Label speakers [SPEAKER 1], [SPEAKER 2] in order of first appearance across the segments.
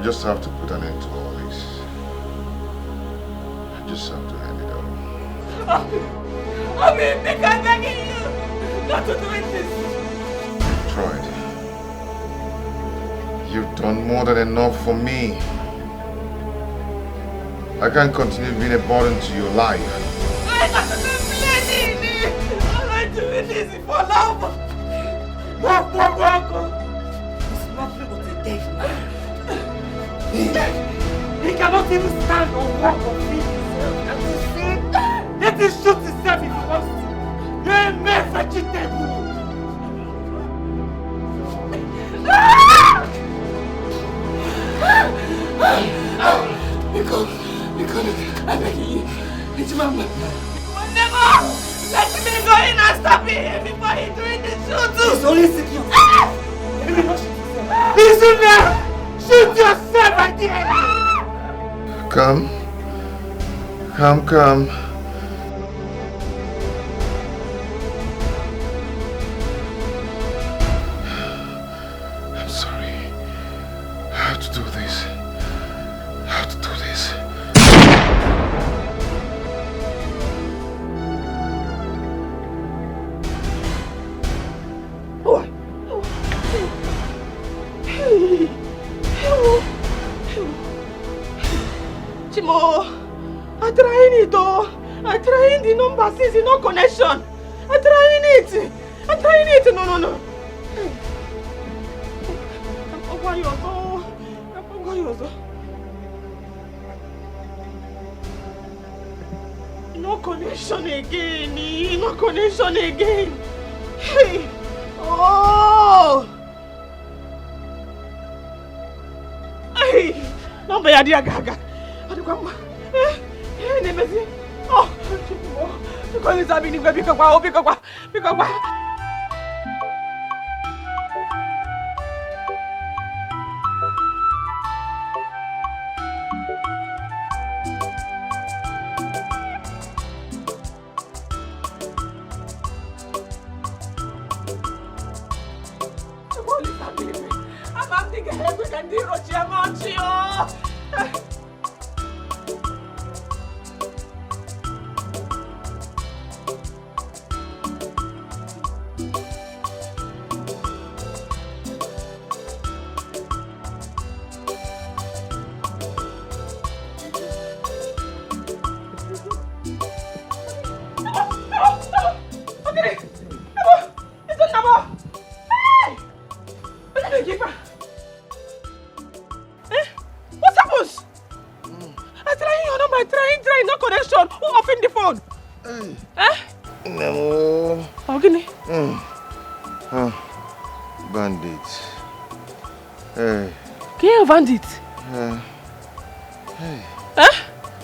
[SPEAKER 1] just have to put an end to all this. I just have to end it all.
[SPEAKER 2] I'm begging you not to do this.
[SPEAKER 1] I've tried. You've done more than enough for me. I can't continue being a burden to your life.
[SPEAKER 2] I got to be bleeding. All I'm doing is for love. Walk. It's nothing but a dead man. He cannot even stand or walk or feed himself. And you see, let him shoot himself if he wants to. You're a mere vegetable. Because, I beg you, it's Mama. Never! Let me go in and stop him before he doing the shoot. He's only secure. He's in there! Shoot yourself right there!
[SPEAKER 1] Come. I'm sorry. I have to do this.
[SPEAKER 2] Chimo, I'm trying it all. I'm trying the number since no connection. I'm trying it. No. No connection again. Hey. Oh. Hey. Number ya dia gaga. Aduh, Nemesi. Oh, because it's happening. Pick up. I'm thinking we can do What happens? I'm trying your number, trying, no connection. Who offend the phone?
[SPEAKER 1] No.
[SPEAKER 2] Oh, Guinea.
[SPEAKER 1] Bandits. Hey.
[SPEAKER 2] Bandit?
[SPEAKER 1] Hey.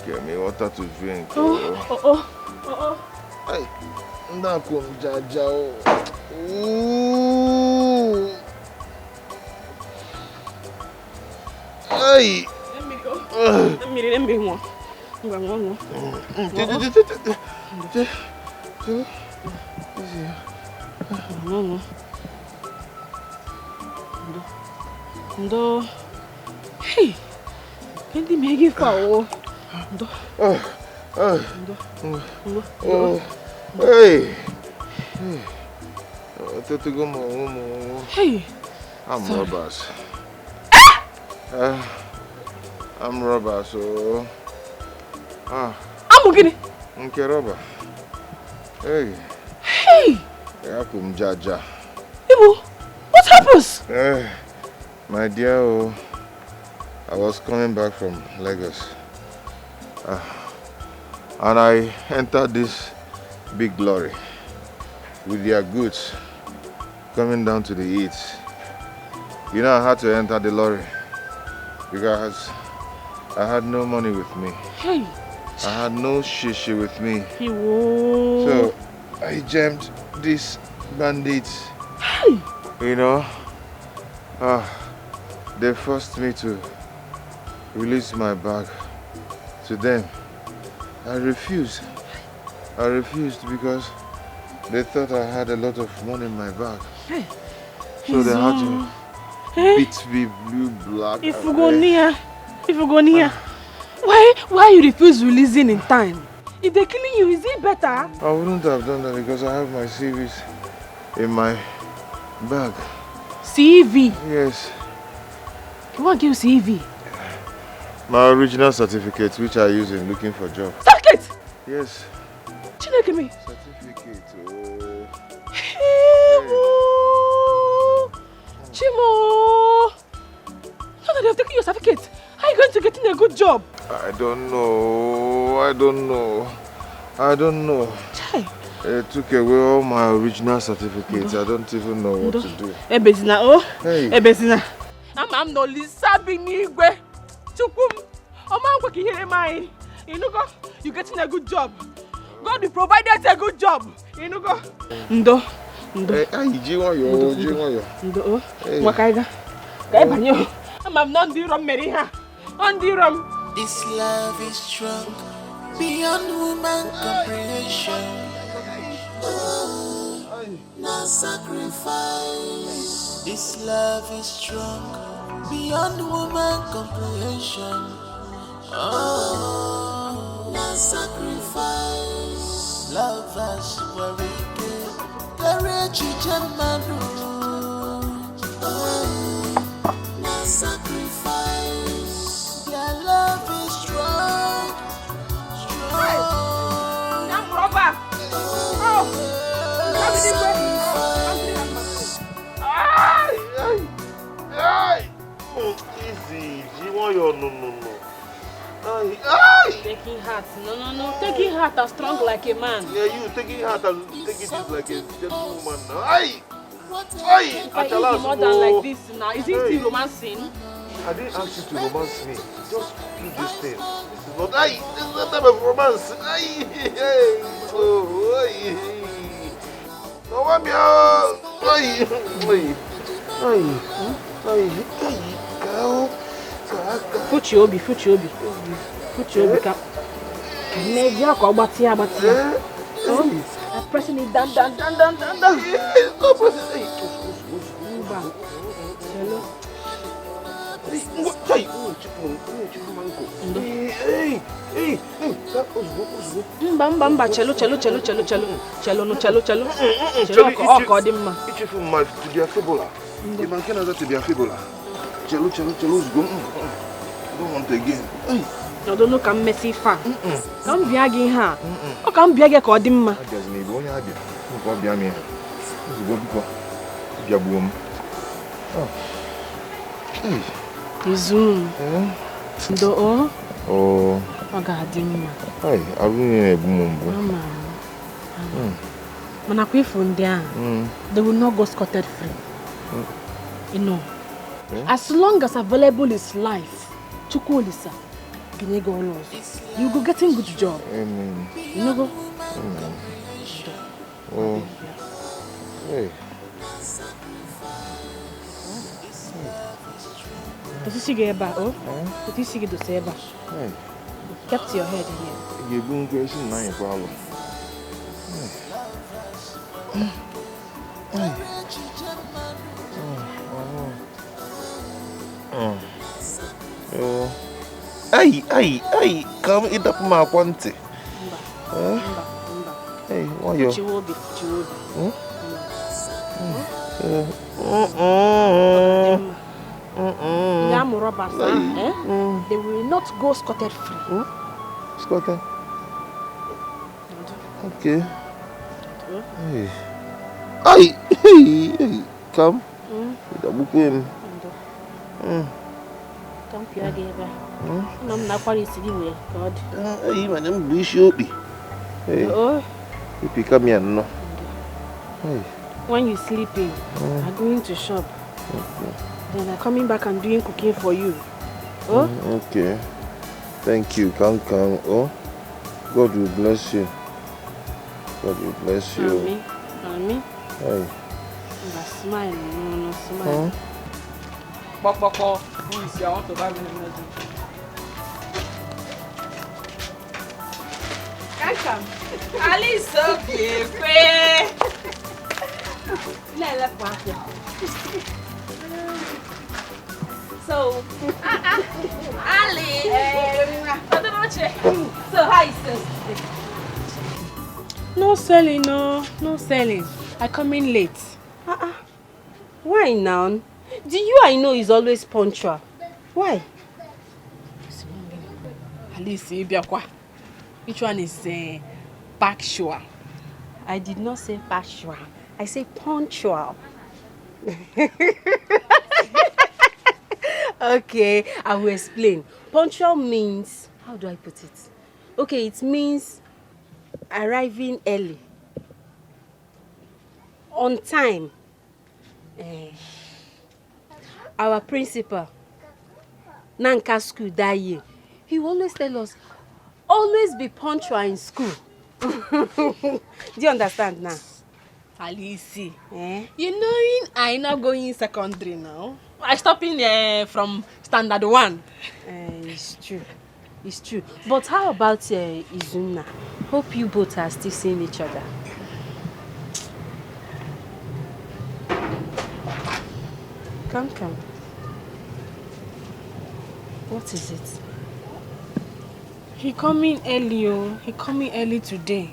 [SPEAKER 1] Get me water to drink.
[SPEAKER 2] Oh.
[SPEAKER 1] Hey. Nakum Jajao. Ooh. Hey.
[SPEAKER 2] Let me go. Let me one. Ndo. Hey. Kendi megi fa o. Ndo.
[SPEAKER 1] Hey.
[SPEAKER 2] Hey.
[SPEAKER 1] I'm robbers. I'm robber, so.
[SPEAKER 2] I'm Guinea.
[SPEAKER 1] Okay, robber. Hey. Yakum Jaja.
[SPEAKER 2] Ibu, what happens?
[SPEAKER 1] My dear, I was coming back from Lagos. And I entered this big lorry with their goods coming down to the east. You know, I had to enter the lorry because I had no money with me.
[SPEAKER 2] Hey.
[SPEAKER 1] I had no shishi with me.
[SPEAKER 2] Whoa.
[SPEAKER 1] So I jammed these bandits.
[SPEAKER 2] Hey.
[SPEAKER 1] You know, they forced me to release my bag to them. I refused because they thought I had a lot of money in my bag.
[SPEAKER 2] Hey.
[SPEAKER 1] So they had Beat me blue, black.
[SPEAKER 3] If you go near, why you refuse releasing in time? If they're killing you, is it better?
[SPEAKER 1] I wouldn't have done that because I have my CVs in my bag.
[SPEAKER 3] CV?
[SPEAKER 1] Yes.
[SPEAKER 3] You want to give CV?
[SPEAKER 1] My original certificate, which I use in looking for job.
[SPEAKER 3] Certificate?
[SPEAKER 1] Yes.
[SPEAKER 3] Chineke me.
[SPEAKER 1] Certificate.
[SPEAKER 3] Chimo! Now that they have taken your certificate, how are you going to get in a good job?
[SPEAKER 1] I don't know.
[SPEAKER 3] Chai.
[SPEAKER 1] They took away all my original certificates. I don't even know what to do.
[SPEAKER 3] Ebezina, oh?
[SPEAKER 1] Hey.
[SPEAKER 3] Ebezina. I'm no Lisa Binigwe. Chukum. Omango ki here mine. You know go, you getting a good job. God will provide us a good job. You know go. Ndo.
[SPEAKER 1] Hey,
[SPEAKER 3] Ndo. Wakaiga. Kai banyo. I'm not the rum Meriha. On the rum.
[SPEAKER 2] This love is strong beyond human comprehension. No sacrifice. This love is strong beyond human comprehension. No sacrifice. Love us where we give. Courage no sacrifice. Their love is strong.
[SPEAKER 3] Nam rubber. Oh.
[SPEAKER 1] Easy. No.
[SPEAKER 3] Taking heart. No. Taking heart as strong like a man.
[SPEAKER 1] Yeah, you taking heart and taking it like a gentleman.
[SPEAKER 3] If I eat more than like this now, is it still romancing?
[SPEAKER 1] I didn't ask you to romance me. Just do this thing. This is not type of romance. No, I'm
[SPEAKER 3] Fuchi obi. Can maybe I go batia. I'm pressing it down.
[SPEAKER 1] No pressing.
[SPEAKER 3] Mbamba chelo. Chelo.
[SPEAKER 1] The man can have to be a fibula. Chelo, go. Don't want again.
[SPEAKER 3] I don't know come messy far. Come biagin ha. O come biage ko dimma.
[SPEAKER 1] There's me go nya ade. Go bia me. Go biko. Bia buom.
[SPEAKER 3] Izun. Ndo o.
[SPEAKER 1] Oh.
[SPEAKER 3] Oga dimma.
[SPEAKER 1] Hey, aruni na ebumumbu.
[SPEAKER 3] Mama. Mana kwifu ndi a. They will not go scotted free. You know. As long as available is life, Chukwulisa, you go getting good job.
[SPEAKER 1] Amen.
[SPEAKER 3] You know go.
[SPEAKER 1] Amen. Oh. Hey.
[SPEAKER 3] Did you see Geba? Oh? Did you see the Seba?
[SPEAKER 1] Hey.
[SPEAKER 3] Kept your head here.
[SPEAKER 1] You're going crazy now, problem. Hey, come eat up my quantity. Hey, why you?
[SPEAKER 3] Chiwobi. They will not go scotted free.
[SPEAKER 1] Scotted? Okay. Hey, come. Double pin.
[SPEAKER 3] Come here, Geba. I'm not quite easy with God.
[SPEAKER 1] Hey, madam, we should be. Hey, if you come here, no. Hey.
[SPEAKER 3] When you're sleeping, I'm going to shop. Then I'm coming back and doing cooking for you. Oh?
[SPEAKER 1] Okay. Thank you. Come. Oh, God will bless you. God will bless you.
[SPEAKER 3] Amen.
[SPEAKER 1] Hey.
[SPEAKER 3] Smile. No, smile.
[SPEAKER 4] Boko, who is here? I want to buy me a
[SPEAKER 3] Come. Ali is so beautiful. So, Ali. So, how is it? No selling, no selling. I come in late.
[SPEAKER 5] Why now? The you I know is always punctual. Why?
[SPEAKER 3] Alice, which one is factual?
[SPEAKER 5] I did not say factual. I say punctual. Okay, I will explain. Punctual means, how do I put it? Okay, it means arriving early, on time. Our principal, Nanka school that year, he always tell us, always be punctual in school. Do you understand now?
[SPEAKER 3] Alice, you knowing I not going in secondary now. I stopping from standard 1.
[SPEAKER 5] It's true. It's true. But how about Izuna? Hope you both are still seeing each other. Come. What is it?
[SPEAKER 3] He coming early, He coming early today.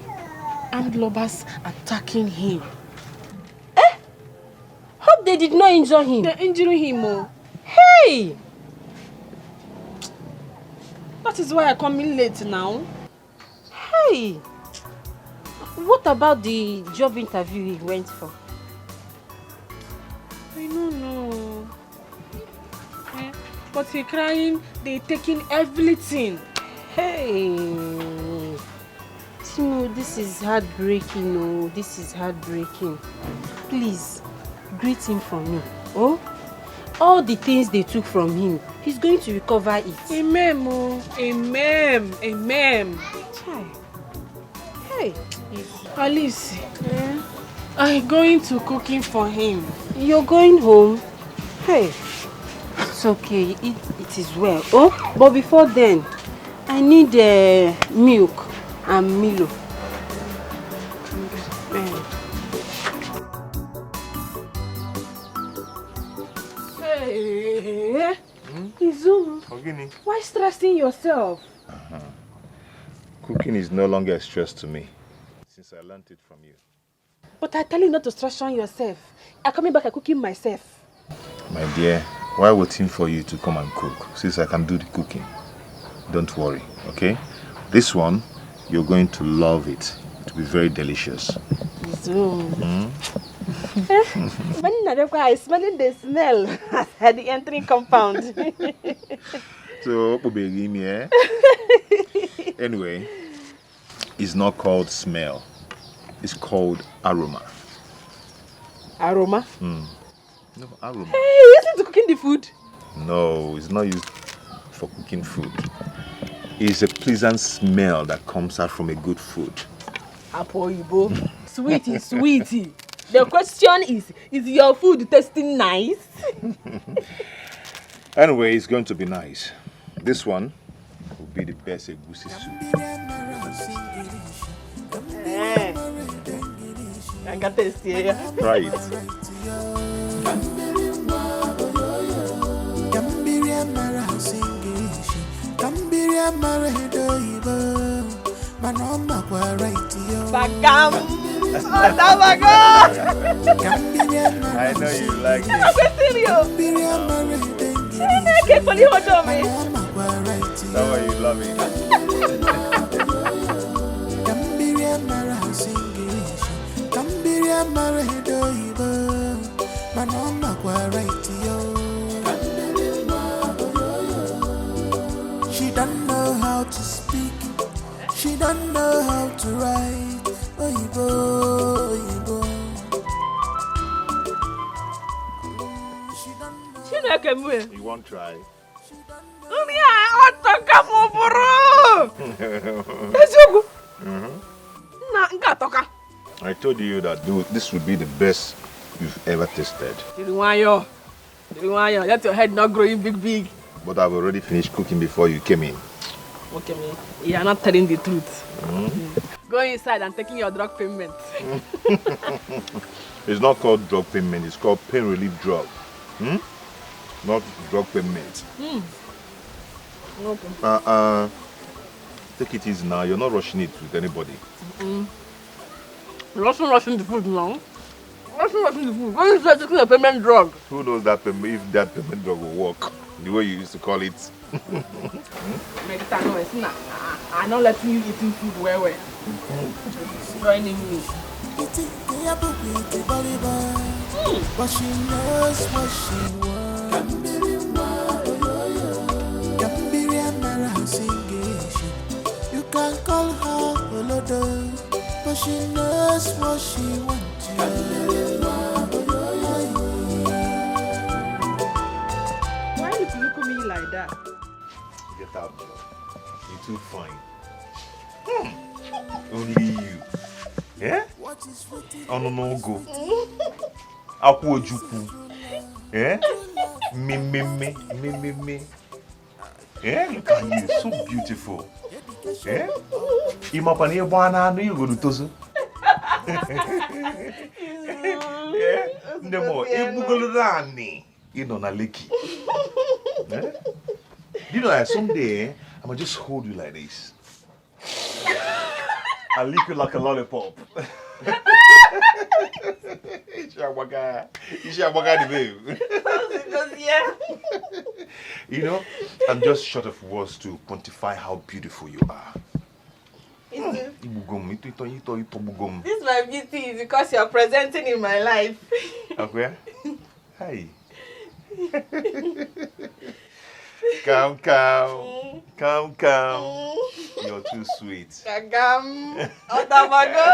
[SPEAKER 3] And Lobas attacking him.
[SPEAKER 5] Hope they did not injure him.
[SPEAKER 3] They're injuring him,
[SPEAKER 5] Hey!
[SPEAKER 3] That is why I come in late now.
[SPEAKER 5] Hey! What about the job interview he went for?
[SPEAKER 3] I don't know. But he crying, they taking everything.
[SPEAKER 5] Hey! Timo, this is heartbreaking. Oh, this is heartbreaking. Please, greet him for me. Oh? All the things they took from him, he's going to recover it.
[SPEAKER 3] Amen, Amen.
[SPEAKER 5] Hey.
[SPEAKER 3] Alice, I'm going to cooking for him.
[SPEAKER 5] You're going home? Hey. It's okay. It is well. Oh, but before then, I need milk and Milo.
[SPEAKER 3] Hey, Izunu, why stressing yourself?
[SPEAKER 1] Cooking is no longer a stress to me since I learned it from you.
[SPEAKER 3] But I tell you not to stress on yourself. I'm coming back and cooking myself.
[SPEAKER 1] My dear, why waiting for you to come and cook since I can do the cooking? Don't worry, okay? This one, you're going to love it. It will be very delicious.
[SPEAKER 3] Izunu. I'm smelling the smell at the entering compound.
[SPEAKER 1] So, anyway, it's not called smell. It's called aroma.
[SPEAKER 3] Aroma?
[SPEAKER 1] No, aroma.
[SPEAKER 3] Hey, is it cooking the food?
[SPEAKER 1] No, it's not used for cooking food. It's a pleasant smell that comes out from a good food.
[SPEAKER 3] Apoibo. Sweetie. The question is your food tasting nice?
[SPEAKER 1] Anyway, it's going to be nice. This one will be the best egusi soup.
[SPEAKER 3] I can taste it.
[SPEAKER 1] Try it.
[SPEAKER 3] Bagam.
[SPEAKER 1] I know you like it. That's why you love it.
[SPEAKER 2] She don't know how to speak. She don't know how to write. Oyibo.
[SPEAKER 1] You won't try? I told you that this would be the best you've ever tasted.
[SPEAKER 3] Let your head not growing big.
[SPEAKER 1] But I've already finished cooking before you came in.
[SPEAKER 3] Okay, man. You are not telling the truth. Go inside and taking your drug payment.
[SPEAKER 1] It's not called drug payment, it's called pain relief drug. Not drug payment.
[SPEAKER 3] Okay.
[SPEAKER 1] Take it easy now. You're not rushing it with anybody.
[SPEAKER 3] You're also rushing the food now. Rushing the food. What is that taking a payment drug?
[SPEAKER 1] Who knows that if that payment drug will work the way you used to call it?
[SPEAKER 3] I'm not letting you eating food well. Joining me.
[SPEAKER 6] But she knows what she wants. You can call her Olodo, but she knows what she wants.
[SPEAKER 3] Why did you look at me like that?
[SPEAKER 1] Get out, Joe. You're too fine. Only you. Yeah? Oh no go. Akwo juku. Yeah? Me. Yeah, look at you, so beautiful. Yeah? Imapani bwana no you go to tozo. Yeah? Ndemo ibugolo rani. You know na leki. Yeah? You know that someday I'm gonna just hold you like this. I'll lick you like a lollipop. You know, I'm just short of words to quantify how beautiful you are.
[SPEAKER 5] This my beauty is because you're presenting in my life.
[SPEAKER 1] Okay? Hi. Come. You're too sweet.
[SPEAKER 5] Kagam. Otamago.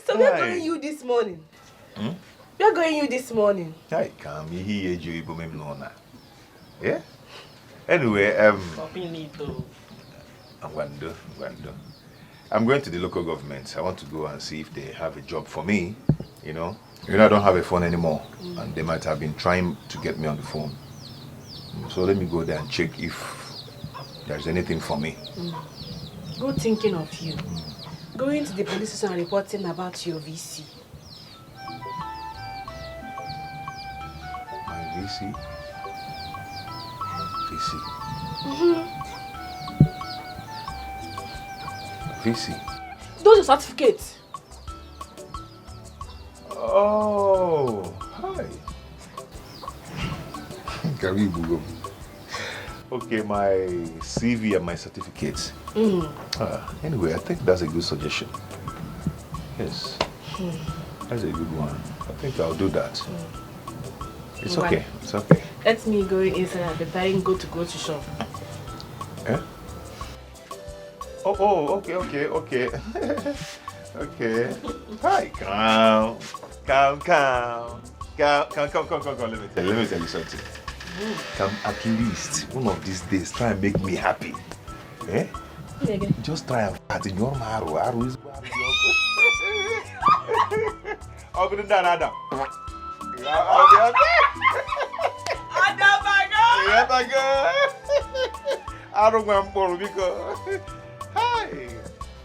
[SPEAKER 5] So we're going you this morning. We're going you this morning.
[SPEAKER 1] Hi, come. Yeah? Anyway, I'm going to the local government. I want to go and see if they have a job for me, you know. I don't have a phone anymore, and they might have been trying to get me on the phone. So let me go there and check if there's anything for me.
[SPEAKER 3] Good thinking of you. Going to the police station and reporting about your VC.
[SPEAKER 1] My VC? VC?
[SPEAKER 3] Those are certificates.
[SPEAKER 1] Oh, hi. Okay, my CV and my certificates. Anyway, I think that's a good suggestion. Yes, that's a good one. I think I'll do that. It's okay. It's okay.
[SPEAKER 3] Let me go inside and prepare and go to shop.
[SPEAKER 1] Eh? Oh, okay. Okay. Hi, come. Let me tell you something. Come, at least one of these days try and make me happy. Eh? Just try and fat in your marrow. Arrow is I'll go to that, Adam. I don't want to because hi,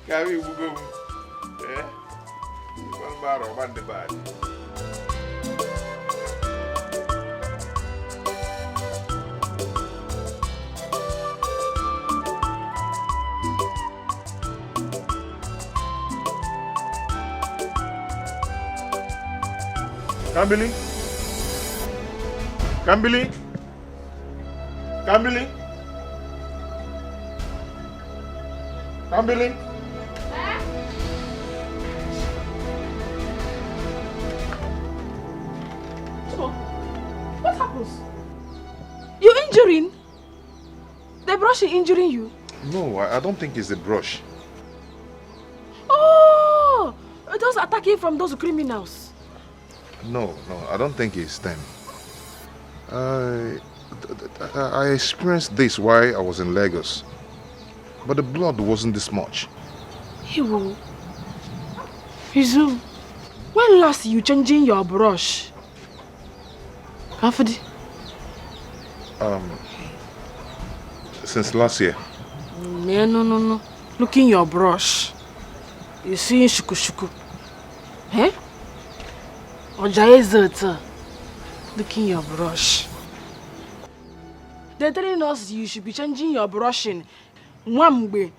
[SPEAKER 1] carry you go. Eh? One marrow, one the bad. Kambili?
[SPEAKER 3] So, what happens? You're injuring? The brush is injuring you?
[SPEAKER 1] No, I don't think it's the brush.
[SPEAKER 3] Oh! Those attacking from those criminals.
[SPEAKER 1] No, I don't think it's them. I experienced this while I was in Lagos. But the blood wasn't this much.
[SPEAKER 3] Izu, when last you changing your brush? After
[SPEAKER 1] since last year.
[SPEAKER 3] No. Look in your brush. You see shuku. Eh? Oja looking your brush. They're telling us you should be changing your brushing. Wamgbe.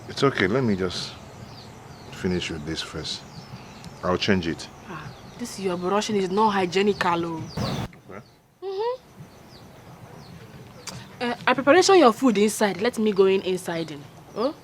[SPEAKER 1] It's okay, let me just finish with this first. I'll change it.
[SPEAKER 3] This your brushing is not hygienical.
[SPEAKER 1] Okay.
[SPEAKER 3] I preparation your food inside. Let me go inside. Oh?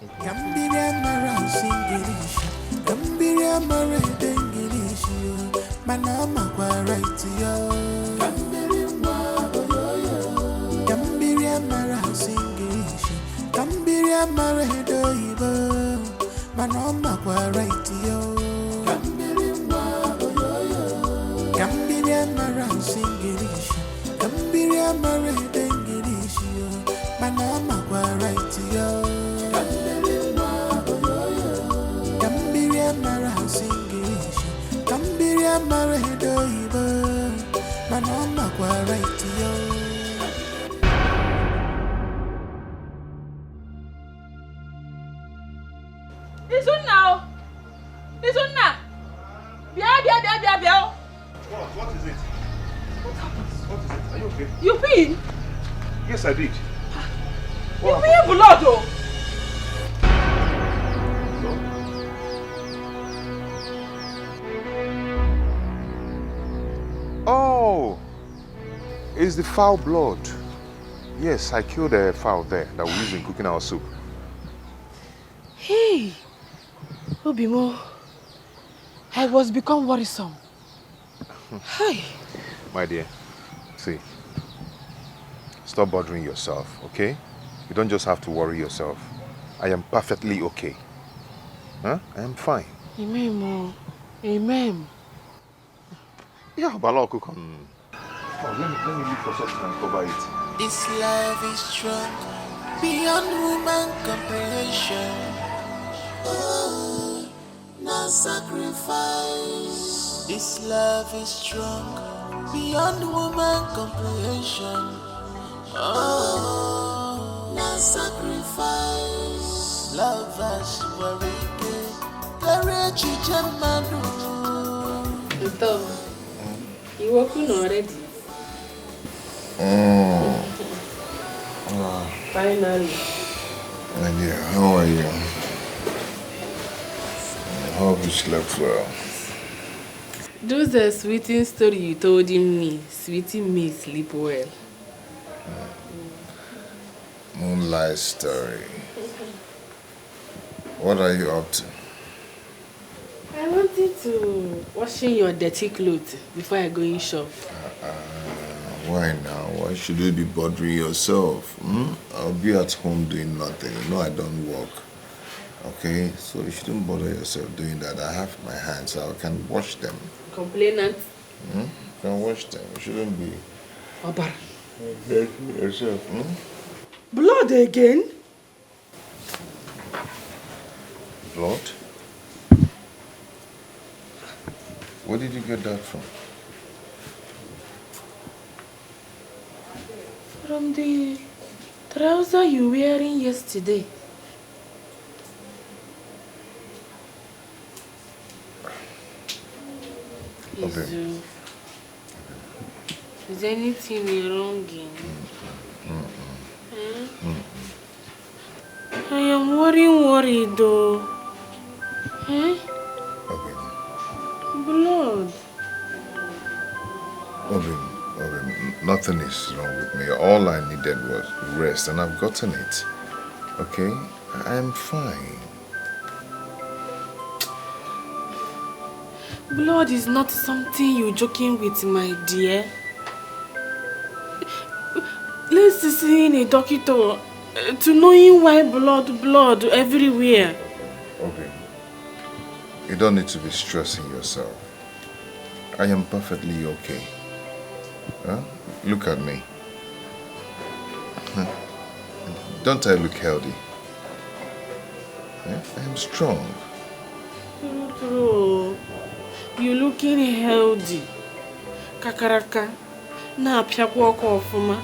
[SPEAKER 1] What is it? What happened? What is it? Are you okay?
[SPEAKER 3] You peed?
[SPEAKER 1] Yes, I did.
[SPEAKER 3] You peed blood, oh?
[SPEAKER 1] Oh, it's the fowl blood. Yes, I killed a fowl there that we use in cooking our soup.
[SPEAKER 3] Hey, Obimo, I was become worrisome. Hey.
[SPEAKER 1] My dear, see, stop bothering yourself, okay? You don't just have to worry yourself. I am perfectly okay. Huh? I am fine.
[SPEAKER 3] Amen, Mo. Amen.
[SPEAKER 1] Yeah, but I'll cook on. Oh, let me look for something and cover it.
[SPEAKER 6] This love is strong beyond human comprehension. Oh, no sacrifice. This love is strong beyond human comprehension. Oh, no sacrifice. Love us worried. Courage Jamanu.
[SPEAKER 5] Tom, you working already? Finally.
[SPEAKER 1] My dear, how are you? I hope you slept well.
[SPEAKER 5] Those are sweeting story you told me. Sweeting me sleep well.
[SPEAKER 1] Moonlight story. What are you up to?
[SPEAKER 5] I wanted to washing your dirty clothes before I go in shop.
[SPEAKER 1] Why now? Why should you be bothering yourself? I'll be at home doing nothing. You know I don't work. Okay? So you shouldn't bother yourself doing that. I have my hands, so I can wash them.
[SPEAKER 5] Complainant?
[SPEAKER 1] You can wash them. You shouldn't be
[SPEAKER 3] Obar.
[SPEAKER 1] yourself.
[SPEAKER 3] Blood again?
[SPEAKER 1] Blood? Where did you get that from?
[SPEAKER 3] From the trouser you were wearing yesterday.
[SPEAKER 1] Okay.
[SPEAKER 5] Is anything wrong in? I am worried though.
[SPEAKER 1] Okay.
[SPEAKER 5] Blood.
[SPEAKER 1] Okay, nothing is wrong with me. All I needed was rest, and I've gotten it. Okay? I am fine.
[SPEAKER 3] Blood is not something you're joking with, my dear. Let's see a doctor to knowing why blood everywhere.
[SPEAKER 1] Okay. You don't need to be stressing yourself. I am perfectly okay. Huh? Look at me. Don't I look healthy? Yeah? I am strong.
[SPEAKER 3] True. You're looking healthy. Kakaraka. Na piakwa ofuma.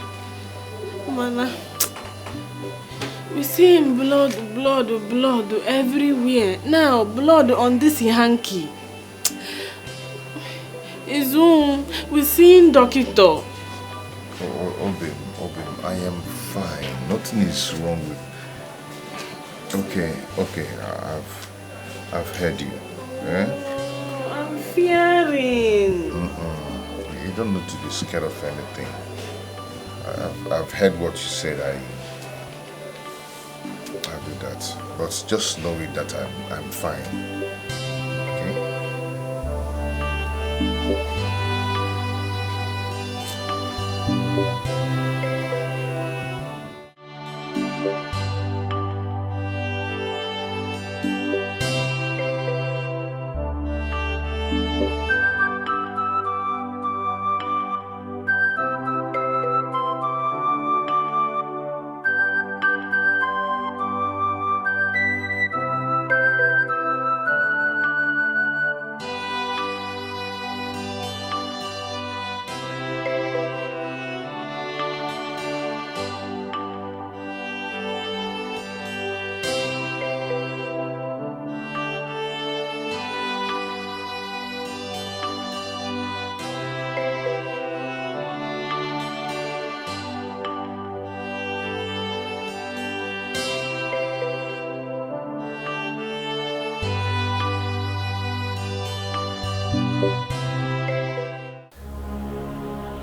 [SPEAKER 3] Mana. We're seeing blood everywhere. Now, blood on this hanky. Izun, we're seeing doctor.
[SPEAKER 1] Obim, I am fine. Nothing is wrong with... Okay, I've heard you. Eh?
[SPEAKER 3] I'm fearing.
[SPEAKER 1] You don't need to be scared of anything. I've heard what you said. I'll do that. But just know it that I'm fine. Okay?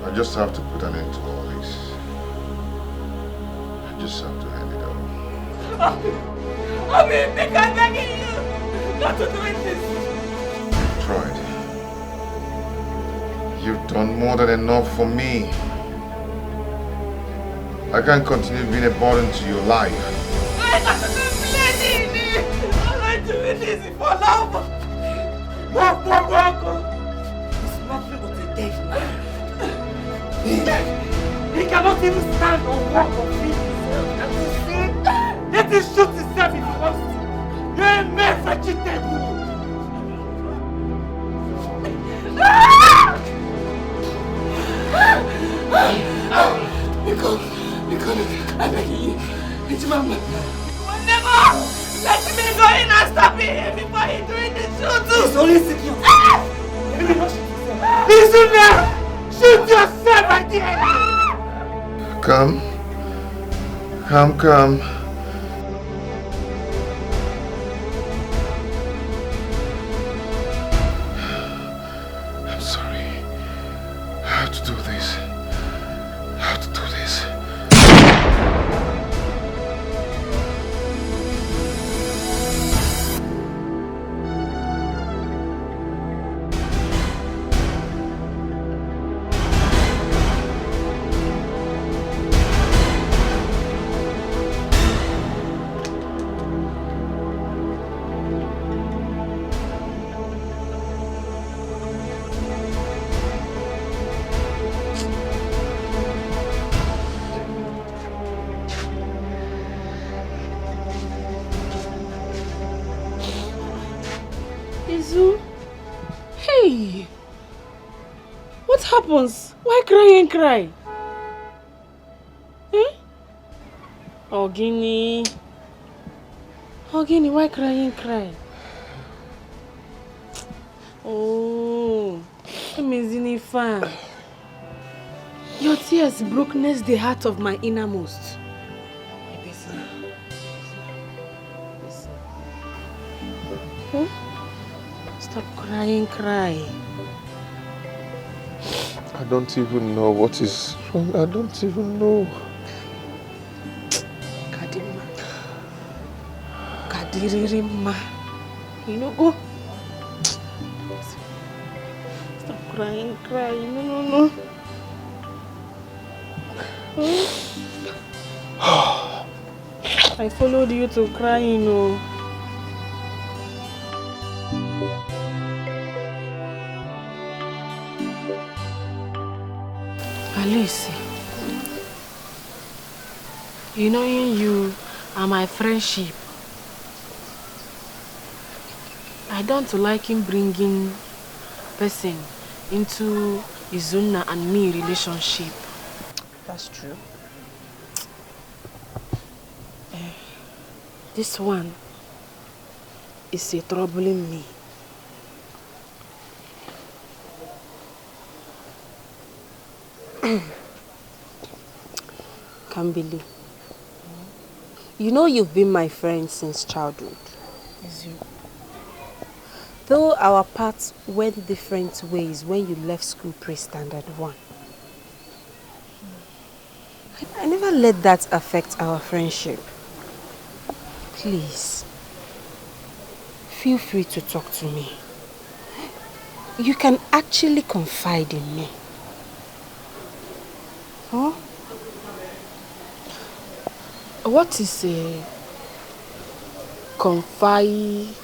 [SPEAKER 1] I just have to put an end to all this. I just have to hand it over.
[SPEAKER 2] I mean, I'm begging you not to do this.
[SPEAKER 1] You've tried. You've done more than enough for me. I can't continue being a burden to your life.
[SPEAKER 2] I'm not doing this. I'm not doing this for love. Walk. It's nothing but a dead man. He cannot even stand or walk or feed himself. Can you see? Let him shoot himself if he wants to. You're a mere vegetable. Because I beg you, it's Mama. Never! Let me go in and stop him before he's doing the shooting. He's only secure. He's in there! Shoot yourself at the end!
[SPEAKER 1] Come. I'm sorry. I have to do this. Hey! What happens? Why cry? Eh? Ogini, why cry? Oh, amazing fan. Your tears brokenness the heart of my innermost. Huh? Stop crying. I don't even know what is wrong. I don't even know.
[SPEAKER 3] Kadirima. You know, go. Stop crying. No. I followed you to cry, you know. Alice, you know you are my friendship. I don't like him bringing person into Izuna and me relationship.
[SPEAKER 7] That's true.
[SPEAKER 3] This one is a troubling me.
[SPEAKER 5] Kambili, you know you've been my friend since childhood.
[SPEAKER 3] Is you?
[SPEAKER 5] Though our paths went different ways when you left school pre-standard 1. I never let that affect our friendship. Please, feel free to talk to me. You can actually confide in me. Huh?
[SPEAKER 3] What is a confined?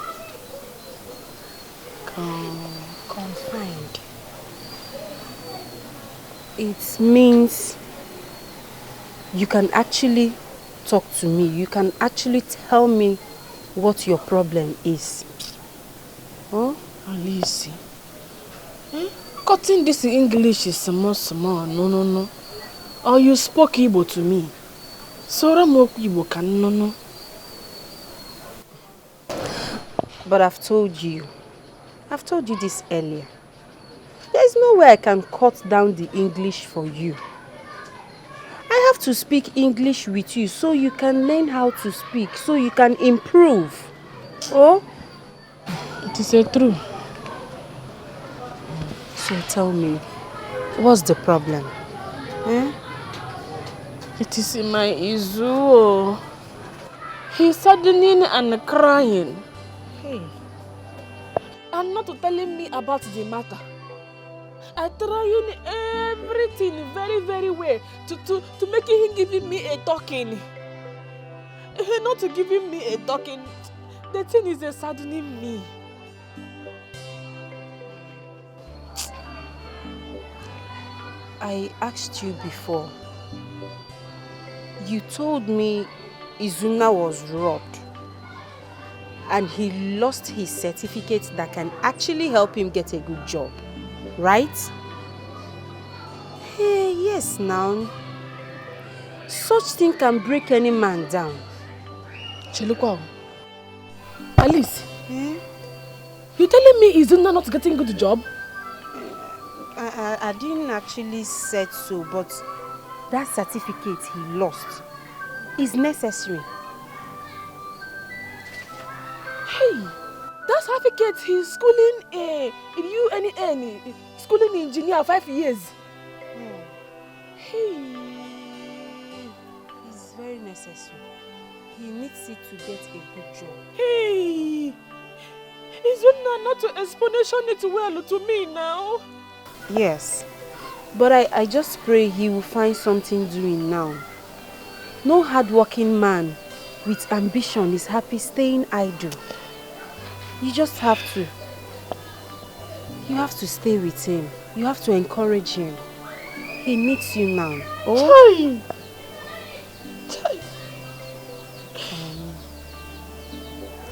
[SPEAKER 5] It means you can actually talk to me. You can actually tell me what your problem is. Huh?
[SPEAKER 3] Alice, cutting this English is small. No. Or you spoke Igbo to me. Sora mo Igbo can no.
[SPEAKER 5] But I've told you this earlier. There's no way I can cut down the English for you. I have to speak English with you so you can learn how to speak, so you can improve. Oh?
[SPEAKER 3] It is a true.
[SPEAKER 5] So tell me, what's the problem? Eh?
[SPEAKER 3] It is in my Izu. He's saddening and crying.
[SPEAKER 5] Hey.
[SPEAKER 3] And not telling me about the matter. I trying everything very well to make him giving me a talking. Not giving me a talking. The thing is saddening me.
[SPEAKER 5] I asked you before. You told me Izuna was robbed and he lost his certificate that can actually help him get a good job, right? Hey, yes now. Such thing can break any man down.
[SPEAKER 3] Chelukwa, Alice, you telling me Izuna not getting a good job?
[SPEAKER 5] I didn't actually say so, but that certificate he lost is necessary.
[SPEAKER 3] Hey, that certificate he's schooling in schooling engineer 5 years. Hey,
[SPEAKER 5] it's very necessary. He needs it to get a good job.
[SPEAKER 3] Hey, Izuna not to explanation it well to me now.
[SPEAKER 5] Yes, but I just pray he will find something doing now. No hardworking man with ambition is happy staying idle. You just have to. You have to stay with him. You have to encourage him. He needs you now. Oh.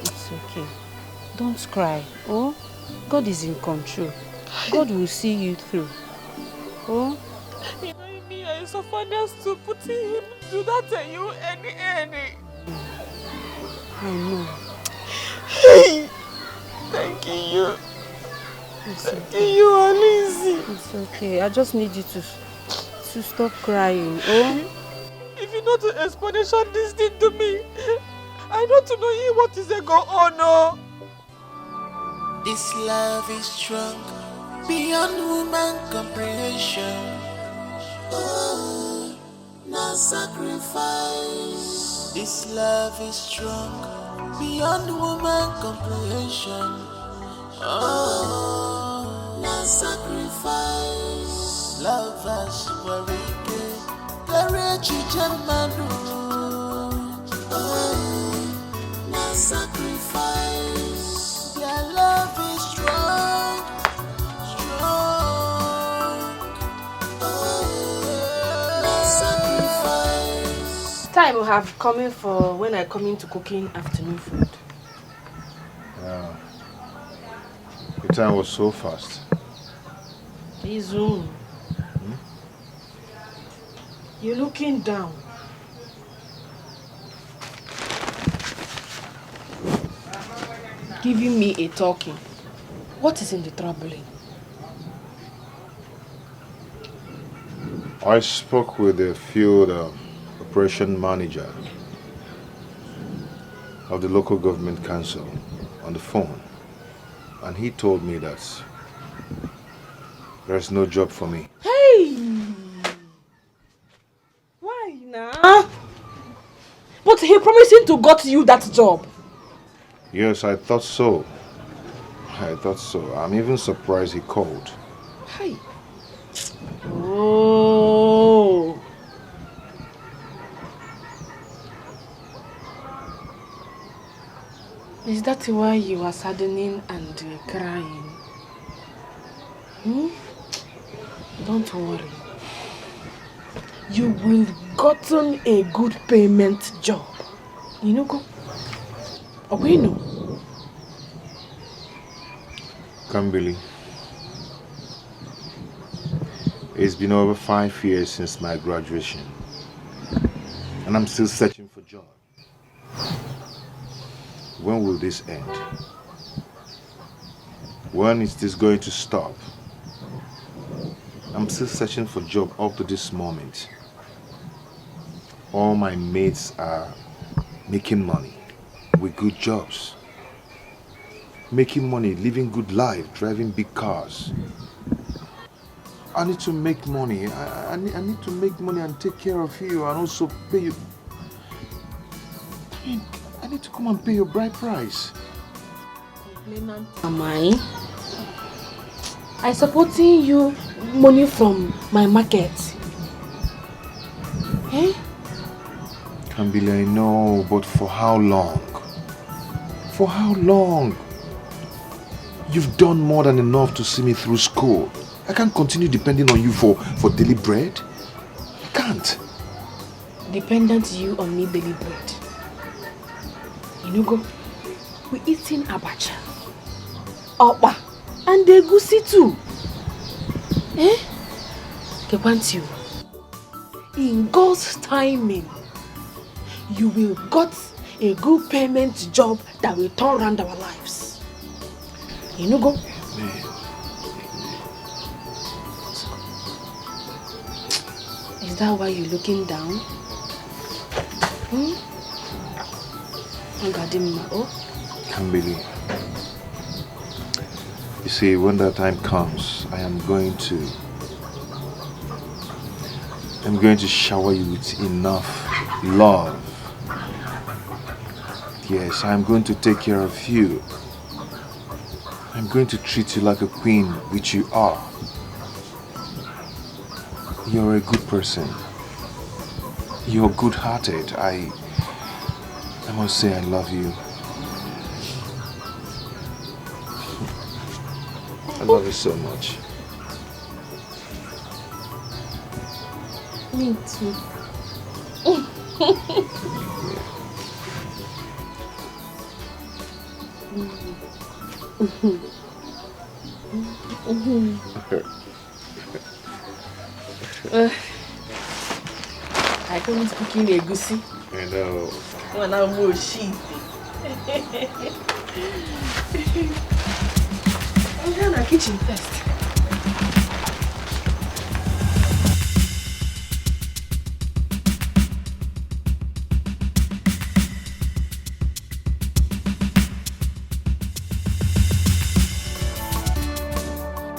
[SPEAKER 5] It's okay. Don't cry. Oh, God is in control. God will see you through. Oh?
[SPEAKER 3] You know me, I suffer to put him to that you any.
[SPEAKER 5] I know.
[SPEAKER 3] Hey, thank you. Thank you, Alice.
[SPEAKER 5] It's okay. I just need you to stop crying. Oh?
[SPEAKER 3] If you know the explanation this thing to me, I don't know what is going on. Oh.
[SPEAKER 6] This love is strong beyond human comprehension. Oh, no sacrifice. This love is strong beyond human comprehension. Oh, no sacrifice. Love us very good. Courage Jamanu. Oh, no sacrifice. Their love is strong.
[SPEAKER 3] Time will have coming for when I come into cooking afternoon food.
[SPEAKER 1] Yeah. The time was so fast.
[SPEAKER 3] Izu, you're looking down. giving me a talking. What is in the troubling?
[SPEAKER 1] I spoke with the field operation manager of the local government council on the phone, and he told me that there's no job for me.
[SPEAKER 3] Hey! Why now? But he promising to get you that job.
[SPEAKER 1] Yes, I thought so. I'm even surprised he called.
[SPEAKER 3] Hey. Oh. Is that why you are saddening and crying? Don't worry. You will gotten a good payment job. You know, go. Okay, no.
[SPEAKER 1] Kambili, it's been over 5 years since my graduation, and I'm still searching for a job. When will this end? When is this going to stop? I'm still searching for a job up to this moment. All my mates are making money with good jobs. Making money, living good life, driving big cars. I need to make money. I need to make money and take care of you and also pay you. I need to come and pay your bride price.
[SPEAKER 3] Complainant am I supporting you money from my market. Eh?
[SPEAKER 1] Kambili, I know, but for how long? For how long? You've done more than enough to see me through school. I can't continue depending on you for daily bread. I can't.
[SPEAKER 3] Dependent you on me daily bread. You know, go. We're eating abacha, opa, and egusi too. Eh? I want you. In God's timing, you will get a good payment job that will turn around our lives. You know, go.
[SPEAKER 1] Amen.
[SPEAKER 3] Is that why you're looking down?
[SPEAKER 1] Kambili, you see, when that time comes, I'm going to shower you with enough love. Yes, I'm going to take care of you. I'm going to treat you like a queen, which you are. You're a good person. You're good-hearted. I must say I love you. I love you so much.
[SPEAKER 3] Me too. I couldn't cook in egusi.
[SPEAKER 1] I know.
[SPEAKER 3] When I'm more sheep. I'm in the kitchen first.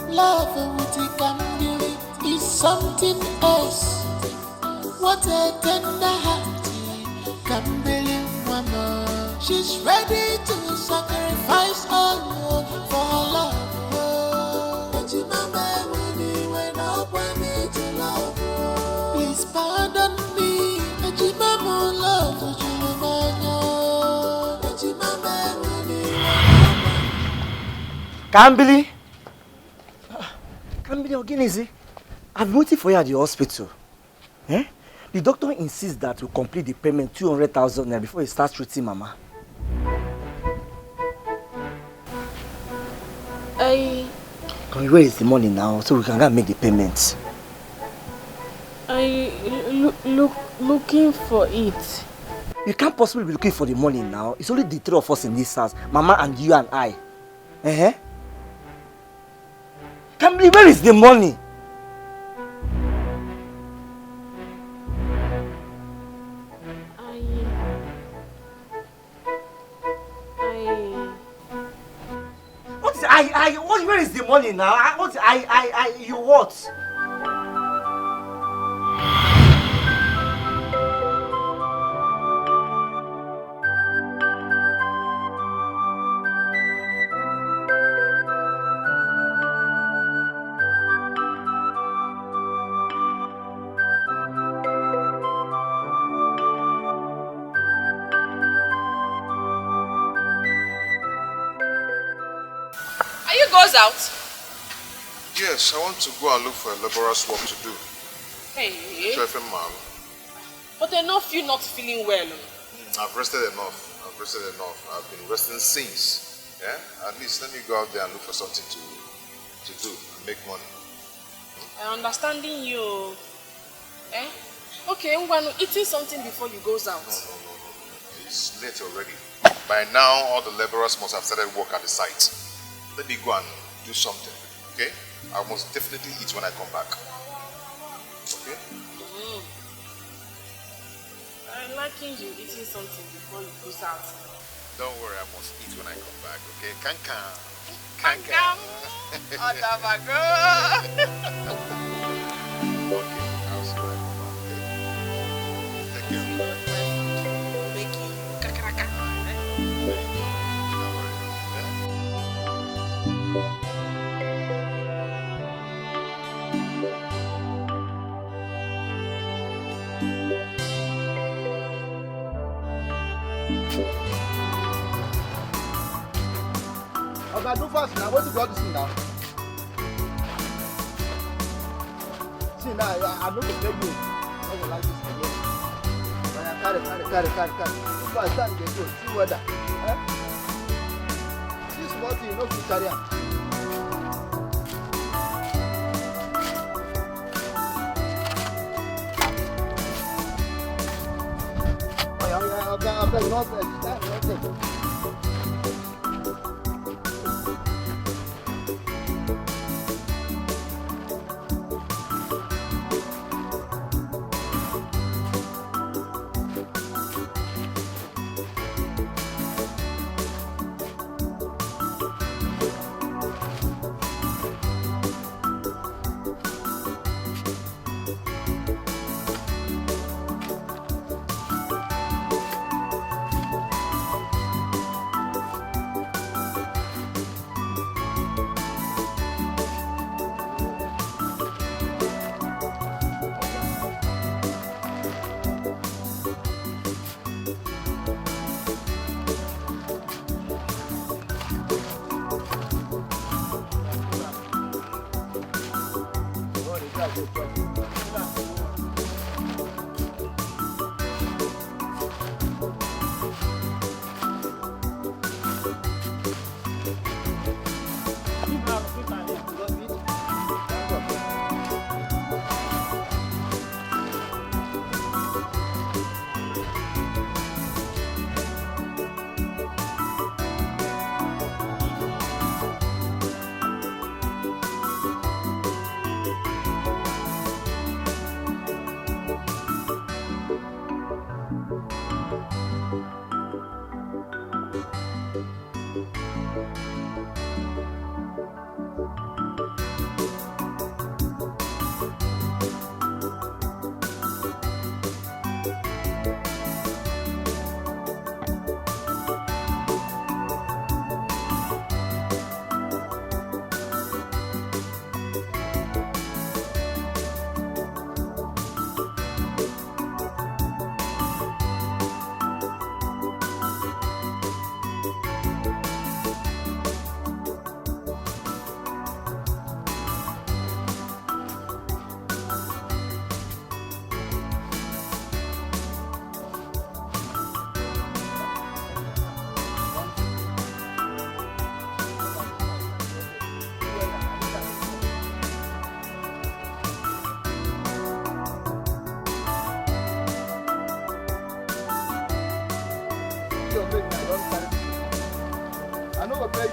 [SPEAKER 6] Love with it can be is something else. What a tender heart can believe mama. She's ready to sacrifice all for her love. Please pardon me.
[SPEAKER 2] Kambili! Kambili, again, is it? I've been waiting for you at the hospital. Eh? The doctor insists that we complete the payment 200,000 naira before he starts treating Mama. Where is the money now so we can go and make the payment?
[SPEAKER 3] Looking for it.
[SPEAKER 7] You can't possibly be looking for the money now. It's only the three of us in this house. Mama and you and I. Can't believe, where is the money? Where is the money now? You what?
[SPEAKER 3] Out?
[SPEAKER 1] Yes, I want to go and look for a laborer's work to do.
[SPEAKER 3] Hey.
[SPEAKER 1] But
[SPEAKER 3] enough you not feeling well.
[SPEAKER 1] I've rested enough. I've been resting since. Yeah? At least let me go out there and look for something to do and make money.
[SPEAKER 3] I'm understanding you. Okay, I'm going to eating something before you goes out.
[SPEAKER 1] No. It's late already. By now, all the laborers must have started work at the site. Let me go and do something, okay? I must definitely eat when I come back. Okay?
[SPEAKER 3] I'm liking you eating something before you go out.
[SPEAKER 1] Don't worry, I must eat when I come back, okay? Kankan. Okay, I'll see when I come back, okay? Take care.
[SPEAKER 3] Make you kakaraka.
[SPEAKER 7] I do fast now. What do you got to see now? See now, I know the baby. I don't like this again. Carry. If I stand again, see weather. This is what you know to carry on. I'm not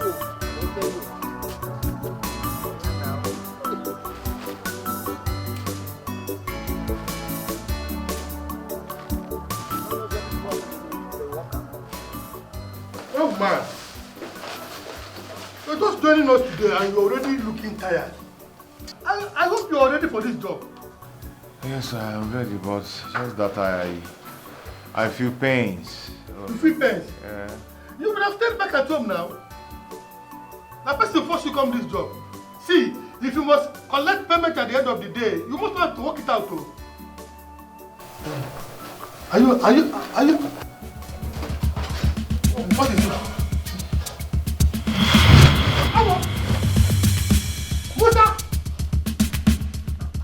[SPEAKER 8] Oh man, you're just joining us today and you're already looking tired. I hope you're ready for this job.
[SPEAKER 1] Yes, I am ready, but just that I feel pains.
[SPEAKER 8] You feel pains?
[SPEAKER 1] Yeah.
[SPEAKER 8] You would have stayed back at home now. Now first and first you come this job. See, if you must collect payment at the end of the day, you must have to work it out too. Are you? What is it?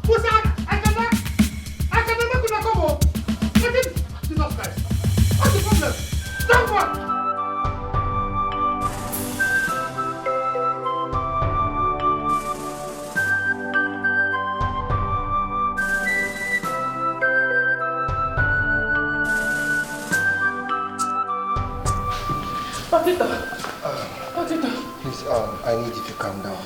[SPEAKER 8] Musa! I cannot make you come home. What is Jesus Christ? What's the problem? Stop one!
[SPEAKER 9] Please, I need you to calm down.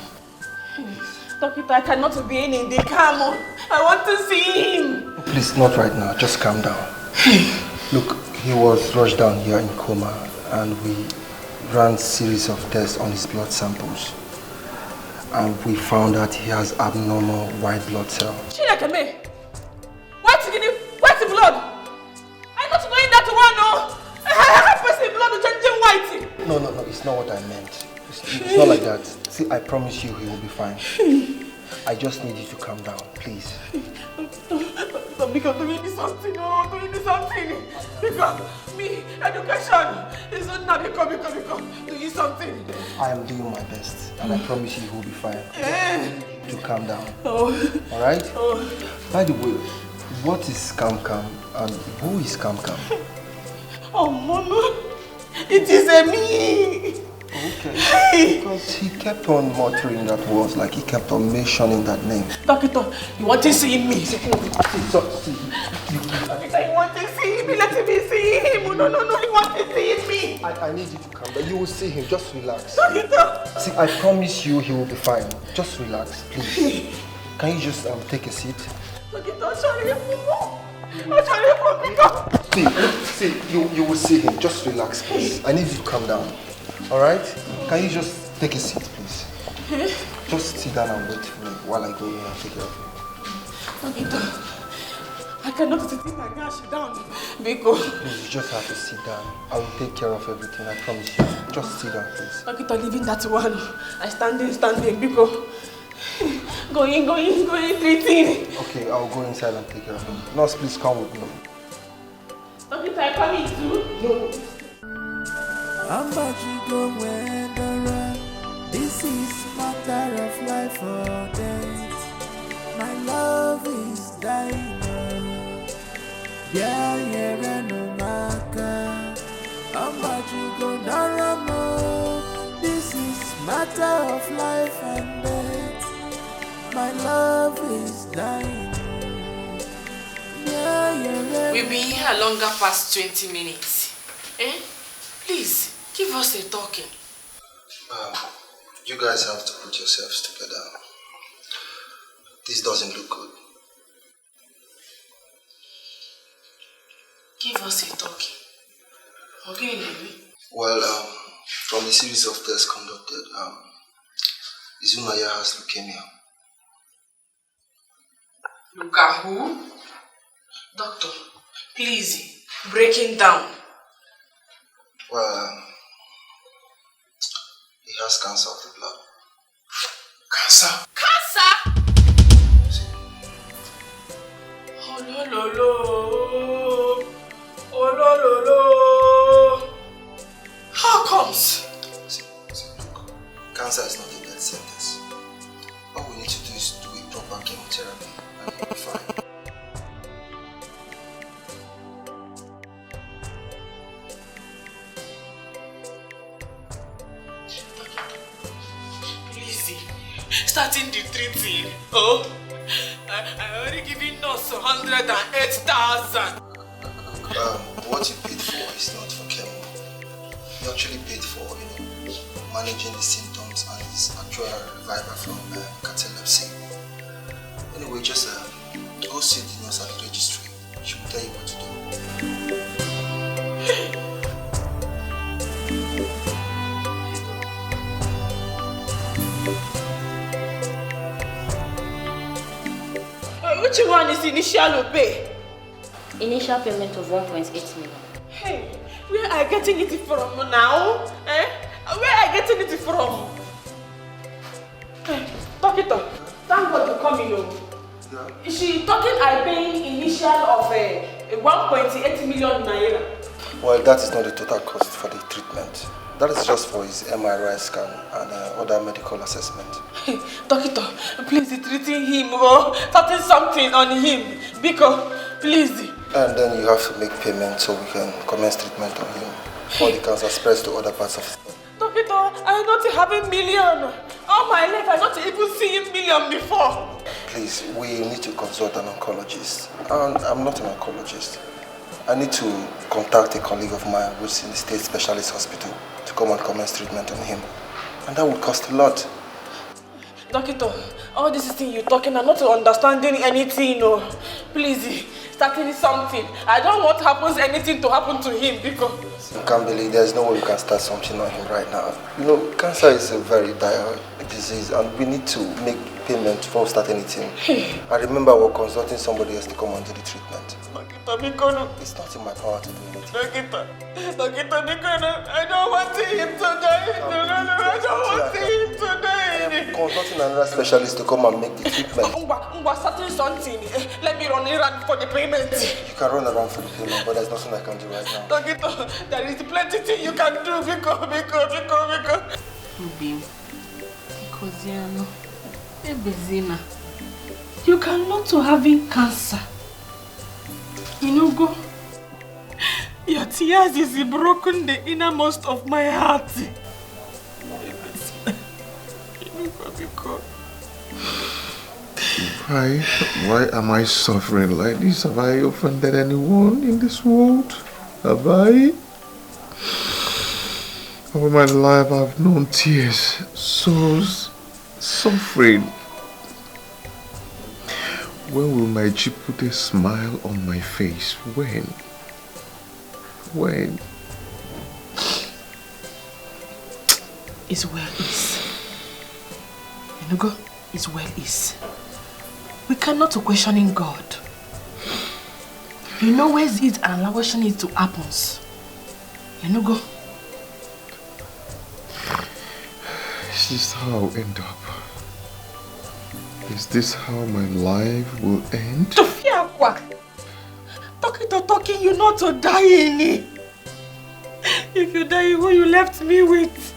[SPEAKER 5] Dokita, I cannot be in the car. I want to see him.
[SPEAKER 9] Please, not right now. Just calm down. Look, he was rushed down here in coma and we ran a series of tests on his blood samples. And we found that he has abnormal white blood cell.
[SPEAKER 5] Chinekeme! White blood! I'm not going that one, no! I have person blood changing white!
[SPEAKER 9] No, it's not what I meant. It's not like that. See, I promise you he will be fine. I just need you to calm down, please.
[SPEAKER 5] Because doing something, doing something. Because me, education is not become. Doing something.
[SPEAKER 9] I am doing my best and I promise you he will be fine. To calm down. Alright? By the way, what is Cam and who is Cam?
[SPEAKER 5] Oh, Mama, it is me.
[SPEAKER 9] Okay. Because he kept on muttering that words, like he kept on mentioning that name.
[SPEAKER 5] Doctor, you want to see me?
[SPEAKER 9] See.
[SPEAKER 5] I want to see him. Let me see him. No, you want to see me.
[SPEAKER 9] I need you to calm down. You will see him. Just relax.
[SPEAKER 5] Doctor.
[SPEAKER 9] See, I promise you he will be fine. Just relax, please. Can you just take a seat?
[SPEAKER 5] Doctor, sorry.
[SPEAKER 9] See, you will see him. Just relax, please. I need you to calm down. Alright? Can you just take a seat, please? Just sit down and wait for me while I go in and take care of you.
[SPEAKER 5] I cannot sit in my gosh down. Biko.
[SPEAKER 9] Please, you just have to sit down. I will take care of everything, I promise you. Just sit down, please.
[SPEAKER 5] Doctor, leaving that one. I standing, Biko. Going, treating.
[SPEAKER 9] Okay, I'll go inside and take care of him. Nurse, please come with me.
[SPEAKER 5] Doctor, I come in too?
[SPEAKER 9] No.
[SPEAKER 6] I'm about to go when the run. This is matter of life or death. My love is dying. Yeah, no matter. I'm about to go Naramo. This is matter of life and death. My love is dying. Yeah.
[SPEAKER 3] We've been here longer past 20 minutes. Please, give us a talking.
[SPEAKER 9] You guys have to put yourselves together. This doesn't look good.
[SPEAKER 3] Give us a talking. Okay,
[SPEAKER 9] Well, from the series of tests conducted, Izunaya has leukemia.
[SPEAKER 3] Look at who? Doctor, please, breaking down.
[SPEAKER 9] Well, he has cancer of the blood.
[SPEAKER 3] Cancer? Oh, no. How comes?
[SPEAKER 9] See, look, cancer is not a death sentence. All we need to do is do a proper chemotherapy and you'll be fine.
[SPEAKER 3] Starting the treating. Oh, I already given us 108,000.
[SPEAKER 9] What you paid for is not for chemo. You actually paid for, managing the symptoms and his actual revival from catalepsy. Anyway, just go see the nurse at the registry. She will tell you what to do.
[SPEAKER 3] Which one is initial pay?
[SPEAKER 10] Initial payment of 1.8 million.
[SPEAKER 3] Hey, where are you getting it from now? Eh? Where are you getting it from? Hey, talk it up. Thank God you come in. Yeah. Is she talking I paying initial of 1.8 million naira?
[SPEAKER 9] Well, that is not the total cost for the treatment. That is just for his MRI scan and other medical assessment.
[SPEAKER 3] Hey, doctor, please treating him or starting something on him. Because, please.
[SPEAKER 9] And then you have to make payment so we can commence treatment on him before the cancer spreads to other parts of his body.
[SPEAKER 3] Doctor, I'm not having million. All my life, I not even seen million before.
[SPEAKER 9] Please, we need to consult an oncologist. And I'm not an oncologist. I need to contact a colleague of mine who's in the state specialist hospital to come and commence treatment on him. And that would cost a lot.
[SPEAKER 3] Doctor, all this thing you're talking, I'm not understanding anything. No. Please, starting something. I don't want anything to happen to him because...
[SPEAKER 9] You can't believe there's no way we can start something on him right now. You know, cancer is a very dire disease and we need to make payment before we start anything. I remember we're consulting somebody else to come and do the treatment. It's not in my power to do anything.
[SPEAKER 3] Doctor, I don't want him to die. No, I don't want him to die.
[SPEAKER 9] I'm consulting another specialist to come and make the treatment.
[SPEAKER 3] Starting something. Let me run around for the payment.
[SPEAKER 9] You can run around for the payment, but there's nothing I can do right now.
[SPEAKER 3] Doctor, there is plenty thing you can do because. You cannot to having cancer. Go. Your tears is broken the innermost of my heart.
[SPEAKER 1] Why am I suffering like this? Have I offended anyone in this world? Have I? All my life I've known tears, sorrows, suffering. When will my G put a smile on my face? When?
[SPEAKER 3] It's well is. It's well is. We cannot questioning God. You know where is it and allowing it to happen.
[SPEAKER 1] Is this how I'll end up? Is this how my life will end?
[SPEAKER 3] Talking, you not to die in it. If you die, who you left me with?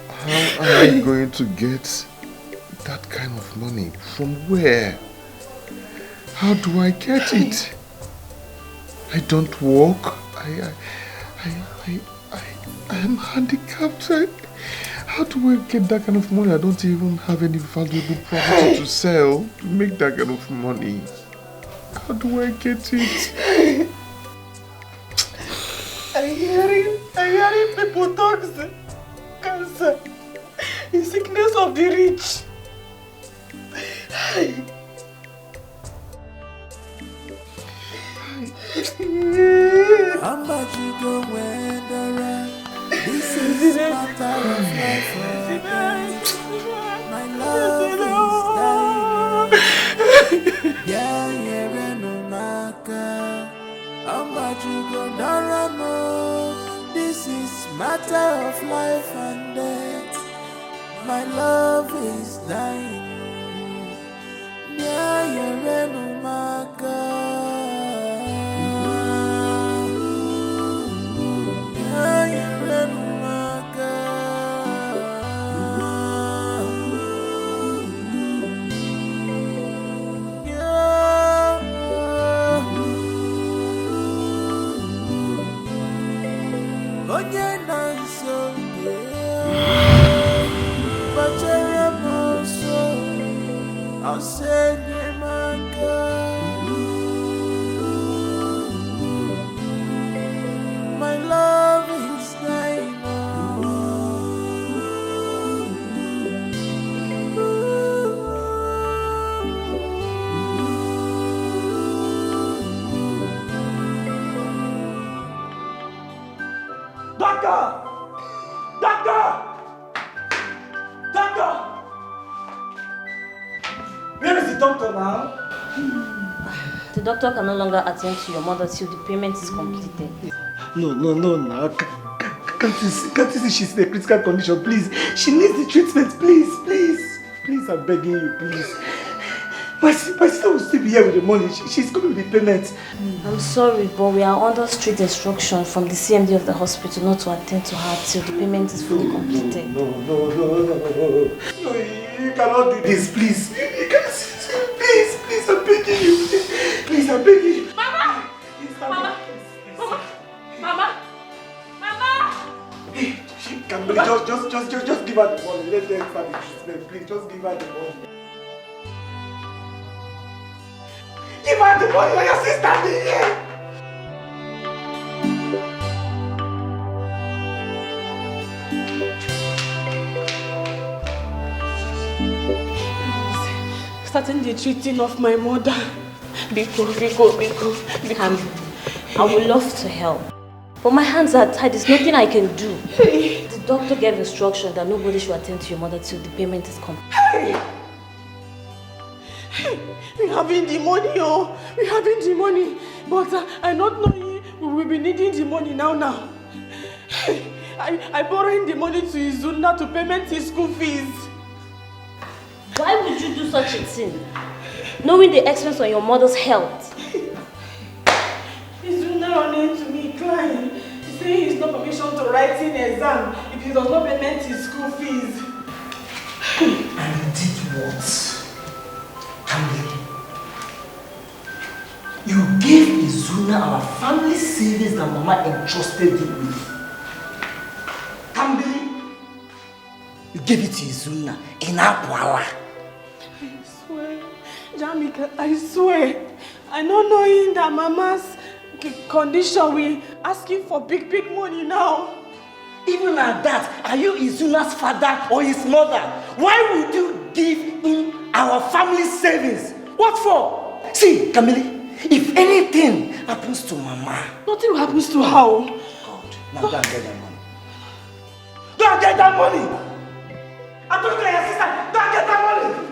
[SPEAKER 1] How am I going to get that kind of money? From where? How do I get it? I don't walk. I am handicapped. How do I get that kind of money? I don't even have any valuable property to sell to make that kind of money. How do I get it?
[SPEAKER 3] I'm hearing people talk cancer, the sickness of the rich.
[SPEAKER 6] How much you go when the run? This is matter of life or death. My love is dying. Yeah, no matter. How much you go daramo? This is matter of life and death. My love is dying. Yeah, no matter. So
[SPEAKER 10] doctor can no longer attend to your mother till the payment is completed.
[SPEAKER 9] No. Can't you see she's in a critical condition? Please. She needs the treatment. Please, I'm begging you, please. My sister will still be here with the money. She's coming with the payment.
[SPEAKER 10] I'm sorry, but we are under strict instruction from the CMD of the hospital not to attend to her till the payment is fully completed.
[SPEAKER 9] No. You cannot do this, please. You can't. Please, I'm begging you. Please, I'm begging you.
[SPEAKER 3] Mama!
[SPEAKER 9] Hey, she can believe. Just give her the money. Let them start the treatment, please. Just give her the money. Give her the money. Let your sister be here.
[SPEAKER 3] Starting the treating of my mother. Biko.
[SPEAKER 10] I would love to help, but my hands are tied. There's nothing I can do. The doctor gave instruction that nobody should attend to your mother till the payment is complete.
[SPEAKER 3] We having the money, oh. We having the money. But I not know we will be needing the money now. I borrowing the money to Izuna to payment his school fees.
[SPEAKER 10] Why would you do such a thing? Knowing the expense on your mother's health.
[SPEAKER 3] Izuna running to me crying. He's saying he's not permission to write in exam if he does not payment his school fees.
[SPEAKER 9] And you did what? You gave Izuna our family savings that Mama entrusted you with. Kambili, you gave it to Izuna in Akwala.
[SPEAKER 3] I swear, Jamika, I swear. I not knowing that Mama's condition, we asking for big money now.
[SPEAKER 9] Even at that, are you Izuna's father or his mother? Why would you give him our family savings? What for? See, Kamili, if anything happens to Mama...
[SPEAKER 3] Nothing happens to her.
[SPEAKER 9] God, now go and get that money. Go and get that money! I'm talking to your sister, go and get that money!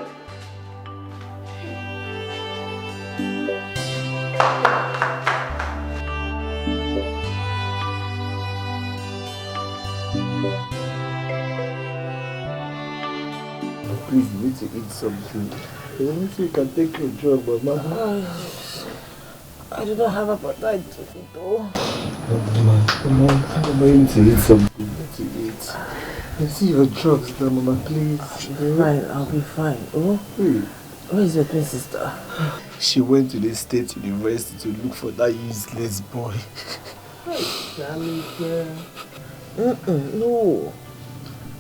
[SPEAKER 11] Please, you need to eat something. I don't think you can take your job, Mama.
[SPEAKER 2] I do not have appetite to eat, though.
[SPEAKER 11] Mama, you need to eat something. You need to eat. I see your drugs now, Mama, please.
[SPEAKER 2] I'll be fine. Oh? Where is your twin sister?
[SPEAKER 11] She went to the state university to look for that useless boy.
[SPEAKER 2] No.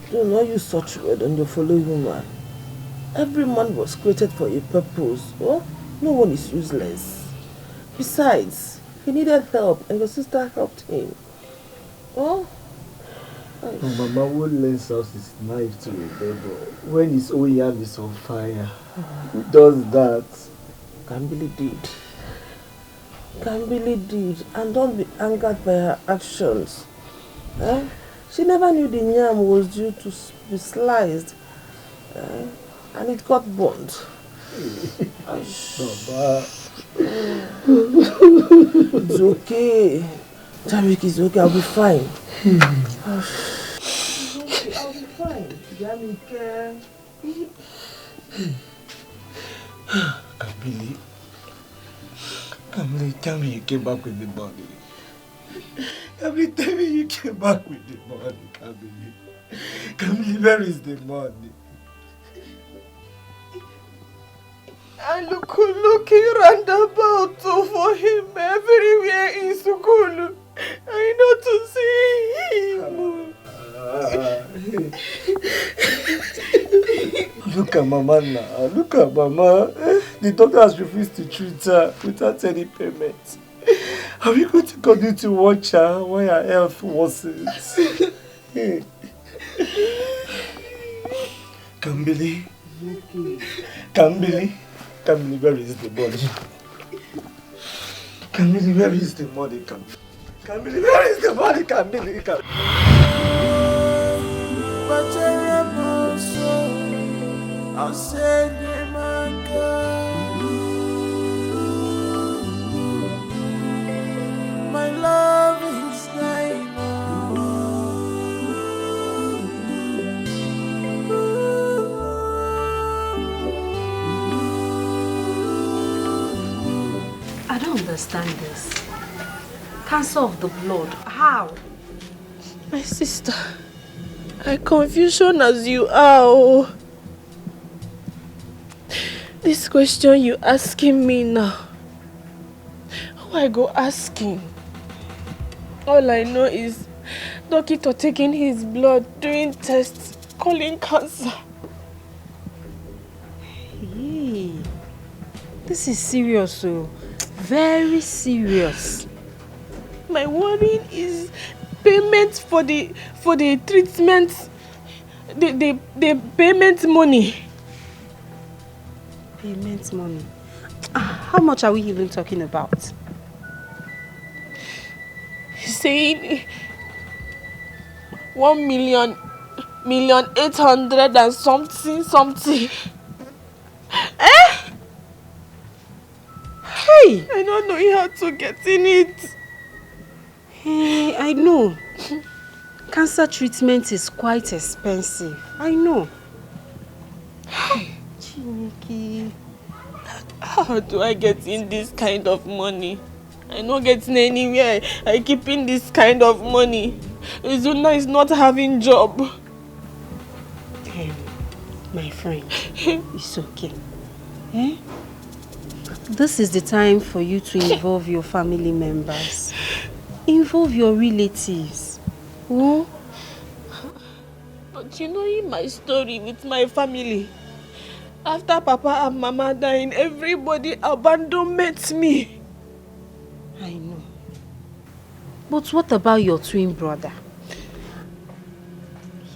[SPEAKER 2] Do not use such word on your fellow human. Every man was created for a purpose. Oh? No one is useless. Besides, he needed help and your sister helped him. Oh?
[SPEAKER 11] Mama won't lend us his knife to a devil when his own yam is on fire. Who does that?
[SPEAKER 2] Kambili did. And don't be angered by her actions. Eh? She never knew the yam was due to be sliced. And it got burnt.
[SPEAKER 11] Baba.
[SPEAKER 2] It's okay. Jamik, it's okay. I'll be fine. I'll be fine. Jamik.
[SPEAKER 11] Kamili, tell me you came back with the money. Kamili, tell me you came back with the money, Kamili. Kamili, where is the money?
[SPEAKER 3] I looking roundabout for him everywhere in school. I know to see him.
[SPEAKER 11] Look at Mama now. Look at Mama. The doctor has refused to treat her without any payment. Are we going to continue to watch her while her health worsens? Kambili. Kamili, where is the money? Kamili, where is the money? Kamili, where is the money? Kamili.
[SPEAKER 6] I'll send you my girl.
[SPEAKER 5] understand this. Cancer of the blood. How?
[SPEAKER 3] My sister, I confusion as you are. Oh. This question you asking me now, who I go asking? All I know is doctor taking his blood, doing tests, calling cancer.
[SPEAKER 5] Hey, this is serious, oh. Very serious.
[SPEAKER 3] My worry is payment for the treatment, the payment money.
[SPEAKER 5] Payment money. How much are we even talking about?
[SPEAKER 3] He's saying 1,800,000 and something. Eh?
[SPEAKER 5] Hey!
[SPEAKER 3] I don't know how to get in it.
[SPEAKER 5] Hey, I know. Cancer treatment is quite expensive. I know. Chineke.
[SPEAKER 3] How do I get in this kind of money? I'm not getting anywhere. I keep in this kind of money. Izuna is not having job.
[SPEAKER 5] My friend, it's okay. Eh? This is the time for you to involve your family members. Involve your relatives. Oh?
[SPEAKER 3] But you know in my story with my family, after Papa and Mama dying, everybody abandoned me.
[SPEAKER 5] I know. But what about your twin brother?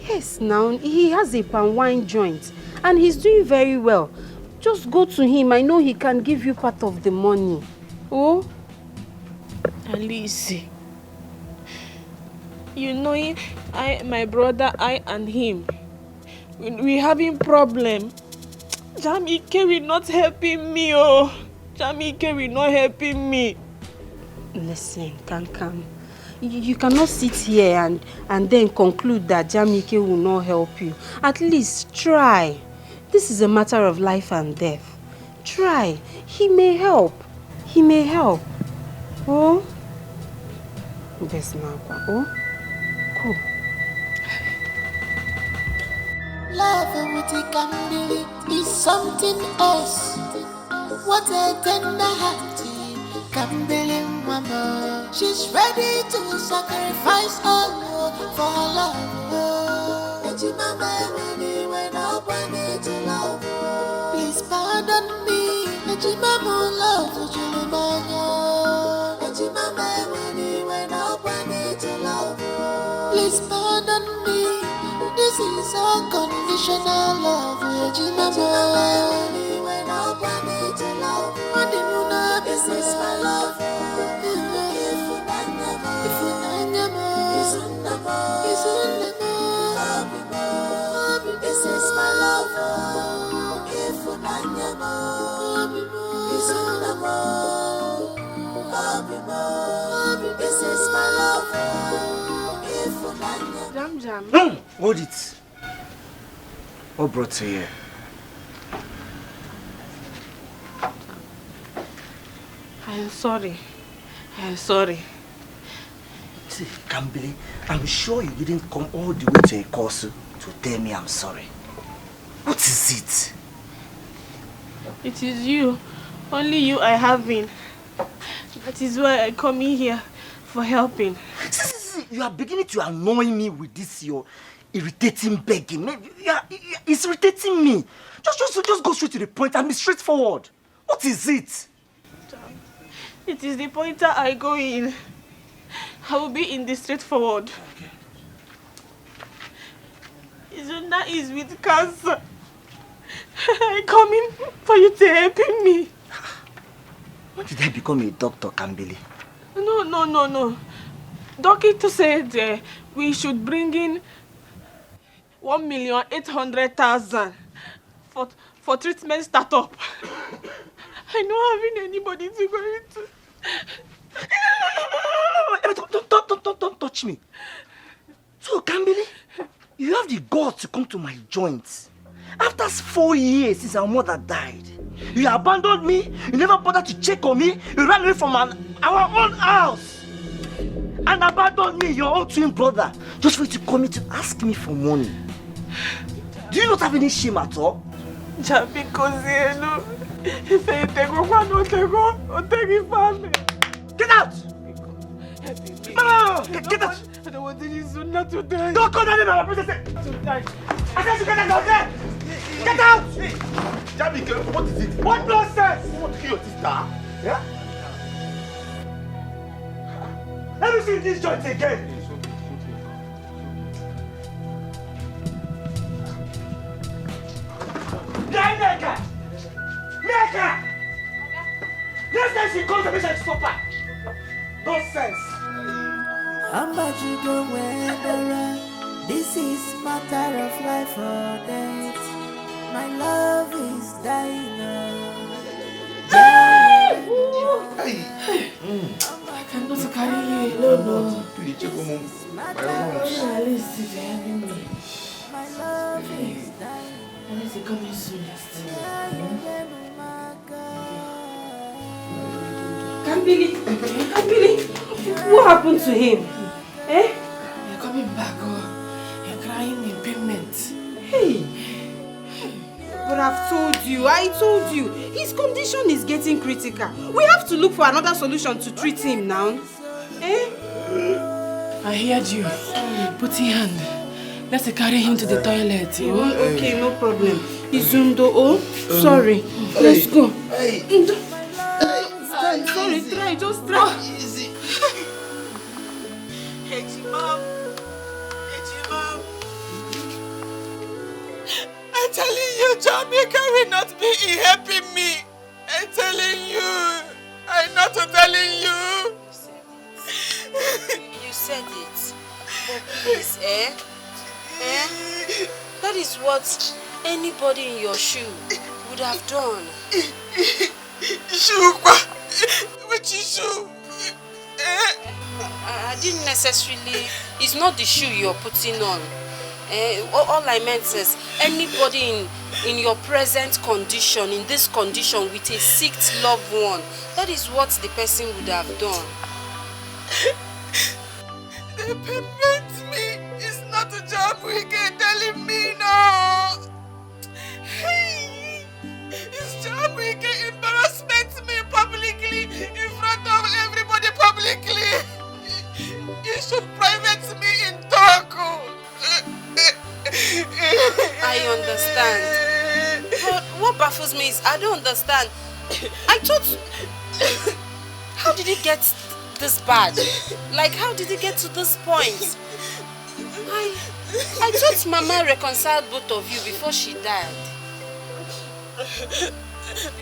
[SPEAKER 5] Yes, now he has a palm wine joint and he's doing very well. Just go to him. I know he can give you part of the money. Oh?
[SPEAKER 3] Alice, you know, my brother, I and him, we having problem. Jamike will not helping me, oh. Jamike will not helping me.
[SPEAKER 5] Listen, Kankam. You cannot sit here and then conclude that Jamike will not help you. At least try. This is a matter of life and death. Try. He may help. He may help. Oh? Oh? Cool.
[SPEAKER 6] Love with the candle is something else. What a tender heart. Can't believe mama. She's ready to sacrifice all for her love. When I to love. Please pardon me. Mama love when I to love. Please pardon me. This is unconditional love. Mama when I to love. This is my love. This is my love. This is my love.
[SPEAKER 7] Jam. Hold it. What brought you here?
[SPEAKER 3] I'm sorry. I'm sorry.
[SPEAKER 7] See, Kambili, I'm sure you didn't come all the way to Ikosu to tell me I'm sorry. What is it?
[SPEAKER 3] It is you. Only you I have been. That is why I come in here for helping.
[SPEAKER 7] See, you are beginning to annoy me with this your irritating begging. It's irritating me. Just go straight to the point and be straightforward. What is it?
[SPEAKER 3] It is the pointer I go in. I will be in the straightforward.
[SPEAKER 7] Okay.
[SPEAKER 3] Izuna is with cancer. I come in for you to help me.
[SPEAKER 7] When did I become a doctor, Kambili?
[SPEAKER 3] No. Doctor said we should bring in 1,800,000 for treatment startup. I don't have anybody to go into.
[SPEAKER 7] Don't touch me. So, Kambili, you have the guts to come to my joints. After 4 years since our mother died, You abandoned me. You never bothered to check on me. You ran away from our own house. And abandoned me, your own twin brother. Just for you to come here to ask me for money. Do you not have any shame at all? Get out! No! Get out!
[SPEAKER 2] I don't want this not to die.
[SPEAKER 7] Don't call that name, my princess! To die. I said you get out of there! Get out!
[SPEAKER 8] Jamike, what is it?
[SPEAKER 7] What nonsense!
[SPEAKER 8] You want to kill your sister? Yeah?
[SPEAKER 7] Let me see this joint again! Neka! Next time she comes, I wish I'd stop her! Nonsense!
[SPEAKER 6] This is matter of life or death. My love is dying
[SPEAKER 8] Hey!
[SPEAKER 3] I cannot carry you alone.
[SPEAKER 8] Please, check on
[SPEAKER 6] My love is dying.
[SPEAKER 3] And it's coming soon.
[SPEAKER 5] Kambili, what happened to him? Eh?
[SPEAKER 3] You're coming back, oh. You're crying in payment.
[SPEAKER 5] Hey! But I told you, his condition is getting critical. We have to look for another solution to treat him now. Eh?
[SPEAKER 3] I heard you. Put your hand. Let's carry him to the toilet. Oh?
[SPEAKER 5] Okay, no problem. Izundo, oh, sorry. Let's go. Sorry, try, just try.
[SPEAKER 6] Easy.
[SPEAKER 2] I'm telling you, Jamaica will not be helping me. I'm telling you. I'm not telling you.
[SPEAKER 5] You said it. But please, that is what anybody in your shoe would have done.
[SPEAKER 2] Shoe? Which shoe?
[SPEAKER 5] I didn't necessarily... It's not the shoe you're putting on. All I meant is anybody in your present condition, in this condition with a sick loved one, that is what the person would have done.
[SPEAKER 2] They permit me. It's not a job we can telling me no. Hey, it's job we can embarrassment me publicly in front of everybody publicly. You should private me in talk.
[SPEAKER 5] I understand. But what baffles me is I don't understand. I thought... How did it get this bad? Like, how did it get to this point? I thought Mama reconciled both of you before she died.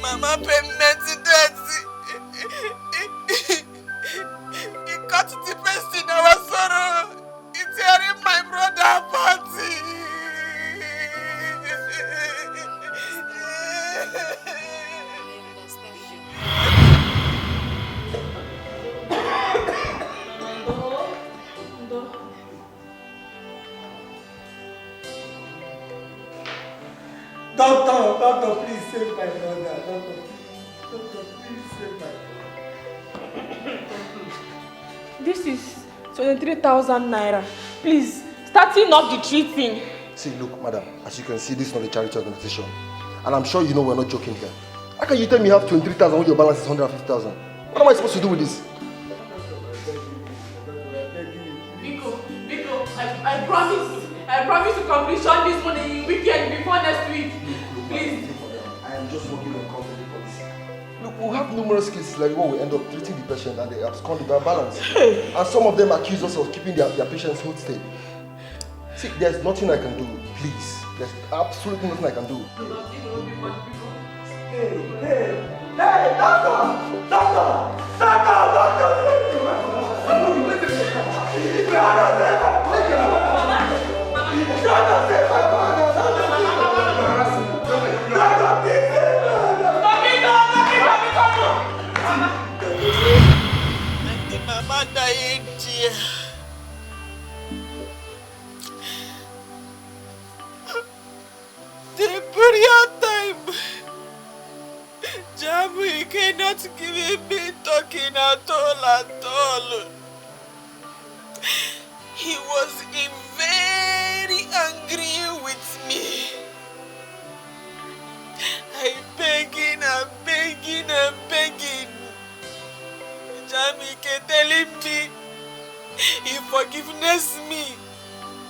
[SPEAKER 2] Mama permitted that. It got the best in our sorrow. It's tearing my brother apart.
[SPEAKER 11] Doctor, please save my brother. Doctor, please save my brother.
[SPEAKER 3] This is 23,000 naira. Please, starting up the treating.
[SPEAKER 9] See, look, madam, as you can see, this is not a charity organization. And I'm sure you know we're not joking here. How can you tell me you have 23,000 when your balance is 150,000? What am I supposed to do with this?
[SPEAKER 3] Biko, I promise to completion this money weekend before next week. Please.
[SPEAKER 9] I am just working on conflict policy. Look, we'll have numerous cases like what we end up treating the patient and they abscond with our balance. And some of them accuse us of keeping their patients hold stay. See, there's nothing I can do, please. There's absolutely nothing I can do.
[SPEAKER 2] Hey, doctor! Mama dying, dear. The burial time. at all. He was very angry with me. I'm begging. Jamike telling me he forgiveness me,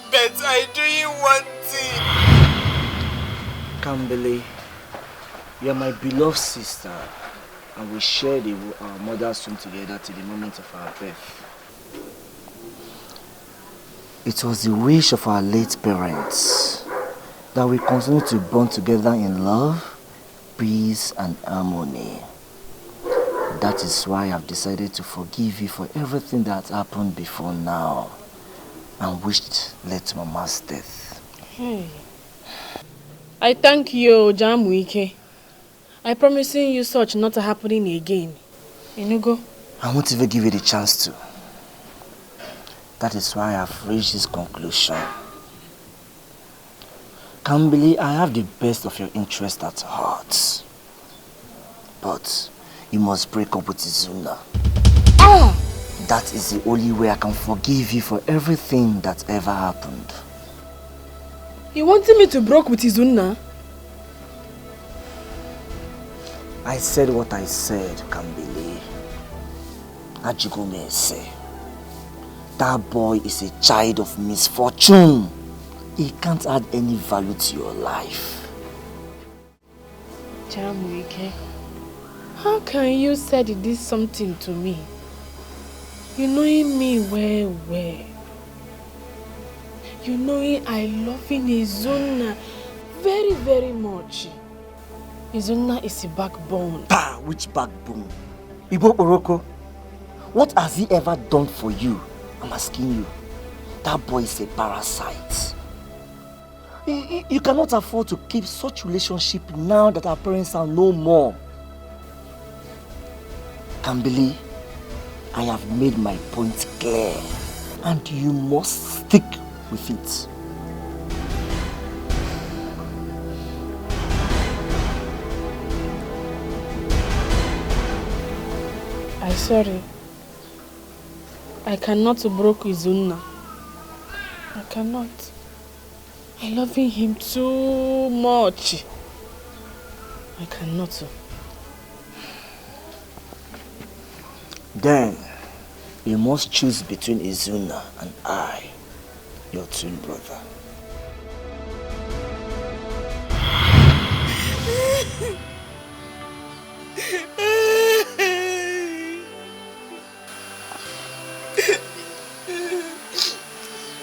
[SPEAKER 2] but I doing one thing.
[SPEAKER 7] Kambele, you are my beloved sister, and we shared our mother's womb together to the moment of our birth. It was the wish of our late parents that we continue to bond together in love, peace, and harmony. That is why I've decided to forgive you for everything that happened before now and wished led to Mama's death.
[SPEAKER 3] Hey. I thank you, Jamwike. I promising you such not happening again. Inugo?
[SPEAKER 7] I won't even give you the chance to. That is why I've reached this conclusion. Kambili, I have the best of your interest at heart. But you must break up with Izuna.
[SPEAKER 3] Ah!
[SPEAKER 7] That is the only way I can forgive you for everything that ever happened.
[SPEAKER 3] You wanted me to break with Izuna?
[SPEAKER 7] I said what I said, Kambili. Ajigume say. That boy is a child of misfortune. He can't add any value to your life.
[SPEAKER 3] Jamwike, how can you say this something to me? You knowing me well. You knowing I love Izuna very, very much. Izuna is a backbone.
[SPEAKER 7] Bah, which backbone? Ibo Oroko, what has he ever done for you? I'm asking you. That boy is a parasite. You cannot afford to keep such relationship now that our parents are no more. Kambili, I have made my point clear, and you must stick with it.
[SPEAKER 3] I'm sorry. I cannot break Izuna. I cannot. I love him too much. I cannot.
[SPEAKER 7] Then, you must choose between Izuna and I, your twin brother.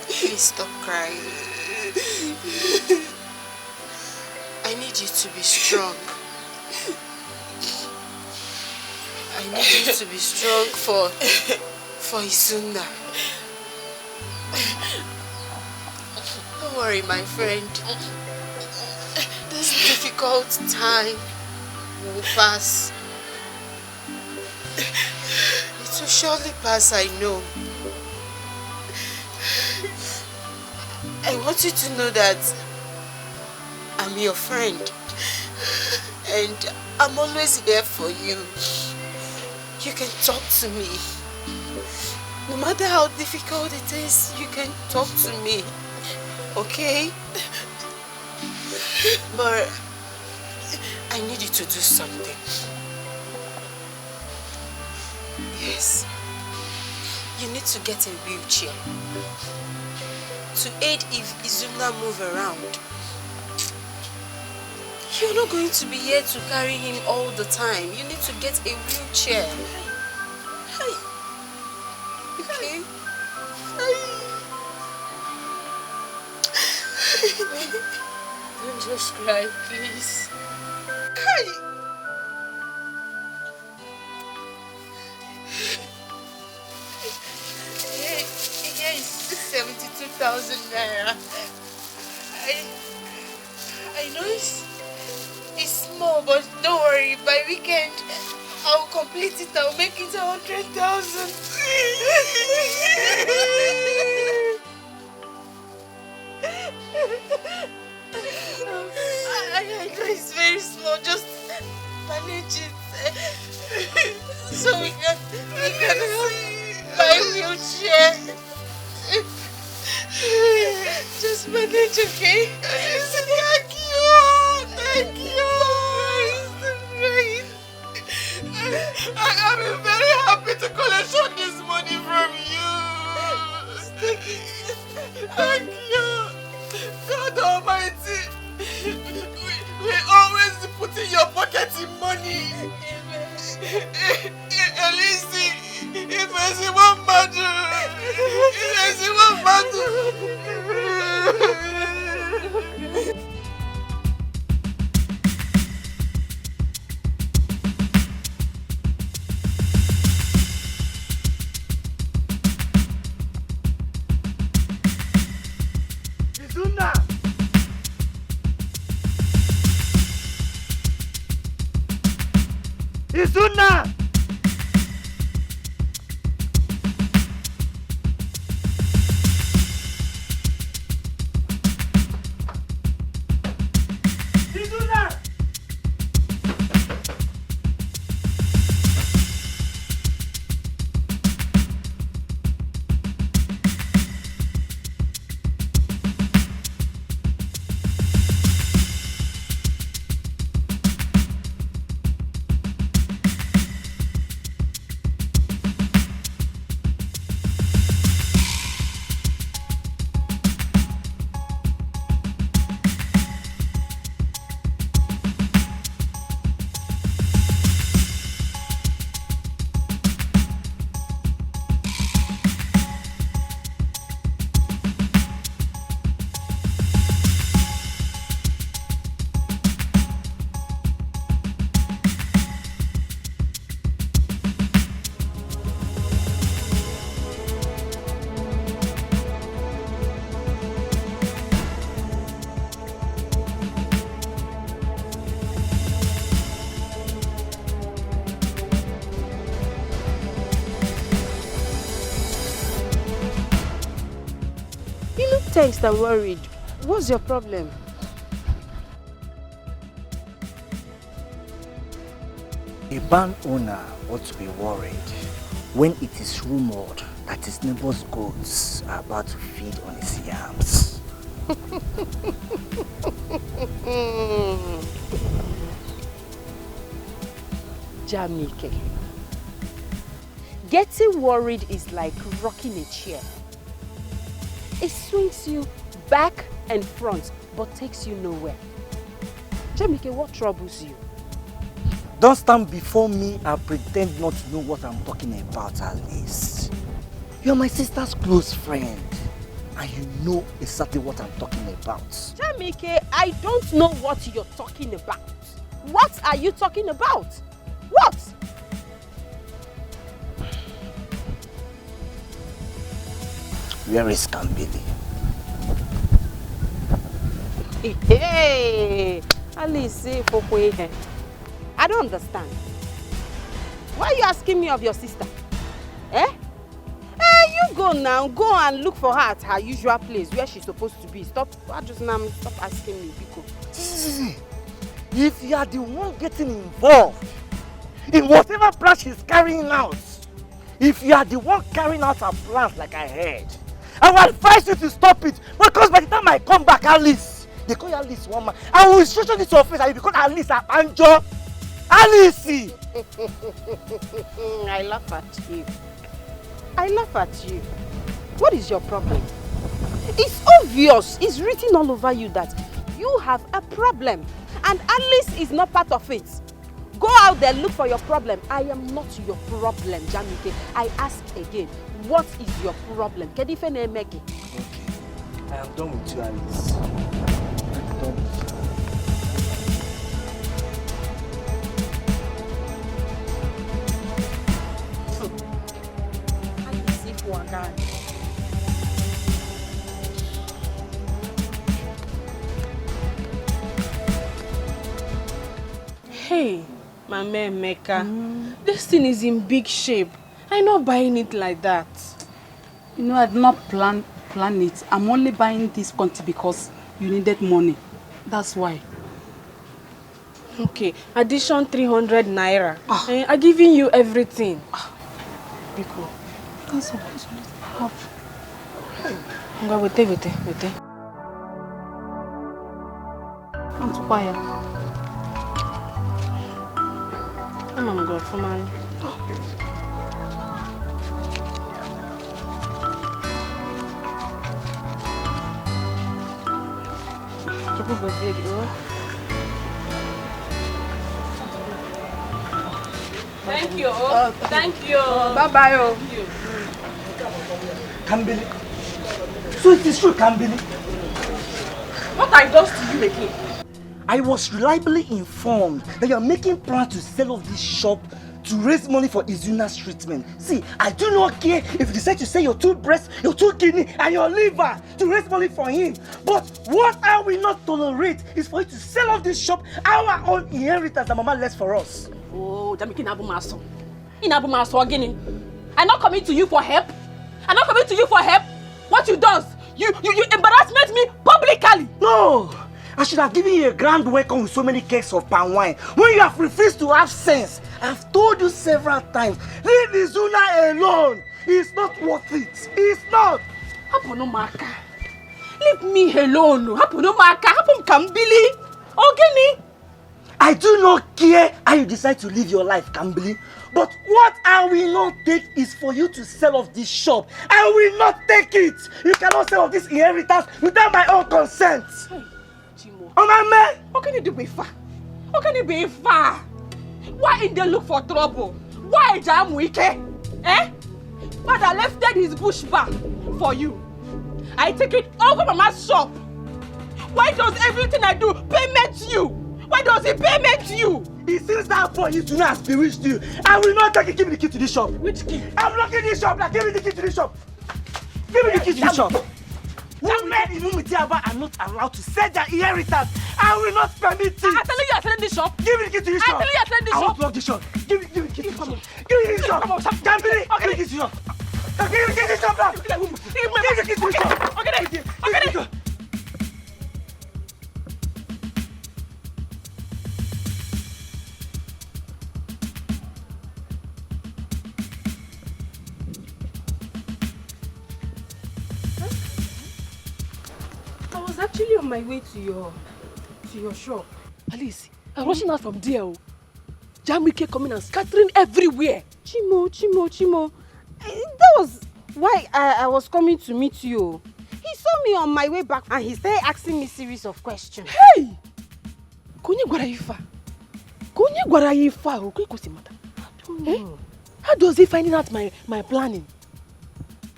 [SPEAKER 6] Please stop crying. I need you to be strong. I need you to be strong for Izuna. Don't worry, my friend. This difficult time will pass. It will surely pass, I know. I want you to know that I'm your friend and I'm always here for you. You can talk to me. No matter how difficult it is, you can talk to me. Okay? But I need you to do something. Yes. You need to get a wheelchair to aid if Izuna move around. You're not going to be here to carry him all the time. You need to get a wheelchair. Okay? Don't just cry, please. Here is 72,000 naira. I know it's small, but don't worry. By weekend, I'll complete it. I'll make it 100,000. I know it's very small. Just manage it, so we can
[SPEAKER 2] wheelchair. Just manage, okay? Thank you. Thank you. I'm very happy to collection this money from you. Thank you. God Almighty. We always put in your pocket in money. Elise, if I see one matter,
[SPEAKER 7] Izuna! Izuna!
[SPEAKER 5] Tensed and worried. What's your problem?
[SPEAKER 12] A barn owner ought to be worried when it is rumored that his neighbor's goats are about to feed on his yams.
[SPEAKER 5] Jamike. Getting worried is like rocking a chair. It swings you back and front, but takes you nowhere. Jamike, what troubles you?
[SPEAKER 12] Don't stand before me and pretend not to know what I'm talking about, Alice. You're my sister's close friend, and you know exactly what I'm talking about.
[SPEAKER 5] Jamike, I don't know what you're talking about. What are you talking about? What?
[SPEAKER 12] Where is Kambili?
[SPEAKER 5] Hey, Alice, I don't understand. Why are you asking me of your sister? Eh? You go now. Go and look for her at her usual place where she's supposed to be. Stop asking me, Biko.
[SPEAKER 12] If you are the one getting involved in whatever plan she's carrying out, if you are the one carrying out her plans like I heard, I will advise you to stop it, because by the time I come back, Alice, they call you Alice one man, I will instruction this to your face and you become Alice Anjo. Alice!
[SPEAKER 5] I laugh at you. I laugh at you. What is your problem? It's obvious, it's written all over you that you have a problem, and Alice is not part of it. Go out there, look for your problem. I am not your problem, Jamike. I ask again, what is your problem? Okay, I am
[SPEAKER 12] done with you, Alice. I'm done with you.
[SPEAKER 3] Hey, Mama Emeka, this thing is in big shape. I'm not buying it like that.
[SPEAKER 13] You know, I did not plan it. I'm only buying this quantity because you needed money. That's why.
[SPEAKER 3] Okay, addition 300 naira. I'm giving you everything.
[SPEAKER 13] Biko,
[SPEAKER 3] That's all. Have. Go wait.
[SPEAKER 13] I'm too quiet.
[SPEAKER 3] I'm going for my.
[SPEAKER 4] Thank you. Thank you.
[SPEAKER 13] Bye-bye.
[SPEAKER 7] Kambili. So it is true, Kambili.
[SPEAKER 4] What I does to you again?
[SPEAKER 7] I was reliably informed that you are making plans to sell off this shop to raise money for Izuna's treatment. See, I do not care if you decide to sell your two breasts, your two kidney, and your liver to raise money for him. But what I will not tolerate is for you to sell off this shop, our own inheritance that Mama left for us.
[SPEAKER 3] Oh, Jamiki Nabumaso. Inabumaso again. I'm not coming to you for help. I'm not coming to you for help. What you does? You embarrassment me publicly.
[SPEAKER 7] No! I should have given you a grand welcome with so many cakes of palm wine. When you have refused to have sense, I've told you several times, leave Izuna alone. It's not worth it. It's not.
[SPEAKER 3] Haponomaka. Leave me alone. Haponomaka. Hapon Kambili. Ogeni.
[SPEAKER 7] I do not care how you decide to live your life, Kambili. But what I will not take is for you to sell off this shop. I will not take it. You cannot sell off this inheritance without my own consent.
[SPEAKER 3] Hey, Chimo.
[SPEAKER 7] Oh, my man.
[SPEAKER 3] How can you do far? How can you be far? Why in they look for trouble? Why jam wike? Eh? Father left his bush bar for you. I take it over Mama's shop. Why does everything I do payment you? Why does he payment you?
[SPEAKER 7] It seems that for you to not has bewitched you. I will not take it. Give me the key to this shop.
[SPEAKER 3] Which key?
[SPEAKER 7] I'm locking this shop. Like, give me the key to this shop. Give me the key to this shop. Women in Umitiaba are not allowed to sell their inheritance. I will not permit it.
[SPEAKER 3] I tell you, you are selling this shop.
[SPEAKER 7] Give me the key to this shop.
[SPEAKER 3] I tell you, you are selling this
[SPEAKER 7] I
[SPEAKER 3] shop.
[SPEAKER 7] won't lock this shop. Give me the key to this shop. Give me this shop. Give me the key to this shop. Give me the key to this shop now. Give me the key to this shop. Okay.
[SPEAKER 3] I was actually on my way to your shop. Alice, I'm rushing out from there. Jamike coming and scattering everywhere.
[SPEAKER 5] Chimo. That was why I was coming to meet you. He saw me on my way back and he started asking me a series of questions.
[SPEAKER 3] Hey! Konye gwara yifa. Okay, Kosimata. How does he finding out my planning?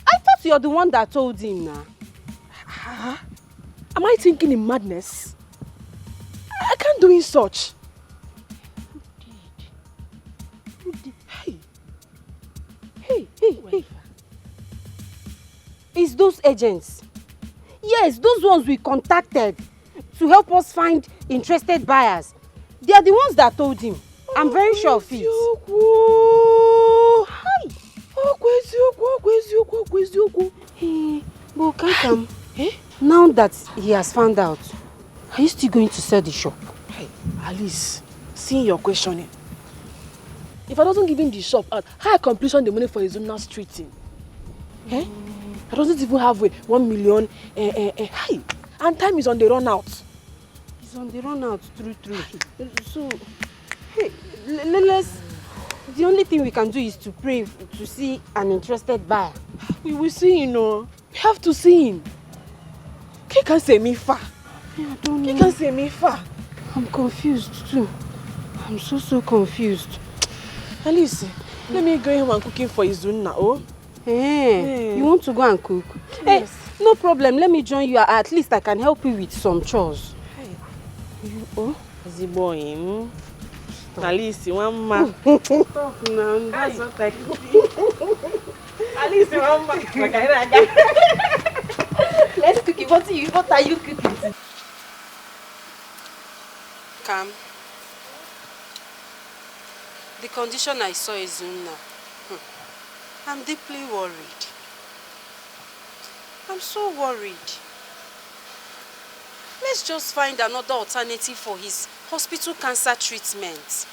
[SPEAKER 5] I thought you're the one that told him now.
[SPEAKER 3] Am I thinking in madness? I can't do in such.
[SPEAKER 5] Who did?
[SPEAKER 3] Hey.
[SPEAKER 5] It's those agents. Yes, those ones we contacted to help us find interested buyers. They are the ones that told him. I'm very sure of it. Hey, but Kakam, now that he has found out, are you still going to sell the shop?
[SPEAKER 3] Hey, Alice, seeing your questioning. If I doesn't give him the shop, how I completion the money for his own treating? I doesn't even have 1 million. Hey, and time is on the run out.
[SPEAKER 5] It's on the run out, true. So, hey, let's. The only thing we can do is to pray to see an interested buyer.
[SPEAKER 3] We will see, you know. We have to see him. He can't say me far.
[SPEAKER 5] I don't know.
[SPEAKER 3] He can't say me far.
[SPEAKER 5] I'm confused too. I'm so confused.
[SPEAKER 3] Alice, let me go home and cooking for Izuna, oh?
[SPEAKER 5] Hey, you want to go and cook?
[SPEAKER 3] Yes.
[SPEAKER 5] Hey, no problem. Let me join you. At least I can help you with some chores.
[SPEAKER 3] Hey.
[SPEAKER 5] You, oh?
[SPEAKER 3] The boy, Alice, one man.
[SPEAKER 5] Stop now. That's what I cook.
[SPEAKER 3] Alice, one man.
[SPEAKER 5] Let's cook it. What are you cooking? Come. The condition I saw is now. I'm deeply worried. I'm so worried. Let's just find another alternative for his hospital cancer treatment.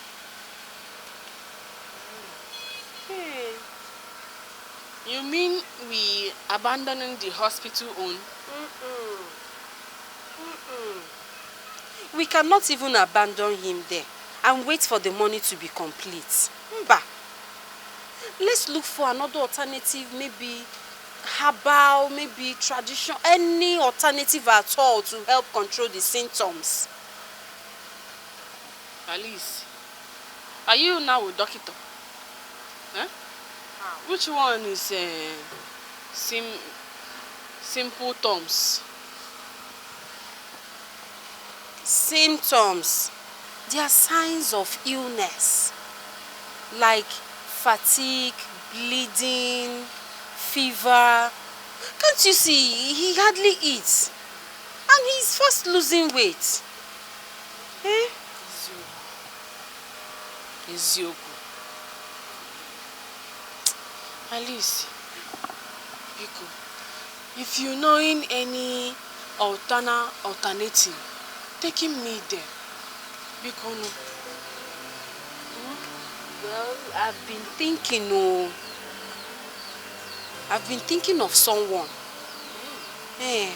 [SPEAKER 5] Hey.
[SPEAKER 3] You mean we abandoning the hospital own?
[SPEAKER 5] We cannot even abandon him there and wait for the money to be complete. Mba. Let's look for another alternative, maybe herbal, maybe traditional, any alternative at all to help control the symptoms.
[SPEAKER 3] Alice, are you now a doctor? Huh? Which one is simple terms?
[SPEAKER 5] Symptoms. They are signs of illness, like fatigue, bleeding, fever. Can't you see? He hardly eats. And he's fast losing weight. Eh?
[SPEAKER 3] Ezioku. Alice, Biko, if you knowing any alternative, taking me there. Biko, no.
[SPEAKER 5] Well, I've been thinking of someone. Eh.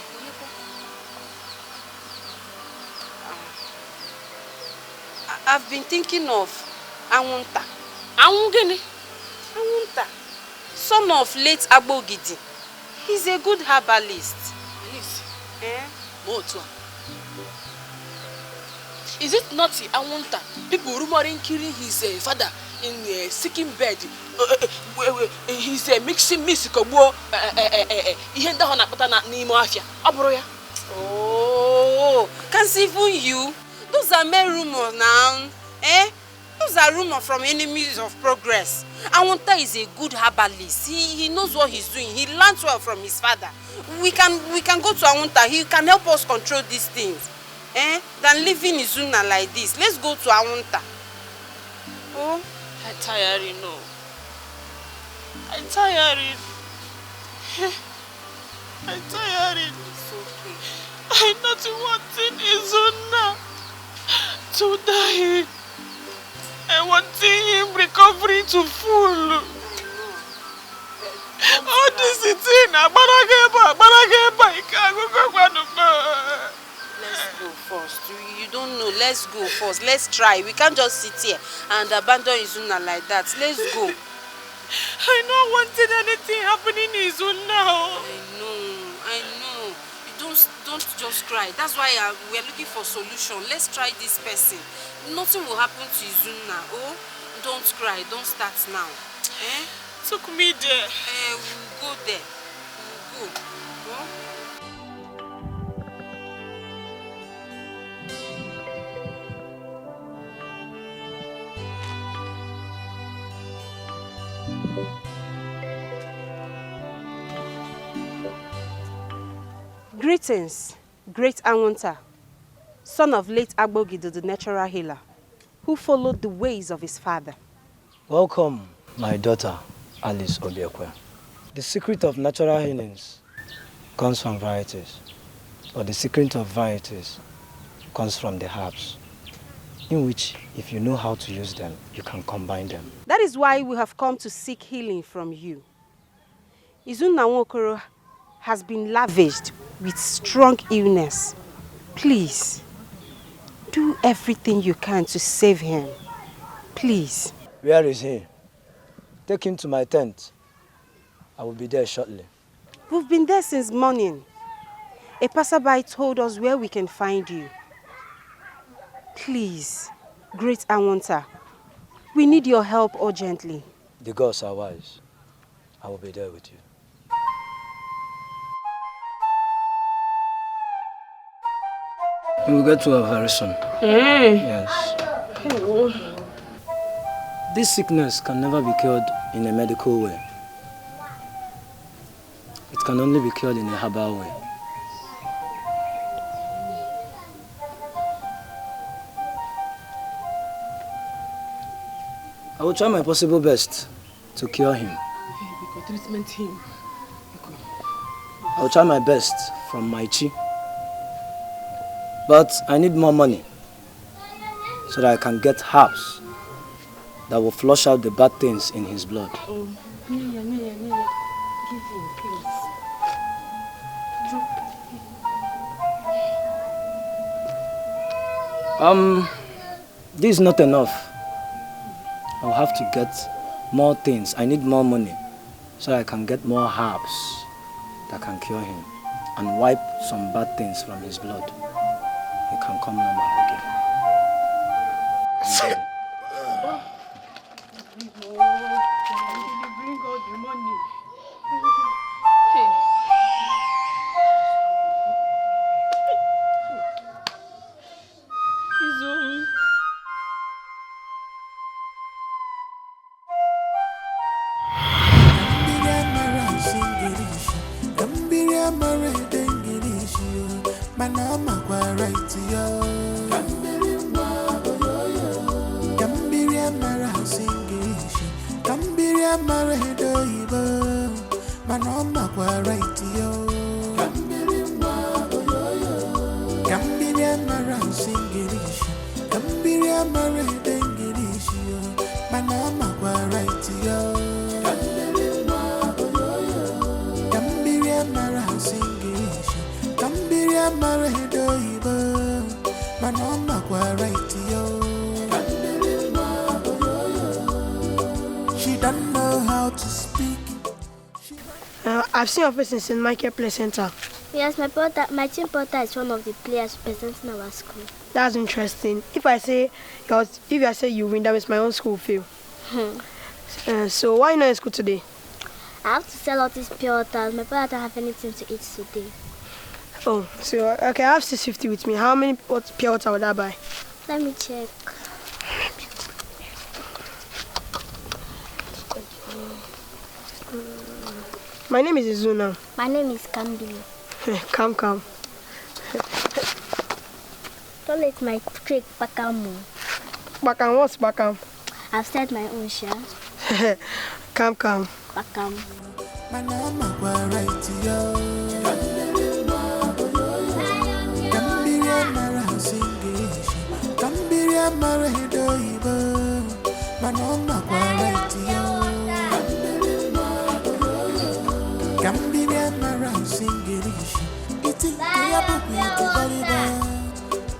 [SPEAKER 5] I've been thinking of Awunta.
[SPEAKER 3] Awungene?
[SPEAKER 5] Awunta. Son of late Agbogidi. He's a good herbalist.
[SPEAKER 3] Yes.
[SPEAKER 5] Eh?
[SPEAKER 3] Is it not Awunta? People rumoring killing his father in seeking bed. He's mixing music.
[SPEAKER 5] Oh, can't even you? Those are mere rumors now. Eh? Those are rumors from enemies of progress. Awunta is a good herbalist. He knows what he's doing. He learned well from his father. We can go to Awunta. He can help us control these things. Eh? Than living in Izuna like this. Let's go to Awunta. Oh?
[SPEAKER 3] I'm tired, no. I'm tired. I'm tired.
[SPEAKER 5] It's okay.
[SPEAKER 3] I'm not wanting Izuna to die. I want him recovery to full. Oh, this is it.
[SPEAKER 5] Let's go first. You don't know. Let's go first. Let's try. We can't just sit here and abandon Izuna like that. Let's go.
[SPEAKER 3] I don't wanted anything happening in Izuna.
[SPEAKER 5] I know. You don't just cry. That's why we are looking for solution. Let's try this person. Nothing will happen to Izuna. Oh, don't cry. Don't start now. Eh?
[SPEAKER 3] Took me there.
[SPEAKER 5] We'll go there. We'll go. Oh? Greetings, great Awunta, son of late Agbogido, the natural healer, who followed the ways of his father.
[SPEAKER 11] Welcome, my daughter, Alice Obiekwe. The secret of natural healings comes from varieties, but the secret of varieties comes from the herbs, in which, if you know how to use them, you can combine them.
[SPEAKER 5] That is why we have come to seek healing from you. Izuna Nwokoro has been lavished with strong illness. Please, do everything you can to save him. Please.
[SPEAKER 11] Where is he? Take him to my tent. I will be there shortly.
[SPEAKER 5] We've been there since morning. A passerby told us where we can find you. Please, great Awunta, we need your help urgently.
[SPEAKER 11] The gods are wise. I will be there with you. We will get to her very soon. Yes. This sickness can never be cured in a medical way. It can only be cured in a herbal way. I will try my possible best to cure him.
[SPEAKER 3] Treatment him.
[SPEAKER 11] I will try my best from my chi. But I need more money so that I can get herbs that will flush out the bad things in his blood.
[SPEAKER 3] please.
[SPEAKER 11] This is not enough. I'll have to get more things. I need more money so I can get more herbs that can cure him and wipe some bad things from his blood. He can come normal again.
[SPEAKER 3] Bring all the money.
[SPEAKER 14] I've seen your face in St. Michael Play Center.
[SPEAKER 15] Yes, my team porter is one of the players representing our school.
[SPEAKER 14] That's interesting. If I say you win, that means my own school fail. So why not in school today?
[SPEAKER 15] I have to sell all these pure waters. My brother don't have anything to eat today.
[SPEAKER 14] Oh, so okay, I have 650 with me. How many pure water would I buy?
[SPEAKER 15] Let me check.
[SPEAKER 14] My name is Izuna.
[SPEAKER 15] My name is Kambi.
[SPEAKER 14] Come.
[SPEAKER 15] Don't let my trick Bakam.
[SPEAKER 14] Bakam, what's Bakam?
[SPEAKER 15] I've said my own share.
[SPEAKER 14] Come.
[SPEAKER 15] Bakam.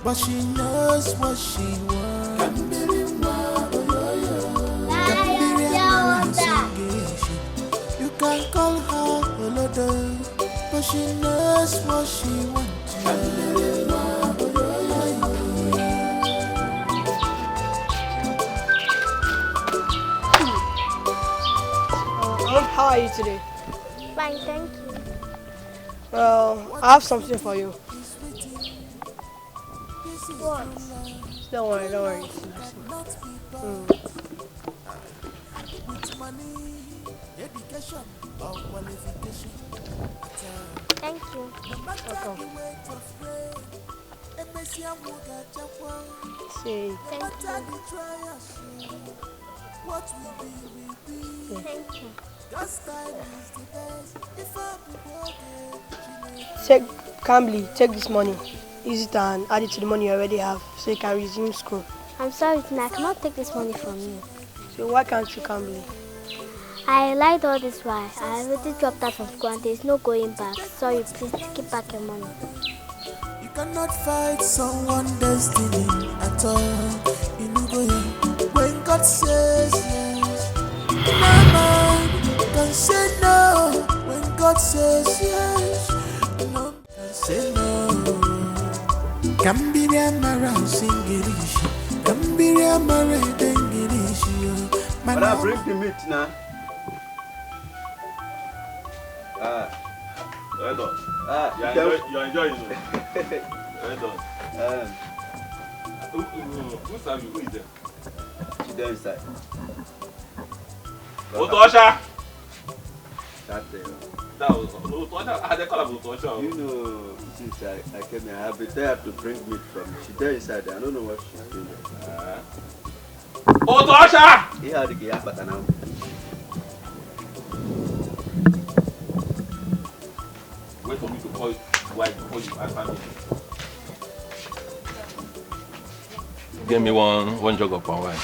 [SPEAKER 6] But she knows what she wants. You can call her Olodo, but she knows what she wants.
[SPEAKER 14] How are you today?
[SPEAKER 15] Fine, thank you.
[SPEAKER 14] Well, I have something for you.
[SPEAKER 15] What?
[SPEAKER 14] Don't worry.
[SPEAKER 15] Thank you.
[SPEAKER 14] Welcome. See.
[SPEAKER 15] Thank you.
[SPEAKER 14] Take this money. Use it and add it to the money you already have so you can resume school.
[SPEAKER 15] I'm sorry, Tina, I cannot take this money from you.
[SPEAKER 14] So why can't you Cambly?
[SPEAKER 15] I lied all this while. I already dropped out from school and there is no going back. Sorry, please keep back your money.
[SPEAKER 6] You cannot fight someone's destiny at all. You know when God says yes. In my mind, you can say no. When God says yes, no can say no. Kambiria mara singirish, Kambiria mara dengirish.
[SPEAKER 16] But I bring the meat now.
[SPEAKER 17] Well done. You're enjoying it. Well done. Who serve you? Who is there?
[SPEAKER 16] She's there inside.
[SPEAKER 17] Otosha!
[SPEAKER 16] That's it.
[SPEAKER 17] That was Otosha. They call her Otosha.
[SPEAKER 16] You know, since I came here, I have been there to bring meat from. She's there inside. I don't know what she's doing there.
[SPEAKER 17] Otosha!
[SPEAKER 16] He had to get up at now.
[SPEAKER 17] Wait for me to call you wife before you answer me. Give me one jug of palm wine.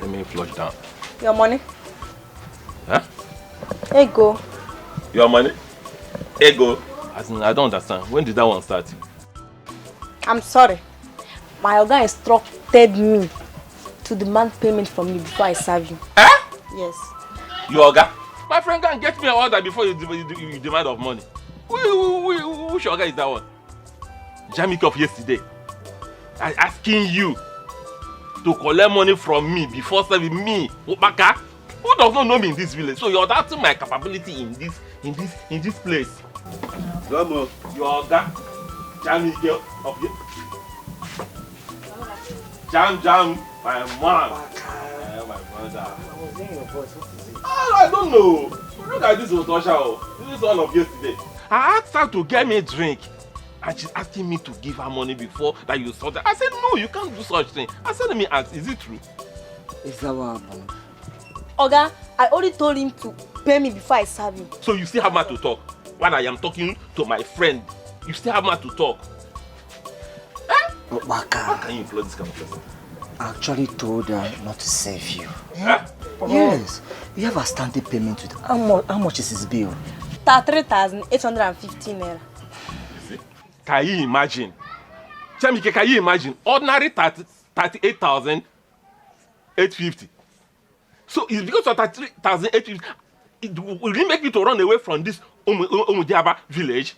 [SPEAKER 17] Let me flush down.
[SPEAKER 13] Your money?
[SPEAKER 17] Huh?
[SPEAKER 13] Here you go.
[SPEAKER 17] Your money? Ego? As in, I don't understand. When did that one start?
[SPEAKER 10] I'm sorry. My oga instructed me to demand payment from you before I serve you.
[SPEAKER 17] Eh?
[SPEAKER 10] Yes.
[SPEAKER 17] Your oga? My friend can get me an order before you demand of money. Which oga is that one? Jamik of yesterday. I asking you to collect money from me before serving me, Obaka. Who does not know me in this village? So you're doubting my capability in this place.
[SPEAKER 16] Come
[SPEAKER 17] Your oga, Jamik of Jam, my mom, my brother. I don't know. Look at this Otosha. This is one of yesterday. I asked her to get me a drink. And she's asking me to give her money before that you saw that. I said, no, you can't do such thing. I said, let me ask, is it true?
[SPEAKER 7] Is that what happened?
[SPEAKER 10] Oga, I already told him to pay me before I serve him.
[SPEAKER 17] So you still have more to talk? When I am talking to my friend, you still have more to talk?
[SPEAKER 7] Obaka.
[SPEAKER 17] How can you employ this kind of person?
[SPEAKER 7] I actually told her not to save you.
[SPEAKER 17] Huh?
[SPEAKER 7] Yes. You have a standing payment with how much is his bill?
[SPEAKER 10] 3,815 naira.
[SPEAKER 17] Can you imagine? Chamike, can you imagine? Ordinary 38,850. So it's because of 38,850. It will make you to run away from this Umudiaba village.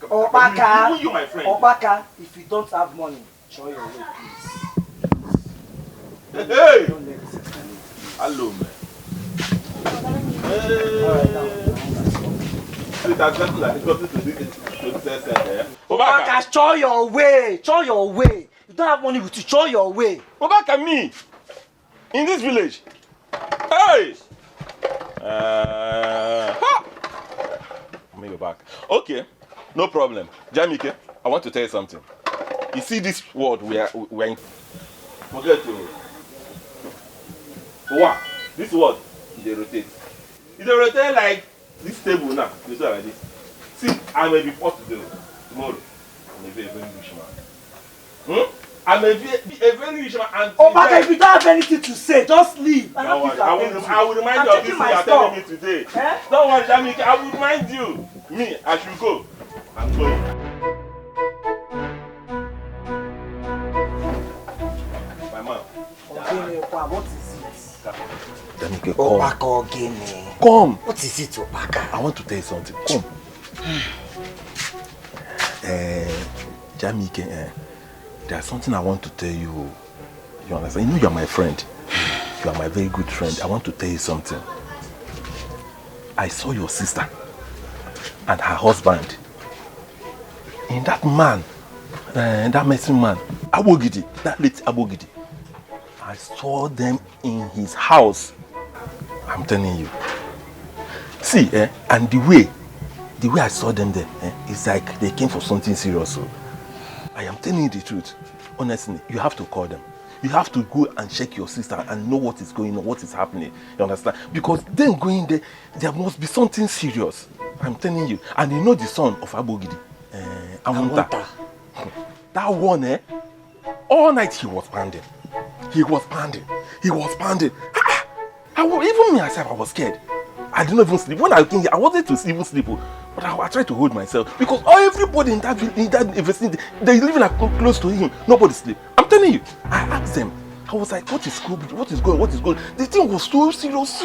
[SPEAKER 7] Obaka,
[SPEAKER 17] you, my friend.
[SPEAKER 7] Obaka, if you don't have money, show your way, please.
[SPEAKER 17] Hey! Hello, man.
[SPEAKER 7] Obaka, show your way. Show your way. You don't have money with you. Show your way.
[SPEAKER 17] Obaka, me in this village. Hey! Maybe back. Okay, no problem. Jamike, I want to tell you something. You see this world we are in. Forget to. What? This world, they rotate. It rotate like this table now. You see like this. See, I may be forced to do tomorrow. I may be a very rich man. I may be a very rich man. And
[SPEAKER 7] Obaka, if you don't have anything to say, just leave.
[SPEAKER 17] I will remind you of this thing you are telling me today. Eh? Don't worry, Jamike, I will remind you. Me, I should go. I'm going. My mom.
[SPEAKER 7] What is it?
[SPEAKER 17] Jamike,
[SPEAKER 7] Obaka, again.
[SPEAKER 17] Come.
[SPEAKER 7] What is it, Obaka?
[SPEAKER 17] I want to tell you something. Come. Jamike, there's something I want to tell you. You understand? You know you're my friend. You are my very good friend. I want to tell you something. I saw your sister and her husband in that man, that messing man, Abogidi, that late Abogidi. I saw them in his house. I'm telling you. See, and the way I saw them there, it's like they came for something serious. So I am telling you the truth. Honestly, you have to call them. You have to go and check your sister and know what is going on, what is happening. You understand? Because then going there, there must be something serious. I'm telling you. And you know the son of Abogidi, Awunta. That one, all night he was pounding. He was pounding. Even me myself, I was scared. I did not even sleep. When I came here, I wanted to even sleep. But I tried to hold myself. Because everybody in that vicinity, they live like close to him. Nobody sleep. I'm telling you. I asked them. I was like, what is going? The thing was so serious.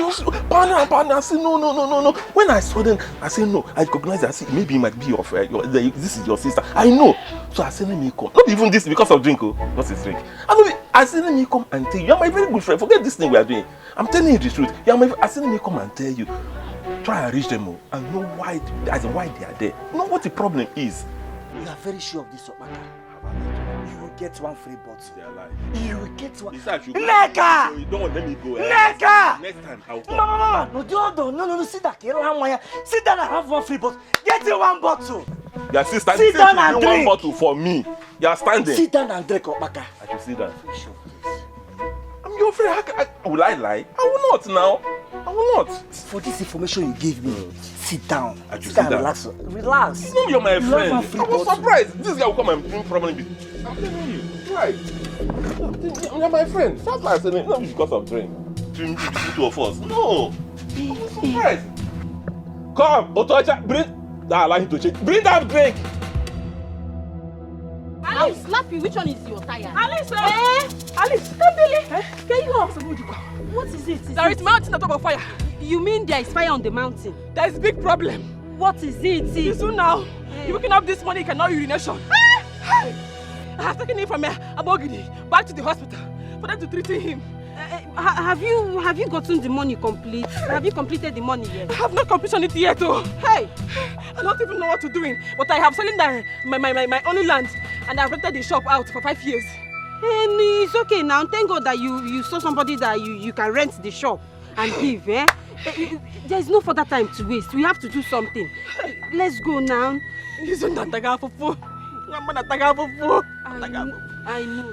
[SPEAKER 17] Partner. I said, no. When I saw them, I said, no. I recognized it. I said, maybe it might be your friend. This is your sister. I know. So I said, let me come. Not even this because of drink. What's his drink? I said, let me come and tell you. You're my very good friend. Forget this thing we are doing. I'm telling you the truth. I said, let me come and tell you. Try and reach them and know why they are there. Know what the problem is.
[SPEAKER 7] You are very sure of this, Obaka? You will get one free bottle.
[SPEAKER 17] They are lying.
[SPEAKER 7] You will get one.
[SPEAKER 17] Neka! So you don't let me go.
[SPEAKER 7] Neka!
[SPEAKER 17] Next time I'll come.
[SPEAKER 7] No, sit down. Sit down and have one free bottle. Get you one bottle.
[SPEAKER 17] Your sister,
[SPEAKER 7] sit down and drink.
[SPEAKER 17] One bottle for me. You are standing.
[SPEAKER 7] Sit down and drink, Obaka.
[SPEAKER 17] I should sit down. I'm your friend. Will I lie? I will not now. I will not.
[SPEAKER 7] For this information you gave me, sit down.
[SPEAKER 17] I should sit down.
[SPEAKER 7] Relax.
[SPEAKER 17] You know you're my friend. I was surprised. This guy will come and bring problem. I'm telling you. Right. You're my friend. That's why I said it. Not because of drink. Between the two of us. No. I was surprised. Come, Otocha, bring. Allow him to change. Bring that drink.
[SPEAKER 3] Alice, Slappy, which one is your tire?
[SPEAKER 4] Alice,
[SPEAKER 3] Alice, can you go? What is it?
[SPEAKER 4] There is mountain on top of fire.
[SPEAKER 3] You mean there is fire on the mountain?
[SPEAKER 4] There is a big problem.
[SPEAKER 3] What is it?
[SPEAKER 4] Soon now, you're waking up this morning, you cannot urination. I have taken him from Abogidi back to the hospital for them to treat him.
[SPEAKER 3] Have you gotten the money complete? Have you completed the money yet?
[SPEAKER 4] I have not completed it yet, oh.
[SPEAKER 3] Hey!
[SPEAKER 4] I don't even know what to do in, but I have selling my only land and I've rented the shop out for 5 years.
[SPEAKER 3] It's okay now. Thank God that you saw somebody that you can rent the shop and give, eh? There is no further time to waste. We have to do something. Let's go now. I know.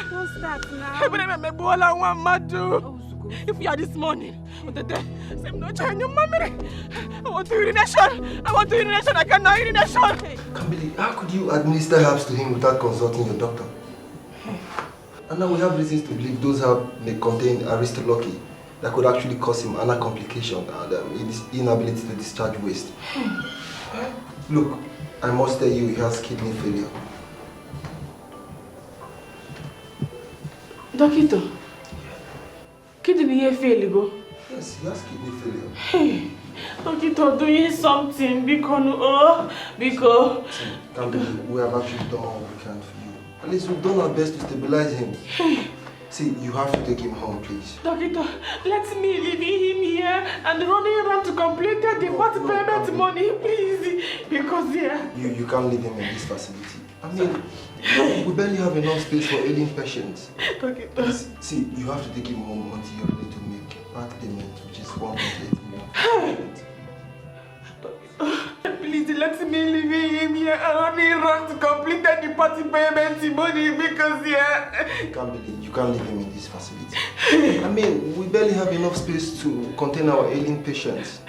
[SPEAKER 4] Don't start now. If you are this morning, I want to urination. I cannot urination.
[SPEAKER 9] Kambili, how could you administer herbs to him without consulting your doctor? And now we have reasons to believe those herbs may contain aristolochi that could actually cause him another complication and inability to discharge waste. Look, I must tell you he has kidney failure.
[SPEAKER 4] Doctor, kidney failure?
[SPEAKER 9] Yes, he has kidney failure.
[SPEAKER 4] Hey, Doctor, doing something because
[SPEAKER 9] Kambili, we have actually done all we can for you. At least we've done our best to stabilize him. See, you have to take him home, please.
[SPEAKER 4] Doctor, let me leave him here and running around to complete the payment money, please. Because
[SPEAKER 9] You can't leave him in this facility. I mean, we barely have enough space for ailing patients. Please, see, you have to take him home until you're ready to make part payment, which is 1.8 million.
[SPEAKER 4] Please let me leave him here and running around to complete the party payment money because
[SPEAKER 9] You can't leave him in this facility. I mean, we barely have enough space to contain our ailing patients.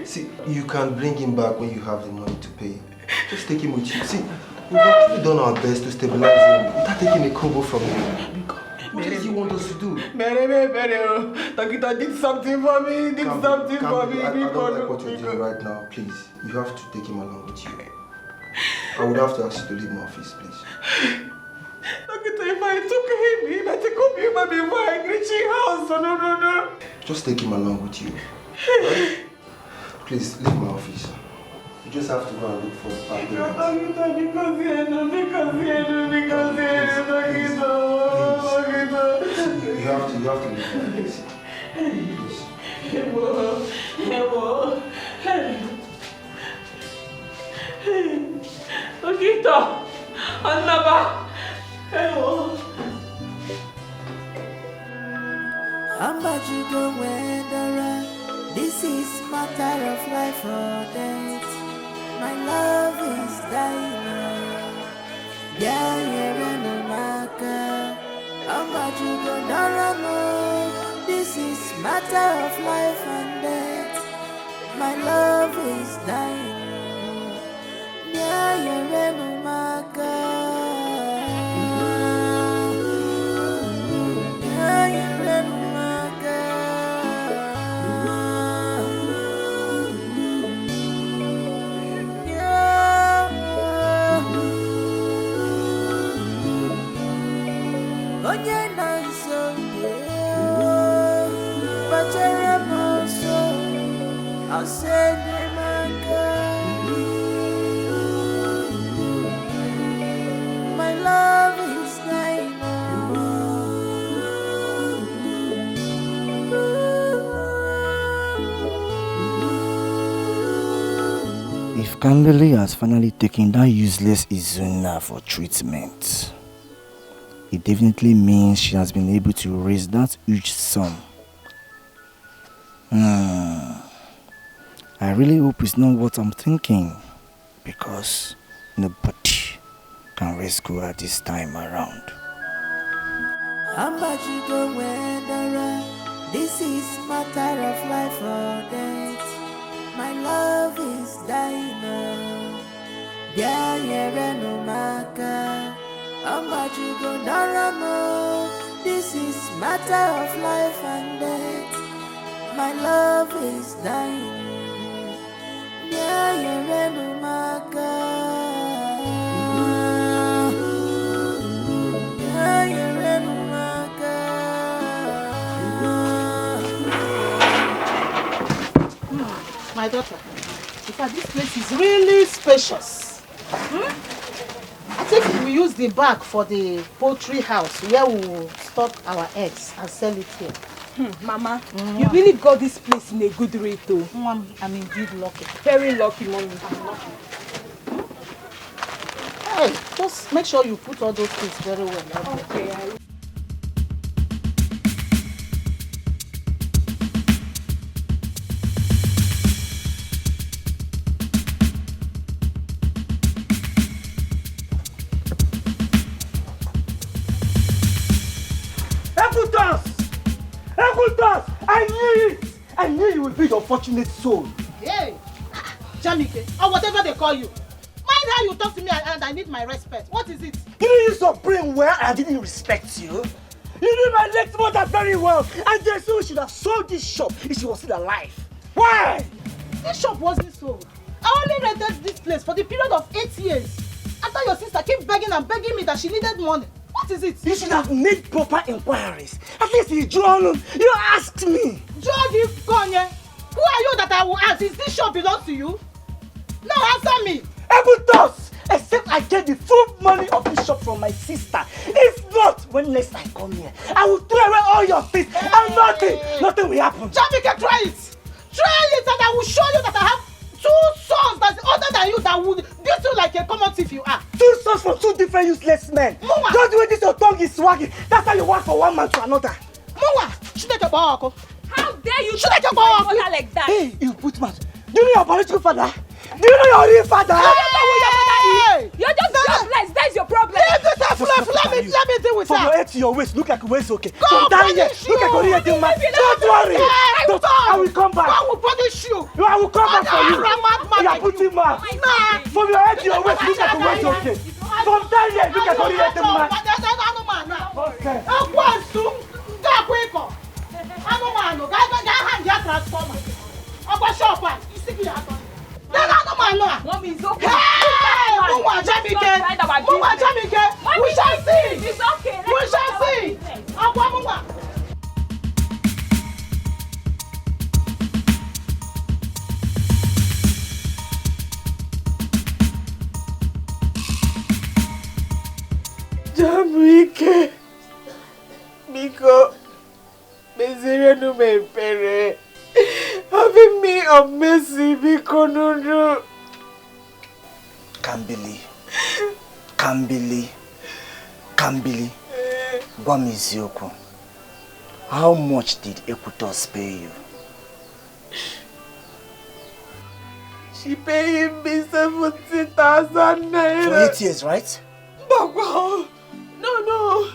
[SPEAKER 9] See, you can bring him back when you have the money to pay. Just take him with you. See, we've actually done our best to stabilize him without taking a kobo from him. What does he want us to do?
[SPEAKER 4] Doctor did something for me,
[SPEAKER 9] I don't like what you're doing right now. Please, you have to take him along with you. I would have to ask you to leave my office, please.
[SPEAKER 4] Doctor, if I took him, I take him before I reach his house. No.
[SPEAKER 9] Just take him along with you. Right? Please, leave my office. You just have to go and look for a party.
[SPEAKER 4] Because
[SPEAKER 9] you have to leave my office.
[SPEAKER 6] This is matter of life or death. My love is dying. This is matter of life and death. My love is dying. I'll send him a girl. My love is dying.
[SPEAKER 11] If Kambili has finally taken that useless Izuna for treatment, it definitely means she has been able to raise that huge sum. I really hope it's not what I'm thinking, because nobody can rescue her this time around.
[SPEAKER 6] This is matter of life or death. My love is dying. This is matter of life and death. My love is dying.
[SPEAKER 18] My daughter, in fact, this place is really spacious. I think we use the back for the poultry house where we will stock our eggs and sell it here.
[SPEAKER 4] Mama, you really got this place in a good rate though.
[SPEAKER 18] I'm indeed lucky.
[SPEAKER 4] Very lucky, mommy.
[SPEAKER 18] I'm lucky. Hey, just make sure you put all those things very well.
[SPEAKER 4] Okay.
[SPEAKER 12] I knew you would be your fortunate soul.
[SPEAKER 18] Hey, Jamike, or whatever they call you. Mind how you talk to me and I need my respect. What is it?
[SPEAKER 12] You use your brain well and I didn't respect you. You knew my late mother very well and they said we should have sold this shop if she was still alive. Why?
[SPEAKER 18] This shop wasn't sold. I only rented this place for the period of 8 years. After your sister kept begging and begging me that she needed money. What is it?
[SPEAKER 12] You should have made proper inquiries. At least you asked me.
[SPEAKER 18] Who are you that I will ask? Is this shop belongs to you? No, answer me.
[SPEAKER 12] Ebutos! Except I get the full money of this shop from my sister. If not, when next I come here, I will throw away all your things and nothing will happen.
[SPEAKER 18] Jamike, try it. Try it and I will show you that I have 2 sons that's older than you that would treat you like a common thief you are.
[SPEAKER 12] 2 sons from 2 different useless men.
[SPEAKER 18] Muma!
[SPEAKER 12] Just the way this your tongue is swagging, that's how you work from one man to another.
[SPEAKER 18] Muma! Should I take a
[SPEAKER 4] How dare you
[SPEAKER 18] talk to my mother
[SPEAKER 4] like that?
[SPEAKER 12] Hey, you put mouth. Do you know your biological father? Do you know your real father?
[SPEAKER 18] Hey!
[SPEAKER 4] You're just jobless. That's your problem.
[SPEAKER 18] Let me deal with
[SPEAKER 12] From
[SPEAKER 18] her.
[SPEAKER 12] your head to your waist, look like a waist okay.
[SPEAKER 18] God
[SPEAKER 12] From down here,
[SPEAKER 18] punish
[SPEAKER 12] look like a real thing man. Don't worry. I will come back.
[SPEAKER 18] I will punish you.
[SPEAKER 12] No, I will come back for you. You are
[SPEAKER 18] You
[SPEAKER 12] putting mouth. From your head to your waist, look like a waist okay. From down here, look like a real thing man. Okay.
[SPEAKER 4] Mommy, it's okay.
[SPEAKER 18] Muma Jamike, we shall see.
[SPEAKER 4] It's okay.
[SPEAKER 18] We shall see. Muma.
[SPEAKER 2] Jamike, Miko, Bezirenu Mepere, having me of mercy, Miko Nunu.
[SPEAKER 12] Kambili, Gwamizioko, how much did Equitos pay you?
[SPEAKER 2] She paid me 70,000 naira.
[SPEAKER 12] For 8 years, right?
[SPEAKER 2] Baba, no.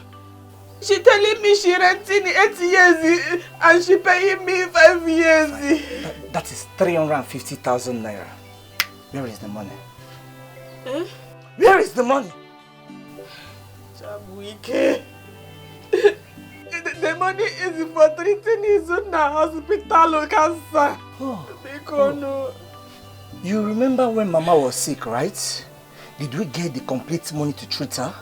[SPEAKER 2] She telling me she renting 8 years and she paying me 5 years.
[SPEAKER 12] That is 350,000 naira. Where is the money? Where is the money?
[SPEAKER 2] Jamike. The money is for treating his own hospital cancer. No.
[SPEAKER 12] You remember when Mama was sick, right? Did we get the complete money to treat her?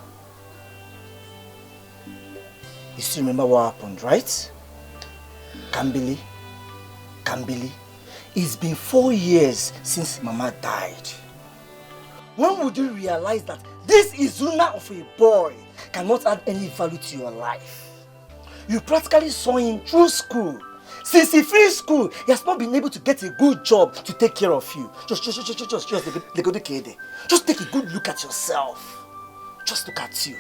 [SPEAKER 12] You still remember what happened, right? Kambili, it's been 4 years since Mama died. When would you realize that this Izuna of a boy cannot add any value to your life? You practically saw him through school. Since he finished school, he has not been able to get a good job to take care of you. Just take a good look at yourself. Just look at you.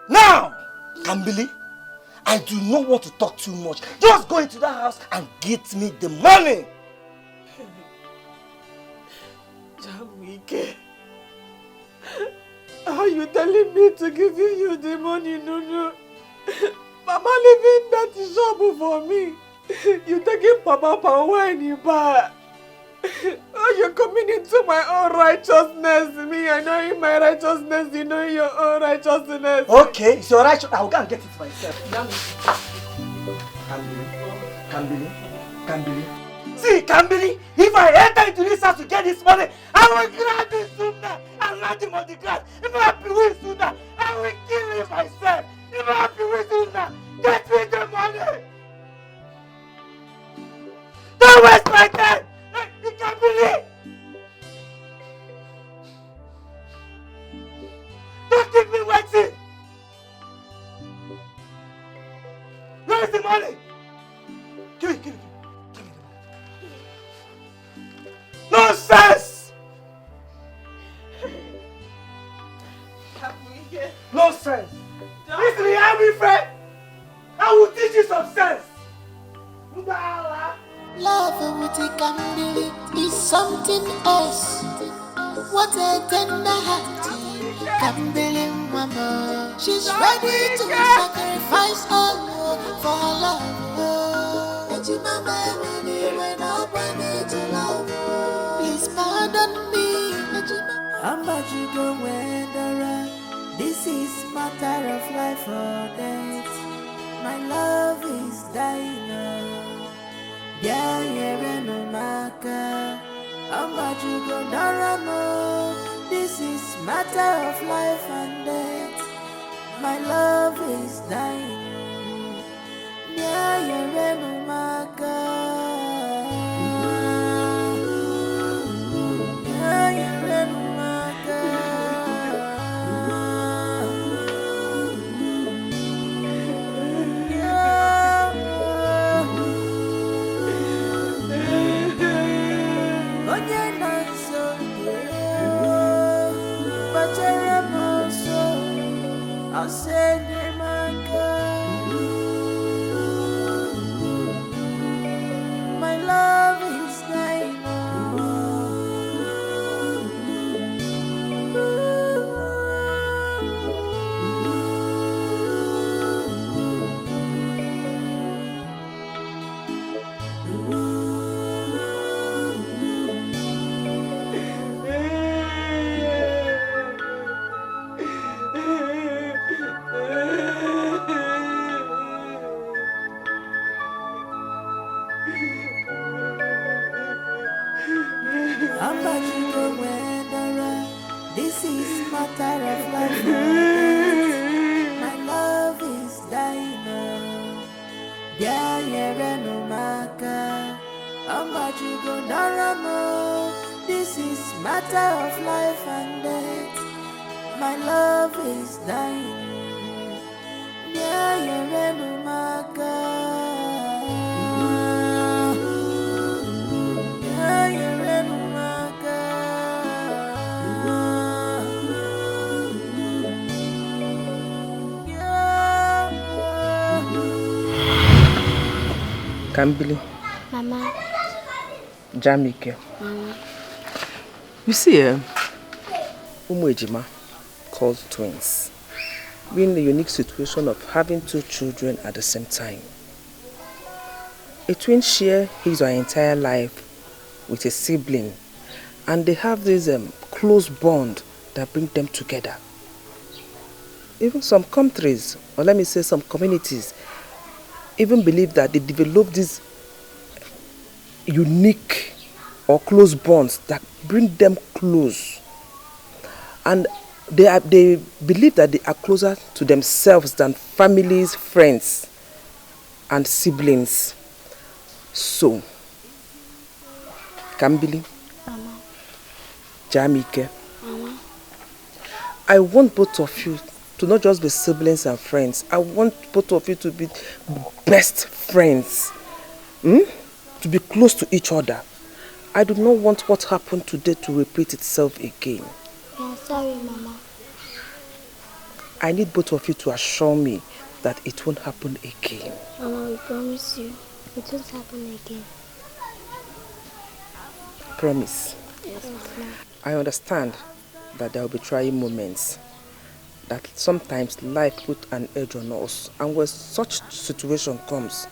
[SPEAKER 12] Now, Kambili, I do not want to talk too much. Just go into that house and get me the money.
[SPEAKER 2] Jamike, are you telling me to give you the money, Nunu? Mama leaving that shop for me. You taking Papa power in your bar. Oh, you're coming into my own righteousness. Me, I know in my righteousness, you know your own righteousness.
[SPEAKER 12] Okay, it's your righteousness. I will go and get it myself. Kambili. See, Kambili, if I enter into this house to get this money, I will grab this sooner and land him on the ground. If I happy with sooner, I will kill him myself. If I happy with sooner, get me the money. Don't waste my time. You can't believe. Don't keep me waiting. Where is the money? Give me. Nonsense! Nonsense! Listen, you have me, friend. I will teach you some sense.
[SPEAKER 6] Love with a Kambili is something else. What a tender heart, Kambili mama. She's ready to sacrifice all for her love. Please pardon me.
[SPEAKER 19] How much you go Wenderer? This is matter of life or death. My love is dying. Yeah, no matter. How much you go Doramo? This is matter of life and death. My love is dying. Yeah, no matter. I'll send him my girl. My love is dying. This is matter of life. My love is dying. Yeah, no matter. How much you go Doramo? This is matter of life and death. My love is dying. Yeah, no matter.
[SPEAKER 20] Kambili.
[SPEAKER 15] Mama.
[SPEAKER 20] Jamike.
[SPEAKER 15] Mama.
[SPEAKER 20] You see, Umwejima called twins. We're in the unique situation of having two children at the same time. A twin share his or her entire life with a sibling, and they have this close bond that brings them together. Even some countries, or let me say some communities, even believe that they develop these unique or close bonds that bring them close. And they believe that they are closer to themselves than families, friends, and siblings. So, Kambili,
[SPEAKER 15] Mama.
[SPEAKER 20] Jamike,
[SPEAKER 15] Mama.
[SPEAKER 20] I want both of you to not just be siblings and friends. I want both of you to be best friends. To be close to each other. I do not want what happened today to repeat itself again.
[SPEAKER 15] Yeah, sorry, Mama.
[SPEAKER 20] I need both of you to assure me that it won't happen again.
[SPEAKER 15] Mama, we promise you. It won't happen again.
[SPEAKER 20] Promise?
[SPEAKER 15] Yes, Mama.
[SPEAKER 20] I understand that there will be trying moments. That sometimes life puts an edge on us. And when such situation comes,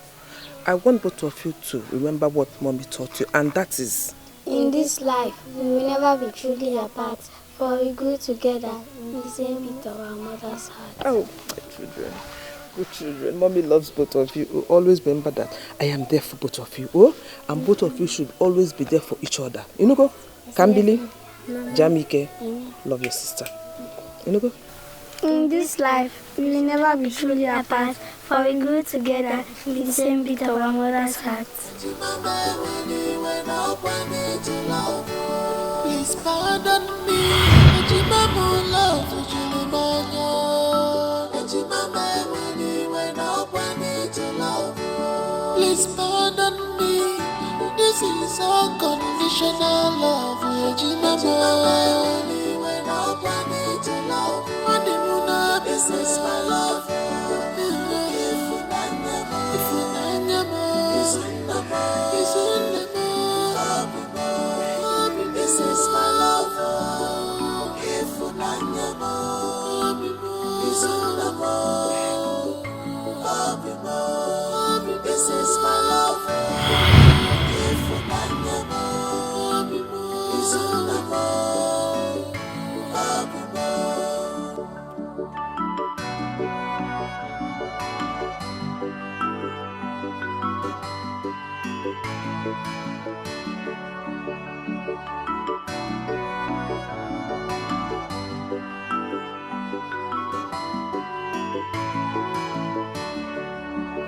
[SPEAKER 20] I want both of you to remember what Mommy taught you. And that is...
[SPEAKER 15] In this life, we will never be truly apart. For we grew together in the same beat of our mother's heart.
[SPEAKER 20] Oh, my children. good children. Mommy loves both of you. Always remember that I am there for both of you. Oh, and both of you should always be there for each other. You know, go. Kambili, Jamike, love your sister. You know, go.
[SPEAKER 15] In this life, we will never be truly apart, for we grew together in the same beat of our mother's hearts.
[SPEAKER 6] Please pardon me, love. Please pardon me, this is unconditional love. This is my love. This is my love. This is my love.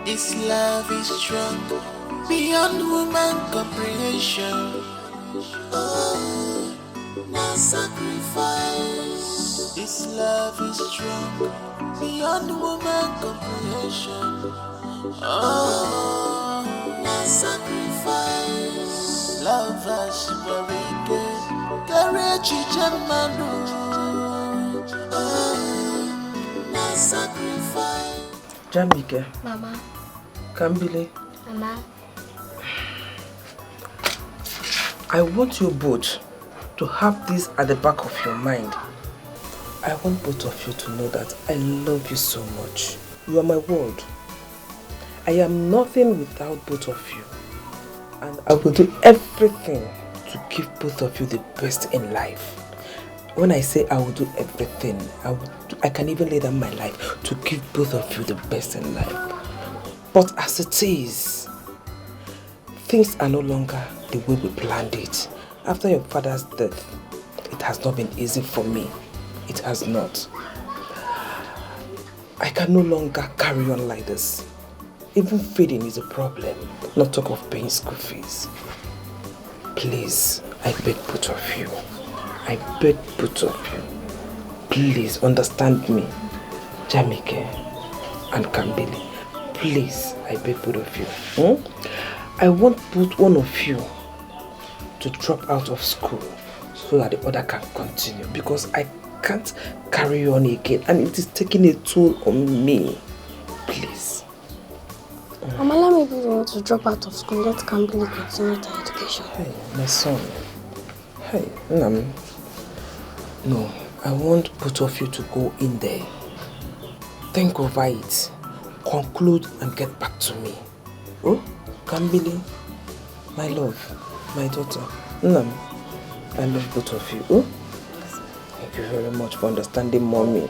[SPEAKER 6] This love is strong, beyond human comprehension. Oh, no sacrifice. This love is strong, beyond human comprehension. Oh, no sacrifice. Love us very good, courage Jamanu. Oh, no sacrifice.
[SPEAKER 20] Jamike.
[SPEAKER 15] Mama.
[SPEAKER 20] Kambili.
[SPEAKER 15] Mama.
[SPEAKER 20] I want you both to have this at the back of your mind. I want both of you to know that I love you so much. You are my world. I am nothing without both of you. And I will do everything to give both of you the best in life. When I say I will do everything, I can even lay down my life to give both of you the best in life. But as it is, things are no longer the way we planned it. After your father's death, it has not been easy for me. It has not. I can no longer carry on like this. Even feeding is a problem, not talk of paying school fees. Please, I beg both of you. I beg both of you. Please understand me, Jamike and Kambili. Please, I beg both of you. I want both one of you to drop out of school so that the other can continue, because I can't carry on again and it is taking a toll on me. Please.
[SPEAKER 15] Mama, let me be the one to drop out of school. Let Kambili continue her education.
[SPEAKER 20] Hey, my son. Hey, Nam. No, I want both of you to go in there. Think over it. Conclude and get back to me. Oh, Kambili, my love, my daughter. Nam, I love both of you. Oh, thank you very much for understanding mommy.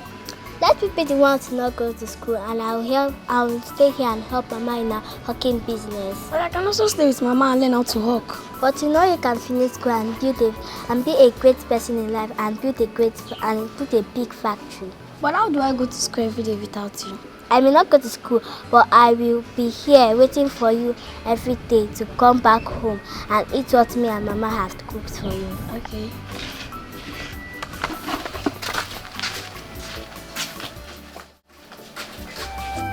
[SPEAKER 15] Let me be the one to not go to school, and I'll stay here and help Mama in her hawking business. But I can also stay with Mama and learn how to hawk. But you know you can finish school and be a great person in life and build a big factory. But how do I go to school every day without you? I may not go to school, but I will be here waiting for you every day to come back home and eat what me and Mama have cooked for you. Okay.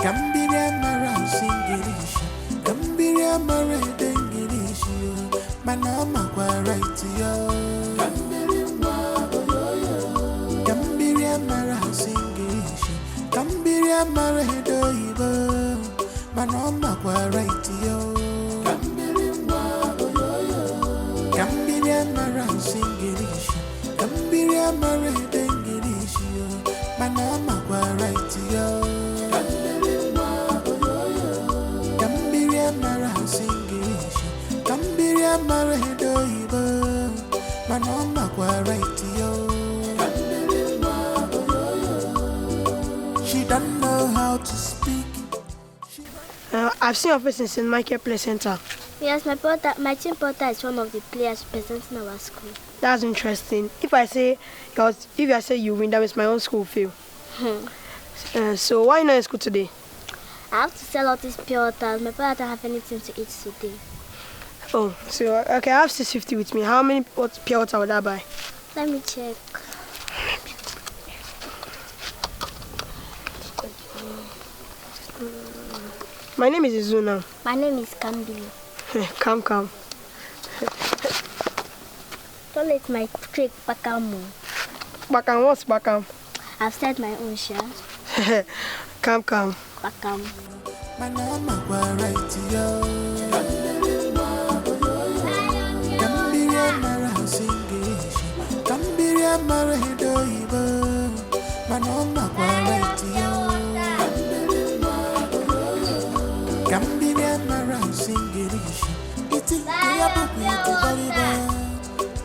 [SPEAKER 6] Gambiria mara singirishi, Gambiria mara dengirishi, Manama kwa right yo. Gambiria mara singirishi, Gambiria mara doibo, Manama kwa right yo. Gambiria mara singirishi, Gambiria mara dengirishi, Manama kwa right yo. Gambiria mara doibo, Manoma kwa right yo. She don't know how to speak.
[SPEAKER 14] I've seen your face in St. Michael Play Center.
[SPEAKER 15] Yes, my twin brother is one of the players representing our school.
[SPEAKER 14] That's interesting. If I say you win, that means my own school fail. So why not in school today?
[SPEAKER 15] I have to sell all these pure waters. My brother don't have anything to eat today.
[SPEAKER 14] Oh, so okay, I have 650 with me. How many pure water would I buy?
[SPEAKER 15] Let me check.
[SPEAKER 14] My name is Izuna.
[SPEAKER 15] My name is Kambi.
[SPEAKER 14] Come.
[SPEAKER 15] Don't let my trick Bakam.
[SPEAKER 14] Bakam, what's Bakam?
[SPEAKER 15] I've said my own share.
[SPEAKER 14] Come.
[SPEAKER 15] Bakam.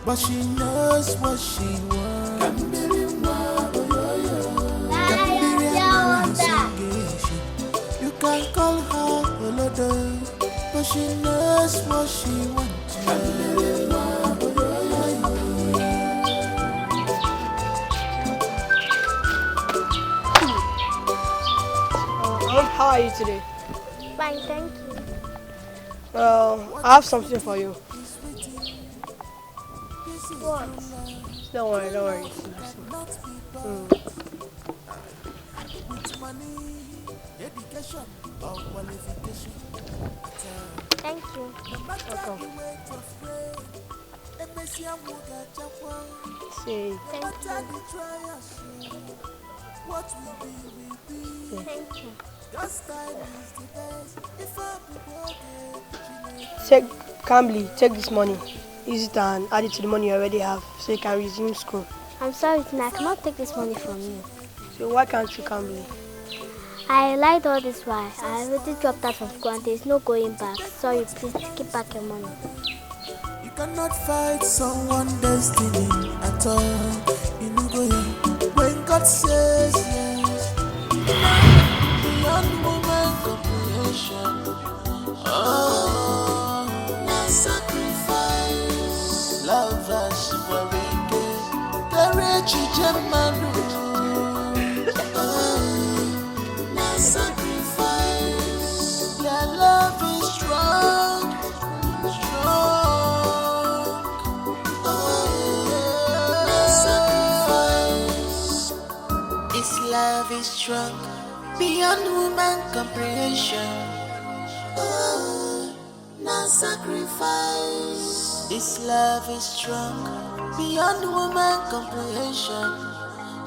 [SPEAKER 6] But she knows what she wants. You can call her Olodo, but she knows what she wants.
[SPEAKER 14] How are you today?
[SPEAKER 15] Fine, thank you.
[SPEAKER 14] Well, I have something for you.
[SPEAKER 15] What?
[SPEAKER 14] Don't worry.
[SPEAKER 15] Thank you.
[SPEAKER 14] Welcome. See.
[SPEAKER 15] Thank you. Thank you.
[SPEAKER 14] Take this money. Use it and add it to the money you already have so you can resume school.
[SPEAKER 15] I'm sorry, Tina, I cannot take this money from you.
[SPEAKER 14] So why can't you come me?
[SPEAKER 15] I lied all this while. I already dropped out from school and there's no going back. Sorry, please keep back your money.
[SPEAKER 6] You cannot fight someone's destiny at all. You know when God says yes, beyond woman comprehension. Oh, now sacrifice, love us where we get the rich Gemanu. Now sacrifice, your love is strong. This love is strong, beyond human comprehension. Oh, now sacrifice. This love is strong, beyond human comprehension.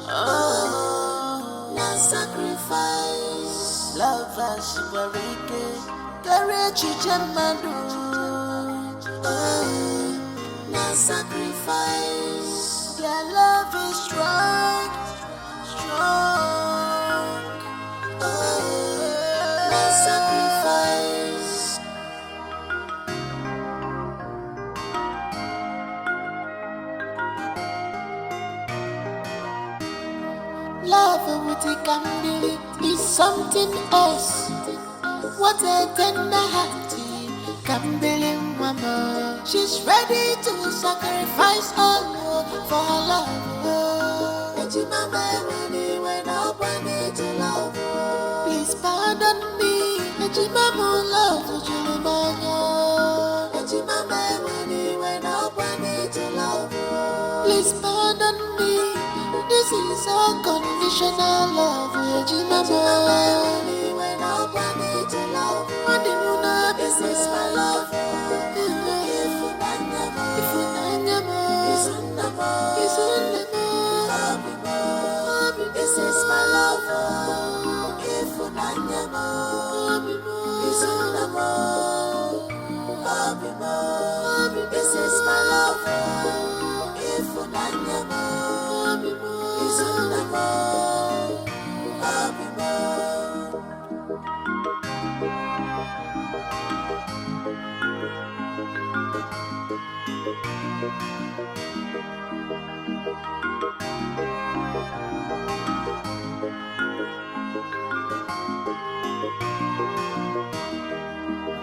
[SPEAKER 6] Oh, now sacrifice. Love us where we get courage, Gemanu. Oh, now sacrifice. Your love is strong. Now sacrifice. Love with a candle is something else. What a tender heart can believe, mama. She's ready to sacrifice all for her love. Please pardon me. Please pardon me. This is unconditional love. This is my love. This is my love. If this is my love. If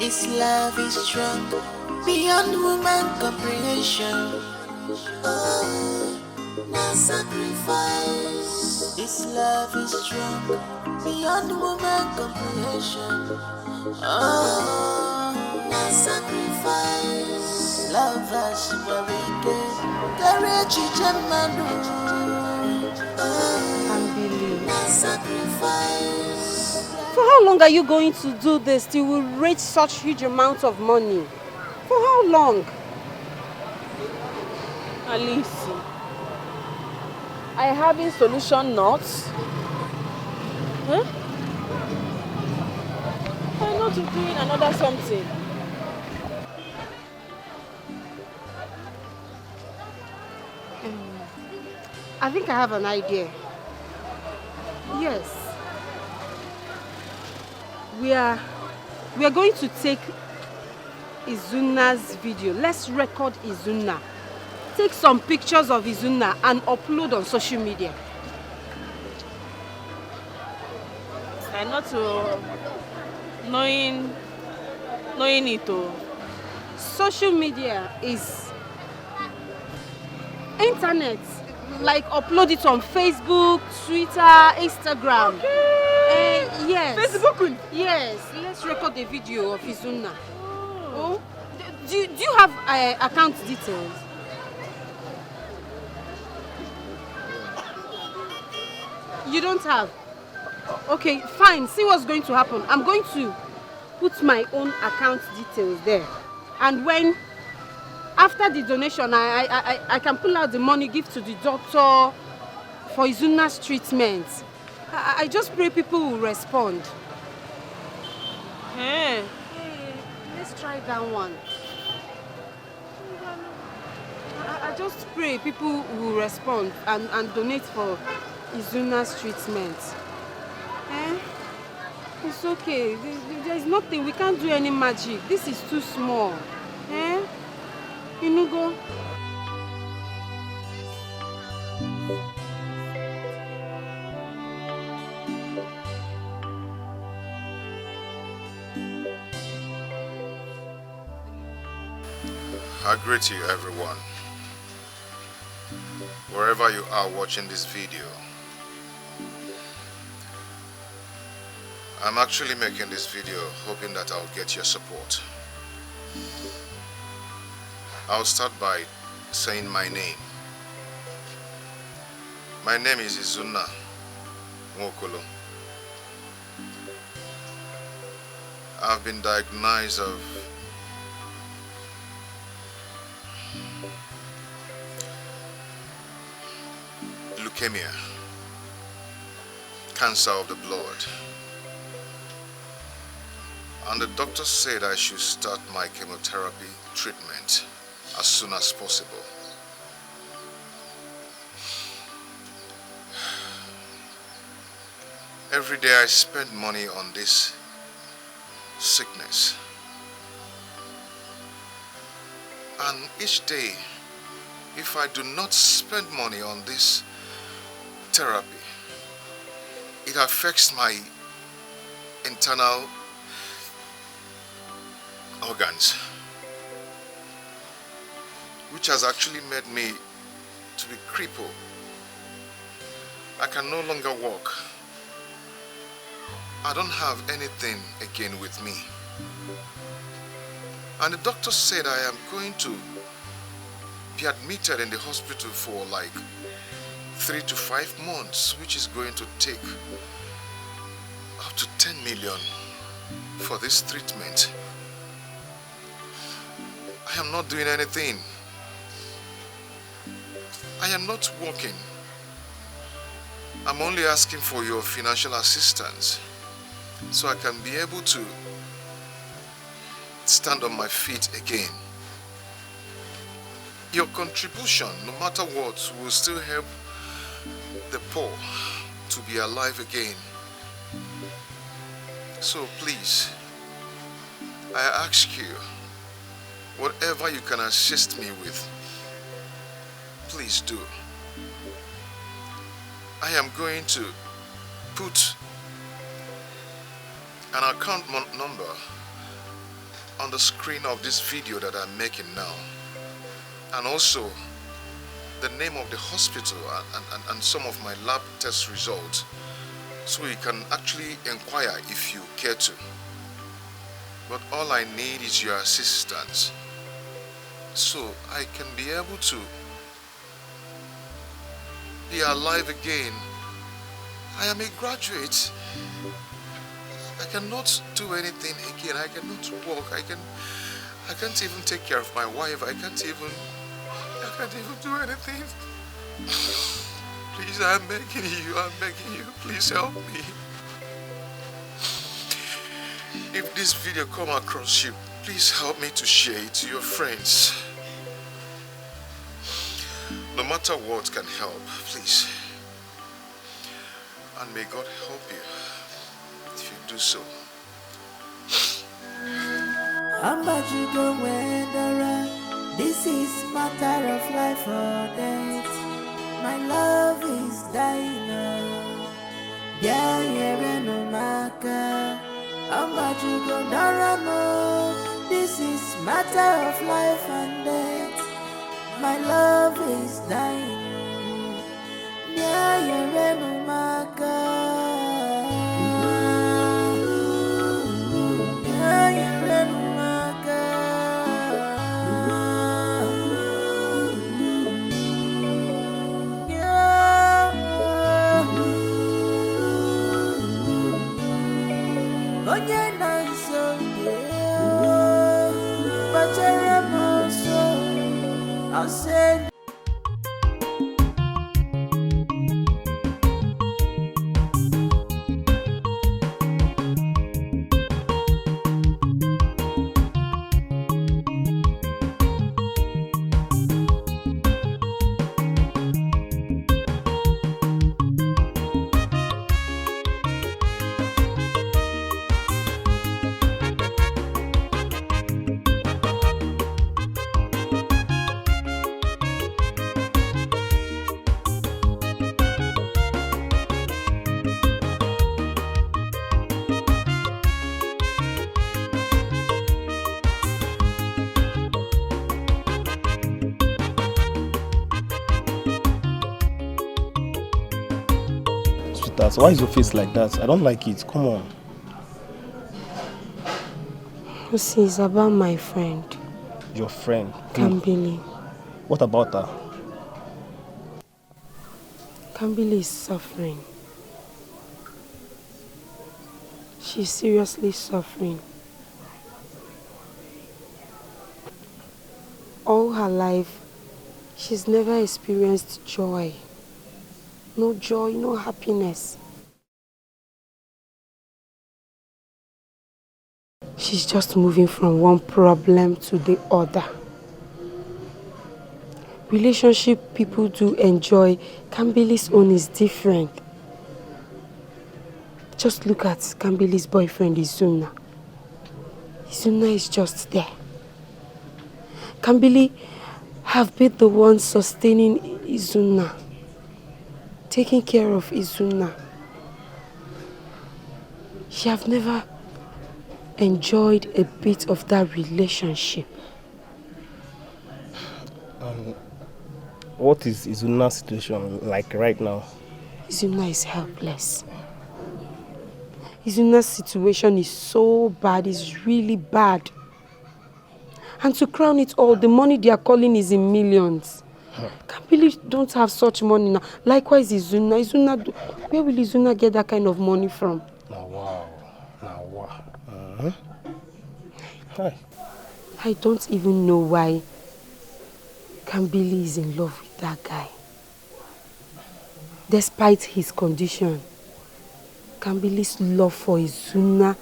[SPEAKER 6] This love is strong, beyond woman comprehension. Oh, no sacrifice. This love is strong, beyond woman comprehension. Oh, no sacrifice. Love us very good. Courage is a man. No sacrifice.
[SPEAKER 5] For how long are you going to do this till we raise such huge amounts of money? For how long?
[SPEAKER 4] Alice, I having solution not? Huh? Why not doing another something?
[SPEAKER 5] I think I have an idea. Yes. We are going to take Izuna's video. Let's record Izuna. Take some pictures of Izuna and upload on social media.
[SPEAKER 4] I not to knowing it all.
[SPEAKER 5] Social media is internet. Like upload it on Facebook, Twitter, Instagram.
[SPEAKER 4] Okay.
[SPEAKER 5] Yes.
[SPEAKER 4] Facebook?
[SPEAKER 5] Yes. Let's record a video of Izuna. Oh. Do you have account details? You don't have? Okay, fine. See what's going to happen. I'm going to put my own account details there. And when after the donation, I can pull out the money, give to the doctor for Izuna's treatment. I just pray people will respond.
[SPEAKER 4] Hey.
[SPEAKER 5] Let's try that one. I just pray people will respond and donate for Izuna's treatment. It's okay. There's nothing. We can't do any magic. This is too small. Inugo.
[SPEAKER 1] I greet you, everyone. Wherever you are watching this video. I'm actually making this video hoping that I'll get your support. I'll start by saying my name. My name is Izuna Nwokolo. I've been diagnosed of leukemia, cancer of the blood. And the doctor said I should start my chemotherapy treatment as soon as possible. Every day I spend money on this sickness. And each day, if I do not spend money on this therapy, it affects my internal organs, which has actually made me to be crippled. I can no longer walk. I don't have anything again with me. And the doctor said I am going to be admitted in the hospital for like 3 to 5 months, which is going to take up to 10 million for this treatment. I am not doing anything. I am not working. I'm only asking for your financial assistance so I can be able to stand on my feet again. Your contribution, no matter what, will still help the poor to be alive again. So please, I ask you, whatever you can assist me with, please do. I am going to put an account number on the screen of this video that I'm making now. And also the name of the hospital and some of my lab test results, so you can actually inquire if you care to. But all I need is your assistance, so I can be able to be alive again. I am a graduate. I cannot do anything again. I cannot walk. I can't even take care of my wife. I can't even do anything. Please, I'm begging you, please help me. If this video come across you, please help me to share it to your friends. No matter what can help, please. And may God help you if you do so.
[SPEAKER 19] This is matter of life or death. My love is dying now. This is matter of life and death. My love is dying. I'll say
[SPEAKER 9] Why is your face like that? I don't like it. Come on.
[SPEAKER 5] See, it's about my friend.
[SPEAKER 9] Your friend?
[SPEAKER 5] Kambili.
[SPEAKER 9] What about her?
[SPEAKER 5] Kambili is suffering. She's seriously suffering. All her life, she's never experienced joy. No joy, no happiness. She's just moving from one problem to the other. Relationship people do enjoy. Kambili's own is different. Just look at Kambili's boyfriend, Izuna. Izuna is just there. Kambili have been the one sustaining Izuna, taking care of Izuna. She have never enjoyed a bit of that relationship.
[SPEAKER 9] What is Izuna's situation like right now?
[SPEAKER 5] Izuna is helpless. Izuna's situation is so bad, it's really bad. And to crown it all, the money they are calling is in millions. Kambili don't have such money now. Likewise, Izuna, where will Izuna get that kind of money from?
[SPEAKER 9] Now wow. Hi.
[SPEAKER 5] I don't even know why Kambili is in love with that guy. Despite his condition, Kambili's love for Izuna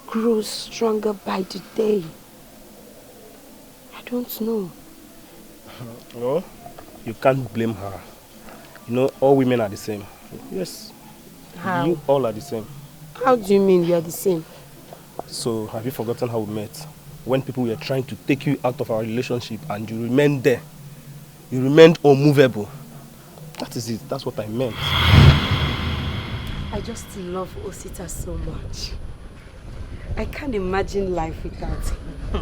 [SPEAKER 5] grows stronger by the day. I don't know.
[SPEAKER 9] No, you can't blame her. You know, all women are the same. Yes.
[SPEAKER 5] How?
[SPEAKER 9] You all are the same.
[SPEAKER 5] How do you mean we are the same?
[SPEAKER 9] So, have you forgotten how we met? When people were trying to take you out of our relationship and you remained there. You remained unmovable. That is it. That's what I meant.
[SPEAKER 5] I just love Osita so much. I can't imagine life without him.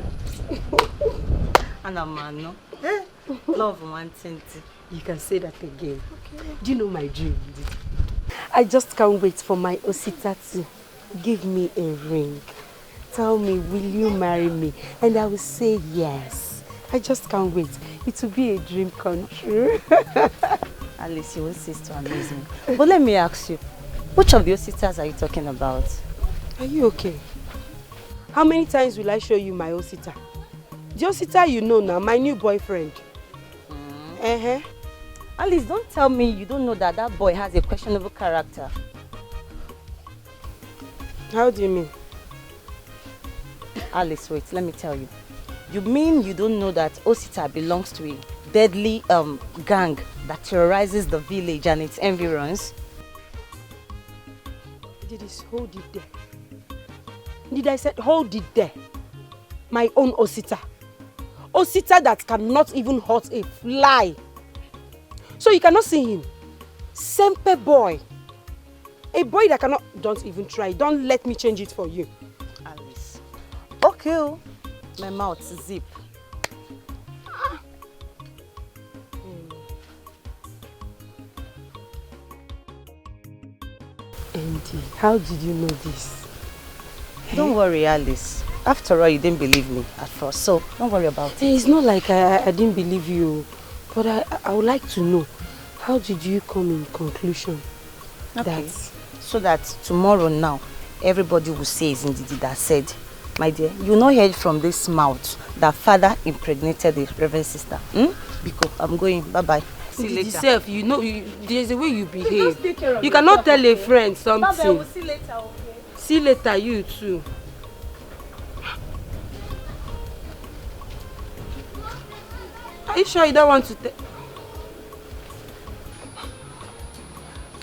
[SPEAKER 5] Anamano. Love wanting.
[SPEAKER 14] You can say that again. Okay. Do you know my dream? I just can't wait for my Osita to give me a ring. Tell me, will you marry me? And I will say yes. I just can't wait. It will be a dream come true.
[SPEAKER 5] Alice, you will cease to amaze me. But let me ask you, which of your sisters are you talking about?
[SPEAKER 14] Are you okay? How many times will I show you my Osita? The Osita you know now, my new boyfriend.
[SPEAKER 5] Alice, don't tell me you don't know that that boy has a questionable character.
[SPEAKER 14] How do you mean?
[SPEAKER 5] Alice, wait, let me tell you. You mean you don't know that Osita belongs to a deadly gang that terrorizes the village and its environs?
[SPEAKER 14] Did it hold it there? Did I say hold it there? My own Osita. Osita that cannot even hurt a fly. So you cannot see him. Sempe boy. A boy that cannot... Don't even try. Don't let me change it for you.
[SPEAKER 5] Alice. Okay. My mouth zip.
[SPEAKER 14] Andy, how did you know this?
[SPEAKER 5] Don't worry, Alice. After all, you didn't believe me at first, so don't worry about it.
[SPEAKER 14] It's not like I didn't believe you, but I would like to know, how did you come in conclusion
[SPEAKER 5] that... So that tomorrow now, everybody will say it's Ndidi that said, my dear, you not heard from this mouth that father impregnated the reverend sister. Because I'm going, bye-bye. See you later.
[SPEAKER 14] Yourself, you know, there's a way you behave. You cannot tell a friend something.
[SPEAKER 5] Bye-bye, we'll see later, okay?
[SPEAKER 14] See later, you too. Are you sure you don't want to tell?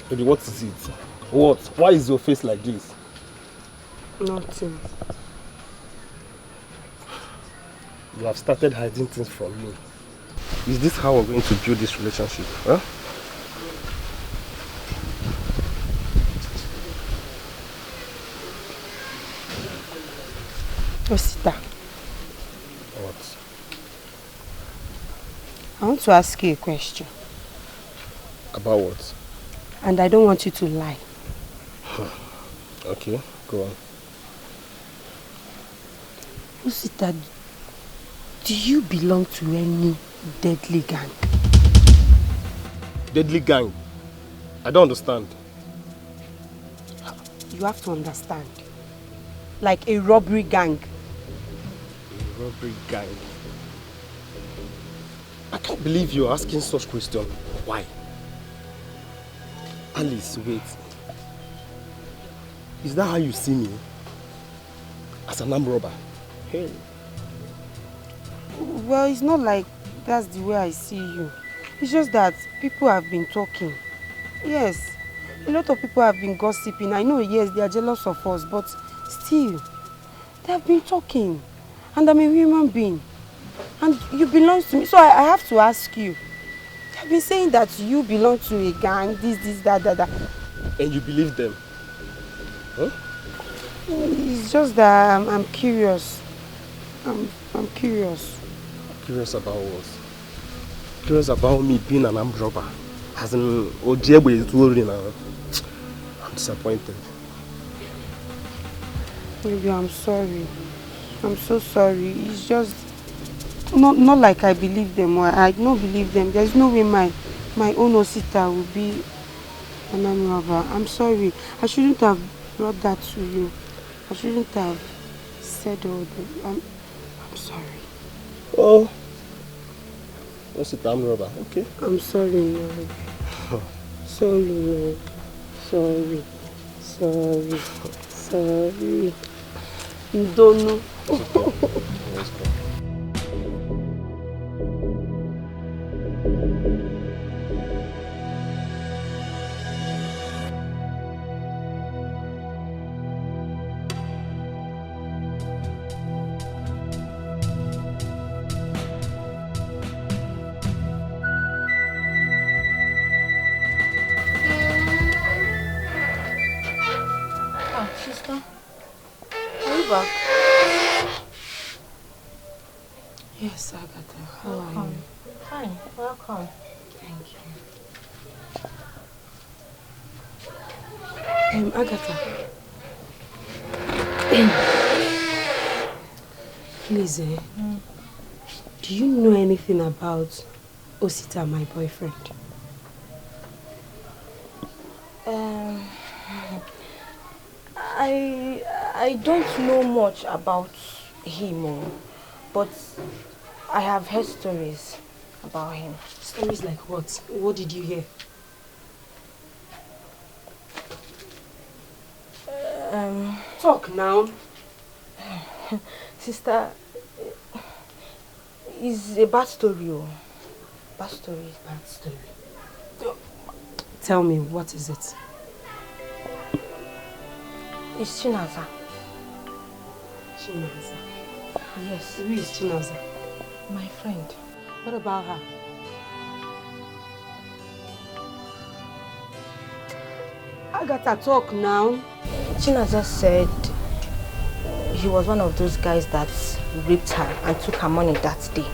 [SPEAKER 21] Baby, what is it? What? Why is your face like this?
[SPEAKER 14] Nothing.
[SPEAKER 21] You have started hiding things from me. Is this how we're going to build this relationship? Huh?
[SPEAKER 14] Osita.
[SPEAKER 21] What?
[SPEAKER 14] I want to ask you a question.
[SPEAKER 21] About what?
[SPEAKER 14] And I don't want you to lie.
[SPEAKER 21] Okay, go on.
[SPEAKER 14] Osita, do you belong to any deadly gang?
[SPEAKER 21] Deadly gang? I don't understand.
[SPEAKER 14] You have to understand. Like a robbery gang.
[SPEAKER 21] A robbery gang? I can't believe you're asking such question. Why? Alice, wait. Is that how you see me? As an armed robber? Hey.
[SPEAKER 14] Well, it's not like that's the way I see you. It's just that people have been talking. Yes, a lot of people have been gossiping. I know, yes, they are jealous of us, but still, they have been talking. And I'm a human being. And you belong to me. So I have to ask you. They've been saying that you belong to a gang, this, that.
[SPEAKER 21] And you believe them? Huh?
[SPEAKER 14] It's just that I'm curious. I'm curious.
[SPEAKER 21] Curious about what? Curious about me being an armed robber. As in, Ojebe is worrying now. I'm disappointed.
[SPEAKER 14] Maybe I'm sorry. I'm so sorry. It's just not like I believe them or I don't believe them. There's no way my own Osita will be an armed robber. I'm sorry. I shouldn't have brought that to you. I shouldn't have said all that. I'm sorry.
[SPEAKER 21] Oh. Osita armed robber, okay.
[SPEAKER 14] I'm sorry, Lord. Sorry, Lord. Sorry. You don't know.
[SPEAKER 21] Let's go.
[SPEAKER 5] Sister, are you back?
[SPEAKER 14] Yes, Agatha. How are you?
[SPEAKER 10] Fine, welcome.
[SPEAKER 14] Thank you. Agatha. Please, do you know anything about Osita, my boyfriend?
[SPEAKER 10] I don't know much about him, but I have heard stories about him.
[SPEAKER 14] Stories like what? What did you hear? Talk now.
[SPEAKER 10] Sister, it's a bad story. Bad story.
[SPEAKER 14] Bad story. Tell me, what is it?
[SPEAKER 10] It's Chinaza.
[SPEAKER 14] Chinaza?
[SPEAKER 10] Yes.
[SPEAKER 14] Who is Chinaza?
[SPEAKER 10] My friend.
[SPEAKER 14] What about her? Agatha, talk now.
[SPEAKER 10] Chinaza said he was one of those guys that raped her and took her money that day.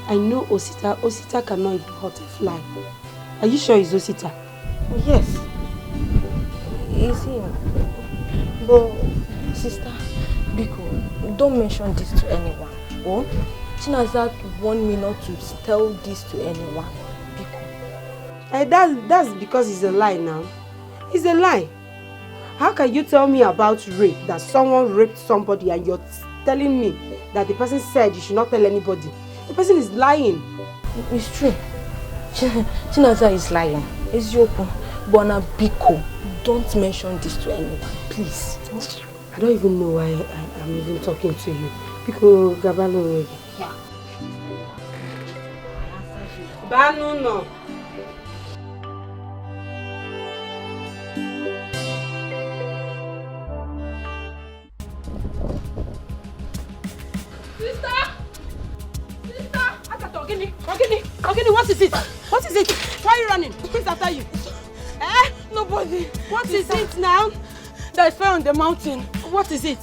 [SPEAKER 14] I know Osita. Osita cannot even hurt a fly. Are you sure it's Osita?
[SPEAKER 10] Yes. It's him. But, sister, Biko, don't mention this to anyone. Oh? Chinaza warned me not to tell this to anyone.
[SPEAKER 14] Biko. That's because it's a lie now. It's a lie. How can you tell me about rape, that someone raped somebody, and you're telling me that the person said you should not tell anybody? The person is lying.
[SPEAKER 10] It's true. Chinaza is lying. It's Yoko. Bona Biko, don't mention this to anyone, please.
[SPEAKER 14] I don't even know why I'm even talking to you. Biko, Gabalo.
[SPEAKER 10] Yeah.
[SPEAKER 14] Banu no.
[SPEAKER 3] Ogini, what is it? What is it? Why are you running? Who's after you? Nobody. What is it now? That fell on the mountain. What is it?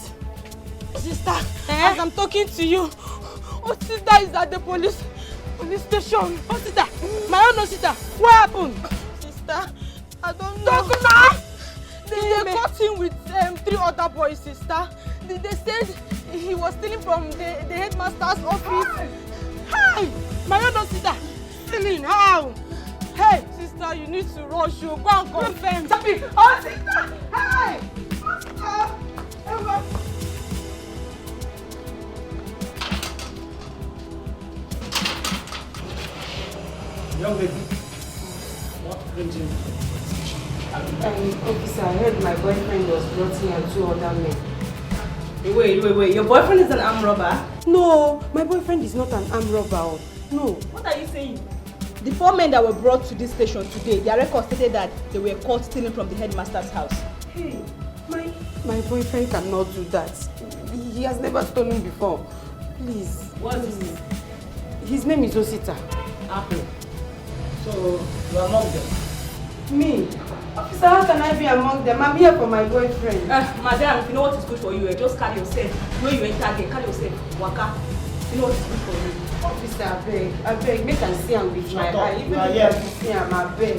[SPEAKER 3] Sister, as I'm talking to you, Osita is at the police station. Osita, my own Osita. What happened? Sister, I don't know. Talk now! They caught him with 3 other boys, sister. They said he was stealing from the headmaster's office. Hi! My own Osita. Stealing, how? Hey, sister, you need to rush. You go and confirm. Stop it! Oh, sister! Hey!
[SPEAKER 11] Young lady, what brings you?
[SPEAKER 14] Officer, I heard my boyfriend was brought here and 2 other men.
[SPEAKER 4] Wait. Your boyfriend is an armed robber?
[SPEAKER 14] No, my boyfriend is not an armed robber. No.
[SPEAKER 4] What are you saying? The 4 men that were brought to this station today, their record stated that they were caught stealing from the headmaster's house.
[SPEAKER 14] Hey, my boyfriend cannot do that. He has never stolen before. Please.
[SPEAKER 4] What is his name?
[SPEAKER 14] His name is Osita.
[SPEAKER 4] Apple.
[SPEAKER 11] So, you are among them?
[SPEAKER 14] Me? Officer, how can I be among them? I'm here for my boyfriend.
[SPEAKER 4] Madam, if you know what is good for you, just carry yourself. When you enter there, carry yourself. Waka. You know what is good for you.
[SPEAKER 14] Officer, I beg. Make I see him with my eye. Even if I see him, I beg.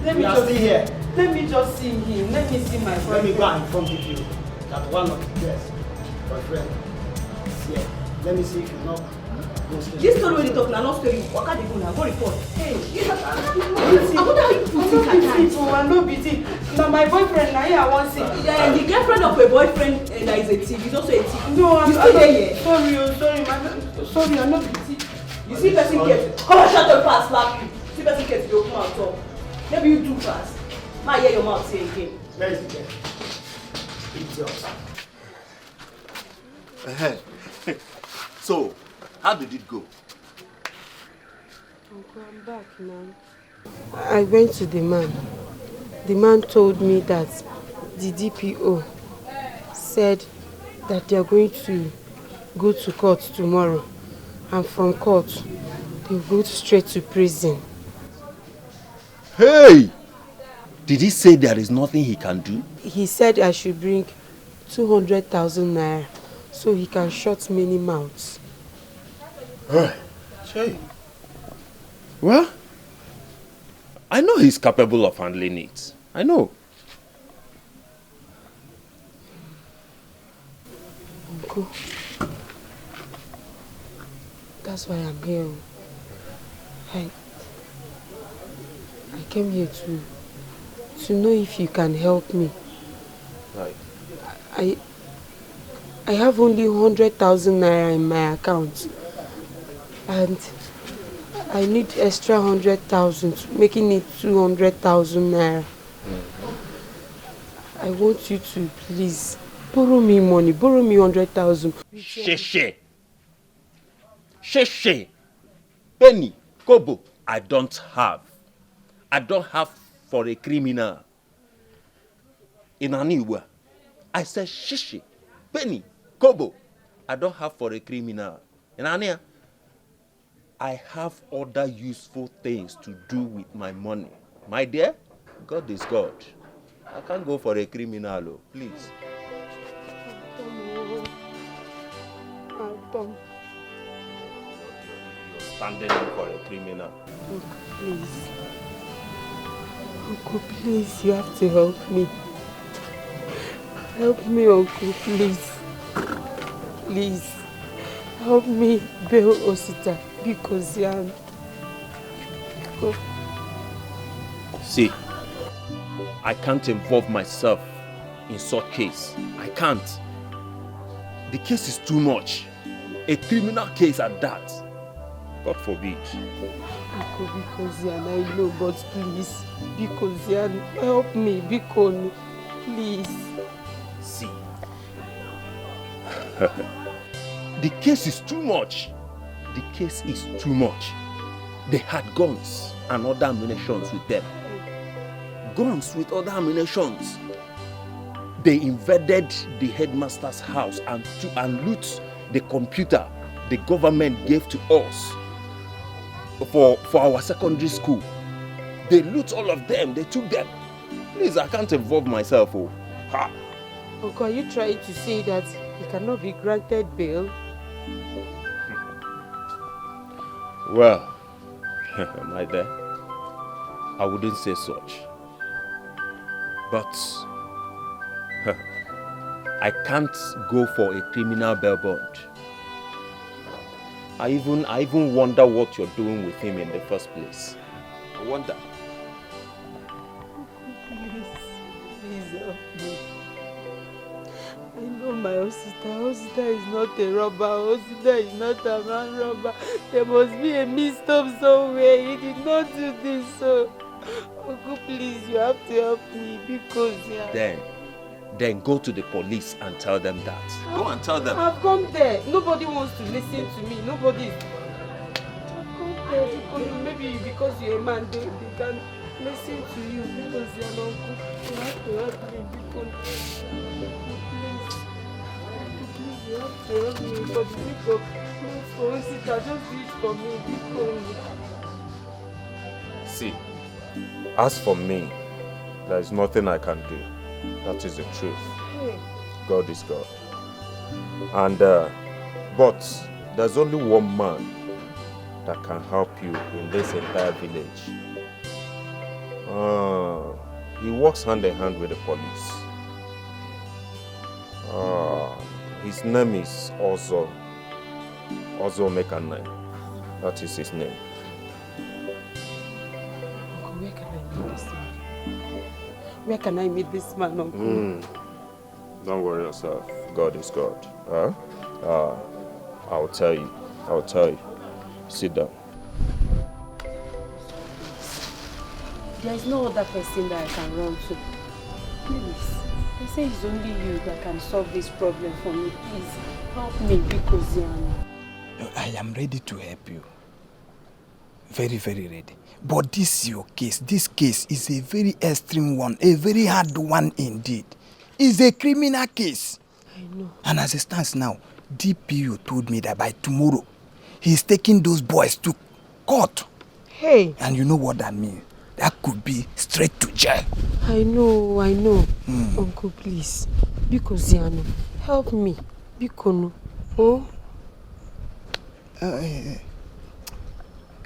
[SPEAKER 14] Let me just see here. Let me just see him. Let me see my boyfriend.
[SPEAKER 11] Let me go and inform you that one of the guests, my friend, is here. Let me see if you know.
[SPEAKER 4] This story when you talk now, not story. Waka dey go now, go report. Hey, I wonder how you put it at times.
[SPEAKER 14] I'm not busy. Now my boyfriend, now here I want to see.
[SPEAKER 4] Yeah, the girlfriend of a boyfriend that is a thief, is also a thief.
[SPEAKER 14] No, I'm
[SPEAKER 4] still there.
[SPEAKER 14] Sorry, I'm not busy.
[SPEAKER 4] You see person get, come on, shut up fast, slap you. See person get to open mouth talk. Maybe you do fast. Ma hear your mouth say again.
[SPEAKER 11] Where is the girl? Idiot.
[SPEAKER 17] So, how did it go?
[SPEAKER 14] Uncle, I'm back now. I went to the man. The man told me that the DPO said that they are going to go to court tomorrow. And from court, they'll go straight to prison.
[SPEAKER 8] Hey! Did he say there is nothing he can do?
[SPEAKER 14] He said I should bring 200,000 naira so he can shut many mouths.
[SPEAKER 13] Shay. Well, I know he's capable of handling it. I know.
[SPEAKER 14] Uncle, that's why I'm here. I came here to know if you can help me.
[SPEAKER 13] Right.
[SPEAKER 14] I have only 100,000 naira in my account, and I need extra 100,000, making it 200,000 naira. I want you to please borrow me money, borrow me 100,000.
[SPEAKER 13] Sheshe. Penny, kobo, I don't have for a criminal. In Aniwa, I said sheshe. Penny, kobo, I don't have for a criminal. In Ania, I have other useful things to do with my money. My dear, God is God. I can't go for a criminal, please.
[SPEAKER 14] Tom.
[SPEAKER 13] You're standing in for a criminal.
[SPEAKER 14] Look, please. Uncle, please, you have to help me. Help me, Uncle, please. Please. Help me bail Osita because
[SPEAKER 13] See, I can't involve myself in such case. I can't. The case is too much. A criminal case at that. God forbid.
[SPEAKER 14] Uncle, because I know, but please, because help me, because please.
[SPEAKER 13] See. The case is too much. The case is too much. They had guns and other ammunitions with them. Guns with other ammunitions. They invaded the headmaster's house and loot the computer the government gave to us for our secondary school. They loot all of them. They took them. Please, I can't involve myself. Oh. Ha.
[SPEAKER 14] Uncle, are you trying to say that he cannot be granted bail?
[SPEAKER 13] Well, my dear, I wouldn't say such. But I can't go for a criminal bail bond. I even wonder what you're doing with him in the first place. I wonder.
[SPEAKER 14] Please help me. I know my Osita is not a robber. Osita is not a man robber. There must be a mix-up somewhere. He did not do this. So, Uncle, please, you have to help me because
[SPEAKER 13] Then go to the police and tell them that. Go and tell them.
[SPEAKER 14] I've come there. Nobody wants to listen to me. Nobody. I've come there because maybe because you're a man, they can listen to you because you're an uncle. You have to help me because please, you have to help me for the sake of for Osita. Just do it for me because.
[SPEAKER 13] See, as for me, there is nothing I can do. That is the truth. God is God. And but there's only one man that can help you in this entire village. He works hand in hand with the police. His name is Ozo Mekanai. That is his name.
[SPEAKER 14] Where can I meet this man, Uncle?
[SPEAKER 13] Don't worry yourself. God is God. I'll tell you. Sit down.
[SPEAKER 14] There is no other person that I can run to. Please. I say it's only you that can solve this problem for me. Please help me because
[SPEAKER 22] I am ready to help you. Very, very ready. But this is your case. This case is a very extreme one, a very hard one indeed. It's a criminal case.
[SPEAKER 14] I know.
[SPEAKER 22] And as it stands now, DPO told me that by tomorrow, he's taking those boys to court.
[SPEAKER 14] Hey.
[SPEAKER 22] And you know what that means? That could be straight to jail.
[SPEAKER 14] I know. Uncle, please. Because help me. Bikono. Oh?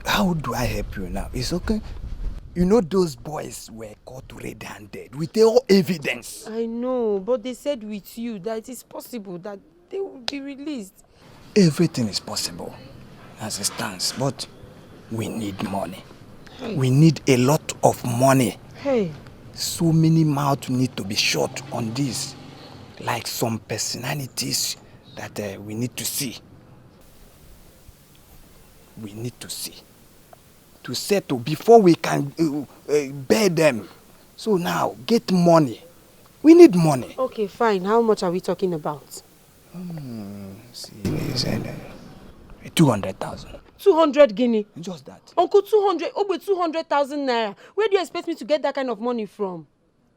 [SPEAKER 22] How do I help you now? It's okay. You know those boys were caught red-handed with all evidence.
[SPEAKER 14] I know, but they said with you that it is possible that they will be released.
[SPEAKER 22] Everything is possible as it stands, but we need money.
[SPEAKER 14] Hey.
[SPEAKER 22] We need a lot of money.
[SPEAKER 14] Hey.
[SPEAKER 22] So many mouths need to be shut on this. Like some personalities that we need to see. We need to see. To settle before we can bear them. So now, get money. We need money.
[SPEAKER 14] Okay, fine. How much are we talking about?
[SPEAKER 22] See, 200,000.
[SPEAKER 14] 200 guinea.
[SPEAKER 22] Just that.
[SPEAKER 14] Uncle, 200. Oh, but 200,000 naira. Where do you expect me to get that kind of money from?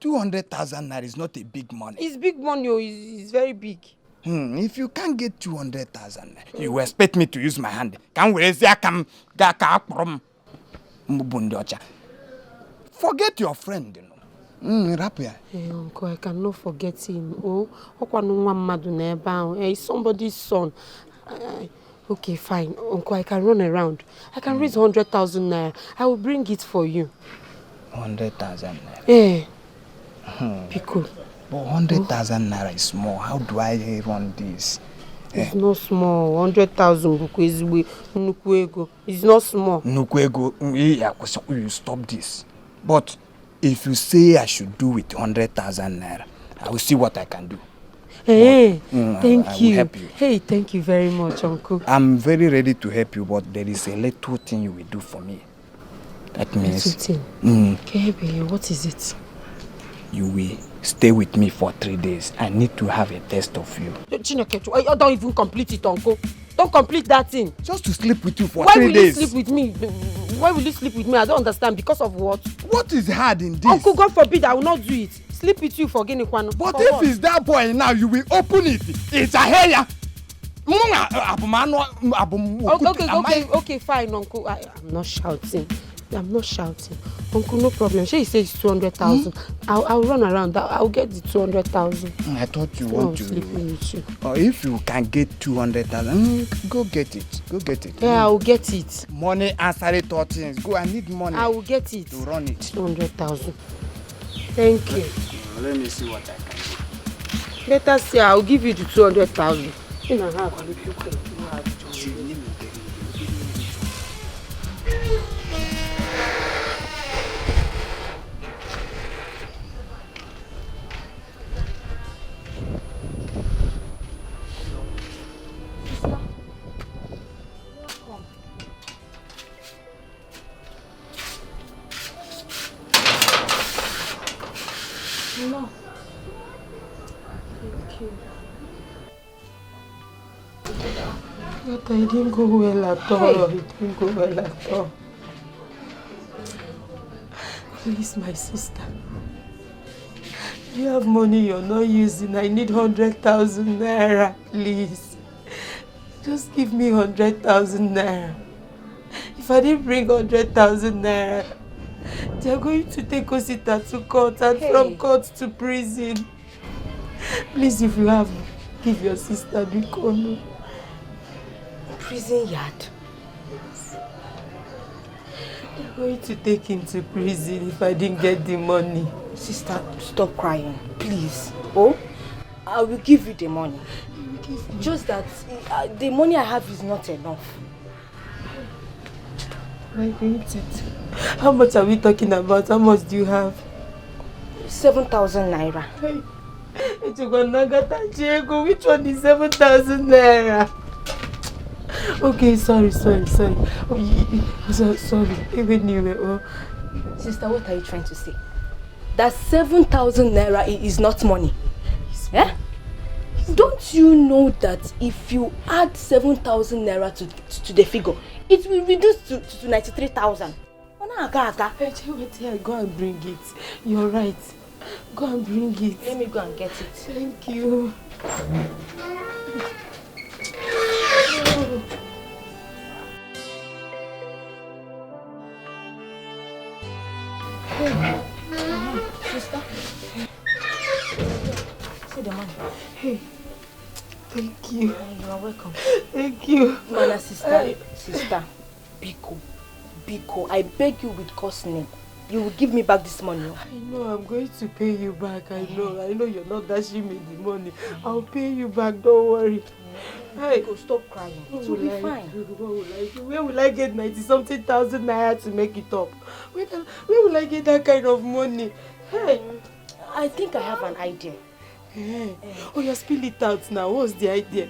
[SPEAKER 22] 200,000 naira is not a big money.
[SPEAKER 14] It's big money. Oh, it's very big.
[SPEAKER 22] If you can't get 200,000, you expect me to use my hand. Forget your friend,
[SPEAKER 14] Hey, Uncle, I cannot forget him. Oh, he's somebody's son. Okay, fine. Uncle, I can run around. I can raise 100,000 naira. I will bring it for you.
[SPEAKER 22] 100,000 naira?
[SPEAKER 14] Yeah. Pico.
[SPEAKER 22] But 100,000 naira is small. How do I run this?
[SPEAKER 14] It's not small. 100,000 it's not small.
[SPEAKER 22] You stop this. But if you say I should do with 100,000 naira, I will see what I can do.
[SPEAKER 14] Hey, thank
[SPEAKER 22] I
[SPEAKER 14] you.
[SPEAKER 22] will help you.
[SPEAKER 14] Hey, thank you very much, Uncle.
[SPEAKER 22] I'm very ready to help you, but there is a little thing you will do for me. That means...
[SPEAKER 14] Little thing? Kebe, what is it?
[SPEAKER 22] You will stay with me for 3 days. I need to have a test of you.
[SPEAKER 14] I don't even complete it, Uncle. Don't complete that thing.
[SPEAKER 22] Just to sleep with you for
[SPEAKER 14] Why
[SPEAKER 22] 3 days.
[SPEAKER 14] Why will you sleep with me? Why will you sleep with me? I don't understand. Because of what?
[SPEAKER 22] What is hard in this?
[SPEAKER 14] Uncle, God forbid, I will not do it. Sleep with you for Guinea-Kwano.
[SPEAKER 22] But if what? It's that boy now, you will open it. It's a hair.
[SPEAKER 14] Okay, fine, Uncle. I'm not shouting. Uncle, no problem. She says it's 200,000. I'll run around. I'll get the 200,000.
[SPEAKER 22] I thought you want to
[SPEAKER 14] sleep with you.
[SPEAKER 22] Or if you can get 200,000, go get it.
[SPEAKER 14] Yeah, I'll get it.
[SPEAKER 22] Money answer all things. Go, I need money.
[SPEAKER 14] I will get it.
[SPEAKER 22] To run it.
[SPEAKER 14] 200,000. Thank you.
[SPEAKER 22] Let me see what I can do.
[SPEAKER 14] Let us see. I'll give you the 200,000. No. Thank you. But I didn't go well at all. Hey. It didn't go well at all. Please, my sister. You have money you're not using. I need 100,000 naira, please. Just give me 100,000 naira. If I didn't bring 100,000 naira, they are going to take Osita to court and from court to prison. Please, if you have, give your sister Bikono. Prison yard? They're going to take him to prison if I didn't get the money.
[SPEAKER 10] Sister, stop crying, please. Oh, I will give you the money. Just that the money I have is not enough.
[SPEAKER 14] I need it. How much are we talking about? How much do you have?
[SPEAKER 10] 7,000 naira.
[SPEAKER 14] Which one is 7,000 naira? Okay, sorry. Sorry. Even you.
[SPEAKER 10] Sister, what are you trying to say? That 7,000 naira is not money. Eh? Don't you know that if you add 7,000 naira to the figure, it will reduce to 93,000?
[SPEAKER 14] Go and bring it. You're right. Go and bring it.
[SPEAKER 10] Let me go and get it.
[SPEAKER 14] Thank you.
[SPEAKER 10] Sister. See the money.
[SPEAKER 14] Hey.
[SPEAKER 18] Thank you.
[SPEAKER 10] You are welcome.
[SPEAKER 18] Thank you.
[SPEAKER 10] Mana sister, Biko, I beg you with God's name. You will give me back this money.
[SPEAKER 18] I know I'm going to pay you back. I know you're not dashing me the money. I'll pay you back, don't worry.
[SPEAKER 10] Hey, Biko, stop crying. It will be fine.
[SPEAKER 18] Where will I get 90-something thousand naira to make it up? Where will I get that kind of money? Hey,
[SPEAKER 10] I think I have an idea.
[SPEAKER 18] Hey. Oh, you spill it out now. What's the idea?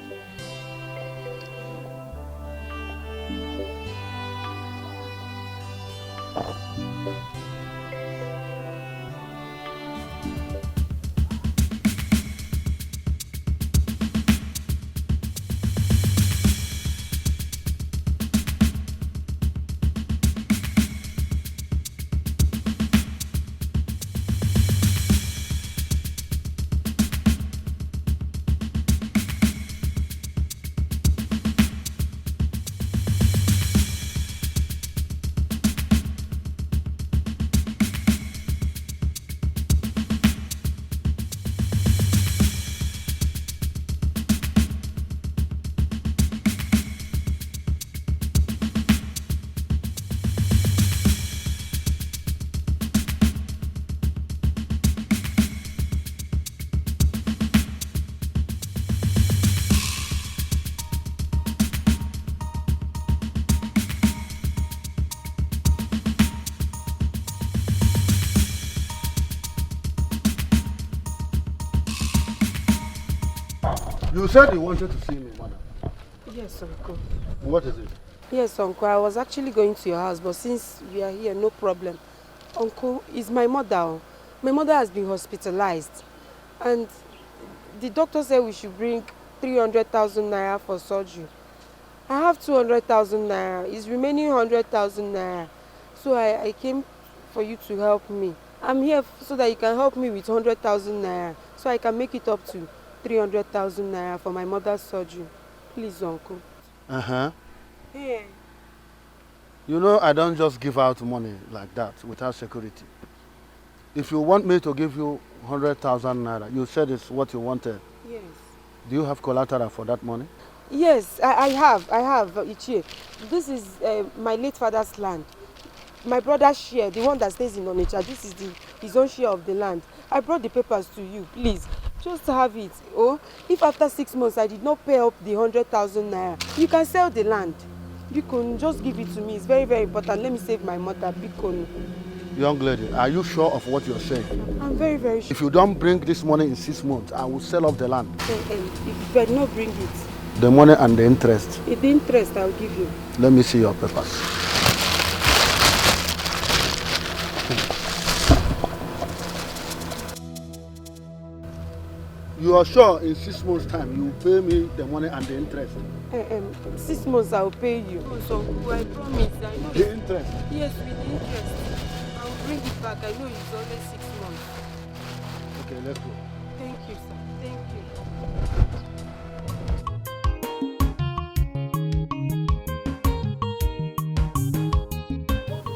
[SPEAKER 7] You said you wanted to see me, madam.
[SPEAKER 14] Yes, Uncle.
[SPEAKER 7] What is it?
[SPEAKER 14] Yes, Uncle. I was actually going to your house, but since we are here, no problem. Uncle, it's my mother. My mother has been hospitalized. And the doctor said we should bring 300,000 naira for surgery. I have 200,000 naira. It's remaining 100,000 naira. So I came for you to help me. I'm here so that you can help me with 100,000 naira. So I can make it up to 300,000 naira for my mother's surgery. Please, Uncle.
[SPEAKER 7] Uh-huh.
[SPEAKER 14] Hey.
[SPEAKER 7] You know, I don't just give out money like that without security. If you want me to give you 100,000 naira, you said it's what you wanted.
[SPEAKER 14] Yes.
[SPEAKER 7] Do you have collateral for that money?
[SPEAKER 14] Yes, I have. Ichie. This is my late father's land. My brother's share, the one that stays in Onitsha, this is his own share of the land. I brought the papers to you, please. Just have it. Oh, if after 6 months I did not pay up the 100,000 naira, you can sell the land. Bikon, just give it to me. It's very, very important. Let me save my mother, Bikon.
[SPEAKER 7] Young lady, are you sure of what you're saying?
[SPEAKER 14] I'm very, very sure.
[SPEAKER 7] If you don't bring this money in 6 months, I will sell off the land.
[SPEAKER 14] If I do not bring it.
[SPEAKER 7] The money and the interest.
[SPEAKER 14] The interest I'll give you.
[SPEAKER 7] Let me see your papers. You are sure in 6 months' time you will pay me the money and the interest?
[SPEAKER 14] 6 months I will pay you. So I promise. I know
[SPEAKER 7] the interest?
[SPEAKER 14] Yes, with the interest. I will bring it back. I know it's only 6 months.
[SPEAKER 7] Okay, let's go.
[SPEAKER 14] Thank you, sir. Thank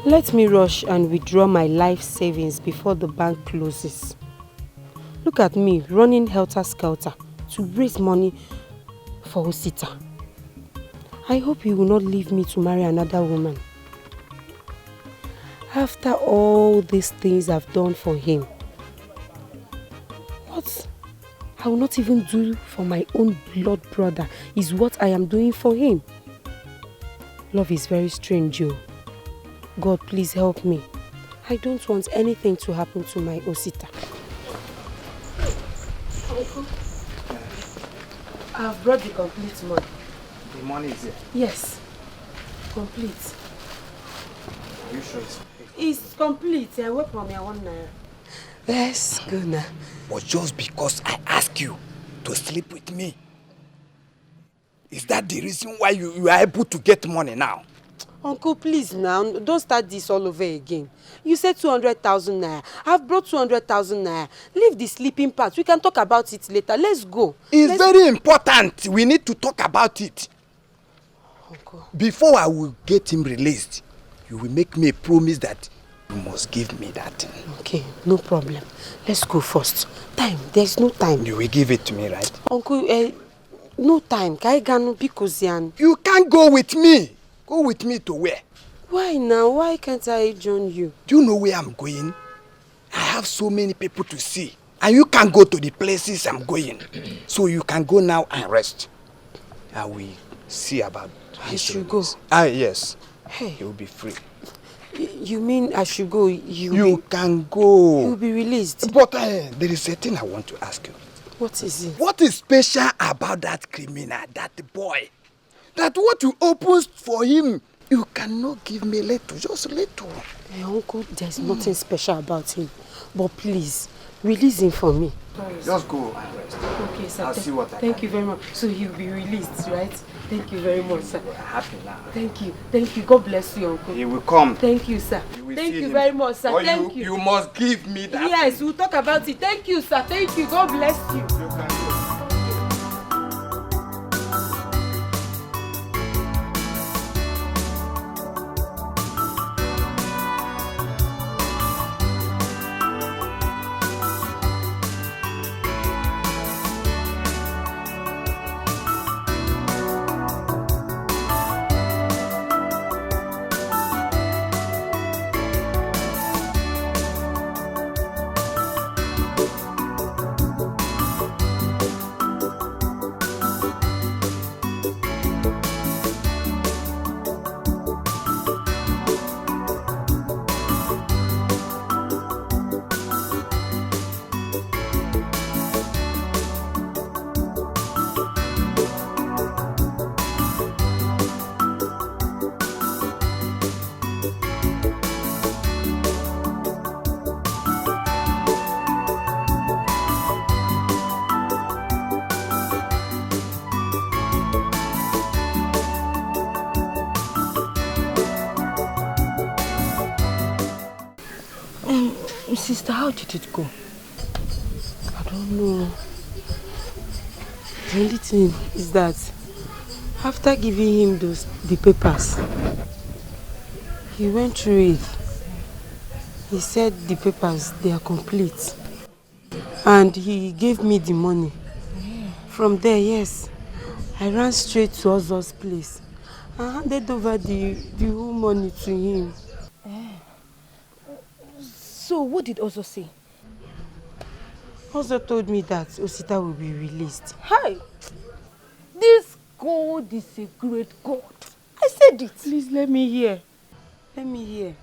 [SPEAKER 14] you. Let me rush and withdraw my life savings before the bank closes. Look at me running helter-skelter to raise money for Osita. I hope he will not leave me to marry another woman. After all these things I've done for him, what I will not even do for my own blood brother is what I am doing for him. Love is very strange, Joe. God, please help me. I don't want anything to happen to my Osita. Uncle, I've brought the complete money.
[SPEAKER 22] The money is here?
[SPEAKER 14] Yes, complete.
[SPEAKER 22] Are you sure it's
[SPEAKER 14] It's complete. I work from your 1 naira.
[SPEAKER 22] Let's go now. But just because I ask you to sleep with me, is that the reason why you are able to get money now?
[SPEAKER 14] Uncle, please now, don't start this all over again. You said 200,000 naira. I've brought 200,000 naira. Leave the sleeping part. We can talk about it later. Let's go.
[SPEAKER 22] It's very important. We need to talk about it.
[SPEAKER 14] Uncle.
[SPEAKER 22] Before I will get him released, you will make me a promise that you must give me that thing.
[SPEAKER 14] Okay, no problem. Let's go first. Time, there's no time.
[SPEAKER 22] You will give it to me, right?
[SPEAKER 14] Uncle, No time. Kaigano Bikosian.
[SPEAKER 22] You can't go with me. Go with me to where?
[SPEAKER 14] Why now? Why can't I join you?
[SPEAKER 22] Do you know where I'm going? I have so many people to see. And you can't go to the places I'm going. So you can go now and rest. And we see about
[SPEAKER 14] I should go.
[SPEAKER 22] Yes.
[SPEAKER 14] Hey.
[SPEAKER 22] You'll be free.
[SPEAKER 14] You mean I should go?
[SPEAKER 22] You can go.
[SPEAKER 14] You'll be released.
[SPEAKER 22] But there is a thing I want to ask you.
[SPEAKER 14] What is it?
[SPEAKER 22] What is special about that criminal, that boy? That what you opened for him, you cannot give me little, just little.
[SPEAKER 14] Hey, Uncle, there's nothing special about him. But please, release him for me.
[SPEAKER 22] Just go and rest.
[SPEAKER 14] Okay, sir.
[SPEAKER 22] I'll see what I can.
[SPEAKER 14] Thank you very much. So he'll be released, right? Thank you very much, sir.
[SPEAKER 22] Happy now.
[SPEAKER 14] Thank you. Thank you. God bless you, Uncle.
[SPEAKER 22] He will come.
[SPEAKER 14] Thank you, sir. Thank you very much, sir.
[SPEAKER 22] Or
[SPEAKER 14] Thank you.
[SPEAKER 22] You must give me that.
[SPEAKER 14] Yes, we'll talk about it. Thank you, sir. Thank you. God bless you.
[SPEAKER 22] You can go.
[SPEAKER 14] Sister, how did it go? I don't know. The only thing is that after giving him the papers, he went through it. He said the papers, they are complete. And he gave me the money. From there, yes, I ran straight to Ozo's place. I handed over the whole money to him.
[SPEAKER 10] So what did Ozo say?
[SPEAKER 14] Ozo told me that Osita will be released.
[SPEAKER 10] Hi! This God is a great God. I said it.
[SPEAKER 14] Please let me hear. Let me hear.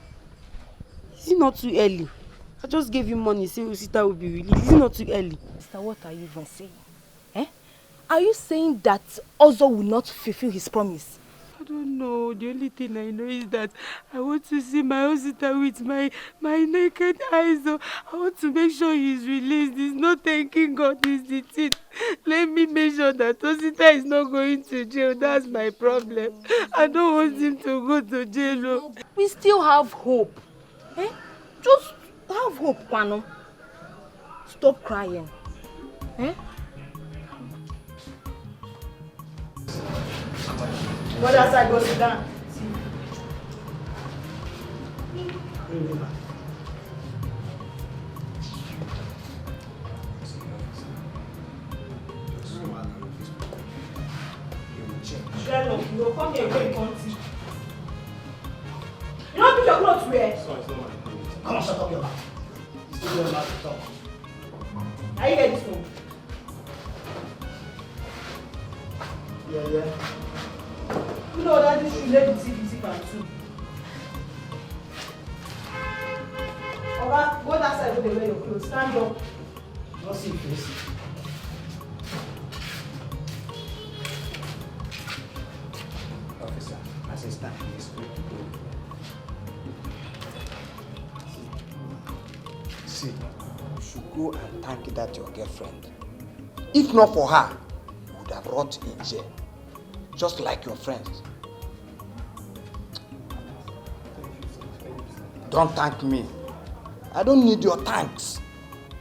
[SPEAKER 14] Is it not too early? I just gave him money, say Osita will be released. Is it not too early?
[SPEAKER 10] Sister, what are you even saying? Are you saying that Ozo will not fulfill his promise?
[SPEAKER 14] I don't know. The only thing I know is that I want to see my Osita with my naked eyes. So I want to make sure he's released. He's not thanking God. He's the thing. Let me make sure that Osita is not going to jail. That's my problem. I don't want him to go to jail.
[SPEAKER 10] We still have hope. Just have hope, Kwano. Stop crying.
[SPEAKER 18] What else I go sit down? Sherlock, you will come here and come see. You don't put your clothes where?
[SPEAKER 12] Sorry, it's not my clothes. Come on, shut up your mouth. It's still your mouth to talk.
[SPEAKER 18] Are you hear this one?
[SPEAKER 12] Yeah.
[SPEAKER 18] You know that this should let me see physical too. Oga, go that side where they wear your clothes. Stand up.
[SPEAKER 12] Not see face. Officer, assistant, he's free to go.
[SPEAKER 22] See, you should go and thank that your girlfriend. If not for her, you would have rot in jail. Just like your friends. Don't thank me. I don't need your thanks.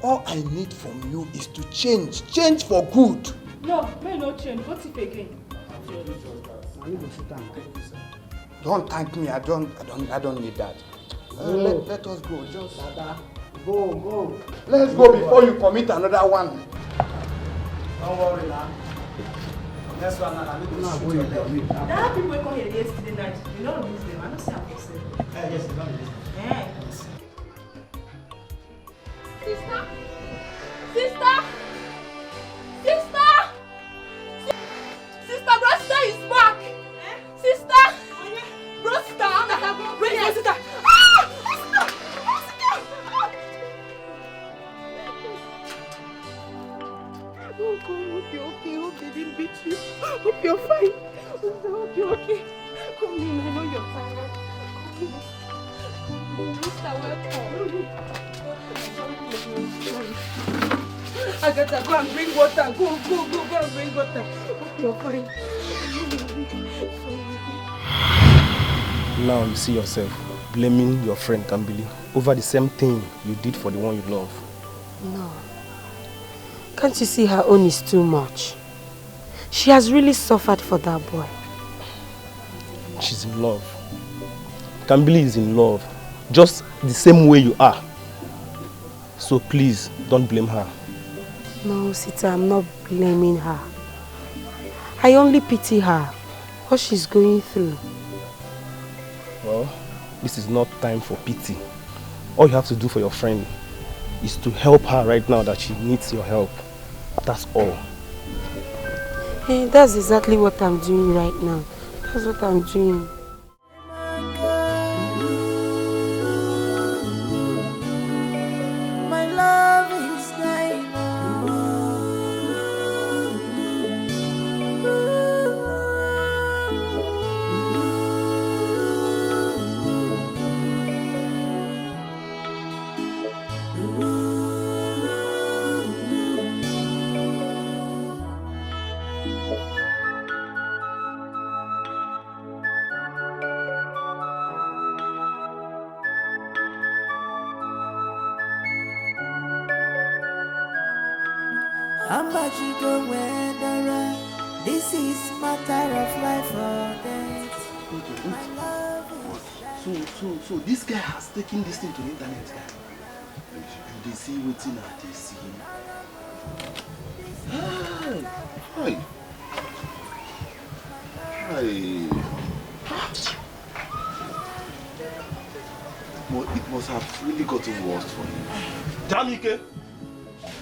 [SPEAKER 22] All I need from you is to change. Change for good.
[SPEAKER 18] No, may not change. What's it again?
[SPEAKER 22] Don't thank me. I don't need that. Let us go. Just go. Let's go before you commit another one.
[SPEAKER 12] Don't worry now.
[SPEAKER 21] That's why I'm not going to tell you.
[SPEAKER 4] There are people who come here yesterday night. You don't lose them. I don't see how to say.
[SPEAKER 21] Yes, it's not this.
[SPEAKER 4] Sister! Sister! Sister! Sister, Broster is back! Sister! Broster! Bring your sister! Oh God, hope you're okay. Hope they didn't beat you. Hope you're fine. Hope you're okay. Come in, I know you're tired. Come in. Sister, welcome. Agatha, go and bring water. Go and bring water. Hope you're fine.
[SPEAKER 21] Now you see yourself blaming your friend Kambili over the same thing you did for the one you love.
[SPEAKER 14] No. Can't you see her own is too much? She has really suffered for that boy.
[SPEAKER 21] She's in love. Kambili is in love, just the same way you are. So please, don't blame her.
[SPEAKER 14] No, Sita, I'm not blaming her. I only pity her, what she's going through.
[SPEAKER 21] Well, this is not time for pity. All you have to do for your friend is to help her right now that she needs your help. That's all.
[SPEAKER 14] Hey, that's exactly what I'm doing right now. That's what I'm doing.
[SPEAKER 19] My love is dying. How much you go weather? This is matter of life or death. My love is
[SPEAKER 13] So this guy has taken this thing to the internet, guy. They see what's in they see. Hi. Well, it must have really gotten worse for him.
[SPEAKER 21] Jamike!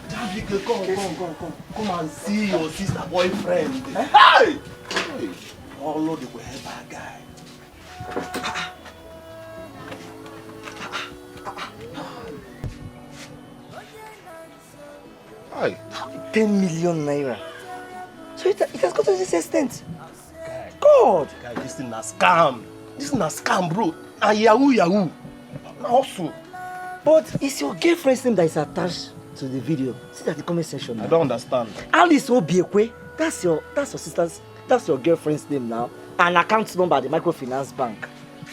[SPEAKER 21] Jamike, come and see your sister boyfriend. Hey! All of the way back guy.
[SPEAKER 13] Hi.
[SPEAKER 12] 10 million naira. So it has got to this extent. God!
[SPEAKER 21] Guy, this thing is scam. This thing is scam, bro. And Yahoo. Also.
[SPEAKER 12] But it's your girlfriend's name that is attached to the video. See that the comment section now.
[SPEAKER 21] I don't understand.
[SPEAKER 12] Alice Obiekwe. That's your sister's, that's your girlfriend's name now. And account number at the microfinance bank.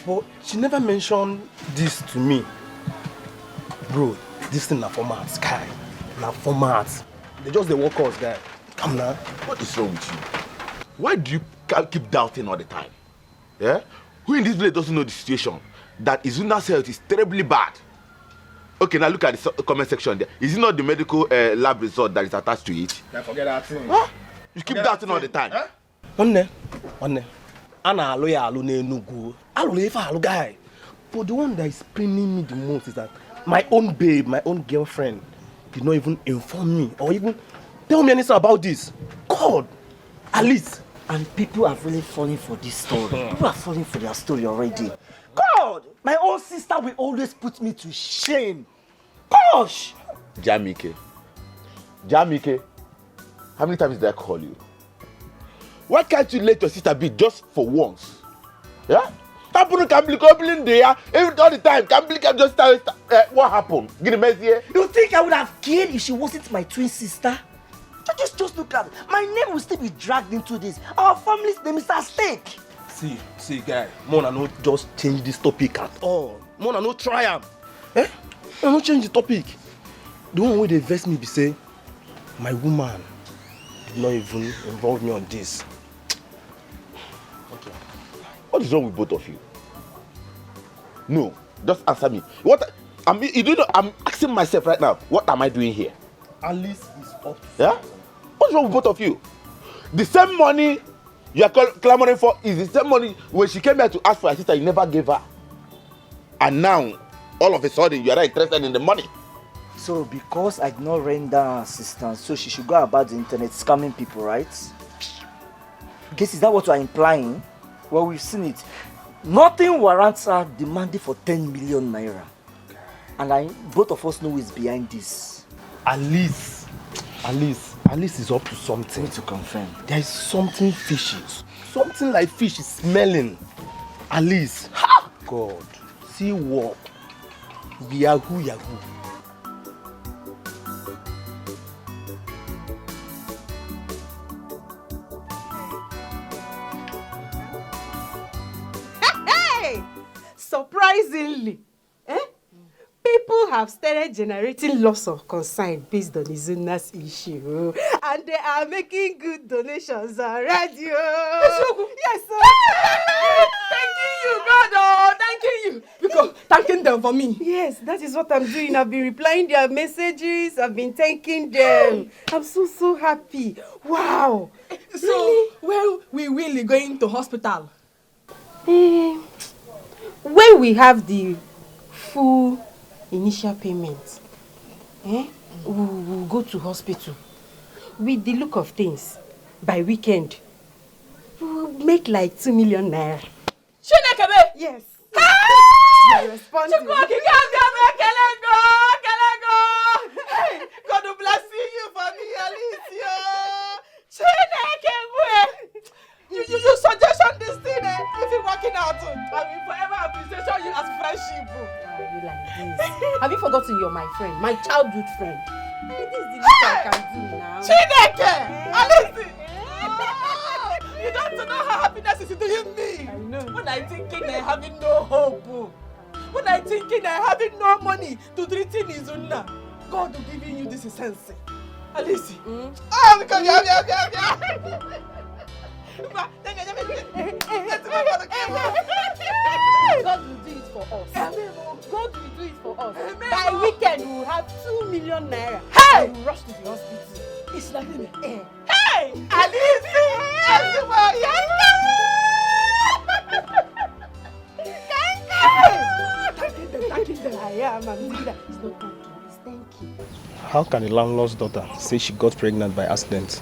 [SPEAKER 21] But she never mentioned this to me. Bro, this thing na format, Sky. Na format. They just the workers, guy. Come now.
[SPEAKER 13] What is wrong with you? Why do you keep doubting all the time? Yeah? Who in this village doesn't know the situation? That Izuna's health is terribly bad. Okay, now look at the comment section there. Is it not the medical lab result that is attached to it?
[SPEAKER 21] Now forget that thing.
[SPEAKER 13] Huh? You keep doubting all the time.
[SPEAKER 21] Huh? One. Ana alo ya alo na Enugu. Alo le fa alo guy. But the one that is paining me the most is that my own babe, my own girlfriend, did not even inform me or even tell me anything about this. God, at least.
[SPEAKER 12] And people are really falling for this story. People are falling for their story already. God, my own sister will always put me to shame. Gosh!
[SPEAKER 13] Jamike, how many times did I call you? Why can't you let your sister be just for once? Yeah? All the time. Just what happened?
[SPEAKER 12] You think I would have cared if she wasn't my twin sister? Just look at it. My name will still be dragged into this. Our family's name is at stake.
[SPEAKER 21] See, guy, Mona no just change this topic at all. Mona no try am. I no change the topic. The one way they vex me be say, my woman did not even involve me on this.
[SPEAKER 13] Okay. What is wrong with both of you? No, just answer me. I'm asking myself right now, what am I doing here?
[SPEAKER 21] Alice is up.
[SPEAKER 13] Yeah? What's wrong with both of you? The same money you are clamoring for is the same money when she came here to ask for her sister, you never gave her. And now, all of a sudden, you are not interested in the money.
[SPEAKER 12] So because I did not render assistance, so she should go about the internet scamming people, right? Guess is that what you are implying? Well, we've seen it. Nothing warrants her demanding for 10 million naira. And both of us know who is behind this.
[SPEAKER 21] Alice is up to something.
[SPEAKER 12] I need to confirm.
[SPEAKER 21] There is something fishy. Something like fish is smelling. Alice, ha! God, see what? Yahoo.
[SPEAKER 18] Surprisingly, people have started generating lots of concern based on Izuna's issue, and they are making good donations already. Yes, sir.
[SPEAKER 4] Thanking you, God. Oh, thanking you. Because thanking them for me.
[SPEAKER 18] Yes, that is what I'm doing. I've been replying their messages. I've been thanking them. I'm so happy. Wow.
[SPEAKER 4] So, really? When we will going to hospital?
[SPEAKER 18] When we have the full initial payment, we'll go to hospital. With the look of things, by weekend, we'll make like 2 million naira. Yes. You're responding.
[SPEAKER 4] God will bless you for me, Alicia. You suggestion this thing, if you're working out, I will forever appreciate you as friendship.
[SPEAKER 18] You like this? Have you forgotten you're my friend, my childhood friend? This is the least I can do now.
[SPEAKER 4] Chineke! Alice! You don't know how happiness is doing me. I know. When I thinking I having no hope, when I thinking I having no money to treat in Izuna, God will giving you this sense. Alice. Oh, because
[SPEAKER 18] God will do it for us. God will do it for us. By weekend, we will have 2 million naira. Hey! We will rush to the hospital.
[SPEAKER 4] It's like me. Hey! Alice! Thank you.
[SPEAKER 18] I am. I'm doing that. It's not thank you. It's thank you.
[SPEAKER 21] How can a landlord's daughter say she got pregnant by accident?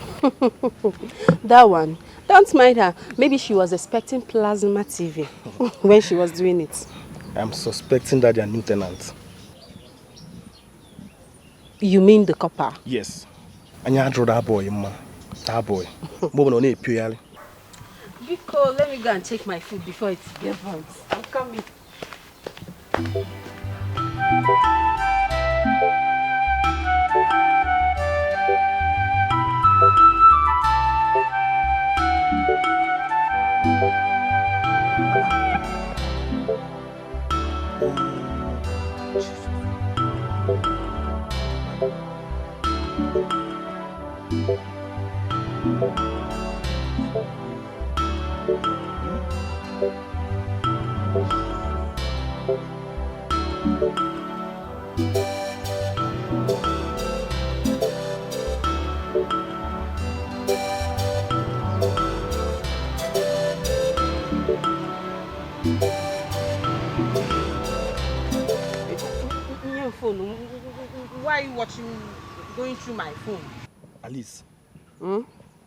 [SPEAKER 14] That one. Don't mind her. Maybe she was expecting plasma TV when she was doing it.
[SPEAKER 21] I'm suspecting that they are new tenants.
[SPEAKER 14] You mean the copper?
[SPEAKER 21] Yes. And you draw that boy, ma. That boy.
[SPEAKER 14] Biko, let me go and take my food before it gets burnt. I'm coming. Why are you going through my phone?
[SPEAKER 21] Alice.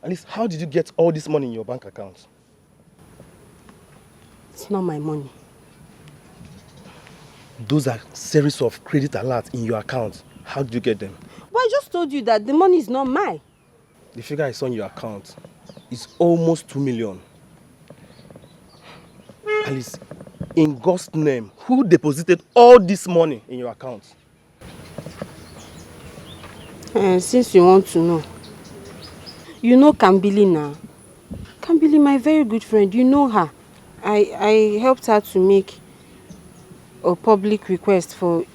[SPEAKER 21] Alice, how did you get all this money in your bank account?
[SPEAKER 14] It's not my money.
[SPEAKER 21] Those are series of credit alerts in your account. How did you get them?
[SPEAKER 14] But I just told you that the money is not mine.
[SPEAKER 21] The figure I saw in your account is almost 2 million. Alice, in God's name, who deposited all this money in your account?
[SPEAKER 14] Since you want to know. You know Kambili now. Kambili, my very good friend, you know her. I helped her to make a public request for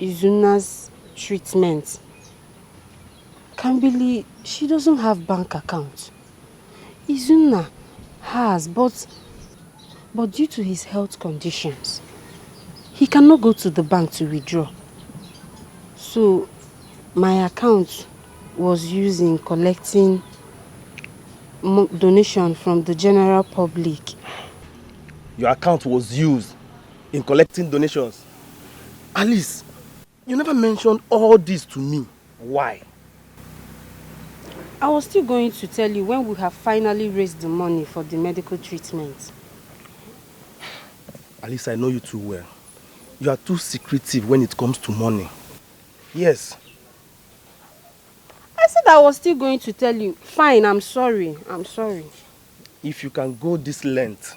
[SPEAKER 14] Izuna's treatment. Kambili, she doesn't have bank account. Izuna has, but due to his health conditions, he cannot go to the bank to withdraw. So, my account was used in collecting donation from the general public.
[SPEAKER 21] Your account was used in collecting donations. Alice, you never mentioned all this to me. Why?
[SPEAKER 14] I was still going to tell you when we have finally raised the money for the medical treatment.
[SPEAKER 21] Alice, I know you too well. You are too secretive when it comes to money. Yes.
[SPEAKER 14] I said I was still going to tell you. Fine, I'm sorry. I'm sorry.
[SPEAKER 21] If you can go this length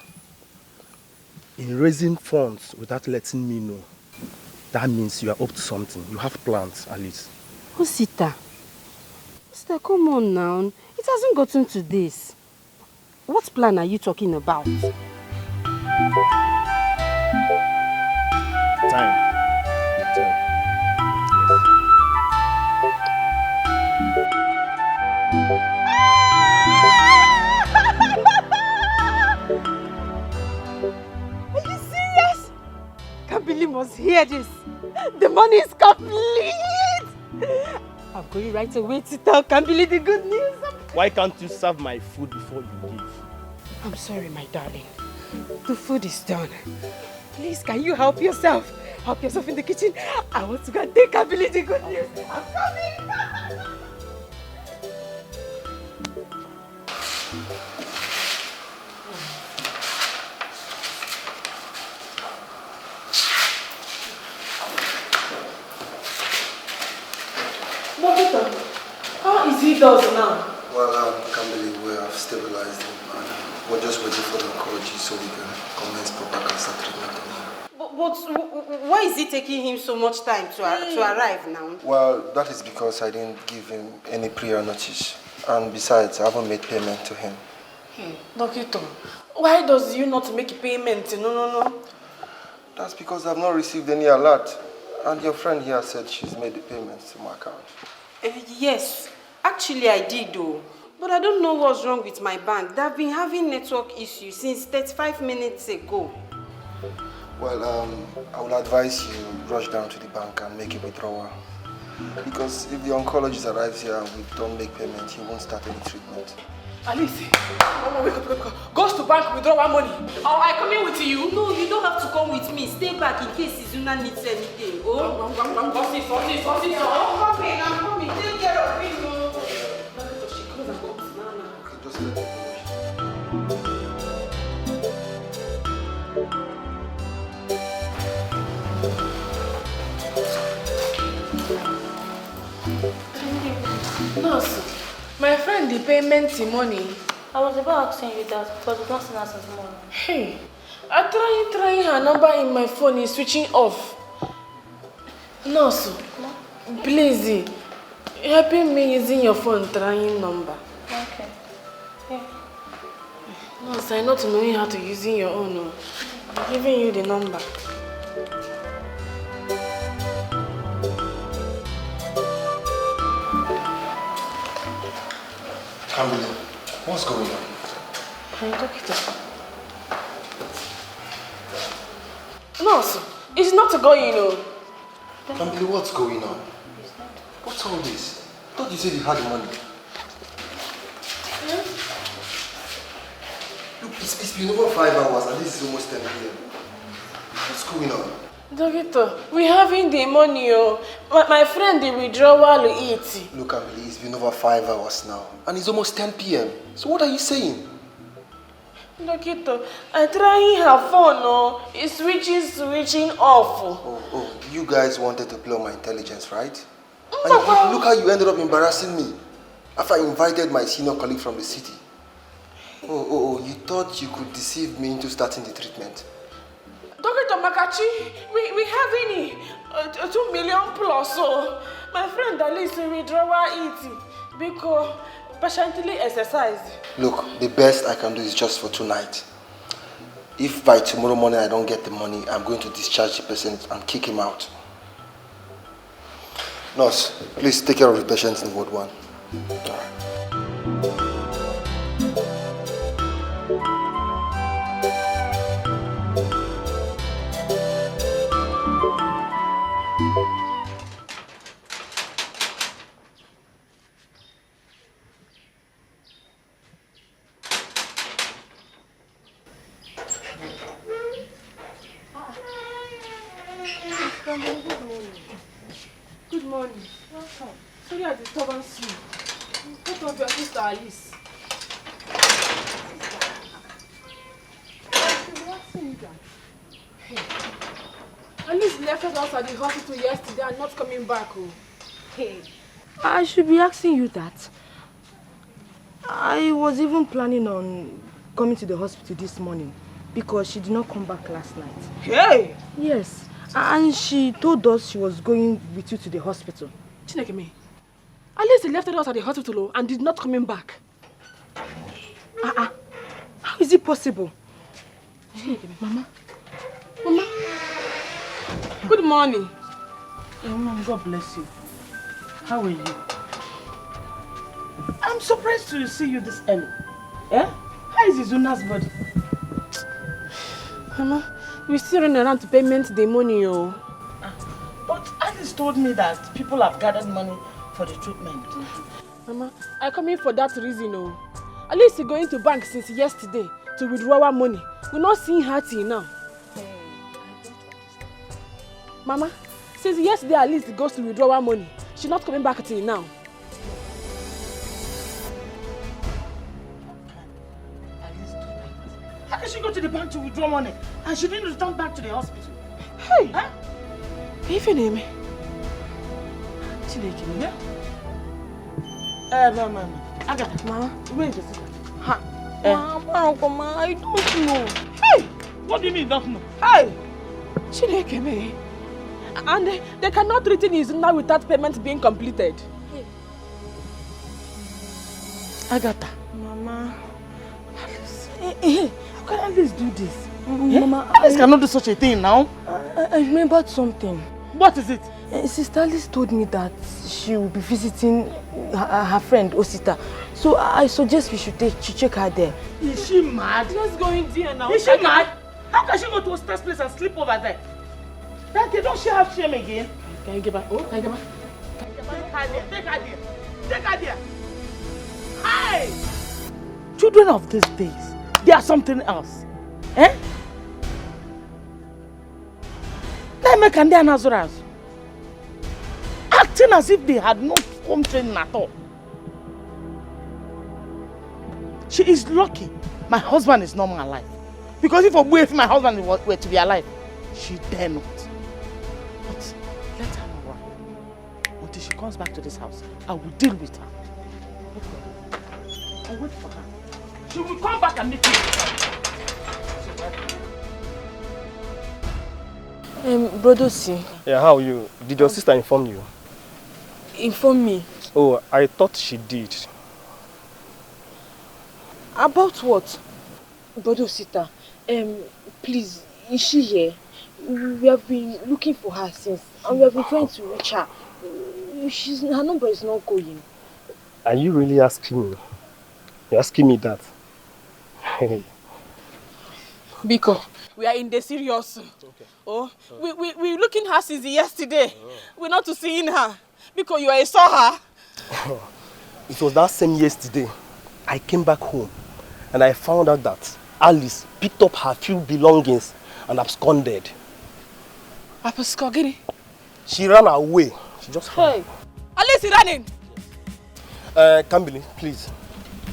[SPEAKER 21] in raising funds without letting me know, that means you are up to something. You have plans, Alice.
[SPEAKER 14] Osita. Osita, come on now. It hasn't gotten to this. What plan are you talking about?
[SPEAKER 21] Time.
[SPEAKER 14] Are you serious? Kambili must hear this. The money is complete. I'm going right away to tell Kambili the good news.
[SPEAKER 21] Why can't you serve my food before you leave?
[SPEAKER 14] I'm sorry, my darling. The food is done. Please, can you help yourself? Help yourself in the kitchen. I want to go and take Kambili the good news. I'm coming.
[SPEAKER 4] Doctor, how is he does now?
[SPEAKER 9] Well, I can't believe we have stabilized him and we're just waiting for the oncology so we can commence proper cancer treatment on him.
[SPEAKER 14] But why is it taking him so much time to arrive now?
[SPEAKER 9] Well, that is because I didn't give him any prior notice. And besides, I haven't made payment to him.
[SPEAKER 4] Doctor, why does you not make payment? No.
[SPEAKER 9] That's because I've not received any alert. And your friend here said she's made the payments to my account.
[SPEAKER 14] Yes, actually I did though. But I don't know what's wrong with my bank. They've been having network issues since 35 minutes ago.
[SPEAKER 9] Well, I will advise you rush down to the bank and make a withdrawal. Because if the oncologist arrives here and we don't make payment, he won't start any treatment.
[SPEAKER 4] Alice, wake up. Goes to bank, withdraw our money. Oh, I come in with you?
[SPEAKER 14] No, you don't have to come with me. Stay back in case Izuna needs anything. Oh,
[SPEAKER 4] I'm coming. Take care of me. She comes and comes now.
[SPEAKER 9] Okay, just let me
[SPEAKER 4] Nurse, my friend, the payment money.
[SPEAKER 10] I was about asking you that, but it's not seen as money.
[SPEAKER 4] Hey, I trying her number in my phone is switching off. Nurse, please, helping me using your phone trying number.
[SPEAKER 10] Okay. Yeah.
[SPEAKER 4] Nurse, I not knowing how to using your own. I'm giving you the number.
[SPEAKER 9] Kambili, what's going on?
[SPEAKER 4] Hey, doctor. Nurse, it's not going on.
[SPEAKER 9] Kambili, what's going on? What's all this? I thought you said you had the money. Look, it's been over 5 hours and this is almost 10 p.m. What's going on?
[SPEAKER 4] Doctor, we having the money, my friend the withdrawal eat.
[SPEAKER 9] Look, Kambili, it's been over 5 hours now and it's almost 10 p.m. So what are you saying?
[SPEAKER 4] Doctor, I trying her phone, it's switching off.
[SPEAKER 9] Oh, you guys wanted to play on my intelligence, right? And look how you ended up embarrassing me after I invited my senior colleague from the city. Oh, you thought you could deceive me into starting the treatment?
[SPEAKER 4] Dr. Makachi, we having 2 million plus, so my friend Alice withdrawal eating because patiently exercise.
[SPEAKER 9] Look, the best I can do is just for tonight. If by tomorrow morning I don't get the money, I'm going to discharge the patient and kick him out. Nurse, please take care of the patients in Ward 1.
[SPEAKER 3] disturbance you. What of your sister Alice? Hey. Alice left us at the hospital yesterday and not coming back. Oh.
[SPEAKER 10] Hey. I should be asking you that. I was even planning on coming to the hospital this morning because she did not come back last night.
[SPEAKER 3] Hey!
[SPEAKER 10] Yes. And she told us she was going with you to the hospital.
[SPEAKER 3] Chinekeme, Alice left us at the hospital and did not coming back.
[SPEAKER 10] How is it possible?
[SPEAKER 3] Chinekeme, Mama. Mama. Good morning.
[SPEAKER 18] Mom, God bless you. How are you? I'm surprised to see you this early. Eh? How is Izuna's body?
[SPEAKER 3] Mama, we still run around to payment the money, oh.
[SPEAKER 18] But Alice told me that people have gathered money for the treatment.
[SPEAKER 3] Mama, I come in for that reason, oh. Alice is going to bank since yesterday to withdraw our money. We're not seeing her till now. Mama, since yesterday Alice goes to withdraw our money, she's not coming back till now.
[SPEAKER 18] How can she go to the bank to withdraw money and she didn't return back to the hospital?
[SPEAKER 3] Hey!
[SPEAKER 18] Huh?
[SPEAKER 3] If you name me.
[SPEAKER 18] Yeah? Mama. Agatha.
[SPEAKER 3] Mama.
[SPEAKER 18] Where is the sister? Ha.
[SPEAKER 10] Mama, I don't know.
[SPEAKER 18] Hey! What do you mean you don't know?
[SPEAKER 3] Hey! Chinekeme. And they cannot return his now without payment being completed.
[SPEAKER 10] Hey.
[SPEAKER 18] Agatha.
[SPEAKER 10] Mama.
[SPEAKER 18] Hey, how can Alice do this?
[SPEAKER 10] Mama,
[SPEAKER 18] Alice cannot do such a thing now.
[SPEAKER 10] I remembered something.
[SPEAKER 18] What is it?
[SPEAKER 10] Sister Alice told me that she will be visiting her friend Osita. So I suggest we should check her there.
[SPEAKER 18] Is she mad?
[SPEAKER 3] Let's go in there now.
[SPEAKER 18] Is she mad? How can she go to Osita's place and sleep over there? That they don't she have shame again?
[SPEAKER 3] Can you get back? Oh, can you get back?
[SPEAKER 18] Take her there. Take her there. Take her there. Hey! Children of these days, they are something else. Eh? They make and they are Nazoras. Acting as if they had no home training at all. She is lucky my husband is not alive. Because if my husband were to be alive, she dare not. But let her know why. Until she comes back to this house, I will deal with her. Okay. I'll wait for her. She will come back and meet me.
[SPEAKER 10] Brother C.
[SPEAKER 21] Yeah, how are you? Did your sister inform you?
[SPEAKER 10] Inform me.
[SPEAKER 21] Oh, I thought she did.
[SPEAKER 10] About what? Brother Sita, please, is she here? We have been looking for her since, and we have been trying to reach her. Her number is not going.
[SPEAKER 21] Are you really asking me? You're asking me that?
[SPEAKER 3] Biko, we are in the serious. Okay. Oh, we're looking her since yesterday. We're not to seeing her. Because you saw her.
[SPEAKER 21] It was that same yesterday. I came back home and I found out that Alice picked up her few belongings and absconded.
[SPEAKER 3] Absconded?
[SPEAKER 21] She ran away. She just ran.
[SPEAKER 3] Hey, Alice is running.
[SPEAKER 21] Kambili, please.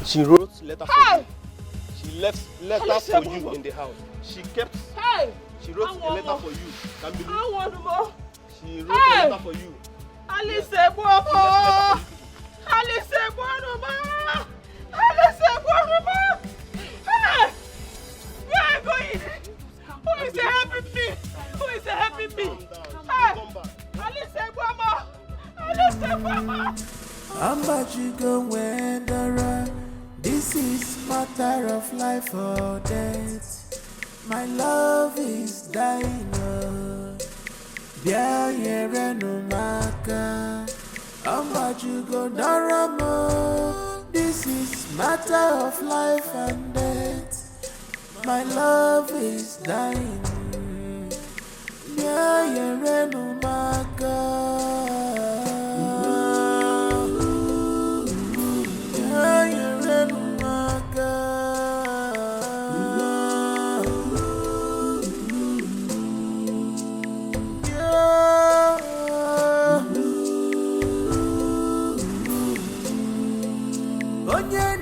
[SPEAKER 21] She wrote letter for you. She left letter for you in the house. She kept.
[SPEAKER 3] Hey.
[SPEAKER 21] She wrote a letter for you. Kambili.
[SPEAKER 3] I want more.
[SPEAKER 21] She wrote a letter for you.
[SPEAKER 3] Alice Bobo! Alice Bobo! Alice Bobo! Hey! Where are you going? Who is helping me? Who is helping me? Hey! Alice Bobo! Alice Bobo!
[SPEAKER 19] How much you going around? This is matter of life or death. My love is dying. This is matter of life and death. My love is dying.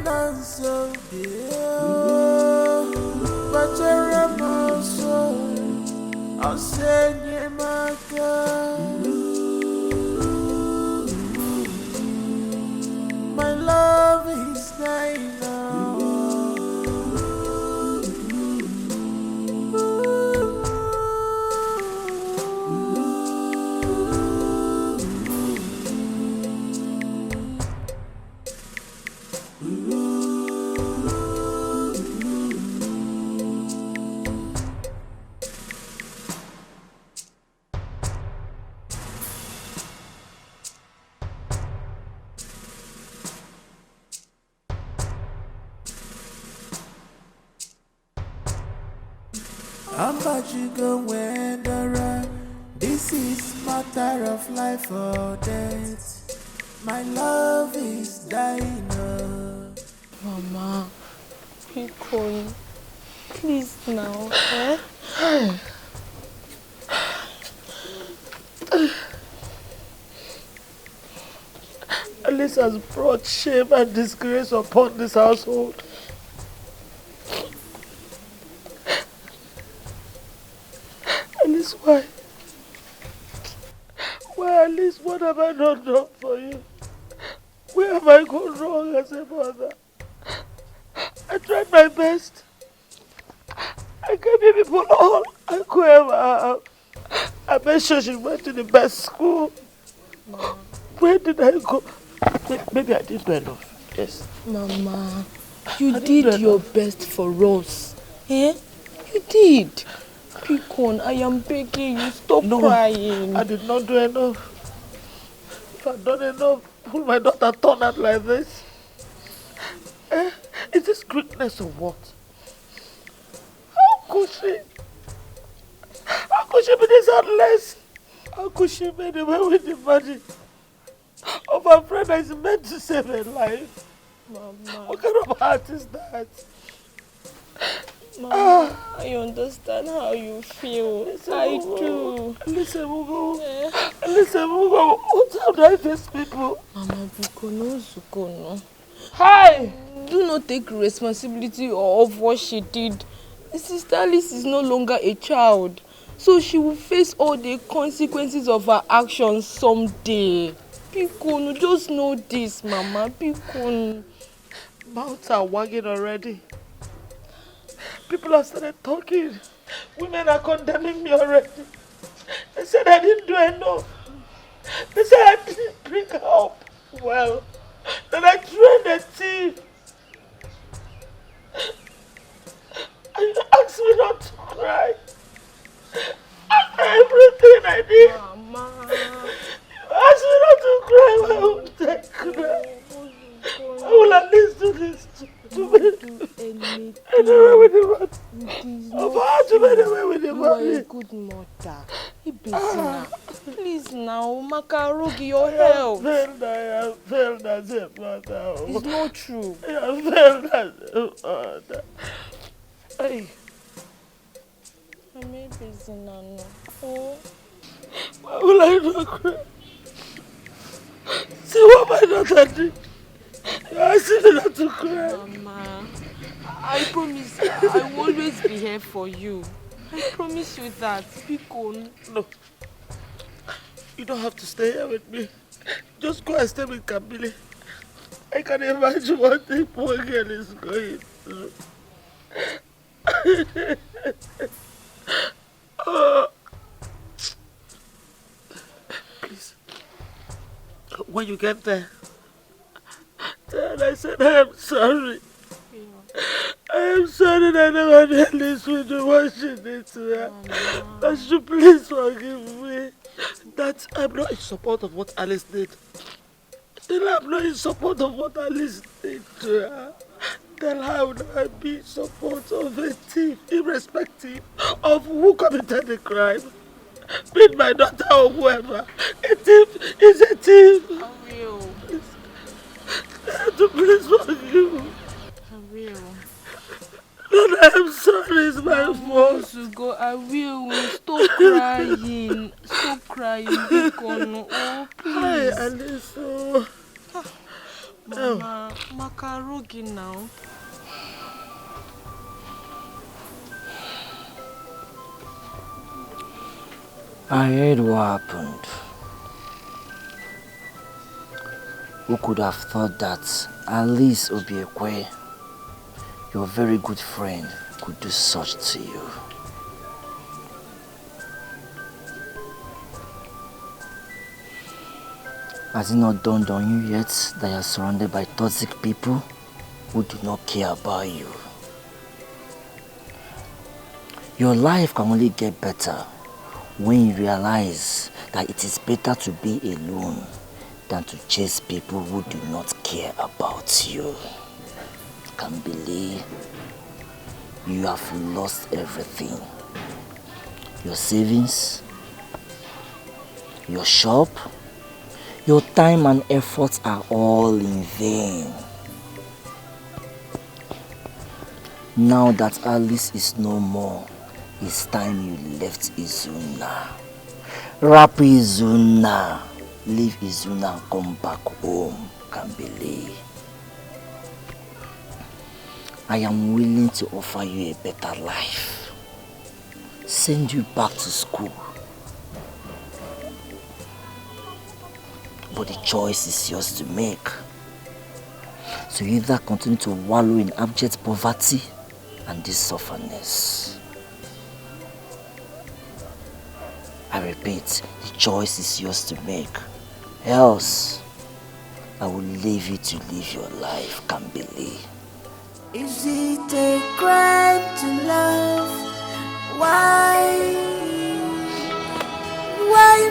[SPEAKER 19] nanso bachere maso asenye maka. My love is dying now. How about you go when this is matter of life or death. My love is dying.
[SPEAKER 10] Mama, please now.
[SPEAKER 12] Alice has brought shame and disgrace upon this household. Alice, why? Why, Alice, what have I not done for you? Where have I gone wrong as a mother? I tried my best. I gave you people all I could ever have. I made sure she went to the best school.
[SPEAKER 10] Mama.
[SPEAKER 12] Where did I go? Maybe I didn't do enough. Yes.
[SPEAKER 10] Mama, you did your best for us. Eh? You did. Picon, I am begging you, stop crying.
[SPEAKER 12] I did not do enough. If I'd done enough, would my daughter turn out like this? Is this greatness or what? How could she? How could she be this heartless? How could she make away with the money of a friend that is meant to save her life?
[SPEAKER 10] Mama.
[SPEAKER 12] What kind of heart is that?
[SPEAKER 10] Mama, I understand how you feel. I do.
[SPEAKER 12] Listen, Mugo. Listen, Mugo. What time do I face people?
[SPEAKER 10] Mama, Bukono.
[SPEAKER 12] Hi!
[SPEAKER 10] Do not take responsibility of what she did. Sister Alice is no longer a child. So she will face all the consequences of her actions someday. Picon, just know this, Mama. Picon.
[SPEAKER 12] Mouths are wagging already. People have started talking. Women are condemning me already. They said I didn't do enough. They said I didn't bring help. Well, then I trained a thief. And you asked me not to cry. After everything I did.
[SPEAKER 10] Mama.
[SPEAKER 12] You asked me not to cry. Why won't I cry? I will at least do this to me. And away with the money. I'm about to run away with the money.
[SPEAKER 10] You are a good mother. Please now, Makarugi, your help.
[SPEAKER 12] I have failed as a mother.
[SPEAKER 10] It's not true.
[SPEAKER 12] I have failed as a mother. Hey.
[SPEAKER 10] I may be Zinano. Oh.
[SPEAKER 12] Why will I not cry? See what my daughter did. You asked me not to cry.
[SPEAKER 10] Mama, I promise I will always be here for you. I promise you that. Picon.
[SPEAKER 12] No. You don't have to stay here with me. Just go and stay with Kamili. I can imagine what the poor girl is going through. Please. When you get there, and I said, I am sorry. I am sorry that I never did this with you what she did to her. That you please forgive me. That I'm not in support of what Alice did. Then I'm not in support of what Alice did to her. Then how would I be in support of a thief, irrespective of who committed the crime? Be it my daughter or whoever. A thief is a thief.
[SPEAKER 10] I will.
[SPEAKER 12] Please forgive me.
[SPEAKER 10] I will.
[SPEAKER 12] Lord, I am sorry, it's my fault.
[SPEAKER 10] Go. I will. Stop crying. Stop crying. Picon. Oh, please.
[SPEAKER 12] Hi, Alice.
[SPEAKER 10] Mama, Makarugi now.
[SPEAKER 12] I heard what happened. Who could have thought that Alice Obiekwe, your very good friend, could do such to you? Has it not dawned on you yet that you are surrounded by toxic people who do not care about you? Your life can only get better when you realize that it is better to be alone than to chase people who do not care about you. Can't believe you have lost everything. Your savings, your shop, your time and efforts are all in vain. Now that Alice is no more, it's time you left Izuna. Rap Izuna. Leave Izuna and come back home, Kambele. I am willing to offer you a better life. Send you back to school. But the choice is yours to make. So you either continue to wallow in abject poverty and this sufferness. I repeat, the choice is yours to make. Else, I will leave you to live your life, Kambele.
[SPEAKER 19] Is it a crime to love? Why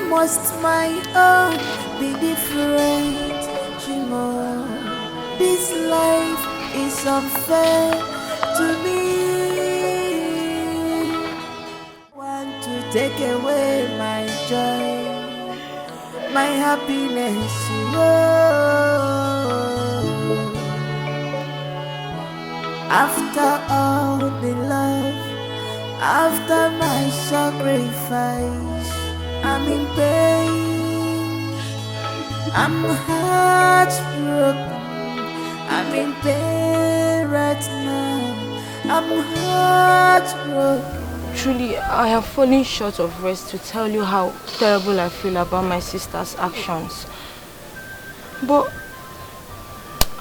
[SPEAKER 19] must my own be different? Chimo, this life is unfair to me. Want to take away my joy, my happiness. After all the love, after my sacrifice, I'm in pain, I'm heartbroken, I'm in pain right now, I'm heartbroken.
[SPEAKER 10] Truly, I have fallen short of words to tell you how terrible I feel about my sister's actions. But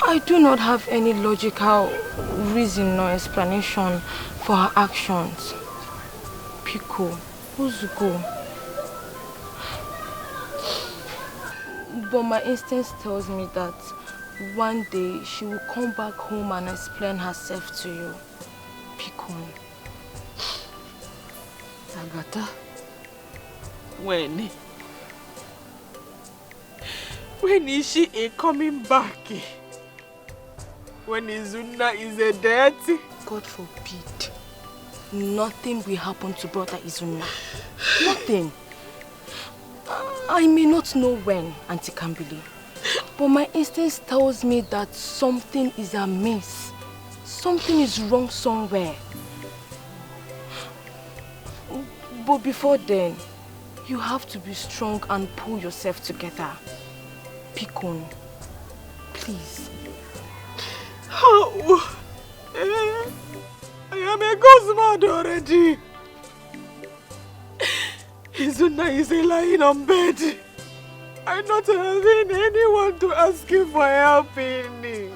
[SPEAKER 10] I do not have any logical reason or explanation for her actions. Pico, Uzuko. But my instinct tells me that one day she will come back home and explain herself to you. Pico.
[SPEAKER 4] Agatha, when is she coming back? When Izuna is a dead?
[SPEAKER 10] God forbid. Nothing will happen to brother Izuna. Nothing. I may not know when, Auntie Kambili, but my instinct tells me that something is amiss. Something is wrong somewhere. But before then, you have to be strong and pull yourself together. Picon, please.
[SPEAKER 4] How? I am a ghost mad already. Izuna is lying on bed. I'm not having anyone to ask him for help in me.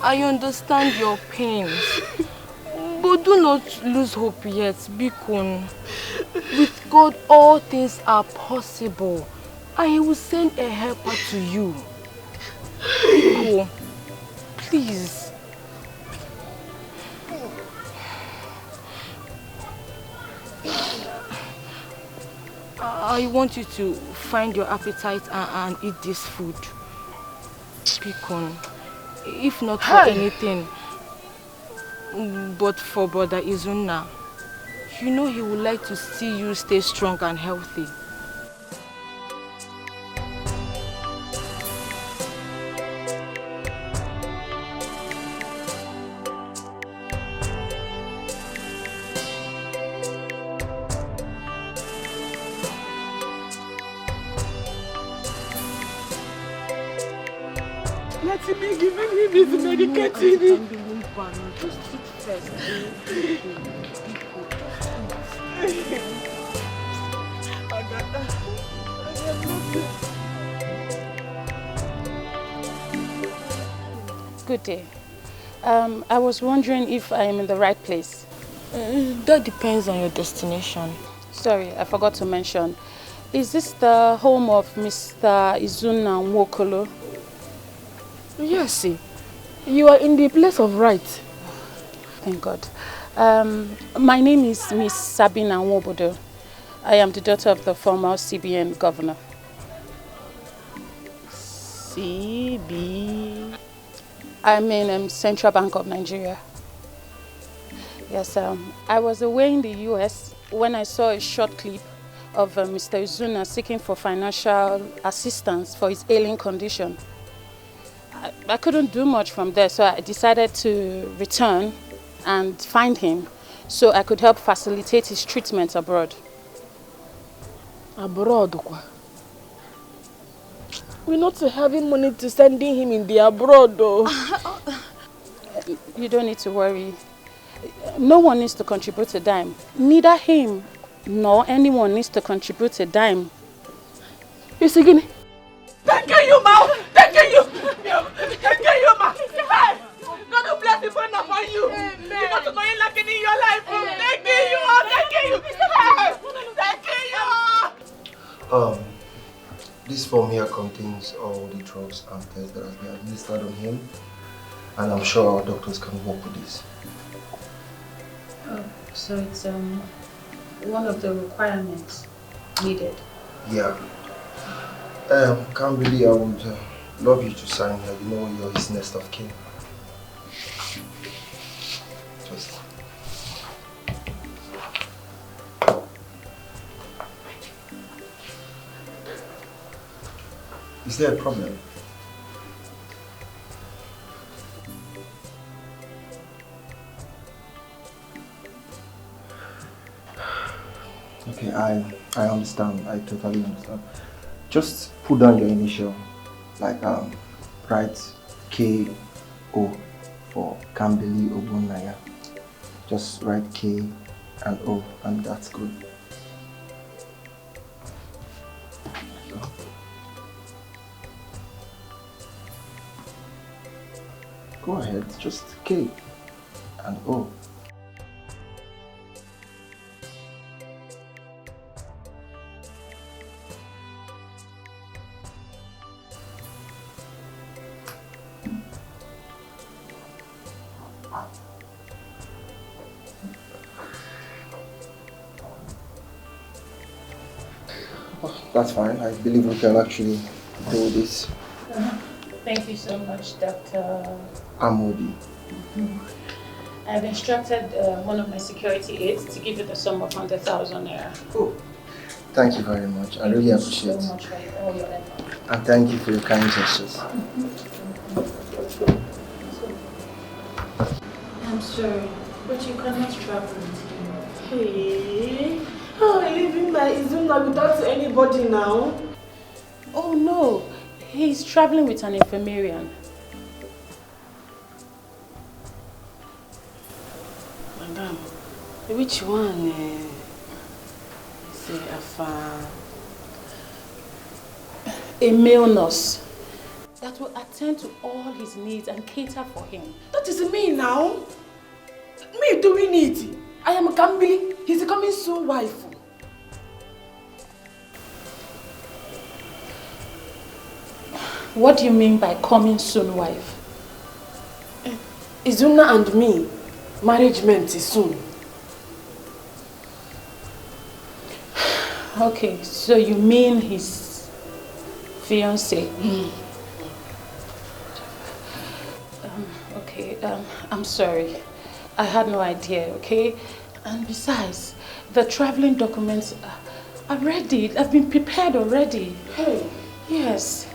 [SPEAKER 10] I understand your pains, but do not lose hope yet, Bikun. With God, all things are possible, and He will send a helper to you. Biko, please. I want you to find your appetite and eat this food. Bikun. If not for anything, but for Brother Izuna, you know he would like to see you stay strong and healthy.
[SPEAKER 4] medicating me, giving him his medicating.
[SPEAKER 5] Just eat first.
[SPEAKER 2] Good day. I was wondering if I am in the right place.
[SPEAKER 10] That depends on your destination.
[SPEAKER 2] Sorry, I forgot to mention. Is this the home of Mr. Izuna Nwokolo?
[SPEAKER 3] Yes, you are in the place of right.
[SPEAKER 2] Thank God. My name is Miss Sabina Nwobodo. I am the daughter of the former CBN governor.
[SPEAKER 3] CB?
[SPEAKER 2] I'm in Central Bank of Nigeria. Yes, I was away in the US when I saw a short clip of Mr. Izuna seeking for financial assistance for his ailing condition. I couldn't do much from there, so I decided to return and find him so I could help facilitate his treatment abroad.
[SPEAKER 3] Abroad? We're not having money to sending him in the abroad though.
[SPEAKER 2] You don't need to worry. No one needs to contribute a dime. Neither him nor anyone needs to contribute a dime.
[SPEAKER 3] You see, Guinea?
[SPEAKER 4] Thank you, Ma! Thank you! Thank you, Ma! Hey! God will bless you for enough for you! You got to go in lucky in your life! Thank you! Thank you! Hey! Thank you!
[SPEAKER 9] This form here contains all the drugs and tests that has been administered on him, and I'm sure our doctors can work with this.
[SPEAKER 2] Oh, so it's one of the requirements needed.
[SPEAKER 9] Yeah. Kambili, I would love you to sign here. You know you're his next of kin. Just. Is there a problem? Okay, I understand. I totally understand. Just put down your initial, like write K-O for Kambili Ogbonnaya. Just write K and O, and that's good. Go ahead, just K and O. That's fine. I believe we can actually do this.
[SPEAKER 2] Thank you so much, Dr.
[SPEAKER 9] Amodi.
[SPEAKER 2] I've instructed one of my security aides to give you the sum of 100,000 naira.
[SPEAKER 9] Oh, thank you very much. I really appreciate it.
[SPEAKER 2] Thank you so much for all your effort.
[SPEAKER 9] And thank you for your kind gestures.
[SPEAKER 2] I'm sorry, but you cannot travel with him.
[SPEAKER 3] Hey, how are you leaving my Izuna without anybody now?
[SPEAKER 2] Oh no, he's traveling with an infirmarian.
[SPEAKER 3] Madam, which one? Say
[SPEAKER 2] a male nurse that will attend to all his needs and cater for him.
[SPEAKER 3] That is me now. Me doing it. I am Kambili. He's coming soon wife.
[SPEAKER 2] What do you mean by coming soon wife?
[SPEAKER 3] Izuna and me, marriagement is soon.
[SPEAKER 2] Okay, so you mean his fiancée? Okay, I'm sorry. I had no idea, okay? And besides, the traveling documents are ready. I've been prepared already.
[SPEAKER 3] Hey.
[SPEAKER 2] Yes.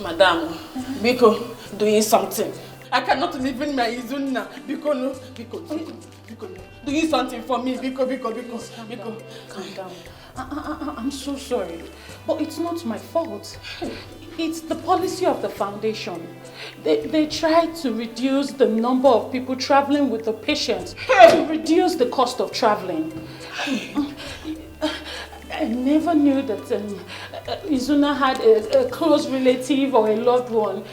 [SPEAKER 3] Madam, Biko, doing something. I cannot live in my Izuna. Biko, doing something for me. Biko.
[SPEAKER 2] Calm down. I'm so sorry. But it's not my fault. It's the policy of the foundation. They try to reduce the number of people traveling with the patients to reduce the cost of traveling. I never knew that Izuna had a close relative or a loved one.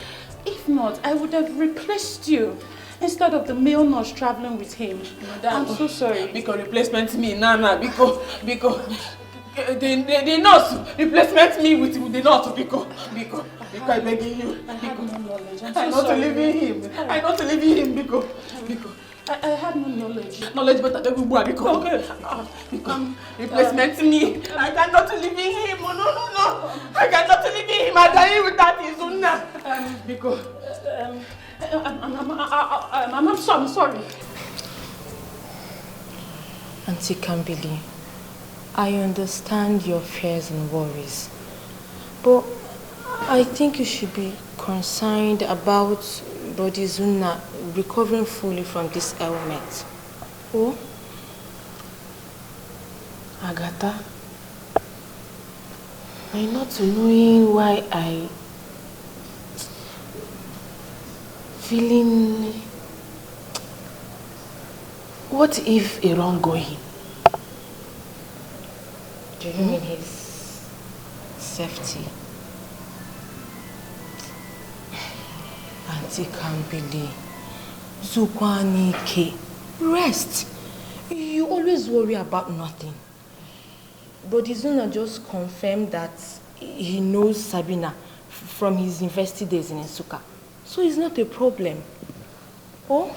[SPEAKER 2] If not, I would have replaced you instead of the male nurse traveling with him. Madam, I'm so sorry.
[SPEAKER 4] Because replacement me, Nana, because the nurse replacement me with the nurse because I begging you.
[SPEAKER 2] I had no knowledge.
[SPEAKER 4] I'm not leaving him. I'm not leaving him because
[SPEAKER 2] I had no knowledge.
[SPEAKER 4] Knowledge better than we because okay. Because replacement me. I cannot leave him. No. I cannot leave him. I'm dying with that Izuna. Because I'm sorry.
[SPEAKER 10] Auntie Kambili, I understand your fears and worries, but I think you should be concerned about Body Zuna recovering fully from this ailment. Oh?
[SPEAKER 3] Agatha, I'm not knowing why I feeling. What if a wrongdoing?
[SPEAKER 10] Do you mean his safety? Auntie Kambili, Zukwanike, rest. You always worry about nothing. But Izuna just confirmed that he knows Sabina from his university days in Nsukka. So it's not a problem. Oh?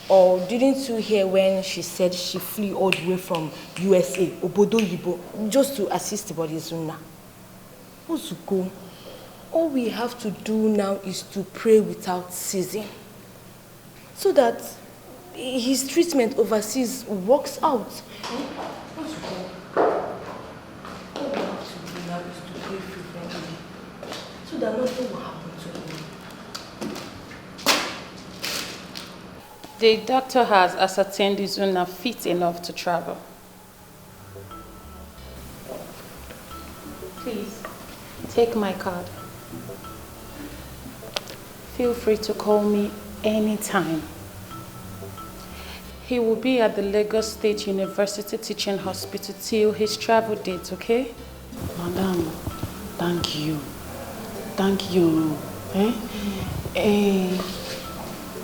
[SPEAKER 10] Or didn't you hear when she said she flew all the way from USA, Obodo Yibo, just to assist Body Zuna? Ozuko, all we have to do now is to pray without ceasing, so that his treatment overseas works out. Ozuko, all we have to do now is to pray fervently, so that nothing will happen to him.
[SPEAKER 2] The doctor has ascertained Izuna fit enough to travel. Please, take my card. Feel free to call me anytime. He will be at the Lagos State University Teaching Hospital till his travel date, okay?
[SPEAKER 3] Madam, thank you. Thank you.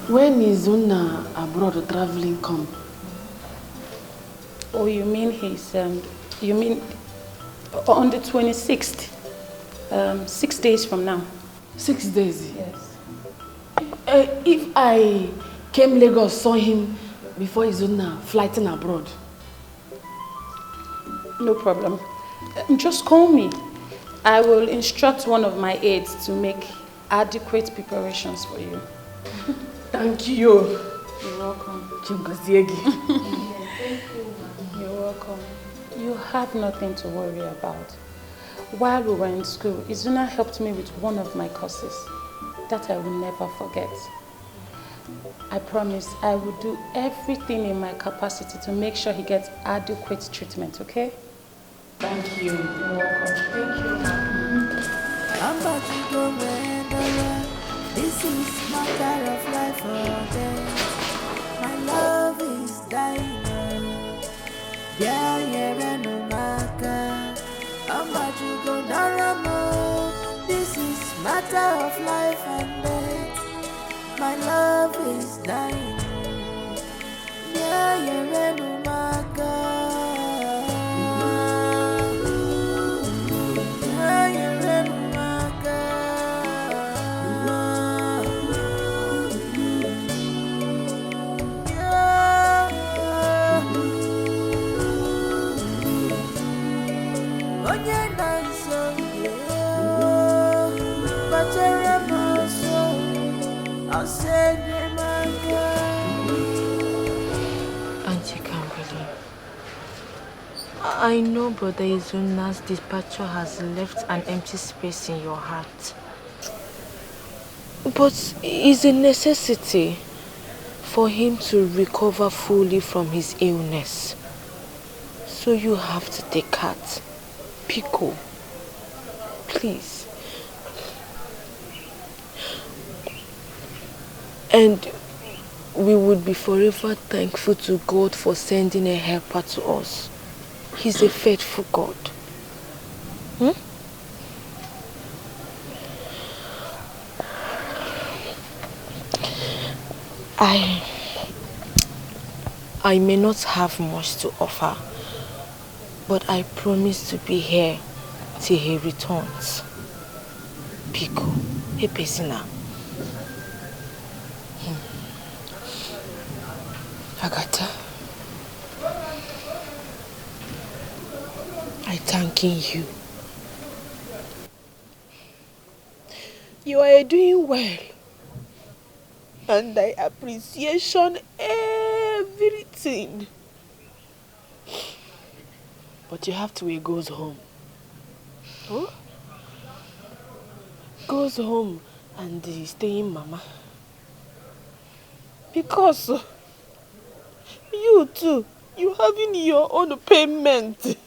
[SPEAKER 3] When is Zuna abroad traveling come?
[SPEAKER 2] Oh, you mean you mean on the 26th? 6 days from now.
[SPEAKER 3] 6 days?
[SPEAKER 2] Yes.
[SPEAKER 3] If I came Lagos, saw him before Izuna flighting abroad.
[SPEAKER 2] No problem. Just call me. I will instruct one of my aides to make adequate preparations for you.
[SPEAKER 3] Thank you.
[SPEAKER 2] You're welcome.
[SPEAKER 3] Chingoziegi.
[SPEAKER 2] You're welcome. You have nothing to worry about. While we were in school, Izuna helped me with one of my courses. That I will never forget. I promise I will do everything in my capacity to make sure he gets adequate treatment, okay?
[SPEAKER 3] Thank you.
[SPEAKER 2] You're welcome.
[SPEAKER 3] Thank you.
[SPEAKER 19] I'm about to go where this is matter of life or death. My love is dying. Yeah, no matter. I'm about to go Naramo. This is matter of life and death. My love is dying. Yeah, no matter.
[SPEAKER 10] Auntie Kambili, I know Brother Izuna's departure has left an empty space in your heart. But it's a necessity for him to recover fully from his illness. So you have to take heart. Pico, please, And we would be forever thankful to God for sending a helper to us. He's a faithful God. I may not have much to offer, but I promise to be here till he returns. Pico, a pesina. Agatha, I thanking you. You are doing well, and I appreciation everything. But you have to goes home. Oh? Goes home and stay in mama. Because you too, you having your own payment.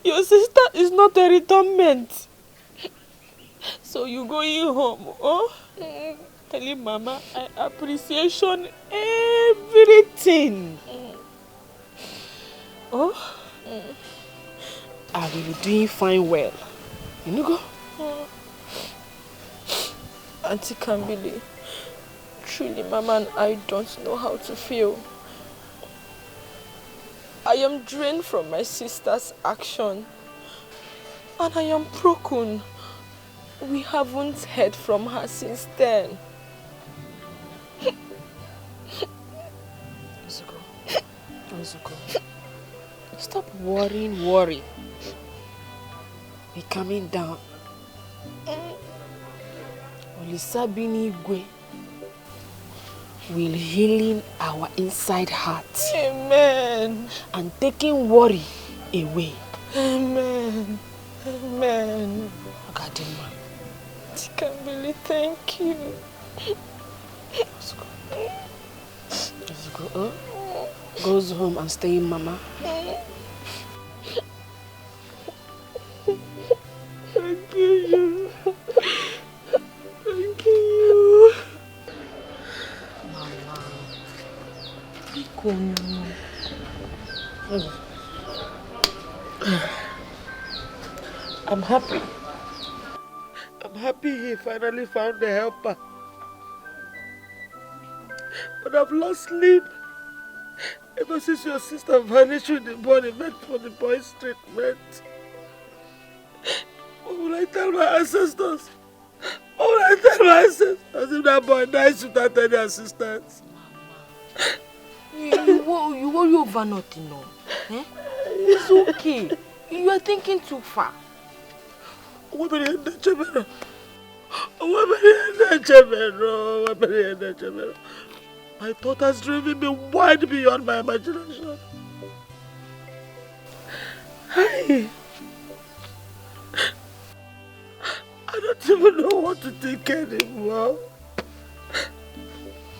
[SPEAKER 10] Your sister is not a returnment. So you going home, oh? Telling mama I appreciation everything. Oh? I will be doing fine well. You know go? Auntie Kambili, truly mama and I don't know how to feel. I am drained from my sister's action. And I am broken. We haven't heard from her since then. Ozuko. Stop worry. Be coming down. Olisabini Igwe will healing our inside heart. Amen. And taking worry away. Amen. Agadima. Kambili, thank you. Let's go. Goes home and stay in mama. Thank you. Mama. I'm happy. I'm happy he finally found a helper. But I've lost sleep ever since your sister vanished with the money meant for the boy's treatment. What will I tell my ancestors? As if that boy dies without any assistance? You worry over nothing, no? Eh? It's okay. You are thinking too far. My thought has driven me wide beyond my imagination. I don't even know what to think anymore.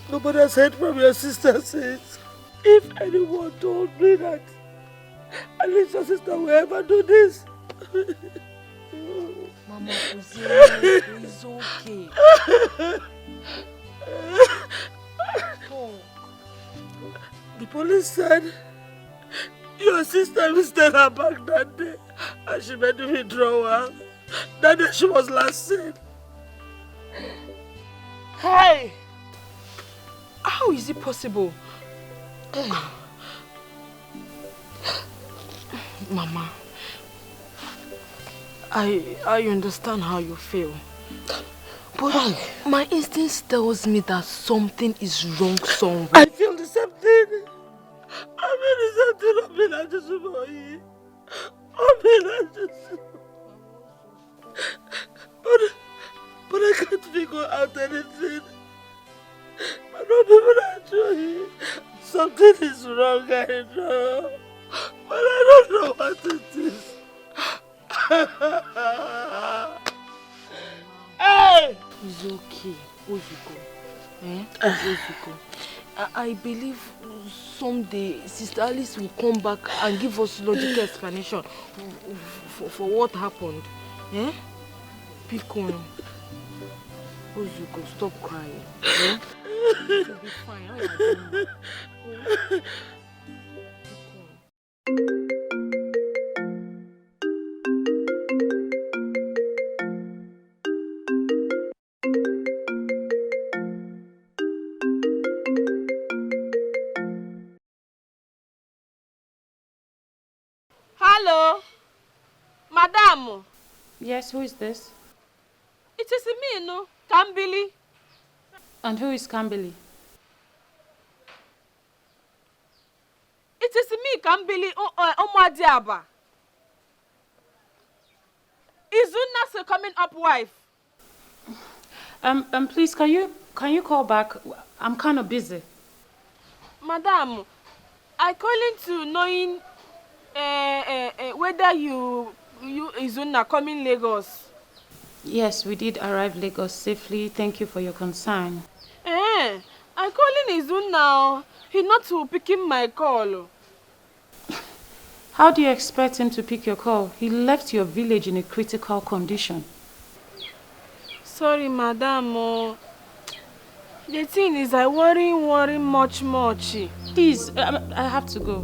[SPEAKER 10] Nobody has heard from your sister since. If anyone told me that at least your sister will ever do this. Mama, it's okay. The police said your sister visited her back that day and she made the withdrawal. That day she was last seen. Hey! How is it possible? Mama, I understand how you feel. But my instinct tells me that something is wrong somewhere. I feel the same thing. But I can't figure out anything. I don't even actually. Something is wrong, I know. But I don't know what it is. Hey! It's okay, Ozuko. Ozuko. I believe someday Sister Alice will come back and give us logical explanation for what happened. Pick on.
[SPEAKER 5] suppose you go stop crying. Yeah? You'll be fine. How you doing?
[SPEAKER 10] Hello, Madam.
[SPEAKER 2] Yes, who is this?
[SPEAKER 10] It is me, no, Kambili.
[SPEAKER 2] And who is Kambili?
[SPEAKER 10] It is me, Kambili Omadiaba. Is Una's coming up wife?
[SPEAKER 2] Please, can you call back? I'm kind of busy.
[SPEAKER 10] Madam, I calling to knowing whether you Izuna coming Lagos.
[SPEAKER 2] Yes, we did arrive Lagos safely. Thank you for your concern.
[SPEAKER 10] I calling Izuna now. He not to picking my call.
[SPEAKER 2] How do you expect him to pick your call? He left your village in a critical condition.
[SPEAKER 10] Sorry, Madam. The thing is, I worry much.
[SPEAKER 2] Please, I have to go.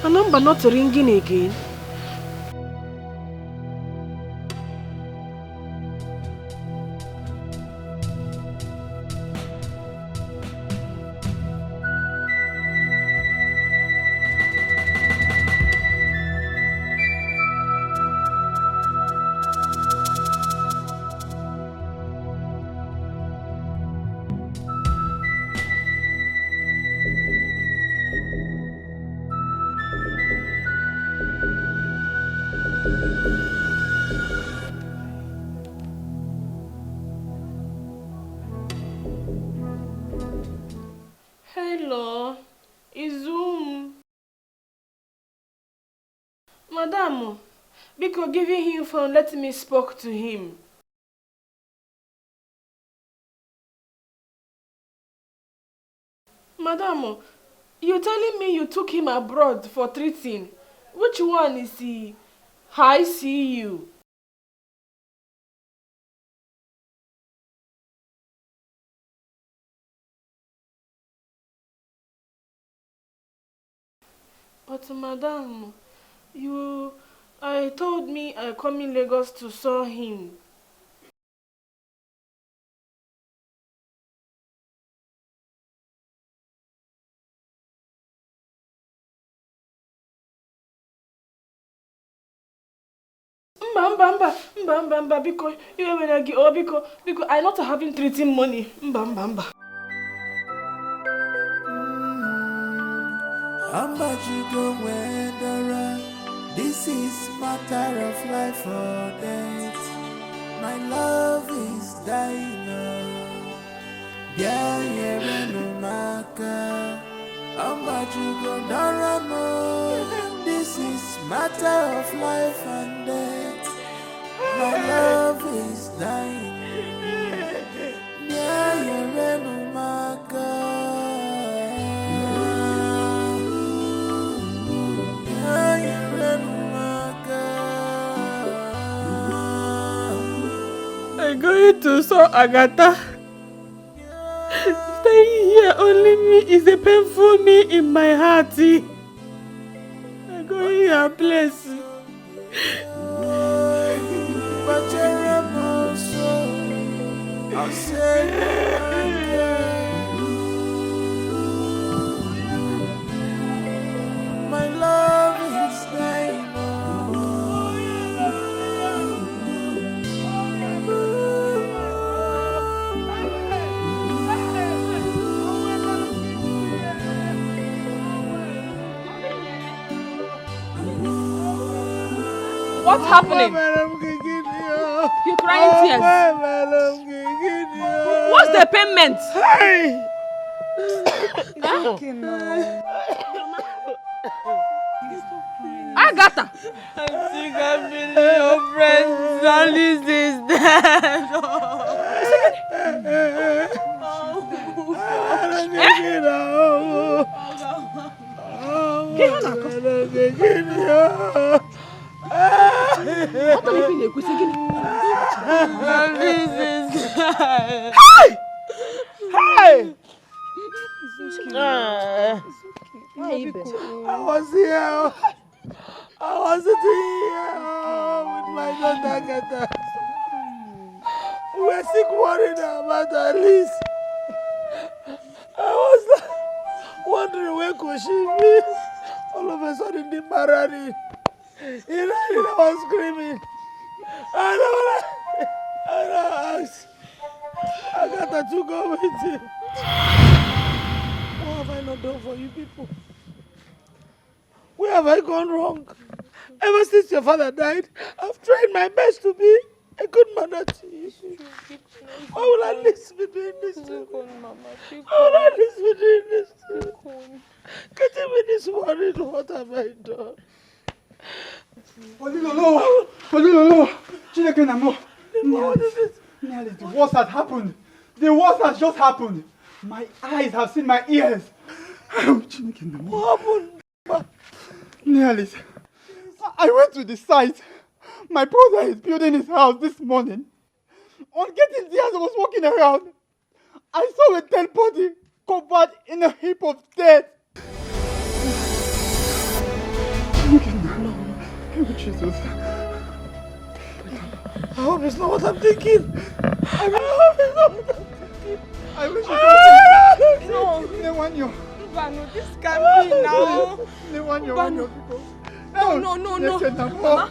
[SPEAKER 10] My number not ringing again. Hello, Izum. Madam, because giving him phone, let me speak to him. Madam, you telling me you took him abroad for treating. Which one is he? I see you. But madam, I told me I come in Lagos to saw him. Mba, because you have because I not having treating money. Mba.
[SPEAKER 19] This is matter of life or death. My love is dying. This is matter of life and death. My love is dying.
[SPEAKER 10] I'm going to saw Agatha. Staying here only me is a painful me in my heart. I'm going to place.
[SPEAKER 19] My love is dying.
[SPEAKER 10] What's happening?
[SPEAKER 3] you crying tears? What's the payment?
[SPEAKER 22] Hey!
[SPEAKER 3] It's okay now. Agatha!
[SPEAKER 10] I think I've been your friend. Alice is dead.
[SPEAKER 22] Hey!
[SPEAKER 12] I was here. I was sitting here with my daughter Agatha. We were sick worried about Alice. I was wondering where could she be. All of a sudden the Marani. I was screaming. And I asked Agatha to go with him. What have I not done for you people? Where have I gone wrong? Ever since your father died, I've tried my best to be a good mother to you. Why will I listen be doing this to you? Why will I listen be doing this to you? Getting me this worried, what have I done?
[SPEAKER 22] Olilolo! Chineke na mo!
[SPEAKER 12] What is it?
[SPEAKER 22] Nearly, the worst has happened. The worst has just happened. My eyes have seen my ears. Chineke na mo.
[SPEAKER 12] What happened?
[SPEAKER 22] Nearly. I went to the site. My brother is building his house this morning. On getting there, as I was walking around, I saw a dead body covered in a heap of dirt. Jesus.
[SPEAKER 12] I hope it's not what I'm thinking. I hope it's not what I'm thinking.
[SPEAKER 22] I wish it was.
[SPEAKER 10] No. Bano, this can't be now. No.
[SPEAKER 22] Mama.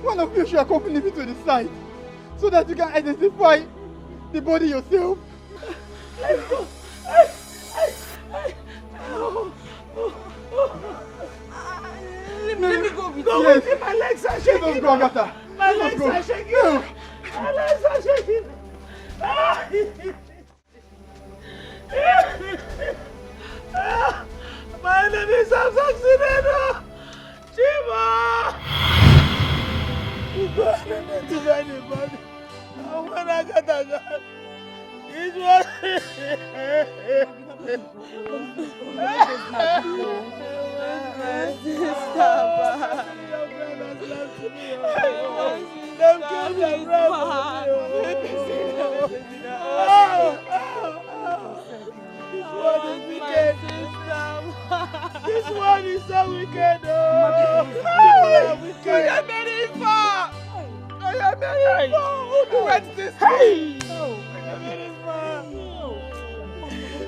[SPEAKER 22] One of you should accompany me to the site so that you can identify the body yourself.
[SPEAKER 12] Let's go.
[SPEAKER 10] Let me go with you.
[SPEAKER 12] Go with you. My legs are shaking.
[SPEAKER 22] Let's go, Agatha.
[SPEAKER 12] My legs are shaking. My legs are shaking. My name is Accident. Chima. You go and to anybody. When I got a gun, it was. This one is so wicked. I am very far. I am very far. Who do wet this thing? I am very far.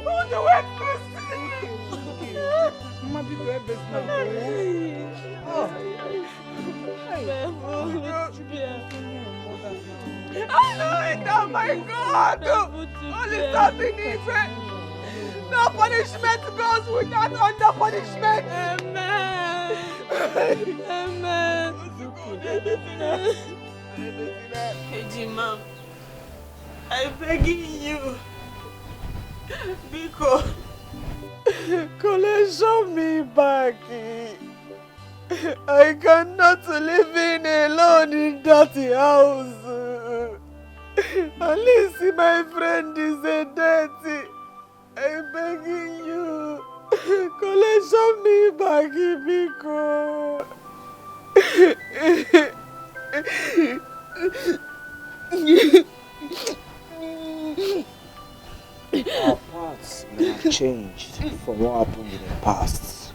[SPEAKER 12] Who do wet this thing?
[SPEAKER 10] Mama, people have this Oh my God! Only something different. No punishment goes without under punishment. Amen. Amen. Hey, Jima, I'm begging you, because
[SPEAKER 12] collection me back. I cannot live in alone in dirty house. At least my friend is a dirty. I'm begging you, collection me back, because our paths may have changed from what happened in the past,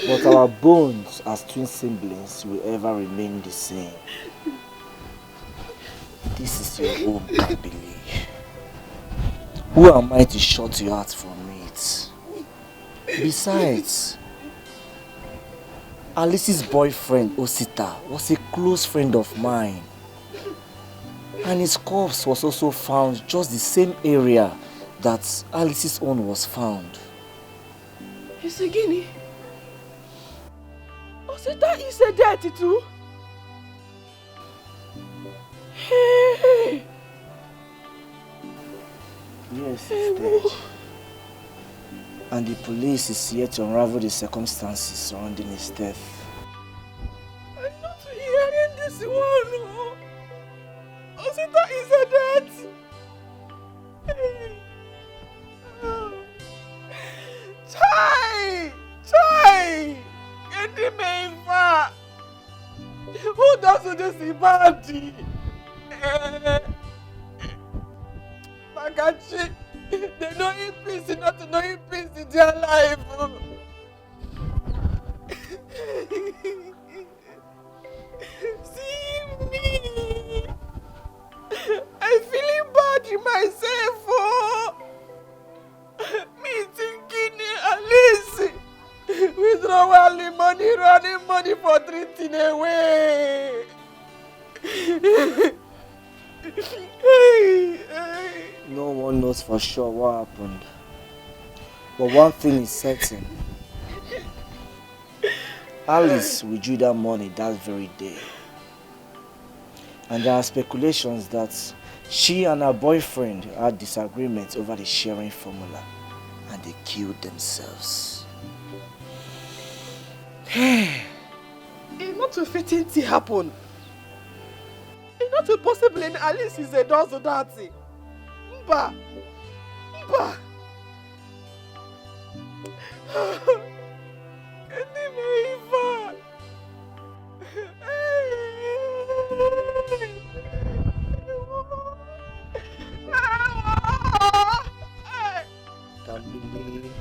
[SPEAKER 12] but our bonds as twin siblings will ever remain the same. This is your home, I believe. Who am I to shut your heart from it? Besides, Alice's boyfriend, Osita, was a close friend of mine. And his corpse was also found just the same area that Alice's own was found.
[SPEAKER 3] It's a guinea.
[SPEAKER 4] Osita is a dirty too. Hey.
[SPEAKER 12] Yes, it's dead. And the police is yet to unravel the circumstances surrounding his death.
[SPEAKER 4] I'm not hearing this one. Osita is a dirty. Chai! Get the main far. Who does this party? Magachi, they know in peace, not to know in peace in their life. See me. I'm feeling bad in myself. Me thinking at least withdrawal money, running money for treating away.
[SPEAKER 12] No one knows for sure what happened. But one thing is certain. Alice withdrew that money that very day. And there are speculations that she and her boyfriend had disagreements over the sharing formula and they killed themselves.
[SPEAKER 4] It's not a fitting thing happen. It's not a possible and Alice is a does of that thing. Mba.
[SPEAKER 12] Can't believe.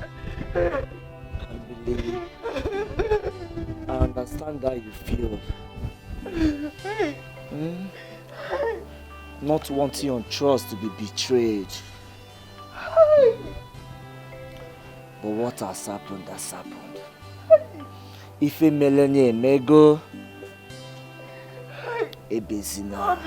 [SPEAKER 12] I understand how you feel. Not wanting your trust to be betrayed. But what has happened has happened. If a millionaire may go, a busy now.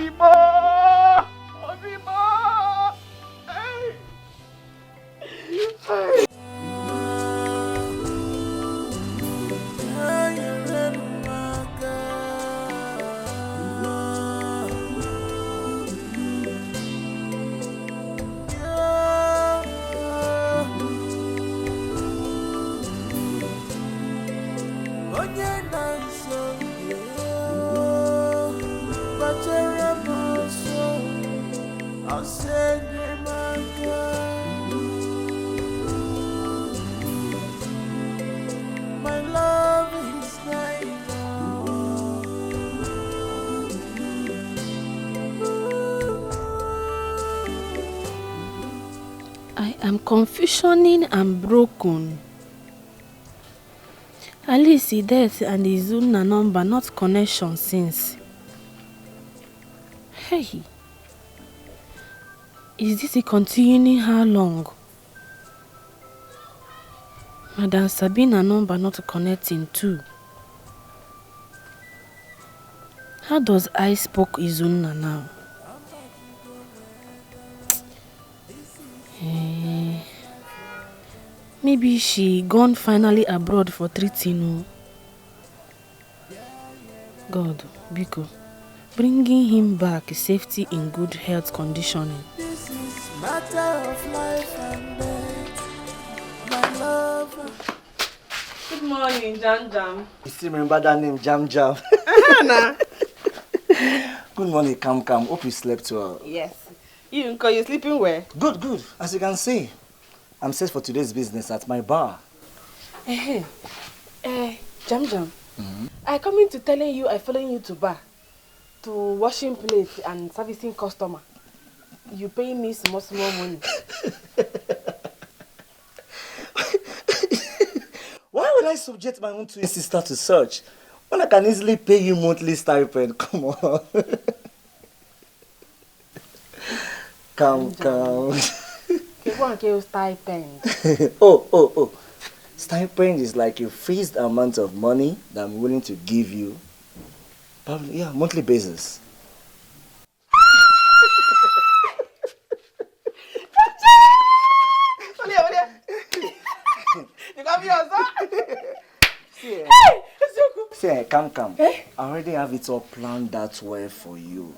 [SPEAKER 5] I'm confusioning and broken. Alice is dead and the Zuna number not connection since. Hey, is this a continuing how long? Madam Sabina number not connecting too. How does I spoke Izuna now? Maybe she gone finally abroad for treating. God, Biko, bringing him back safety in good health conditioning.
[SPEAKER 19] This is matter of life and death, my love.
[SPEAKER 3] Good morning, Jam Jam.
[SPEAKER 12] You still remember that name, Jam Jam? Good morning, Cam. Hope you slept well.
[SPEAKER 3] Yes. You sleeping well?
[SPEAKER 12] Good. As you can see, I'm set for today's business at my bar.
[SPEAKER 3] Jam Jam. I coming to telling you I following you to bar, to washing plates and servicing customer. You pay me small money.
[SPEAKER 12] Why would I subject my own twin sister to search when I can easily pay you monthly stipend? Come on. Come.
[SPEAKER 3] Stipend.
[SPEAKER 12] Oh. Stipend is like a fixed amount of money that I'm willing to give you. Probably, yeah, monthly basis.
[SPEAKER 4] You got me on that?
[SPEAKER 12] Say, come. I already have it all planned that way for you.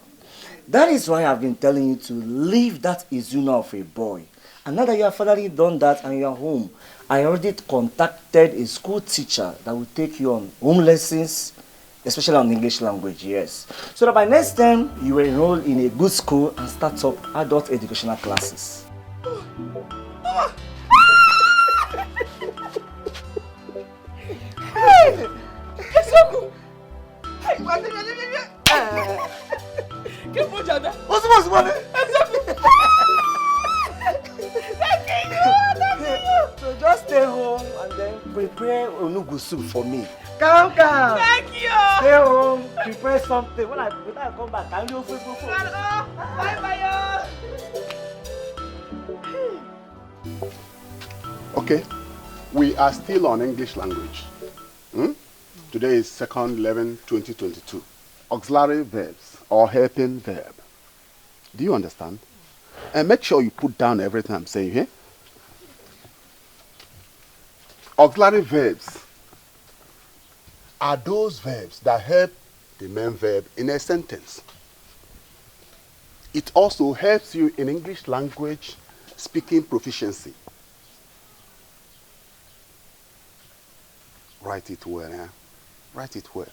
[SPEAKER 12] That is why I've been telling you to leave that Izuna of a boy. And now that you have finally done that and you are home, I already contacted a school teacher that will take you on home lessons, especially on English language, yes. So that by next time, you will enroll in a good school and start up adult educational classes.
[SPEAKER 4] Hey!
[SPEAKER 12] So just stay home and then prepare onugu soup for me. Come.
[SPEAKER 4] Thank you.
[SPEAKER 12] Stay home, prepare something. When I come back, I'll do Facebook.
[SPEAKER 4] Bye.
[SPEAKER 16] Okay, we are still on English language. Today is 2nd 11/2022. Auxiliary verbs or helping verb. Do you understand? And make sure you put down everything I'm saying here. Auxiliary verbs are those verbs that help the main verb in a sentence. It also helps you in English language speaking proficiency. Write it well, eh? Write it well.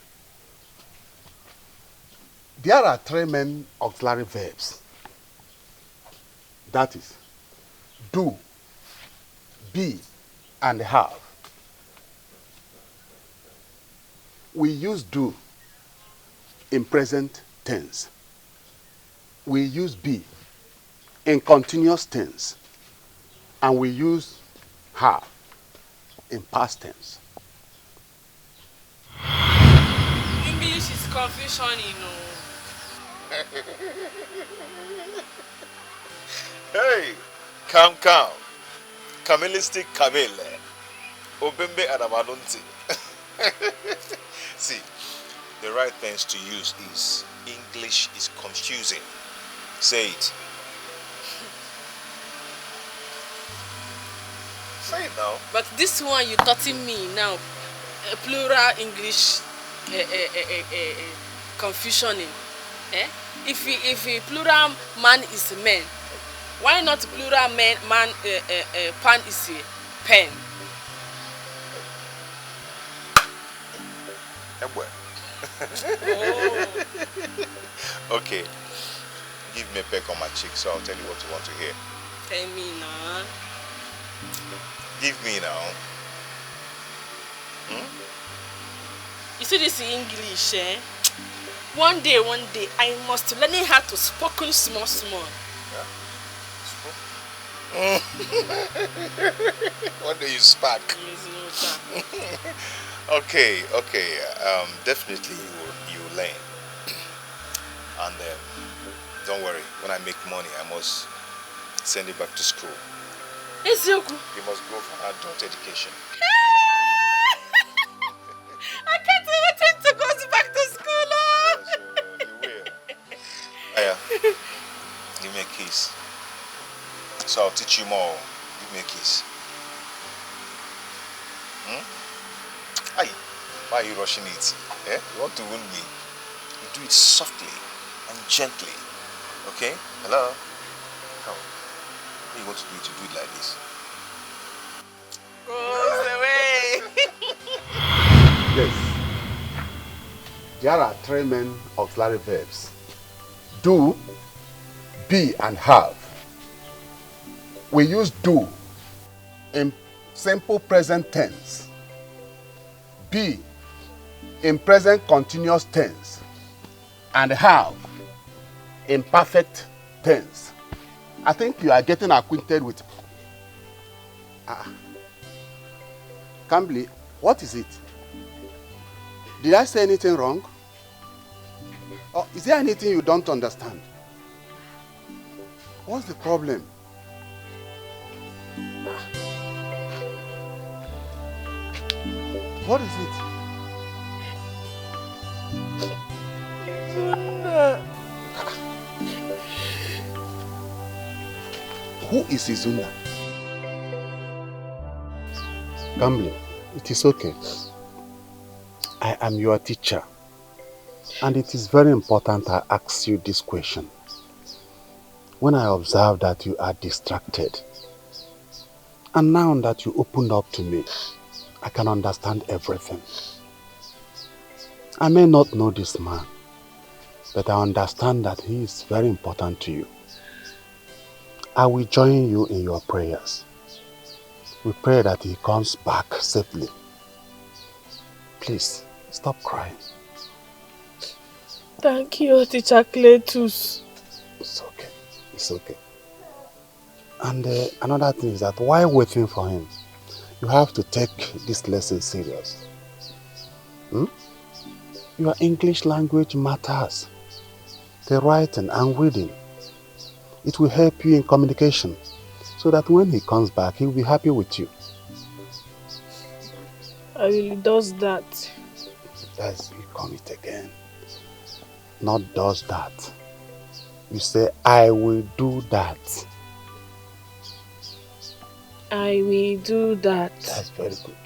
[SPEAKER 16] There are 3 main auxiliary verbs. That is, do, be, and have. We use do in present tense. We use be in continuous tense. And we use have in past tense.
[SPEAKER 3] English is confusion, you know.
[SPEAKER 1] Hey, calm. Kamilistic Kamele. Obembe Adamadunti. See, the right tense to use is English is confusing. Say it. Say it now.
[SPEAKER 3] But this one you taughting me now, plural English confusioning. If a plural man is men, why not plural man pan is a pen?
[SPEAKER 1] Okay, give me a peck on my cheek so I'll tell you what you want to hear.
[SPEAKER 3] Tell me now.
[SPEAKER 1] Give me now.
[SPEAKER 3] You see this in English, eh? One day, I must learn how to spoken small.
[SPEAKER 1] Yeah. One day you spark. Okay. Definitely you learn. And don't worry, when I make money, I must send you back to school. You must go for adult education.
[SPEAKER 3] I can't wait to go back to school.
[SPEAKER 1] Yes, you will. Aya, give me a kiss. So I'll teach you more. Give me a kiss. Aye, why are you rushing it? You want to wound me? You do it softly and gently. Okay? Hello? Come. What you want to do it? You do it like this.
[SPEAKER 3] Goes away.
[SPEAKER 16] Yes. There are 3 main auxiliary verbs. Do, be, and have. We use do in simple present tense. Be in present continuous tense. And have in perfect tense. I think you are getting acquainted with... Kambli, what is it? Did I say anything wrong? Or is there anything you don't understand? What's the problem? What is it? Who is Izuna? Gambling, it is okay. I am your teacher. And it is very important I ask you this question. When I observe that you are distracted, and now that you opened up to me, I can understand everything. I may not know this man, but I understand that he is very important to you. I will join you in your prayers. We pray that he comes back safely. Please, stop crying.
[SPEAKER 3] Thank you, Teacher Cletus.
[SPEAKER 16] It's okay. It's okay. And another thing is that while waiting for him, you have to take this lesson serious. Your English language matters. The writing and reading. It will help you in communication so that when he comes back, he will be happy with you.
[SPEAKER 3] I really does that.
[SPEAKER 16] Yes, you come it again. Not does that. You say, I will do that.
[SPEAKER 3] I will do that.
[SPEAKER 16] That's very good.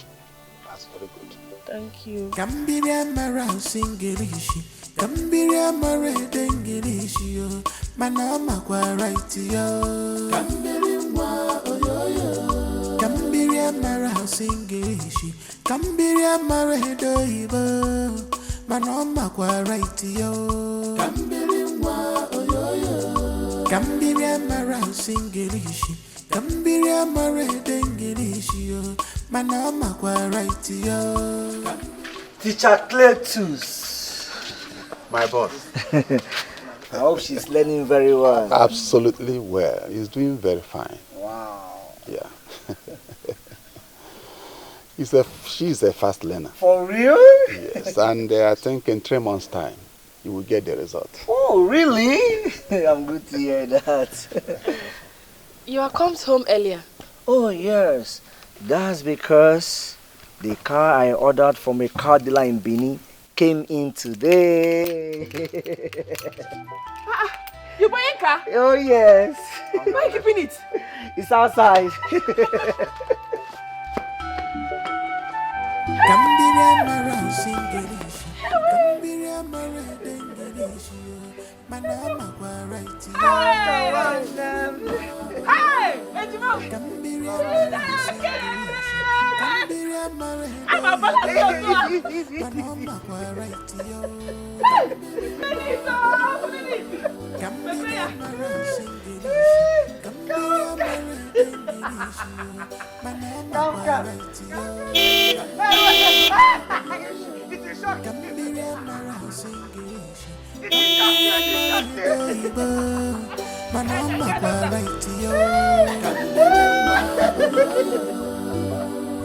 [SPEAKER 16] That's very good.
[SPEAKER 3] Thank you.
[SPEAKER 6] Kambiria mara singirishi, kambiria mara dengirishi yo, manama kwa right yo. Kambiri mwa oyoyo, kambiria mara singirishi, kambiria mara doibo, manama kwa right yo. Kambiri mwa oyoyo, kambiria mara singirishi. Kambiria mare dengirishi yo, manama kwa right yo.
[SPEAKER 12] Teacher Cletus.
[SPEAKER 16] My boss.
[SPEAKER 12] I hope she's learning very well.
[SPEAKER 16] Absolutely well. He's doing very fine.
[SPEAKER 12] Wow.
[SPEAKER 16] Yeah. She's a fast learner.
[SPEAKER 12] For real?
[SPEAKER 16] Yes, and I think in 3 months' time, you will get the result.
[SPEAKER 12] Oh, really? I'm good to hear that.
[SPEAKER 3] You are come home earlier.
[SPEAKER 12] Oh, yes. That's because the car I ordered from a car dealer in Benin came in today.
[SPEAKER 4] You buying a car?
[SPEAKER 12] Oh, yes.
[SPEAKER 4] Why are you keeping it?
[SPEAKER 12] It's outside.
[SPEAKER 6] Kambiria mara singirishi, kambiria mara dengirishi yo, manama kwa right yo.
[SPEAKER 4] Hey! Ejimo!
[SPEAKER 6] Kambiria mara singirishi, kambiria mara dengirishi, manama kwa right yo. Kambiria mara singirishi, kambiria mara dengirishi yo, manama kwa right yo.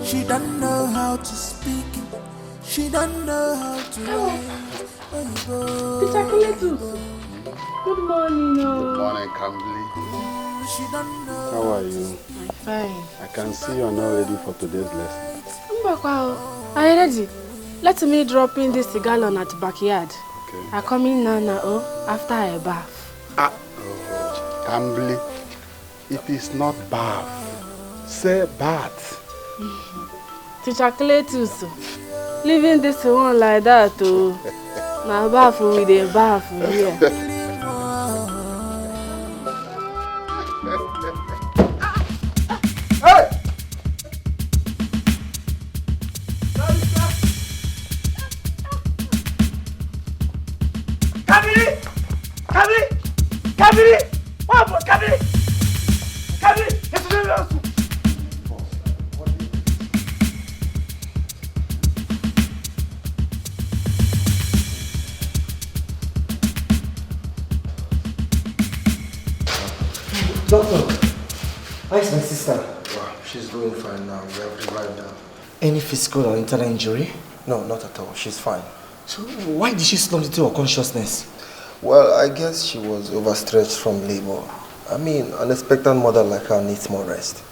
[SPEAKER 6] She don't know how to speak, she don't know how to write.
[SPEAKER 3] Teacher Cletus. Good morning.
[SPEAKER 16] Good morning, Kambli. How are you?
[SPEAKER 3] I'm fine.
[SPEAKER 16] I can see you are not ready for today's lesson.
[SPEAKER 3] Are you ready? Let me drop in this gallon at the backyard.
[SPEAKER 16] Okay.
[SPEAKER 3] I come in now, after I bath.
[SPEAKER 16] Kambli, it is not bath. Say bath.
[SPEAKER 3] Teacher Cletus, leaving this one like that, now bath with a bath here.
[SPEAKER 9] Doctor, how's my sister? Wow, she's doing fine now. We have revived her.
[SPEAKER 12] Any physical or internal injury?
[SPEAKER 9] No, not at all. She's fine.
[SPEAKER 12] So why did she slump into her consciousness?
[SPEAKER 9] Well, I guess she was overstretched from labor. I mean, an expectant mother like her needs more rest.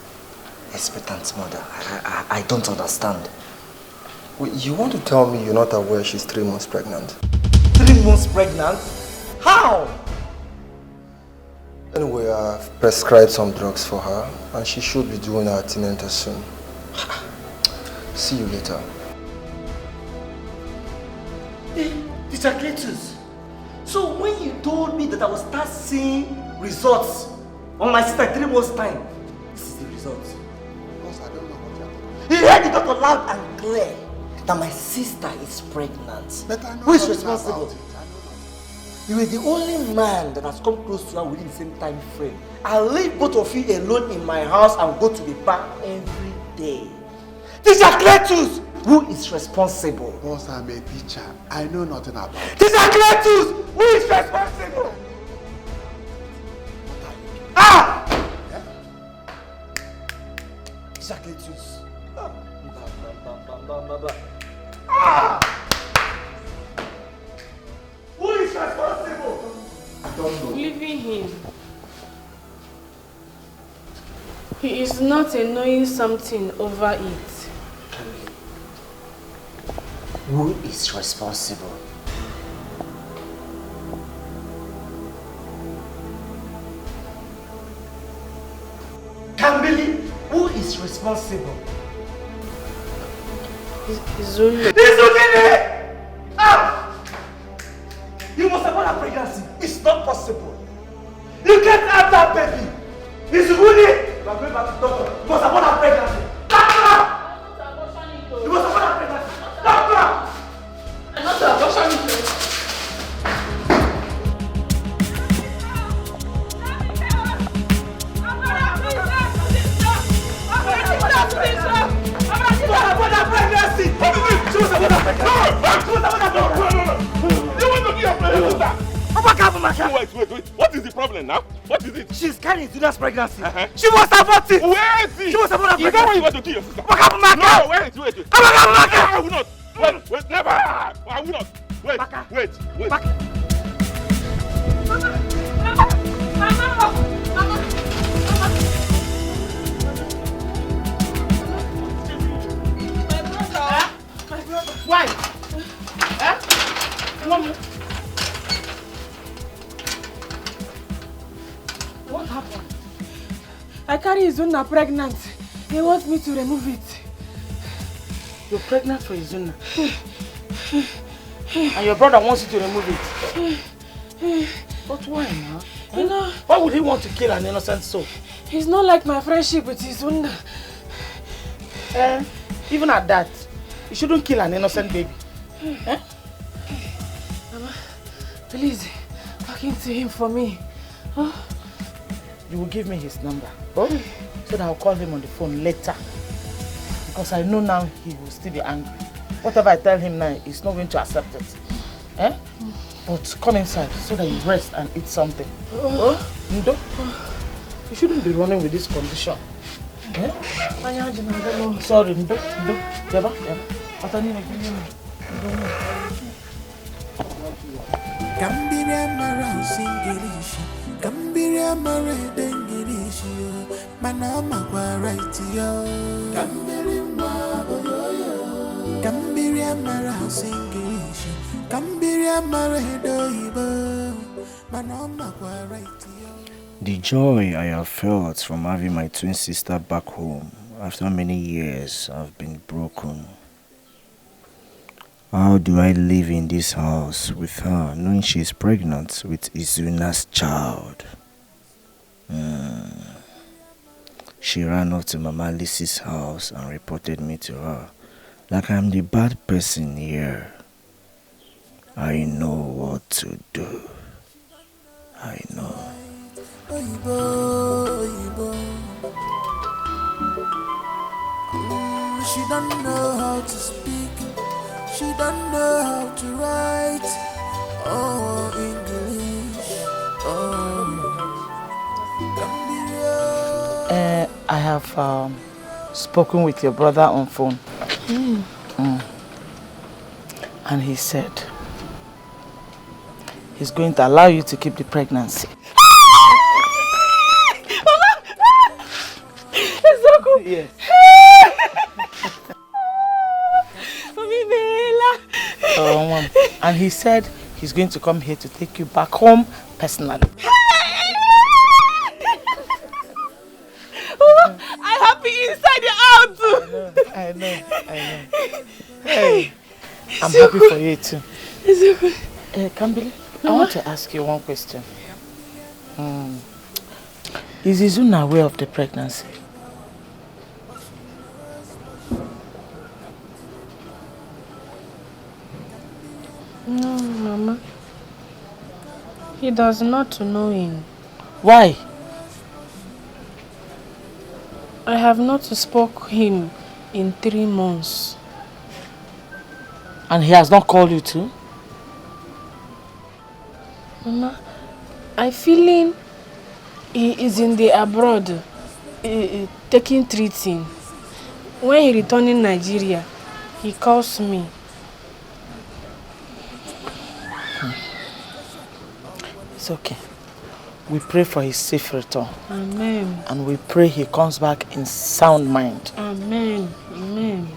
[SPEAKER 12] Expectant mother? I don't understand.
[SPEAKER 9] Wait, you want to tell me you're not aware she's 3 months pregnant?
[SPEAKER 12] 3 months pregnant? How?
[SPEAKER 9] Anyway, I've prescribed some drugs for her and she should be doing her antenatal soon. See you later.
[SPEAKER 12] Teacher Cletus, so when you told me that I would start seeing results on my sister 3 months' time, this is the result.
[SPEAKER 16] Because I don't know what you're talking
[SPEAKER 12] You heard the doctor loud and clear that my sister is pregnant.
[SPEAKER 16] But I know
[SPEAKER 12] who is
[SPEAKER 16] nothing
[SPEAKER 12] responsible?
[SPEAKER 16] about it.
[SPEAKER 12] You were the only man that has come close to her within the same time frame. I leave both of you alone in my house and go to the bank every day. Teacher Cletus, who is responsible?
[SPEAKER 16] Boss, I'm a teacher. I know nothing about it.
[SPEAKER 12] Teacher Cletus, who is responsible? Ah! Yeah? Teacher Cletus. Ah! Who is responsible?
[SPEAKER 16] I don't know.
[SPEAKER 5] Leaving him. He is not knowing something over it.
[SPEAKER 12] Who is responsible? Kambili, who is responsible?
[SPEAKER 5] Zulu.
[SPEAKER 12] Izugini! Ah! You must abort that pregnancy. It's not possible. You can't have that baby. Izugini! You are going back to doctor. You must abort that pregnancy. Doctor! You must abort that pregnancy. Doctor!
[SPEAKER 5] I'm not an abortion.
[SPEAKER 17] Wait. What is the problem now? What is it?
[SPEAKER 12] She's carrying Zuna's pregnancy. She must abort it.
[SPEAKER 17] Where is it?
[SPEAKER 12] She must abort her pregnancy.
[SPEAKER 17] Is that why you want to kill your sister?
[SPEAKER 12] No,
[SPEAKER 17] wait. I will not. Wait, never. I will not. Wait.
[SPEAKER 18] Why? Mommy. What happened?
[SPEAKER 3] I carry Izuna pregnant. He wants me to remove it.
[SPEAKER 18] You're pregnant for Izuna? And your brother wants you to remove it? But why now?
[SPEAKER 3] You know,
[SPEAKER 18] why would he want to kill an innocent soul?
[SPEAKER 3] He's not like my friendship with Izuna.
[SPEAKER 18] Even at that, you shouldn't kill an innocent baby.
[SPEAKER 3] Mama, please, talk into him for me. Oh.
[SPEAKER 18] You will give me his number, so that I'll call him on the phone later. Because I know now he will still be angry. Whatever I tell him now, he's not going to accept it. But come inside so that you rest and eat something. Ndo, you shouldn't be running with this condition. Sorry, Ndo. Jeba.
[SPEAKER 6] Kambiria mara singirishi, kambiria mara dengirishi, manama kwa right yo. Kambiria mara singirishi, kambiria mara doibo, manama kwa right yo.
[SPEAKER 11] The joy I have felt from having my twin sister back home after many years have been broken. How do I live in this house with her knowing she is pregnant with Izuna's child? She ran off to Mama Lizzie's house and reported me to her, like I'm the bad person here. I know what to do. I know.
[SPEAKER 6] She don't know how to speak. She don't know how to write. Oh, English.
[SPEAKER 18] I have spoken with your brother on phone. And he said he's going to allow you to keep the pregnancy. Yes. And he said he's going to come here to take you back home personally.
[SPEAKER 4] I'm happy inside and out.
[SPEAKER 18] I know. Hey, I'm happy for you too. It's okay. Kambili, I want to ask you one question. Is Izuna aware of the pregnancy?
[SPEAKER 10] No, Mama. He does not know him.
[SPEAKER 18] Why?
[SPEAKER 10] I have not spoke him in 3 months.
[SPEAKER 18] And he has not called you too?
[SPEAKER 10] Mama, I feeling he is in the abroad, taking treating. When he return in Nigeria, he calls me.
[SPEAKER 18] It's okay. We pray for his safe return.
[SPEAKER 10] Amen.
[SPEAKER 18] And we pray he comes back in sound mind.
[SPEAKER 10] Amen. Amen.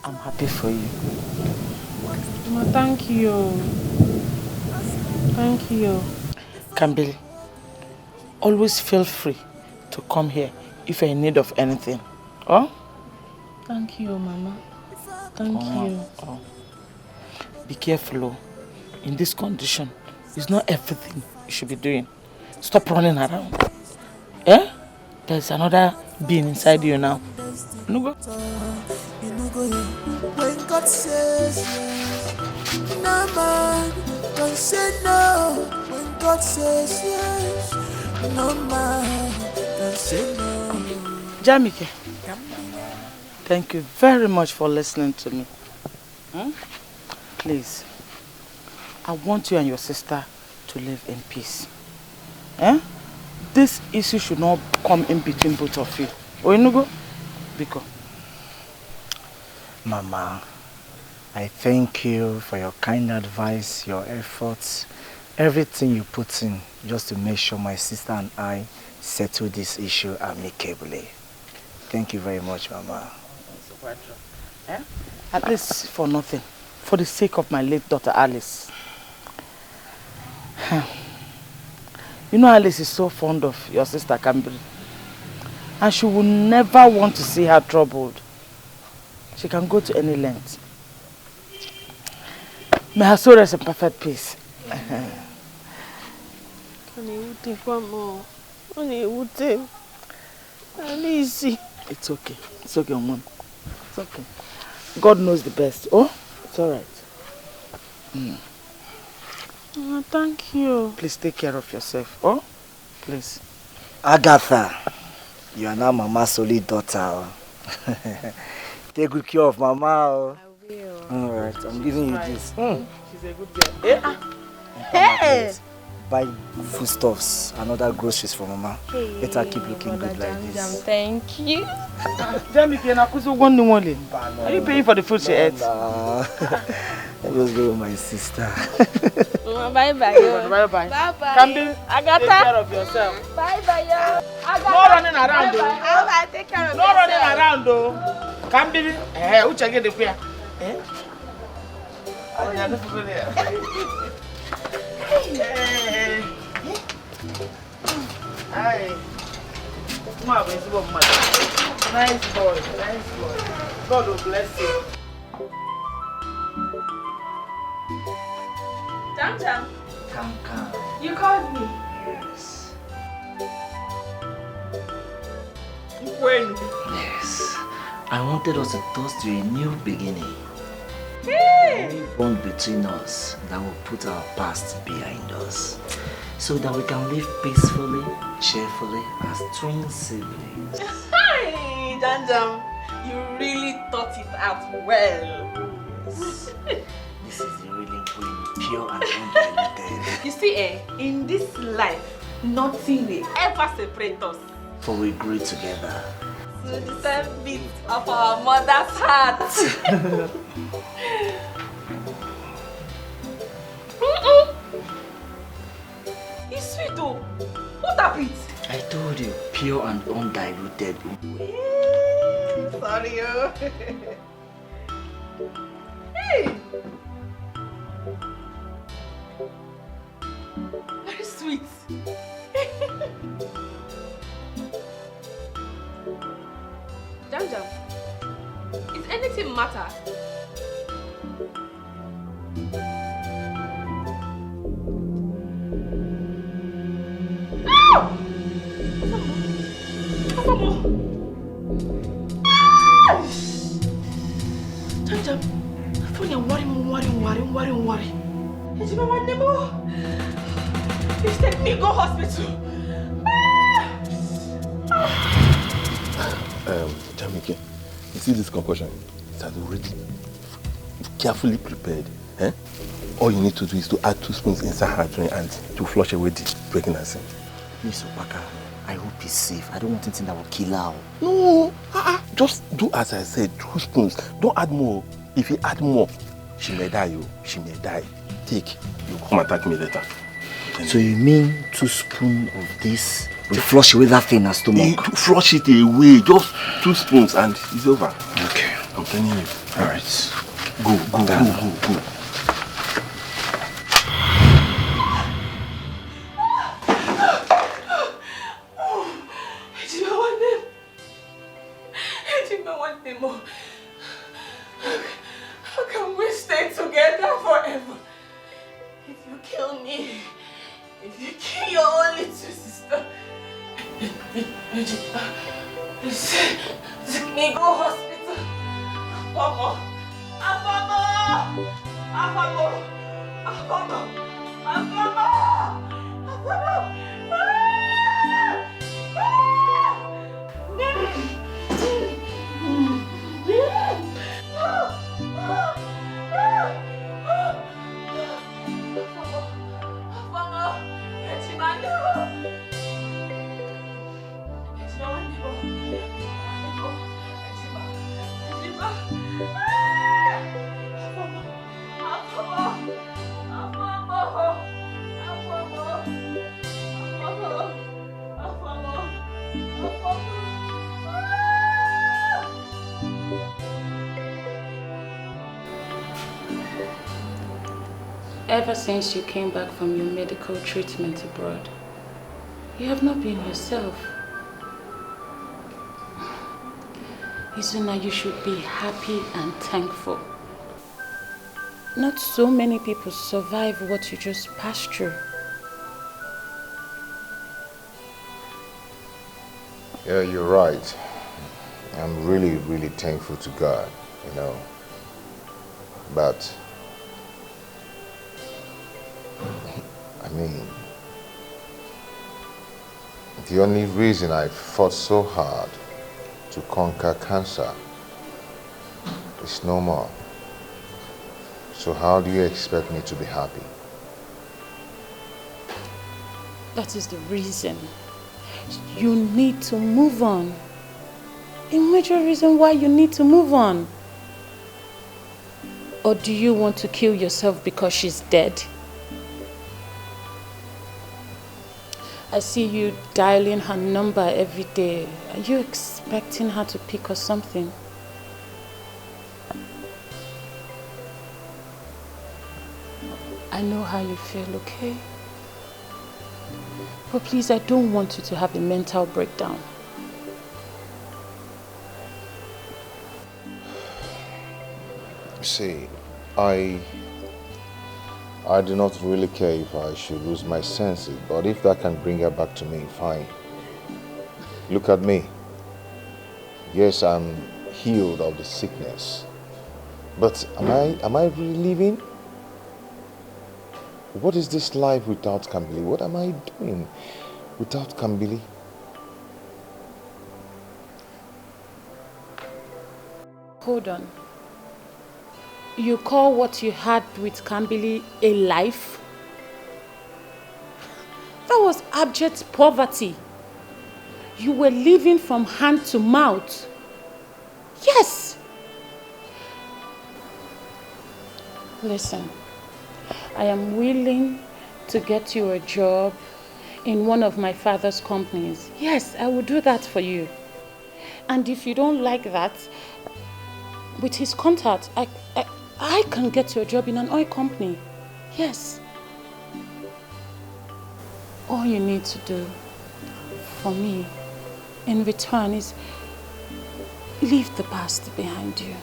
[SPEAKER 18] I'm happy for you.
[SPEAKER 10] Mama, thank you. Thank you.
[SPEAKER 18] Kambili, always feel free to come here if you're in need of anything. Oh?
[SPEAKER 10] Thank you, Mama. Thank you.
[SPEAKER 18] Oh. Be careful, oh. In this condition, it's not everything you should be doing. Stop running around. Eh? There's another being inside you now.
[SPEAKER 6] When God says yes, no man can say no. When God says yes, no man can say no.
[SPEAKER 18] Jamike, thank you very much for listening to me. Please, I want you and your sister to live in peace. This issue should not come in between both of you. Oinugo? Biko.
[SPEAKER 11] Mama, I thank you for your kind advice, your efforts, everything you put in just to make sure my sister and I settle this issue amicably. Thank you very much, Mama.
[SPEAKER 18] At least for nothing. For the sake of my late daughter Alice. You know Alice is so fond of your sister Cambry. And she will never want to see her troubled. She can go to any length. May her soul rest in perfect peace. It's okay. It's okay, Mom. It's okay. God knows the best. Oh, it's alright.
[SPEAKER 10] Thank you.
[SPEAKER 18] Please take care of yourself. Oh, please.
[SPEAKER 11] Agatha, you are now Mama's solid daughter. Take good care of Mama. I will. Alright, I'm giving you this.
[SPEAKER 18] She's a good girl.
[SPEAKER 11] Hey! Buy foodstuffs and other groceries for Mama. Hey, let her keep looking good like this.
[SPEAKER 10] Thank you.
[SPEAKER 18] Are you paying for the food she ate?
[SPEAKER 11] Let us go with my sister.
[SPEAKER 10] Bye bye.
[SPEAKER 18] Bye bye.
[SPEAKER 10] Bye bye.
[SPEAKER 18] Camille,
[SPEAKER 10] Agatha,
[SPEAKER 18] take care of yourself.
[SPEAKER 10] Bye bye. Agatha.
[SPEAKER 18] No running around though.
[SPEAKER 10] Bye. Take care of
[SPEAKER 18] no
[SPEAKER 10] yourself.
[SPEAKER 18] Running around though. Camille, who check it the prayer? Hi. Nice boy. God will bless you.
[SPEAKER 10] Jam.
[SPEAKER 11] Come.
[SPEAKER 10] You called me.
[SPEAKER 11] Yes.
[SPEAKER 10] When?
[SPEAKER 12] Yes. I wanted us to toast to a new beginning.
[SPEAKER 10] Hey!
[SPEAKER 12] A new bond between us that will put our past behind us, so that we can live peacefully, cheerfully as twin siblings.
[SPEAKER 10] Hi, Jam. You really thought it out well.
[SPEAKER 12] Yes. This is the real Knwin, pure and undiluted.
[SPEAKER 10] You see, in this life, nothing will ever separate us.
[SPEAKER 12] For we grew together.
[SPEAKER 10] To the same beat of our mother's heart. It's sweet though. What happened?
[SPEAKER 12] I told you, pure and undiluted.
[SPEAKER 10] Sorry. Hey! Very sweet. Jam, is anything matter?
[SPEAKER 4] Ejima want more. Please take me, go hospital.
[SPEAKER 17] Jamike, you see this concoction? It has already carefully prepared. Eh? All you need to do is to add 2 spoons inside her drink and to flush away the pregnancy.
[SPEAKER 12] Miss Opaka, I hope he's safe. I don't want anything that will kill her.
[SPEAKER 17] No, just do as I said, 2 spoons. Don't add more. If you add more, she may die. She may die. Take. You come and attack me later.
[SPEAKER 12] So you mean 2 spoons of this will flush away that thing in her stomach?
[SPEAKER 17] Flush it away. Just 2 spoons and it's over.
[SPEAKER 12] Okay.
[SPEAKER 17] I'm telling you.
[SPEAKER 12] Alright.
[SPEAKER 17] Go.
[SPEAKER 4] Ejima want more. How can we stay together forever? If you kill me, if you kill your only 2 sister, take me go hospital.
[SPEAKER 2] Ever since you came back from your medical treatment abroad, you have not been yourself. Izuna, you should be happy and thankful. Not so many people survive what you just passed through.
[SPEAKER 1] Yeah, you're right. I'm really, really thankful to God, you know. But I mean, the only reason I fought so hard to conquer cancer is no more. So how do you expect me to be happy?
[SPEAKER 2] That is the reason. You need to move on. A major reason why you need to move on. Or do you want to kill yourself because she's dead? I see you dialing her number every day. Are you expecting her to pick or something? I know how you feel, okay? But please, I don't want you to have a mental breakdown.
[SPEAKER 1] See, I do not really care if I should lose my senses, but if that can bring her back to me, fine. Look at me. Yes, I'm healed of the sickness. But am I really living? What is this life without Kambili? What am I doing without Kambili?
[SPEAKER 2] Hold on. You call what you had with Kambili a life? That was abject poverty. You were living from hand to mouth. Yes. Listen, I am willing to get you a job in one of my father's companies. Yes, I will do that for you. And if you don't like that, with his contact, I can get you a job in an oil company. Yes. All you need to do for me in return is leave the past behind you.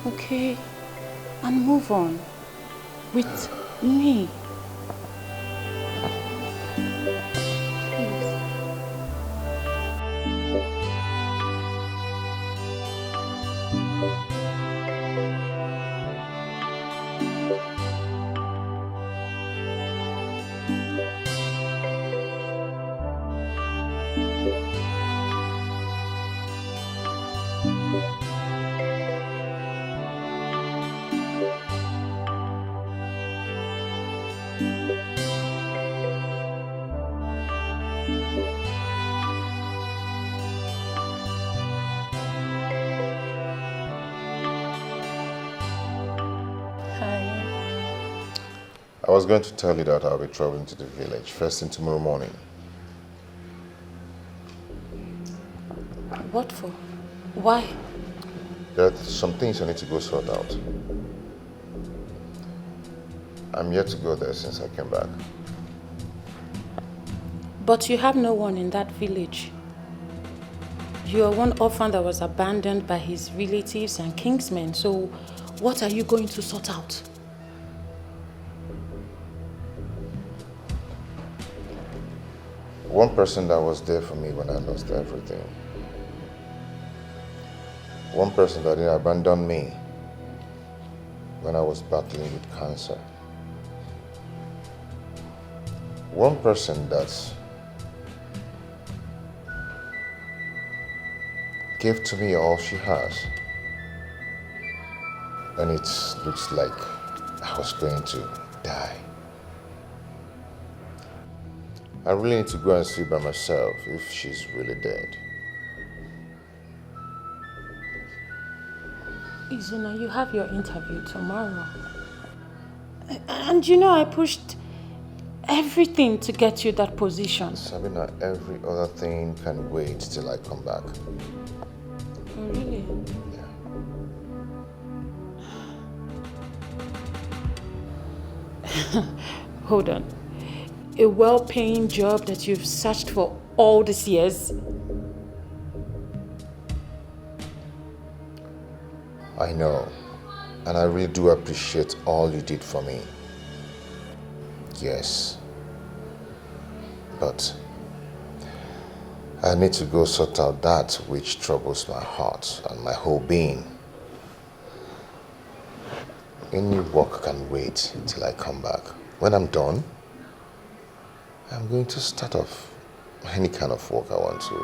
[SPEAKER 2] Okay? And move on with me.
[SPEAKER 1] I was going to tell you that I'll be traveling to the village first thing tomorrow morning.
[SPEAKER 2] What for? Why?
[SPEAKER 1] There are some things I need to go sort out. I'm yet to go there since I came back.
[SPEAKER 2] But you have no one in that village. You are one orphan that was abandoned by his relatives and kinsmen, so what are you going to sort out?
[SPEAKER 1] One person that was there for me when I lost everything. One person that didn't abandon me when I was battling with cancer. One person that gave to me all she has. And it looks like I was going to die. I really need to go and see by myself if she's really dead.
[SPEAKER 2] Izuna, you have your interview tomorrow. And you know I pushed everything to get you that position.
[SPEAKER 1] Sabina, every other thing can wait till I come back.
[SPEAKER 2] Oh, really? Yeah. Hold on. A well-paying job that you've searched for all these years?
[SPEAKER 1] I know, and I really do appreciate all you did for me. Yes, but I need to go sort out that which troubles my heart and my whole being. Any work can wait till I come back. When I'm done, I'm going to start off any kind of work I want to.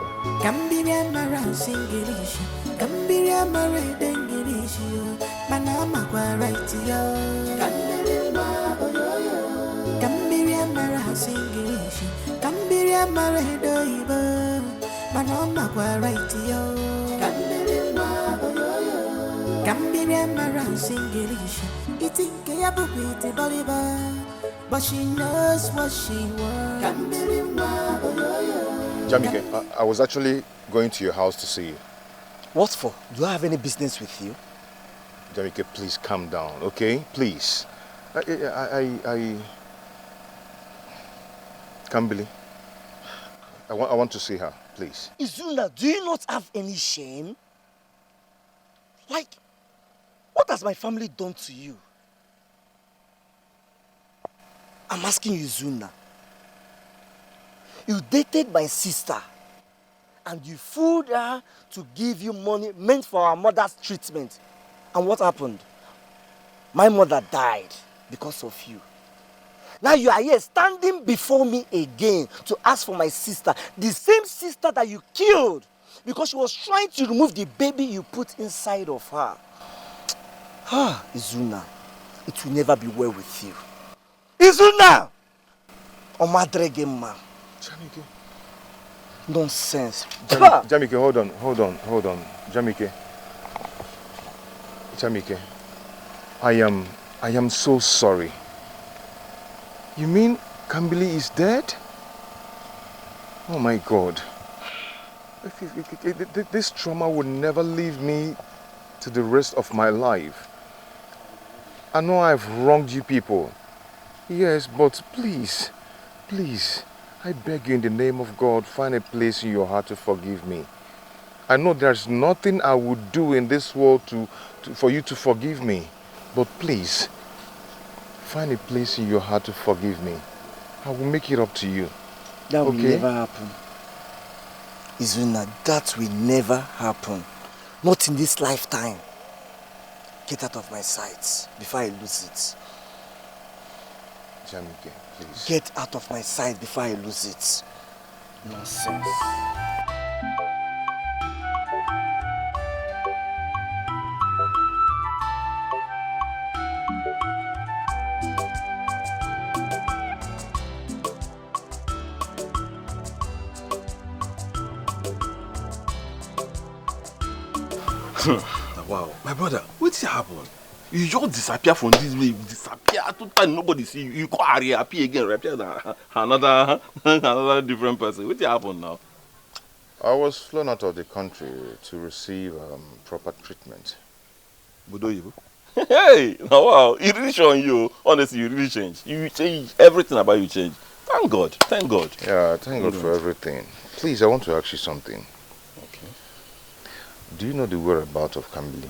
[SPEAKER 6] But she knows what she wants.
[SPEAKER 1] Jamike, I was actually going to your house to see you.
[SPEAKER 12] What for? Do I have any business with you?
[SPEAKER 1] Jamike, please calm down, okay? Please. Kambili, I want to see her, please.
[SPEAKER 12] Izuna, do you not have any shame? Like, what has my family done to you? I'm asking you, Izuna. You dated my sister and you fooled her to give you money meant for our mother's treatment. And what happened? My mother died because of you. Now you are here standing before me again to ask for my sister, the same sister that you killed because she was trying to remove the baby you put inside of her. Ah, Izuna, it will never be well with you. Izuna! Omadregema.
[SPEAKER 1] Jamike.
[SPEAKER 12] Nonsense.
[SPEAKER 1] Jamike, hold on. Jamike, I am so sorry. You mean Kambili is dead? Oh my God. This trauma will never leave me to the rest of my life. I know I've wronged you people. Yes, but please, I beg you in the name of God, find a place in your heart to forgive me. I know there's nothing I would do in this world for you to forgive me. But please, find a place in your heart to forgive me. I will make it up to you.
[SPEAKER 12] That will never happen. Izuna, that will never happen. Not in this lifetime. Get out of my sight before I lose it.
[SPEAKER 1] Jamike, please.
[SPEAKER 12] Get out of my sight before I lose it. Nonsense.
[SPEAKER 17] Wow, my brother, what's happened? You just disappear from this way, you disappear totally, nobody see you. You go appear again, reappear another different person. What happened now?
[SPEAKER 1] I was flown out of the country to receive proper treatment.
[SPEAKER 17] Budoyibo? Hey, now wow, it really showing you. Honestly, you really changed. You change everything about you change. Thank God, thank God.
[SPEAKER 1] Yeah, thank God for everything. Please, I want to ask you something.
[SPEAKER 17] Okay.
[SPEAKER 1] Do you know the whereabouts of Kambili?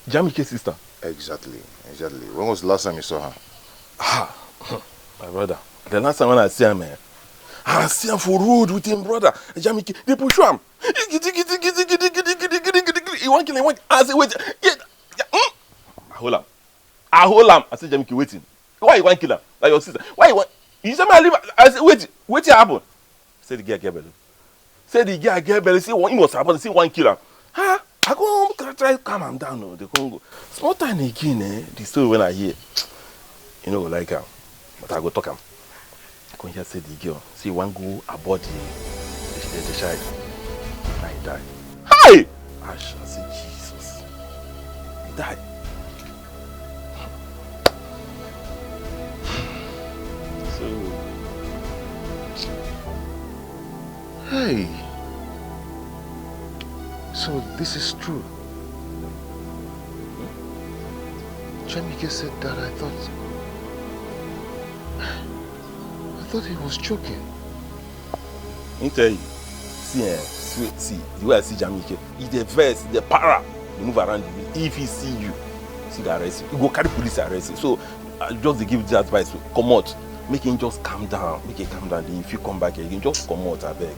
[SPEAKER 17] Jamike's sister?
[SPEAKER 1] Exactly. When was the last time you saw her?
[SPEAKER 17] My brother. The last time when I see him, I see him for road with him brother. Jamike, they push him. He want kill him. I say wait. I hold him. I say Jamike waiting. Why you want kill him? Like your sister. Why you want? You say me leave. I say wait. What happen? Say the guy get belly. Say what he was happen. Say one killer. Huh? I go home, try to calm him down. No, they can't go. Small time again, the story when I hear, you know, like but I go talk him. I can hear say the girl, see one go aboard the child. I die. Hi! I shall say Jesus. He died. So.
[SPEAKER 1] Hey. So this is true. Jamike said that. I thought he was joking.
[SPEAKER 17] Let me tell you, see the way I see Jamike, he's the verse, the para, he move around the way. If he see you, see the arrest you. He go carry police arrest you. So just to give the advice, come out, make him just calm down, make him calm down. If you come back again, just come out, I beg.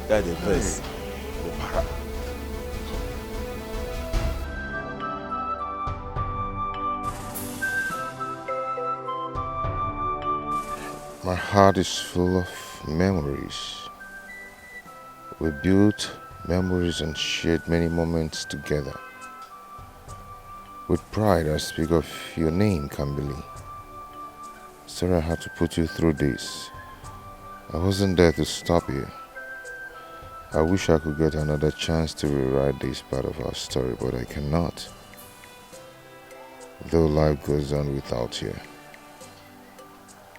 [SPEAKER 17] That's the verse, the para.
[SPEAKER 1] My heart is full of memories. We built memories and shared many moments together. With pride, I speak of your name, Kambili. Sorry I had to put you through this. I wasn't there to stop you. I wish I could get another chance to rewrite this part of our story, but I cannot. Though life goes on without you,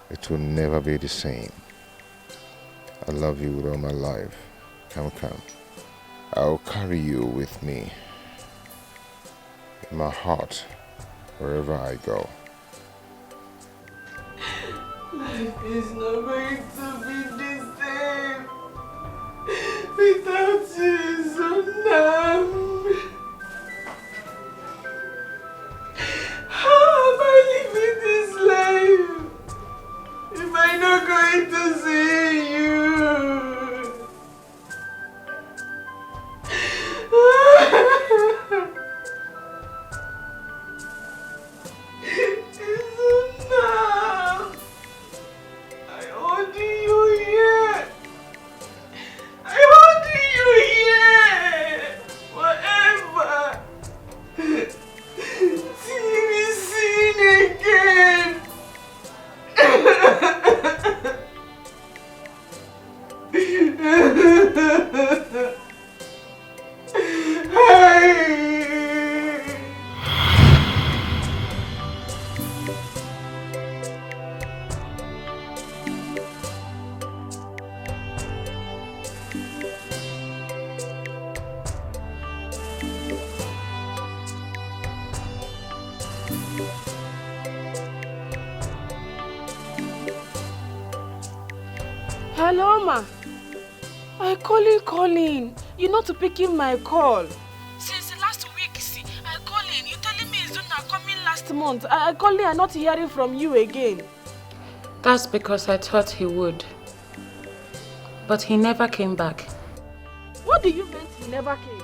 [SPEAKER 1] it will never be the same. I love you with all my life. Come. I'll carry you with me. In my heart, wherever I go.
[SPEAKER 4] Life is not going to be the same without you, Sunam. How am I living this life if I'm not going to see you?
[SPEAKER 5] Hello, ma. I calling. You're not picking my call. Since last week, see, I calling. You telling me Zuna coming last month. I calling. I'm not hearing from you again.
[SPEAKER 2] That's because I thought he would. But he never came back.
[SPEAKER 5] What do you mean he never came?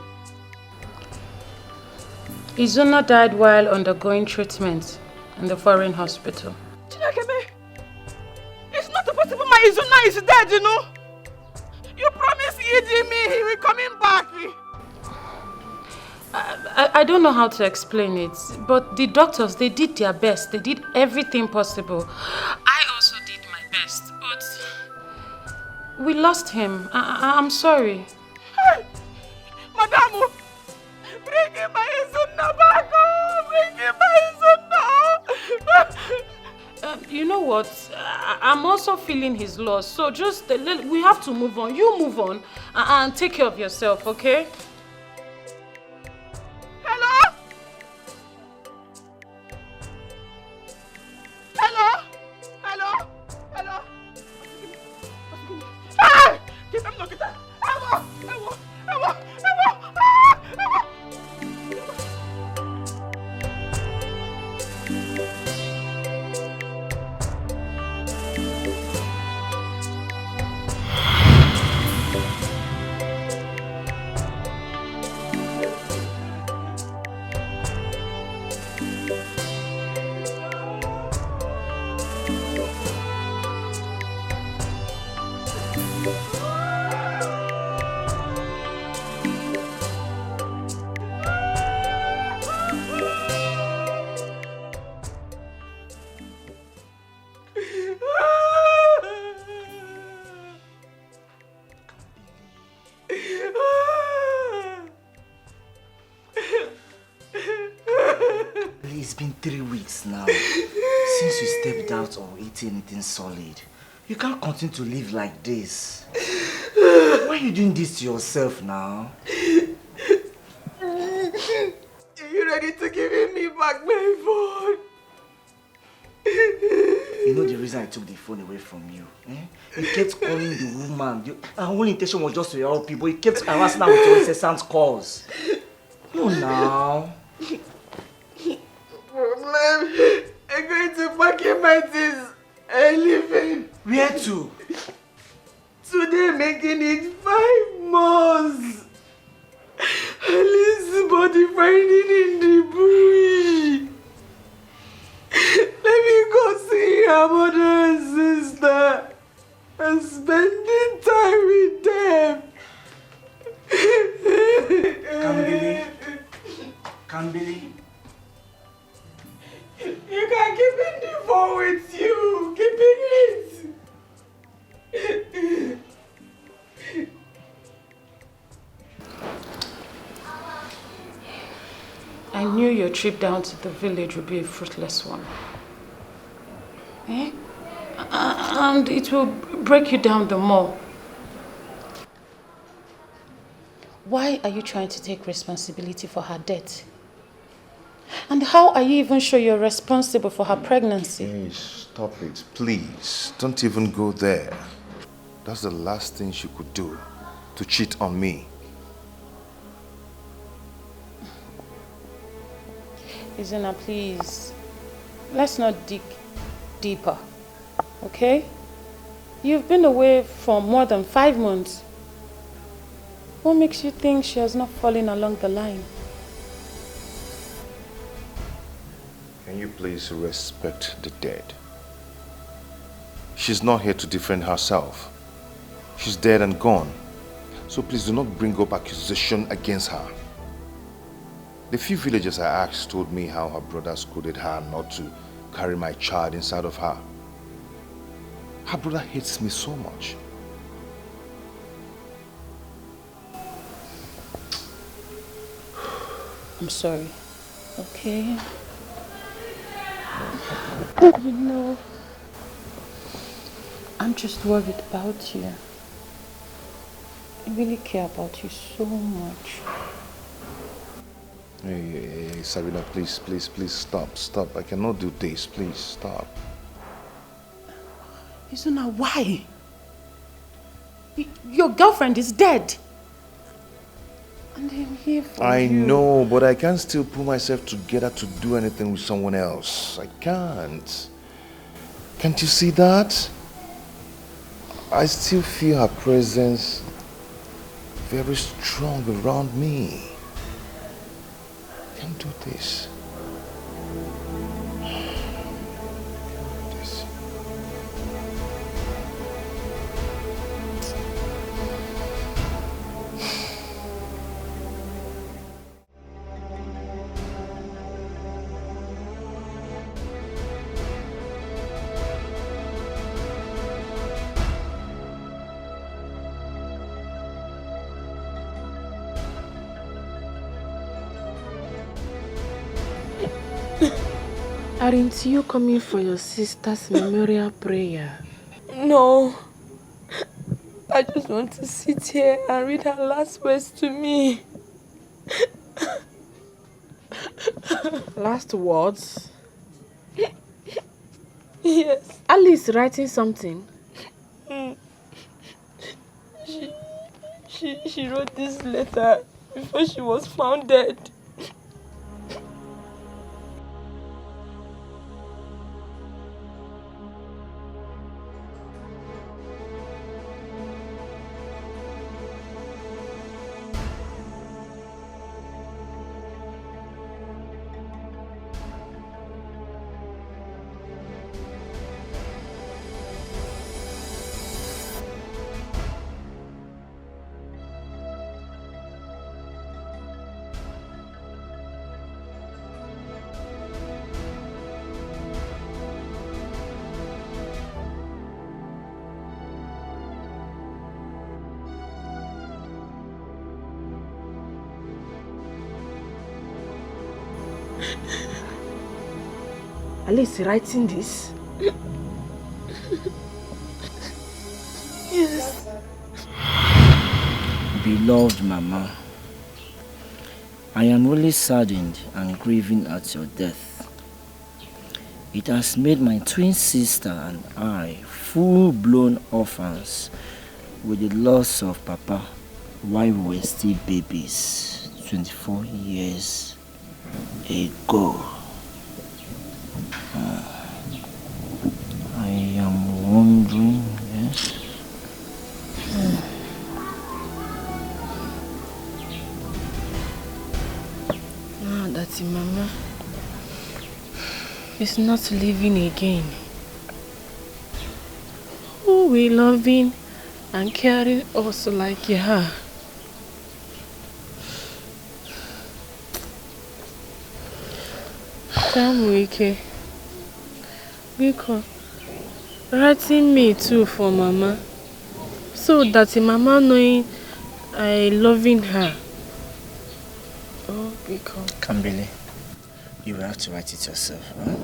[SPEAKER 2] Izuna died while undergoing treatment in the foreign hospital.
[SPEAKER 5] Chinakebe, it's not possible my Izuna is dead, you know. You promised me he will coming back.
[SPEAKER 2] I don't know how to explain it, but the doctors, they did their best. They did everything possible. I also did my best, but we lost him. I'm sorry.
[SPEAKER 5] Hey, Madam,
[SPEAKER 2] you know what? I'm also feeling his loss. So just, we have to move on. You move on and take care of yourself, okay?
[SPEAKER 4] Hello? Hello? Hello? Hello? Hey! Get up, get up. Ewo!
[SPEAKER 12] It's been 3 weeks now since you stepped out or eating anything solid. You can't continue to live like this. Why are you doing this to yourself now?
[SPEAKER 4] Are you ready to give me back my phone?
[SPEAKER 12] You know the reason I took the phone away from you? You kept calling the woman. Our whole intention was just to help you, but you kept harassing her with your incessant calls. No, now.
[SPEAKER 4] Problem. I'm going to pack in my things and leaving.
[SPEAKER 12] Where to?
[SPEAKER 4] Today making it 5 months. Alice's body finding in the bush. Let me go see her mother and sister and spending time with them.
[SPEAKER 12] Kambili.
[SPEAKER 4] You can keep in the phone with you. Keeping it.
[SPEAKER 2] I knew your trip down to the village would be a fruitless one. And it will break you down the more. Why are you trying to take responsibility for her death? And how are you even sure you're responsible for her pregnancy?
[SPEAKER 1] Hey, stop it, please. Don't even go there. That's the last thing she could do, to cheat on me.
[SPEAKER 2] Izuna, please. Let's not dig deeper, okay? You've been away for more than 5 months. What makes you think she has not fallen along the line?
[SPEAKER 1] Can you please respect the dead? She's not here to defend herself. She's dead and gone. So please do not bring up accusation against her. The few villagers I asked told me how her brother scolded her not to carry my child inside of her. Her brother hates me so much.
[SPEAKER 2] I'm sorry, okay? You know, I'm just worried about you. I really care about you so much.
[SPEAKER 1] Hey, Sabina, please, stop. I cannot do this. Please, stop.
[SPEAKER 2] Izuna, why? Your girlfriend is dead. And I'm here for you.
[SPEAKER 1] I know, but I can't still pull myself together to do anything with someone else. I can't. Can't you see that? I still feel her presence very strong around me. I can't do this.
[SPEAKER 3] Aren't you coming for your sister's memorial prayer?
[SPEAKER 10] No. I just want to sit here and read her last words to me.
[SPEAKER 3] Last words?
[SPEAKER 10] Yes.
[SPEAKER 3] Alice writing something?
[SPEAKER 10] She wrote this letter before she was found dead.
[SPEAKER 3] Alice writing this?
[SPEAKER 10] Yes.
[SPEAKER 15] Beloved Mama, I am really saddened and grieving at your death. It has made my twin sister and I full-blown orphans with the loss of Papa while we were still babies 24 years ago. I am wondering, yes?
[SPEAKER 3] Now that Mama is not living again, who will loving and caring us like her? Tamwike, because writing me too for Mama, so that Mama knowing I loving her. Oh, because
[SPEAKER 15] Kambili, you will have to write it yourself, huh?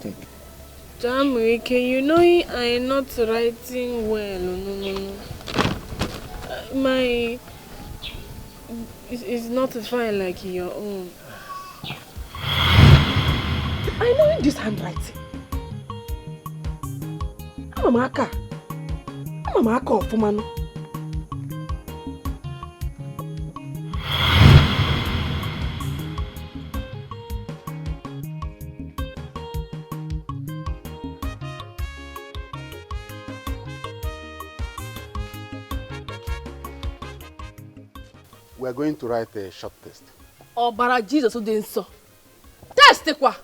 [SPEAKER 15] Take.
[SPEAKER 3] Tamwike, you know I not writing well. No. My it's not fine like your own. I know this handwriting. I'm a Maka of woman.
[SPEAKER 16] We are going to write a short test.
[SPEAKER 3] Oh, Bara Jesus, who didn't so. Test what?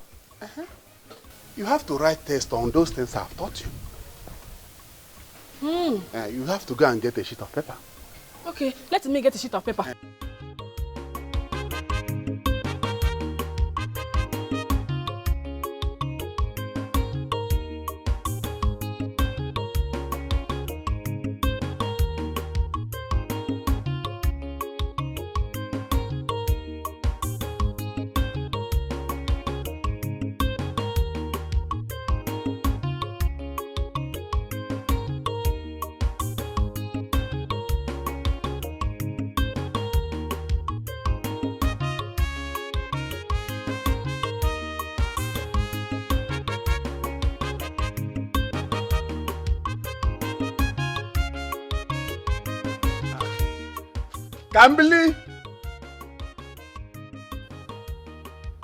[SPEAKER 16] You have to write test on those things I've taught you. You have to go and get a sheet of paper.
[SPEAKER 3] Okay, let me get a sheet of paper.
[SPEAKER 16] Kambili!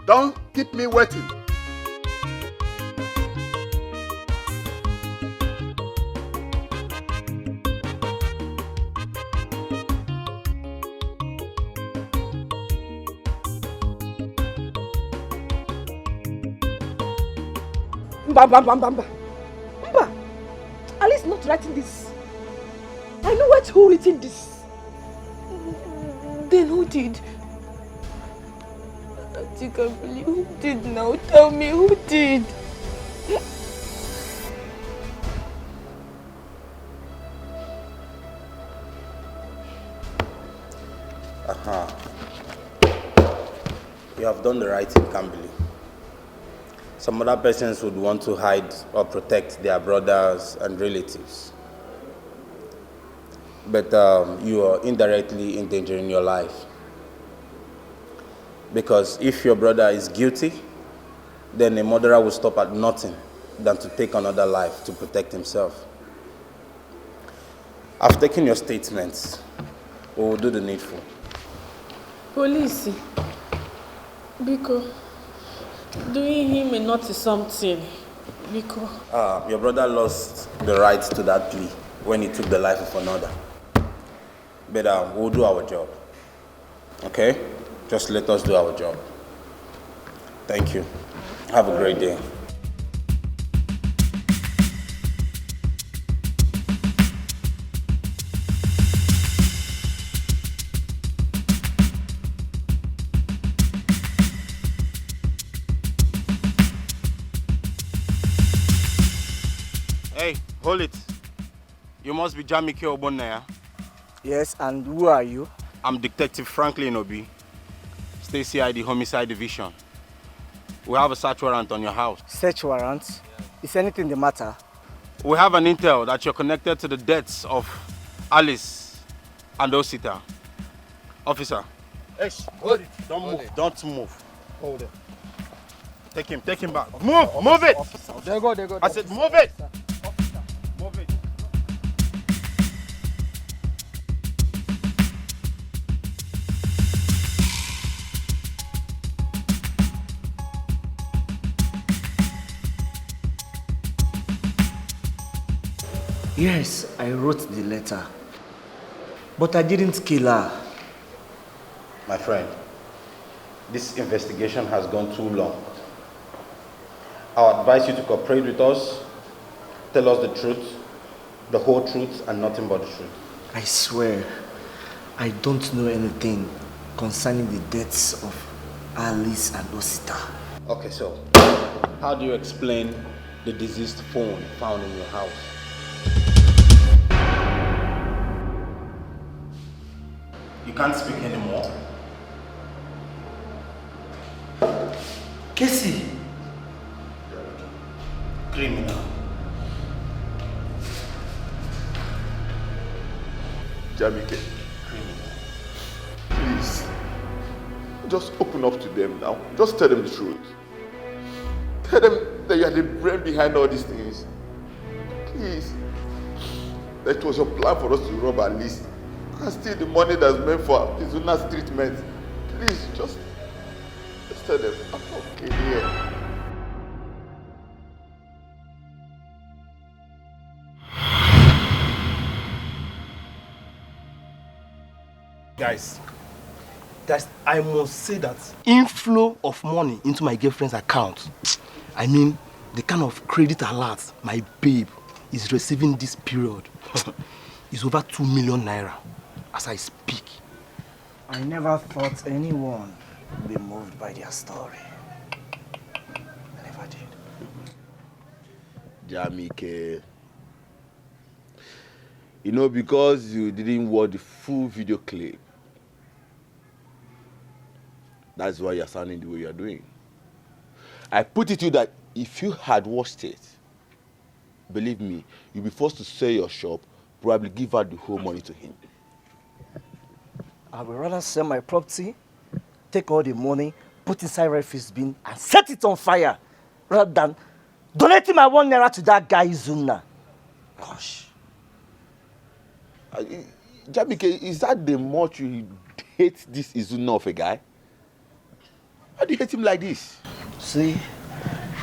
[SPEAKER 16] Don't keep me waiting.
[SPEAKER 3] Mba. Alice not writing this. I know what who written this. Then who did?
[SPEAKER 10] I can't believe who did now. Tell me who did.
[SPEAKER 21] You have done the right thing, Kambili.
[SPEAKER 8] Some other persons would want to hide or protect their brothers and relatives. But you are indirectly endangering your life. Because if your brother is guilty, then a murderer will stop at nothing than to take another life to protect himself. I've taken your statements. We will do the needful.
[SPEAKER 3] Police, because doing him may not is something. Because
[SPEAKER 8] your brother lost the right to that plea when he took the life of another. But we'll do our job. Okay? Just let us do our job. Thank you. Have a great day. Hey, hold it. You must be Jamike Obonaya.
[SPEAKER 11] Yes, and who are you?
[SPEAKER 8] I'm Detective Franklin Obi, State CID Homicide Division. We have a search warrant on your house.
[SPEAKER 11] Search warrant? Is anything the matter?
[SPEAKER 8] We have an intel that you're connected to the deaths of Alice and Osita. Officer.
[SPEAKER 7] Hey, hold it.
[SPEAKER 8] Don't move. Don't move.
[SPEAKER 7] Hold it.
[SPEAKER 8] Take him back. Move it.
[SPEAKER 11] There go.
[SPEAKER 8] I said move it. Move it.
[SPEAKER 11] Yes, I wrote the letter. But I didn't kill her.
[SPEAKER 8] My friend, this investigation has gone too long. I advise you to cooperate with us, tell us the truth, the whole truth, and nothing but the truth.
[SPEAKER 11] I swear, I don't know anything concerning the deaths of Alice and Osita.
[SPEAKER 8] Okay, so how do you explain the deceased phone found in your house? You can't speak anymore.
[SPEAKER 11] Casey!
[SPEAKER 8] Criminal.
[SPEAKER 1] Jamike, please, just open up to them now. Just tell them the truth. Tell them that you are the brain behind all these things. Please. That was your plan for us to rob Alice and steal the money that's meant for Izuna's treatment. Please, just tell them I'm okay here.
[SPEAKER 21] Guys, I must say that inflow of money into my girlfriend's account, I mean, the kind of credit alert my babe is receiving this period is over 2 million naira as I speak.
[SPEAKER 11] I never thought anyone would be moved by their story. I never did.
[SPEAKER 1] Jamike, you know, because you didn't watch the full video clip, that's why you're sounding the way you're doing. I put it to you that if you had watched it, believe me, you'll be forced to sell your shop, probably give out the whole money to him.
[SPEAKER 11] I would rather sell my property, take all the money, put inside refuse bin, and set it on fire, rather than donating my 1 naira to that guy Zuna. Gosh.
[SPEAKER 1] Jamike, is that the much you hate this Izuna of a guy? Why do you hate him like this?
[SPEAKER 11] See,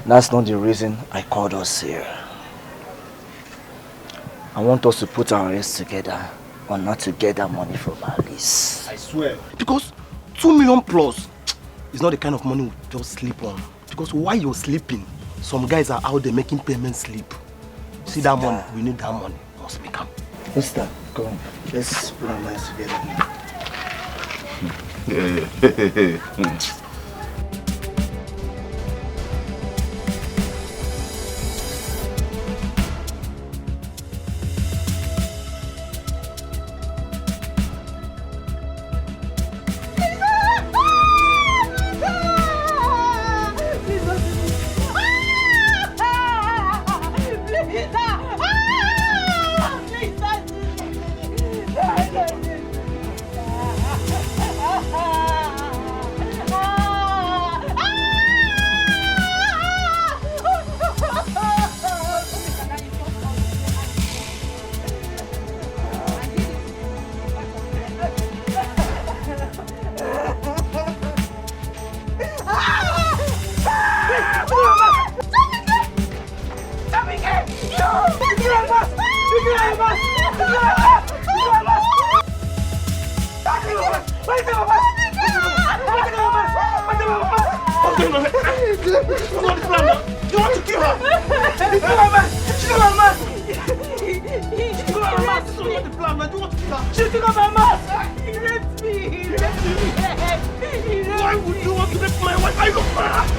[SPEAKER 11] that's not the reason I called us here. I want us to put our heads together on not to get that money from Alice.
[SPEAKER 21] I swear. Because 2 million plus is not the kind of money we just sleep on. Because while you're sleeping, some guys are out there making payments sleep. See that money? We need that money. Must be come.
[SPEAKER 11] Mister, come on. Let's put our minds together.
[SPEAKER 21] What's going on? What's the plan now? You want to kill her? She's not my man! She's not my man! She's not my man! This is not the plan now. You want to kill her? She's not my man! He raped me! He raped me! Why would you want to rape my wife? Are you mad?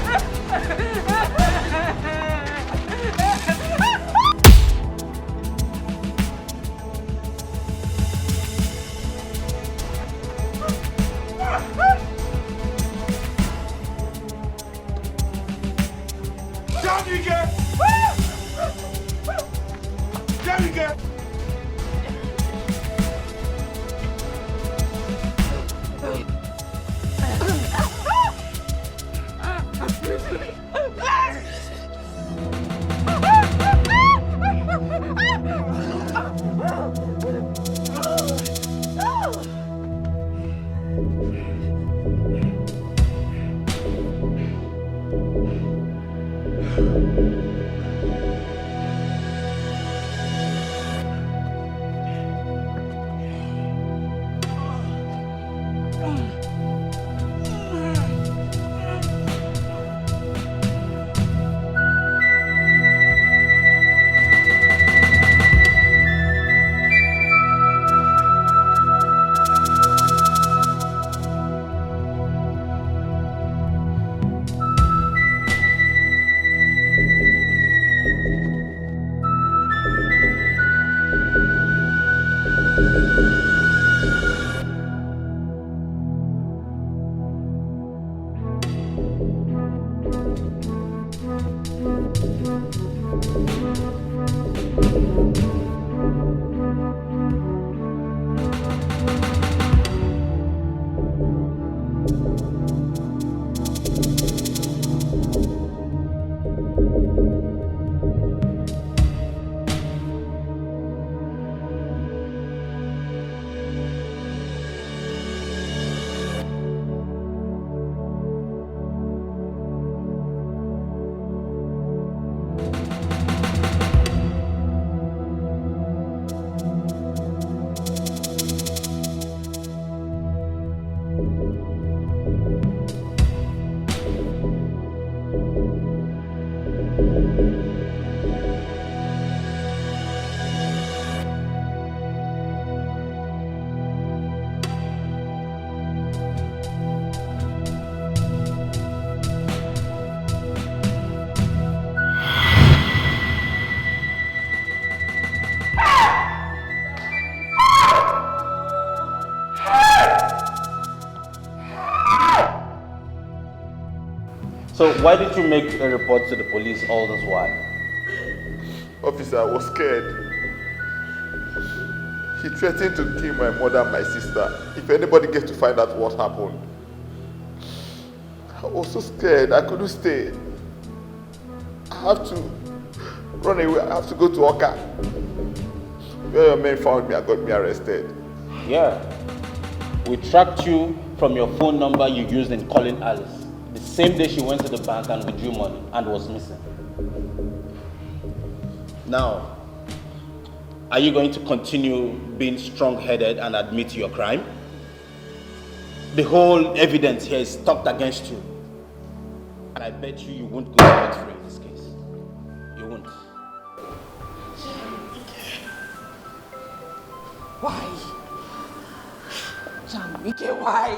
[SPEAKER 8] So why did you make a report to the police all this while?
[SPEAKER 1] Officer, I was scared. He threatened to kill my mother and my sister if anybody gets to find out what happened. I was so scared, I couldn't stay. I have to run away, I have to go to Oka. Where your men found me and got me arrested.
[SPEAKER 8] Yeah. We tracked you from your phone number you used in calling Alice. The same day she went to the bank and withdrew money and was missing. Now, are you going to continue being strong-headed and admit to your crime? The whole evidence here is stocked against you. And I bet you won't go scot-free in this case. You won't.
[SPEAKER 4] Why? Jamike, why?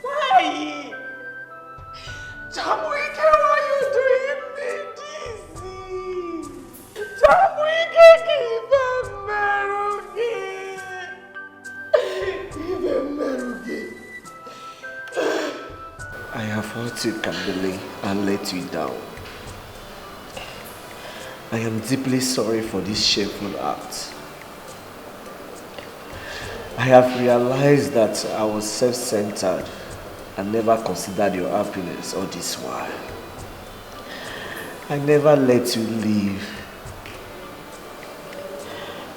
[SPEAKER 4] Why? Jamike, why are you doing me this? Jamike, give a merugi. Give a merugi.
[SPEAKER 15] I have hurt you, Kambele, and let you down. I am deeply sorry for this shameful act. I have realized that I was self-centered and never considered your happiness all this while. I never let you leave.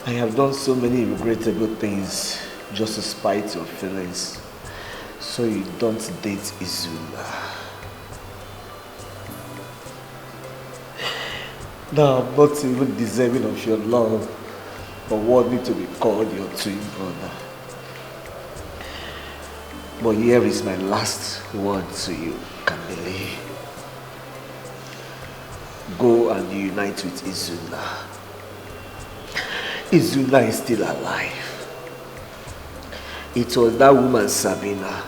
[SPEAKER 15] I have done so many regrettable things just to spite your feelings, so you don't date Izula. Now I'm not even deserving of your love or worthy to be called your twin brother.
[SPEAKER 13] But here is my last word to you, Kambele. Go and unite with Izuna. Izuna is still alive. It was that woman, Sabina,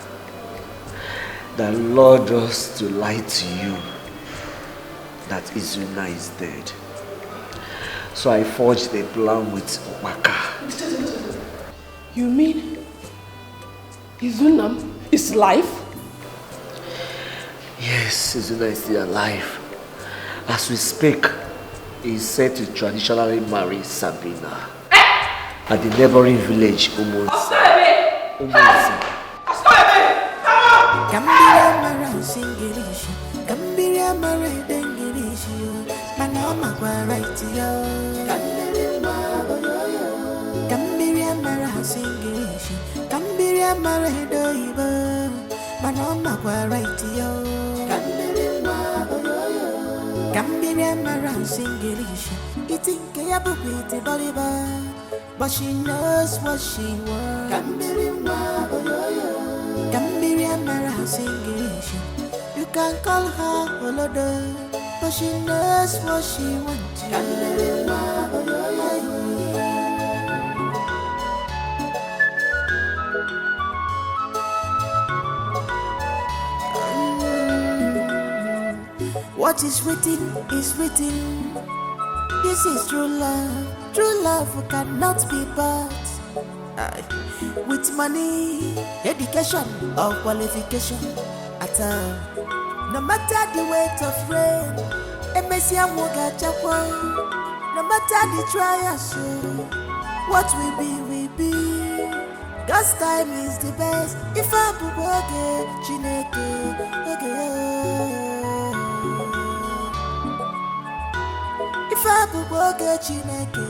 [SPEAKER 13] that lured us to lie to you that Izuna is dead. So I forged the plan with Waka.
[SPEAKER 3] You mean Izuna is alive?
[SPEAKER 13] Yes, Izuna is still alive. As we speak, he is set to traditionally marry Sabina at the neighboring village, Umunsa.
[SPEAKER 19] Gambiria mara singirishi, Gambiria mara dengirishi, Manoma guaraitio. Gambiria mara singirishi, Gambiria mara doibo, Manoma guaraitio. Gambiria mara singirishi, eating kayabu with the Bolivar, but she knows what she wants. Gambiria mara singirishi, you can call her Olodo, but she knows what she wants. What is written is written. This is true love. True love cannot be bought with money, education, or qualification at all. No matter the weight of rain, Emesia Moga Chapel. No matter the trials, what will be, will be. God's time is the best. If I buboge, Chineke, if I buboge, Chineke,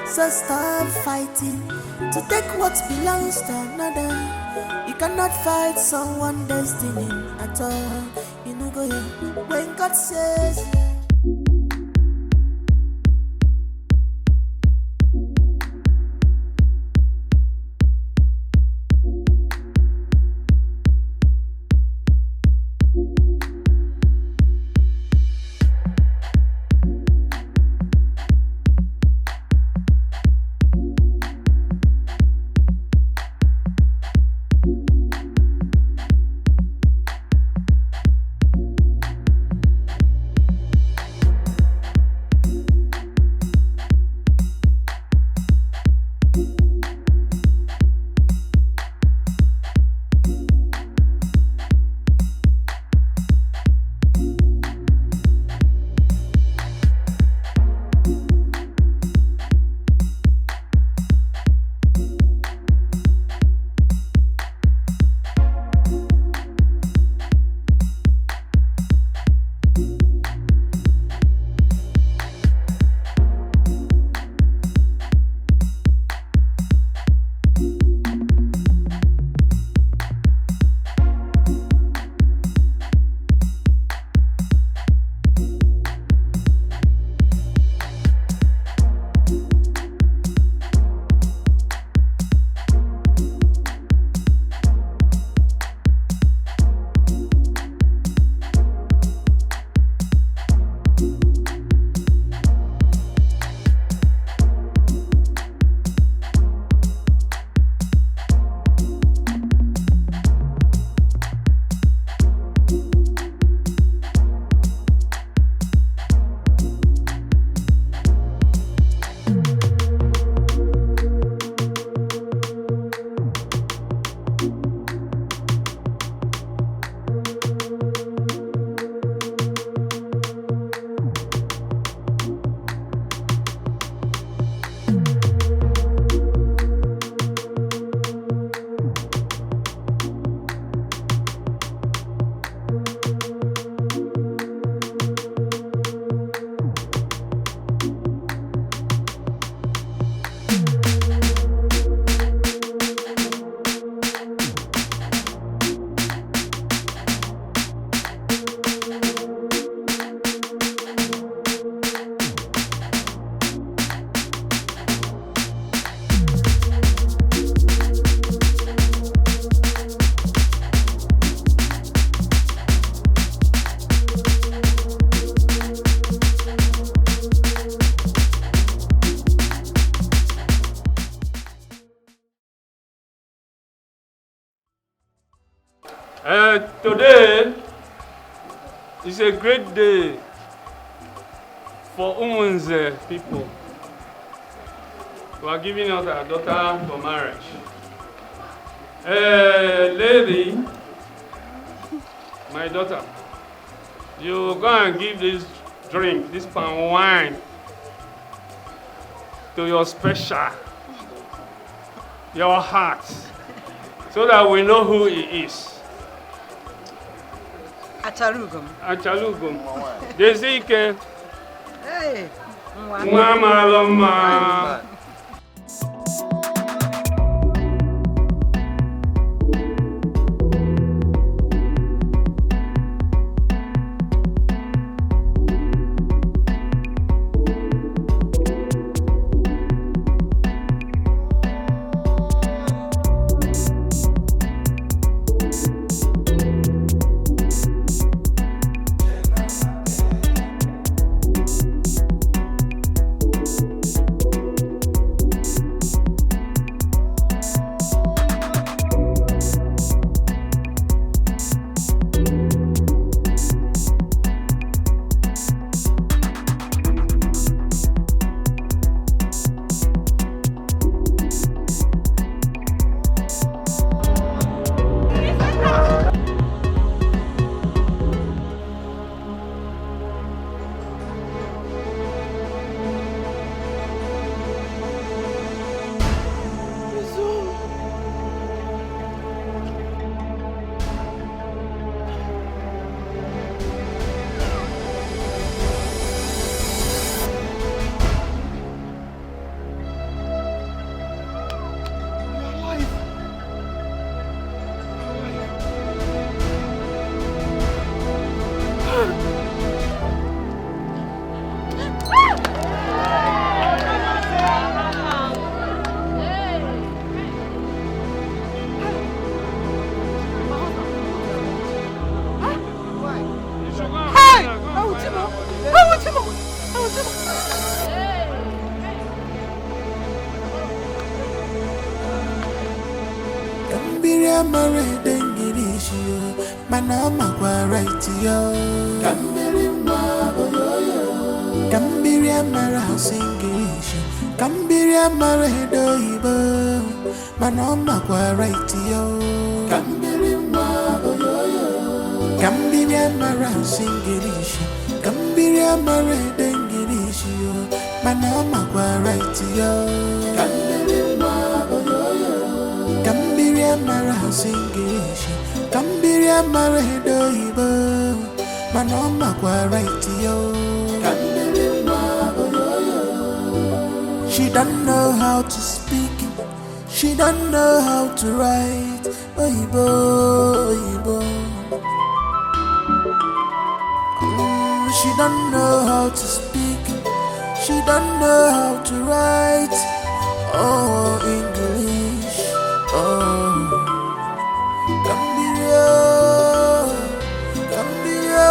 [SPEAKER 19] so stop fighting to take what belongs to another. You cannot fight someone's destiny at all. You know, go when God says.
[SPEAKER 14] It's a great day for women's people. We are giving out our daughter for marriage. Lady, my daughter, you go and give this drink, this palm wine, to your special, your heart, so that we know who he is.
[SPEAKER 20] Achalugum.
[SPEAKER 14] Achalugum. Desike.
[SPEAKER 20] Hey.
[SPEAKER 14] Mama Loma.
[SPEAKER 6] She don't know how to speak, she don't know how to write. Oyibo, oyibo. She don't know how to speak, she don't know how to write. Oh, English, oh. Cambio, cambio,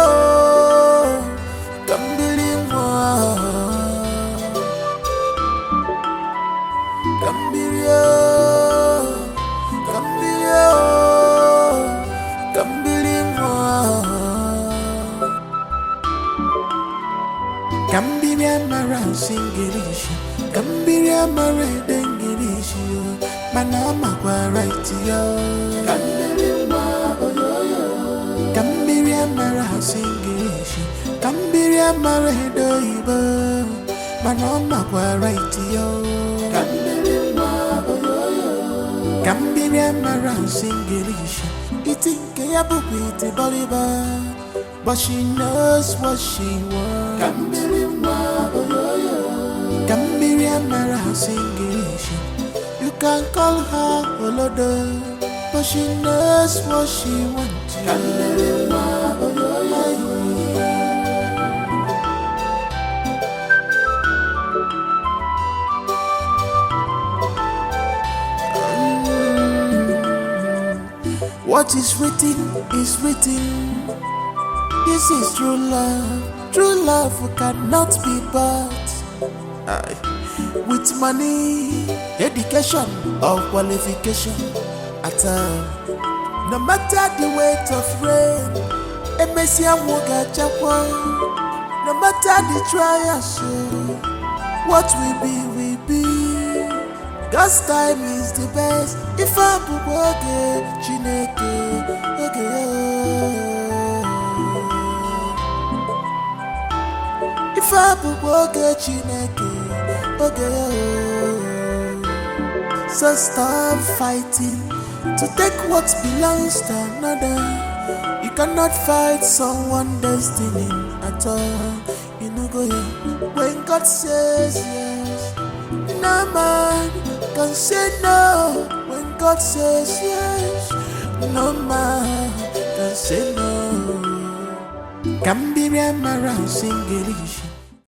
[SPEAKER 6] cambio-moi. Cambio, cambio, cambio-moi. Cambia mara singirishi, cambia mara dengirishi, manama kwa right yo. Cambia mara singirishi, cambia mara doibo, manama kwa right yo. Cambia mara singirishi, itinke ya bupiti boliba, but she knows what she wants. Cambia mara singirishi, you can call her Olodo, but she knows what she wants. What is written is written. This is true love. True love cannot be bought with money, education, or qualification at all. No matter the weight of rain, Emesia woga chakwa. No matter the trials, what we be. God's time is the best. If I bugoge chineke, if I bugoge chineke, so stop fighting to take what belongs to another. You cannot fight someone's destiny at all. You know go when God says yes, no man can say no. When God says yes, no man can say no. Can be around singing.